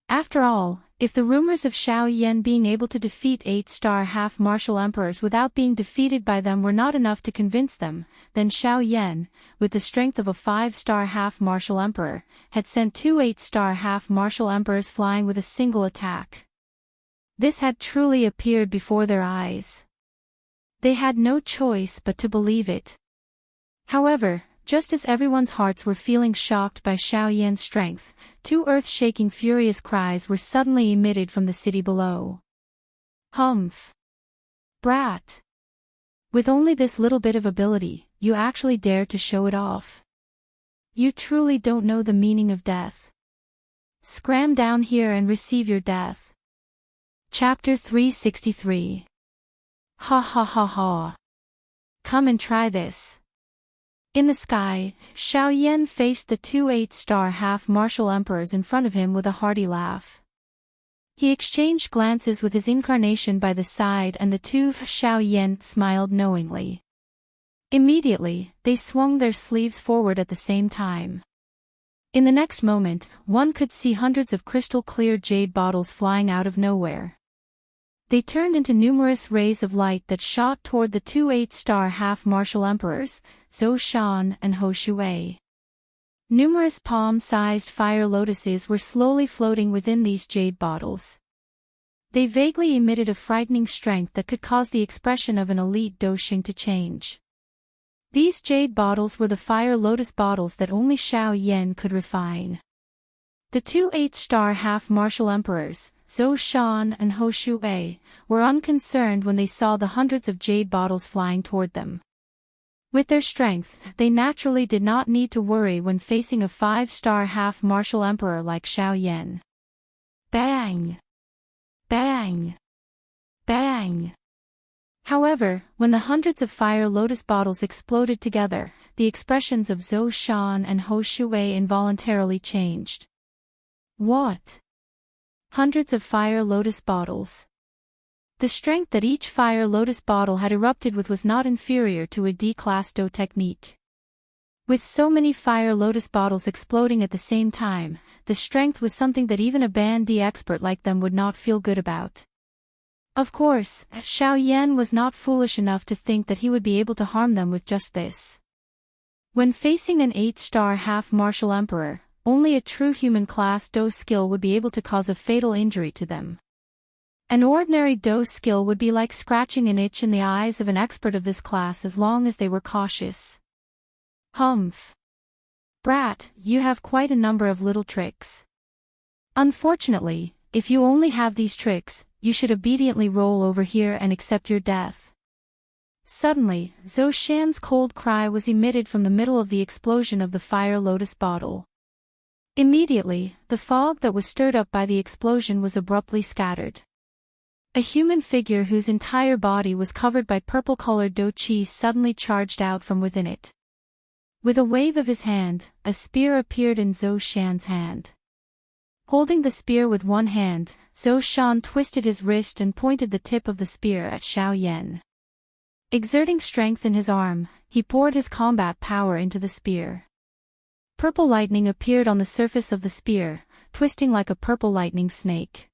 After all, if the rumors of Xiao Yan being able to defeat 8-star half-martial emperors without being defeated by them were not enough to convince them, then Xiao Yan, with the strength of a 5-star half-martial emperor, had sent 2 8-star half-martial emperors flying with a single attack. This had truly appeared before their eyes. They had no choice but to believe it. However, just as everyone's hearts were feeling shocked by Xiao Yan's strength, 2 earth-shaking furious cries were suddenly emitted from the city below. Humph! Brat! With only this little bit of ability, you actually dare to show it off. You truly don't know the meaning of death. Scram down here and receive your death. Chapter 363. Ha ha ha ha. Come and try this. In the sky, Xiao Yan faced the 2 8-star half-martial emperors in front of him with a hearty laugh. He exchanged glances with his incarnation by the side and the 2 Xiao Yan smiled knowingly. Immediately, they swung their sleeves forward at the same time. In the next moment, one could see hundreds of crystal-clear jade bottles flying out of nowhere. They turned into numerous rays of light that shot toward the two 8-star half-martial emperors, Zhou Shan and Hou Shui. Numerous palm-sized fire lotuses were slowly floating within these jade bottles. They vaguely emitted a frightening strength that could cause the expression of an elite Doshing to change. These jade bottles were the fire lotus bottles that only Xiao Yan could refine. The two 8-star half-martial emperors, Zhou Shan and Hou Shui, were unconcerned when they saw the hundreds of jade bottles flying toward them. With their strength, they naturally did not need to worry when facing a 5-star half-martial emperor like Xiao Yan. Bang! Bang! Bang! However, when the hundreds of fire lotus bottles exploded together, the expressions of Zhou Shan and Hou Shui involuntarily changed. What? Hundreds of fire lotus bottles. The strength that each fire lotus bottle had erupted with was not inferior to a D-class Do technique. With so many fire lotus bottles exploding at the same time, the strength was something that even a Band D expert like them would not feel good about. Of course, Xiao Yan was not foolish enough to think that he would be able to harm them with just this. When facing an 8-star half-martial emperor, only a true human-class Do skill would be able to cause a fatal injury to them. An ordinary Do skill would be like scratching an itch in the eyes of an expert of this class as long as they were cautious. Humph. Brat, you have quite a number of little tricks. Unfortunately, if you only have these tricks, you should obediently roll over here and accept your death. Suddenly, Zhou Shan's cold cry was emitted from the middle of the explosion of the fire lotus bottle. Immediately, the fog that was stirred up by the explosion was abruptly scattered. A human figure whose entire body was covered by purple-colored Do Chi suddenly charged out from within it. With a wave of his hand, a spear appeared in Zhou Shan's hand. Holding the spear with one hand, Zhou Shan twisted his wrist and pointed the tip of the spear at Xiao Yan. Exerting strength in his arm, he poured his combat power into the spear. Purple lightning appeared on the surface of the spear, twisting like a purple lightning snake.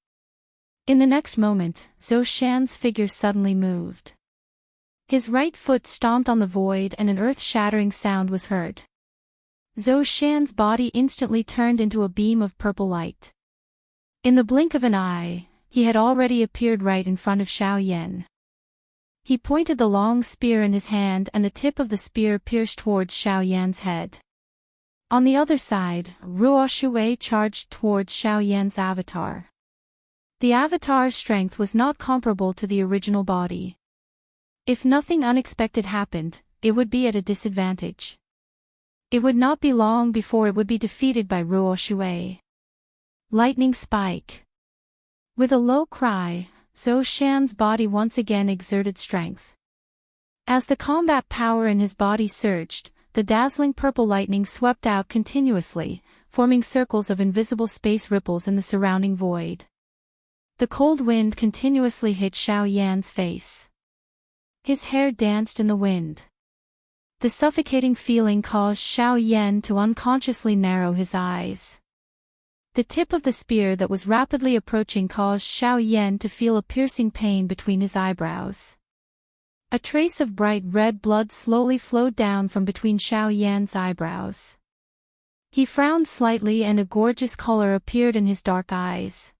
In the next moment, Zhou Shan's figure suddenly moved. His right foot stomped on the void and an earth-shattering sound was heard. Zhou Shan's body instantly turned into a beam of purple light. In the blink of an eye, he had already appeared right in front of Xiao Yan. He pointed the long spear in his hand and the tip of the spear pierced towards Xiao Yan's head. On the other side, Ruo Shui charged towards Xiao Yan's avatar. The avatar's strength was not comparable to the original body. If nothing unexpected happened, it would be at a disadvantage. It would not be long before it would be defeated by Ruo Shui. Lightning spike. With a low cry, Zhou Shan's body once again exerted strength. As the combat power in his body surged, the dazzling purple lightning swept out continuously, forming circles of invisible space ripples in the surrounding void. The cold wind continuously hit Xiao Yan's face. His hair danced in the wind. The suffocating feeling caused Xiao Yan to unconsciously narrow his eyes. The tip of the spear that was rapidly approaching caused Xiao Yan to feel a piercing pain between his eyebrows. A trace of bright red blood slowly flowed down from between Xiao Yan's eyebrows. He frowned slightly and a gorgeous color appeared in his dark eyes.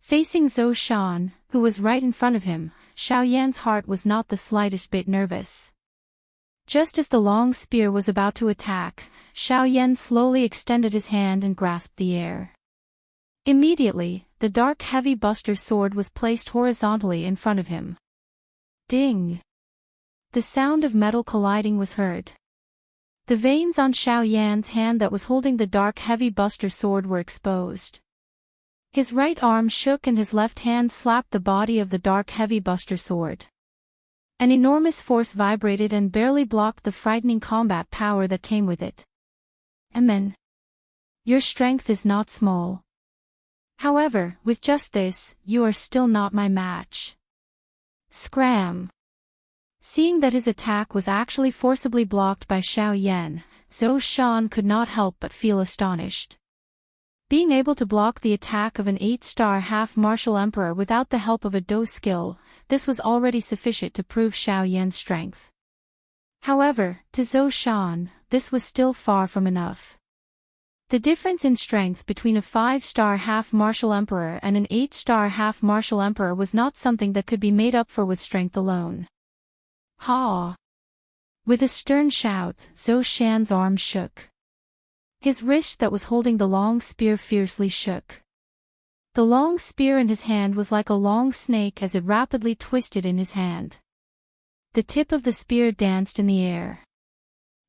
Facing Zhou Shan, who was right in front of him, Xiao Yan's heart was not the slightest bit nervous. Just as the long spear was about to attack, Xiao Yan slowly extended his hand and grasped the air. Immediately, the dark heavy buster sword was placed horizontally in front of him. Ding! The sound of metal colliding was heard. The veins on Xiao Yan's hand that was holding the dark heavy buster sword were exposed. His right arm shook and his left hand slapped the body of the dark heavy buster sword. An enormous force vibrated and barely blocked the frightening combat power that came with it. Amen. Your strength is not small. However, with just this, you are still not my match. Scram! Seeing that his attack was actually forcibly blocked by Xiao Yan, Zhou Shan could not help but feel astonished. Being able to block the attack of an 8-star half-martial emperor without the help of a Do skill, this was already sufficient to prove Xiao Yan's strength. However, to Zhou Shan, this was still far from enough. The difference in strength between a 5-star half-martial emperor and an 8-star half-martial emperor was not something that could be made up for with strength alone. Ha! With a stern shout, Zhou Shan's arm shook. His wrist that was holding the long spear fiercely shook. The long spear in his hand was like a long snake as it rapidly twisted in his hand. The tip of the spear danced in the air.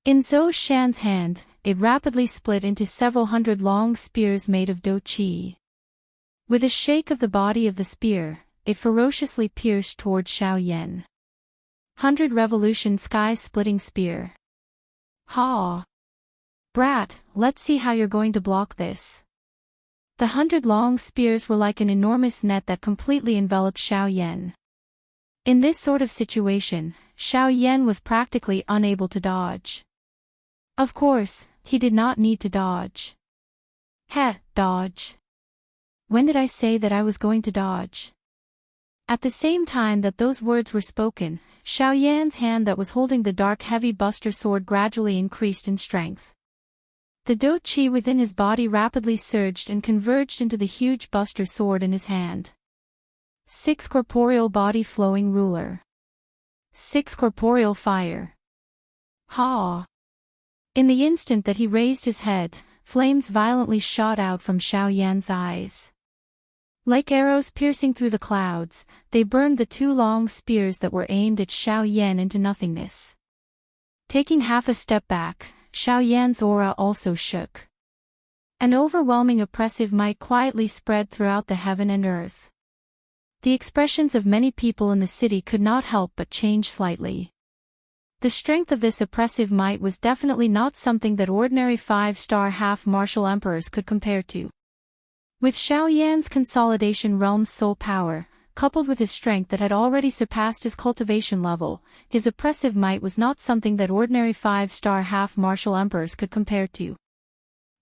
In Zhou Shan's hand, it rapidly split into several hundred long spears made of Do Qi. With a shake of the body of the spear, it ferociously pierced toward Xiao Yan. 100 revolution sky-splitting spear. Ha! Brat, let's see how you're going to block this. The 100 long spears were like an enormous net that completely enveloped Xiao Yan. In this sort of situation, Xiao Yan was practically unable to dodge. Of course, he did not need to dodge. Dodge. When did I say that I was going to dodge? At the same time that those words were spoken, Xiao Yan's hand that was holding the dark heavy buster sword gradually increased in strength. The Do Qi within his body rapidly surged and converged into the huge buster sword in his hand. 6 corporeal body flowing ruler. 6 corporeal fire. Ha! In the instant that he raised his head, flames violently shot out from Xiao Yan's eyes. Like arrows piercing through the clouds, they burned the 2 long spears that were aimed at Xiao Yan into nothingness. Taking half a step back, Xiao Yan's aura also shook. An overwhelming oppressive might quietly spread throughout the heaven and earth. The expressions of many people in the city could not help but change slightly. The strength of this oppressive might was definitely not something that ordinary 5-star half-martial emperors could compare to. With Xiao Yan's consolidation realm's soul power, coupled with his strength that had already surpassed his cultivation level, his oppressive might was not something that ordinary 5-star half-martial emperors could compare to.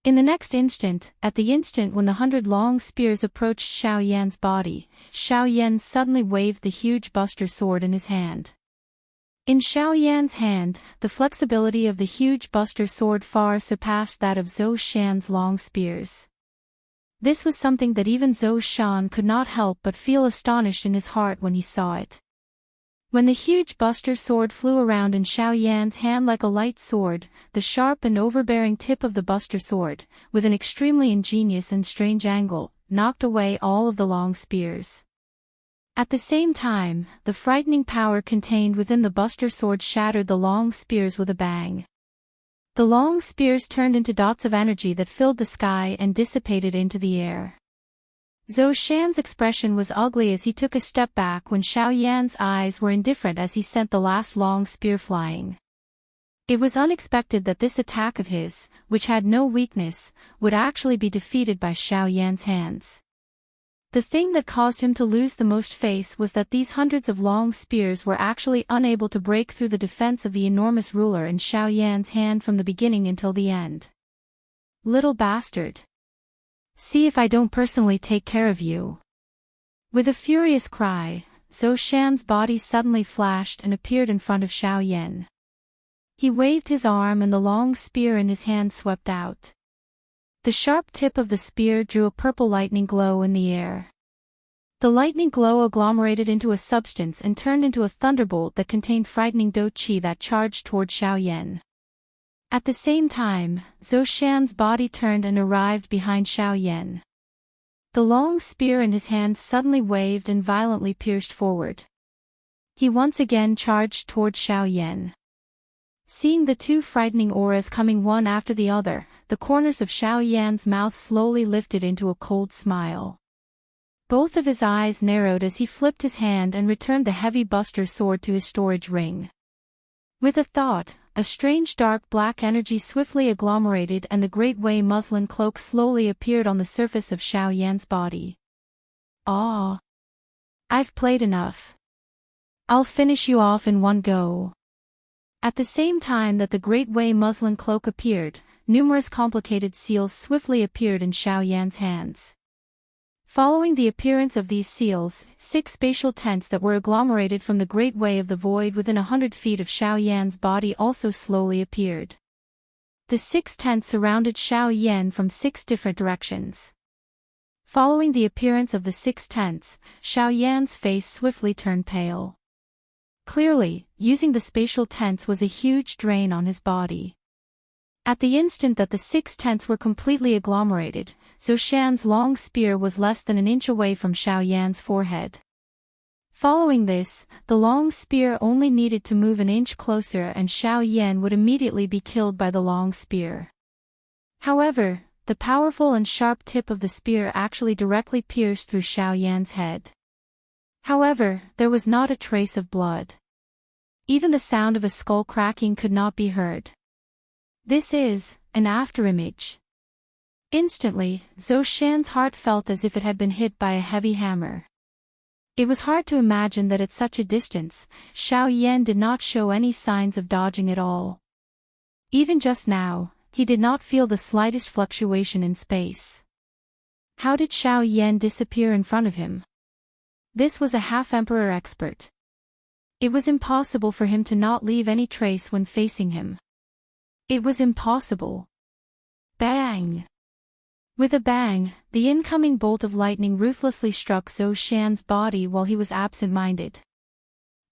In the next instant, at the instant when the 100 long spears approached Xiao Yan's body, Xiao Yan suddenly waved the huge buster sword in his hand. In Xiao Yan's hand, the flexibility of the huge buster sword far surpassed that of Zhou Shan's long spears. This was something that even Zhou Shan could not help but feel astonished in his heart when he saw it. When the huge buster sword flew around in Xiao Yan's hand like a light sword, the sharp and overbearing tip of the buster sword, with an extremely ingenious and strange angle, knocked away all of the long spears. At the same time, the frightening power contained within the buster sword shattered the long spears with a bang. The long spears turned into dots of energy that filled the sky and dissipated into the air. Zhou Shan's expression was ugly as he took a step back when Xiao Yan's eyes were indifferent as he sent the last long spear flying. It was unexpected that this attack of his, which had no weakness, would actually be defeated by Xiao Yan's hands. The thing that caused him to lose the most face was that these hundreds of long spears were actually unable to break through the defense of the enormous ruler in Xiao Yan's hand from the beginning until the end. Little bastard! See if I don't personally take care of you. With a furious cry, Zhou Shan's body suddenly flashed and appeared in front of Xiao Yan. He waved his arm and the long spear in his hand swept out. The sharp tip of the spear drew a purple lightning glow in the air. The lightning glow agglomerated into a substance and turned into a thunderbolt that contained frightening Do Qi that charged toward Xiao Yan. At the same time, Zhou Shan's body turned and arrived behind Xiao Yan. The long spear in his hand suddenly waved and violently pierced forward. He once again charged toward Xiao Yan. Seeing the 2 frightening auras coming one after the other, the corners of Xiao Yan's mouth slowly lifted into a cold smile. Both of his eyes narrowed as he flipped his hand and returned the heavy buster sword to his storage ring. With a thought, a strange dark black energy swiftly agglomerated and the great Wei muslin cloak slowly appeared on the surface of Xiao Yan's body. Ah! I've played enough. I'll finish you off in one go. At the same time that the Great Way muslin cloak appeared, numerous complicated seals swiftly appeared in Xiao Yan's hands. Following the appearance of these seals, 6 spatial tents that were agglomerated from the Great Way of the Void within 100 feet of Xiao Yan's body also slowly appeared. The 6 tents surrounded Xiao Yan from 6 different directions. Following the appearance of the 6 tents, Xiao Yan's face swiftly turned pale. Clearly, using the spatial tents was a huge drain on his body. At the instant that the 6 tents were completely agglomerated, Zhou Shan's long spear was less than an inch away from Xiao Yan's forehead. Following this, the long spear only needed to move an inch closer and Xiao Yan would immediately be killed by the long spear. However, the powerful and sharp tip of the spear actually directly pierced through Xiao Yan's head. However, there was not a trace of blood. Even the sound of a skull cracking could not be heard. This is an afterimage. Instantly, Zhou Shan's heart felt as if it had been hit by a heavy hammer. It was hard to imagine that at such a distance, Xiao Yan did not show any signs of dodging at all. Even just now, he did not feel the slightest fluctuation in space. How did Xiao Yan disappear in front of him? This was a half-emperor expert. It was impossible for him to not leave any trace when facing him. It was impossible. Bang! With a bang, the incoming bolt of lightning ruthlessly struck Zhou Shan's body while he was absent-minded.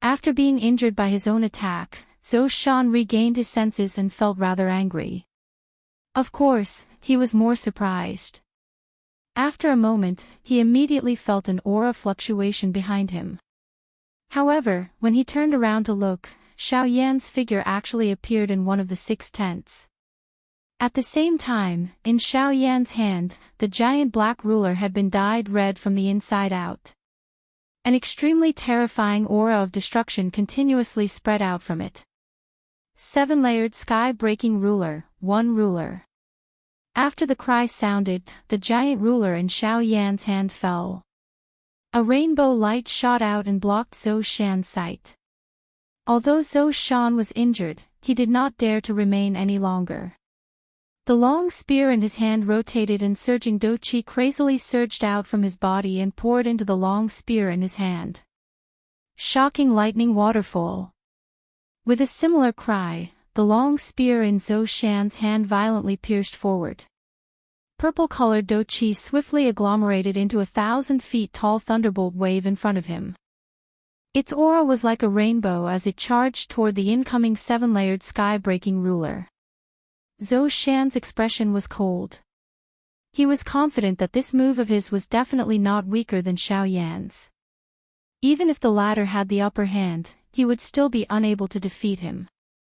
After being injured by his own attack, Zhou Shan regained his senses and felt rather angry. Of course, he was more surprised. After a moment, he immediately felt an aura fluctuation behind him. However, when he turned around to look, Xiao Yan's figure actually appeared in one of the 6 tents. At the same time, in Xiao Yan's hand, the giant black ruler had been dyed red from the inside out. An extremely terrifying aura of destruction continuously spread out from it. 7-layered sky-breaking ruler, 1 ruler. After the cry sounded, the giant ruler in Xiao Yan's hand fell. A rainbow light shot out and blocked Zhou Shan's sight. Although Zhou Shan was injured, he did not dare to remain any longer. The long spear in his hand rotated and surging dou qi crazily surged out from his body and poured into the long spear in his hand. Shocking lightning waterfall. With a similar cry, the long spear in Zhou Shan's hand violently pierced forward. Purple-colored dou qi swiftly agglomerated into a 1,000-feet-tall thunderbolt wave in front of him. Its aura was like a rainbow as it charged toward the incoming 7-layered sky-breaking ruler. Zhou Shan's expression was cold. He was confident that this move of his was definitely not weaker than Xiao Yan's. Even if the latter had the upper hand, he would still be unable to defeat him.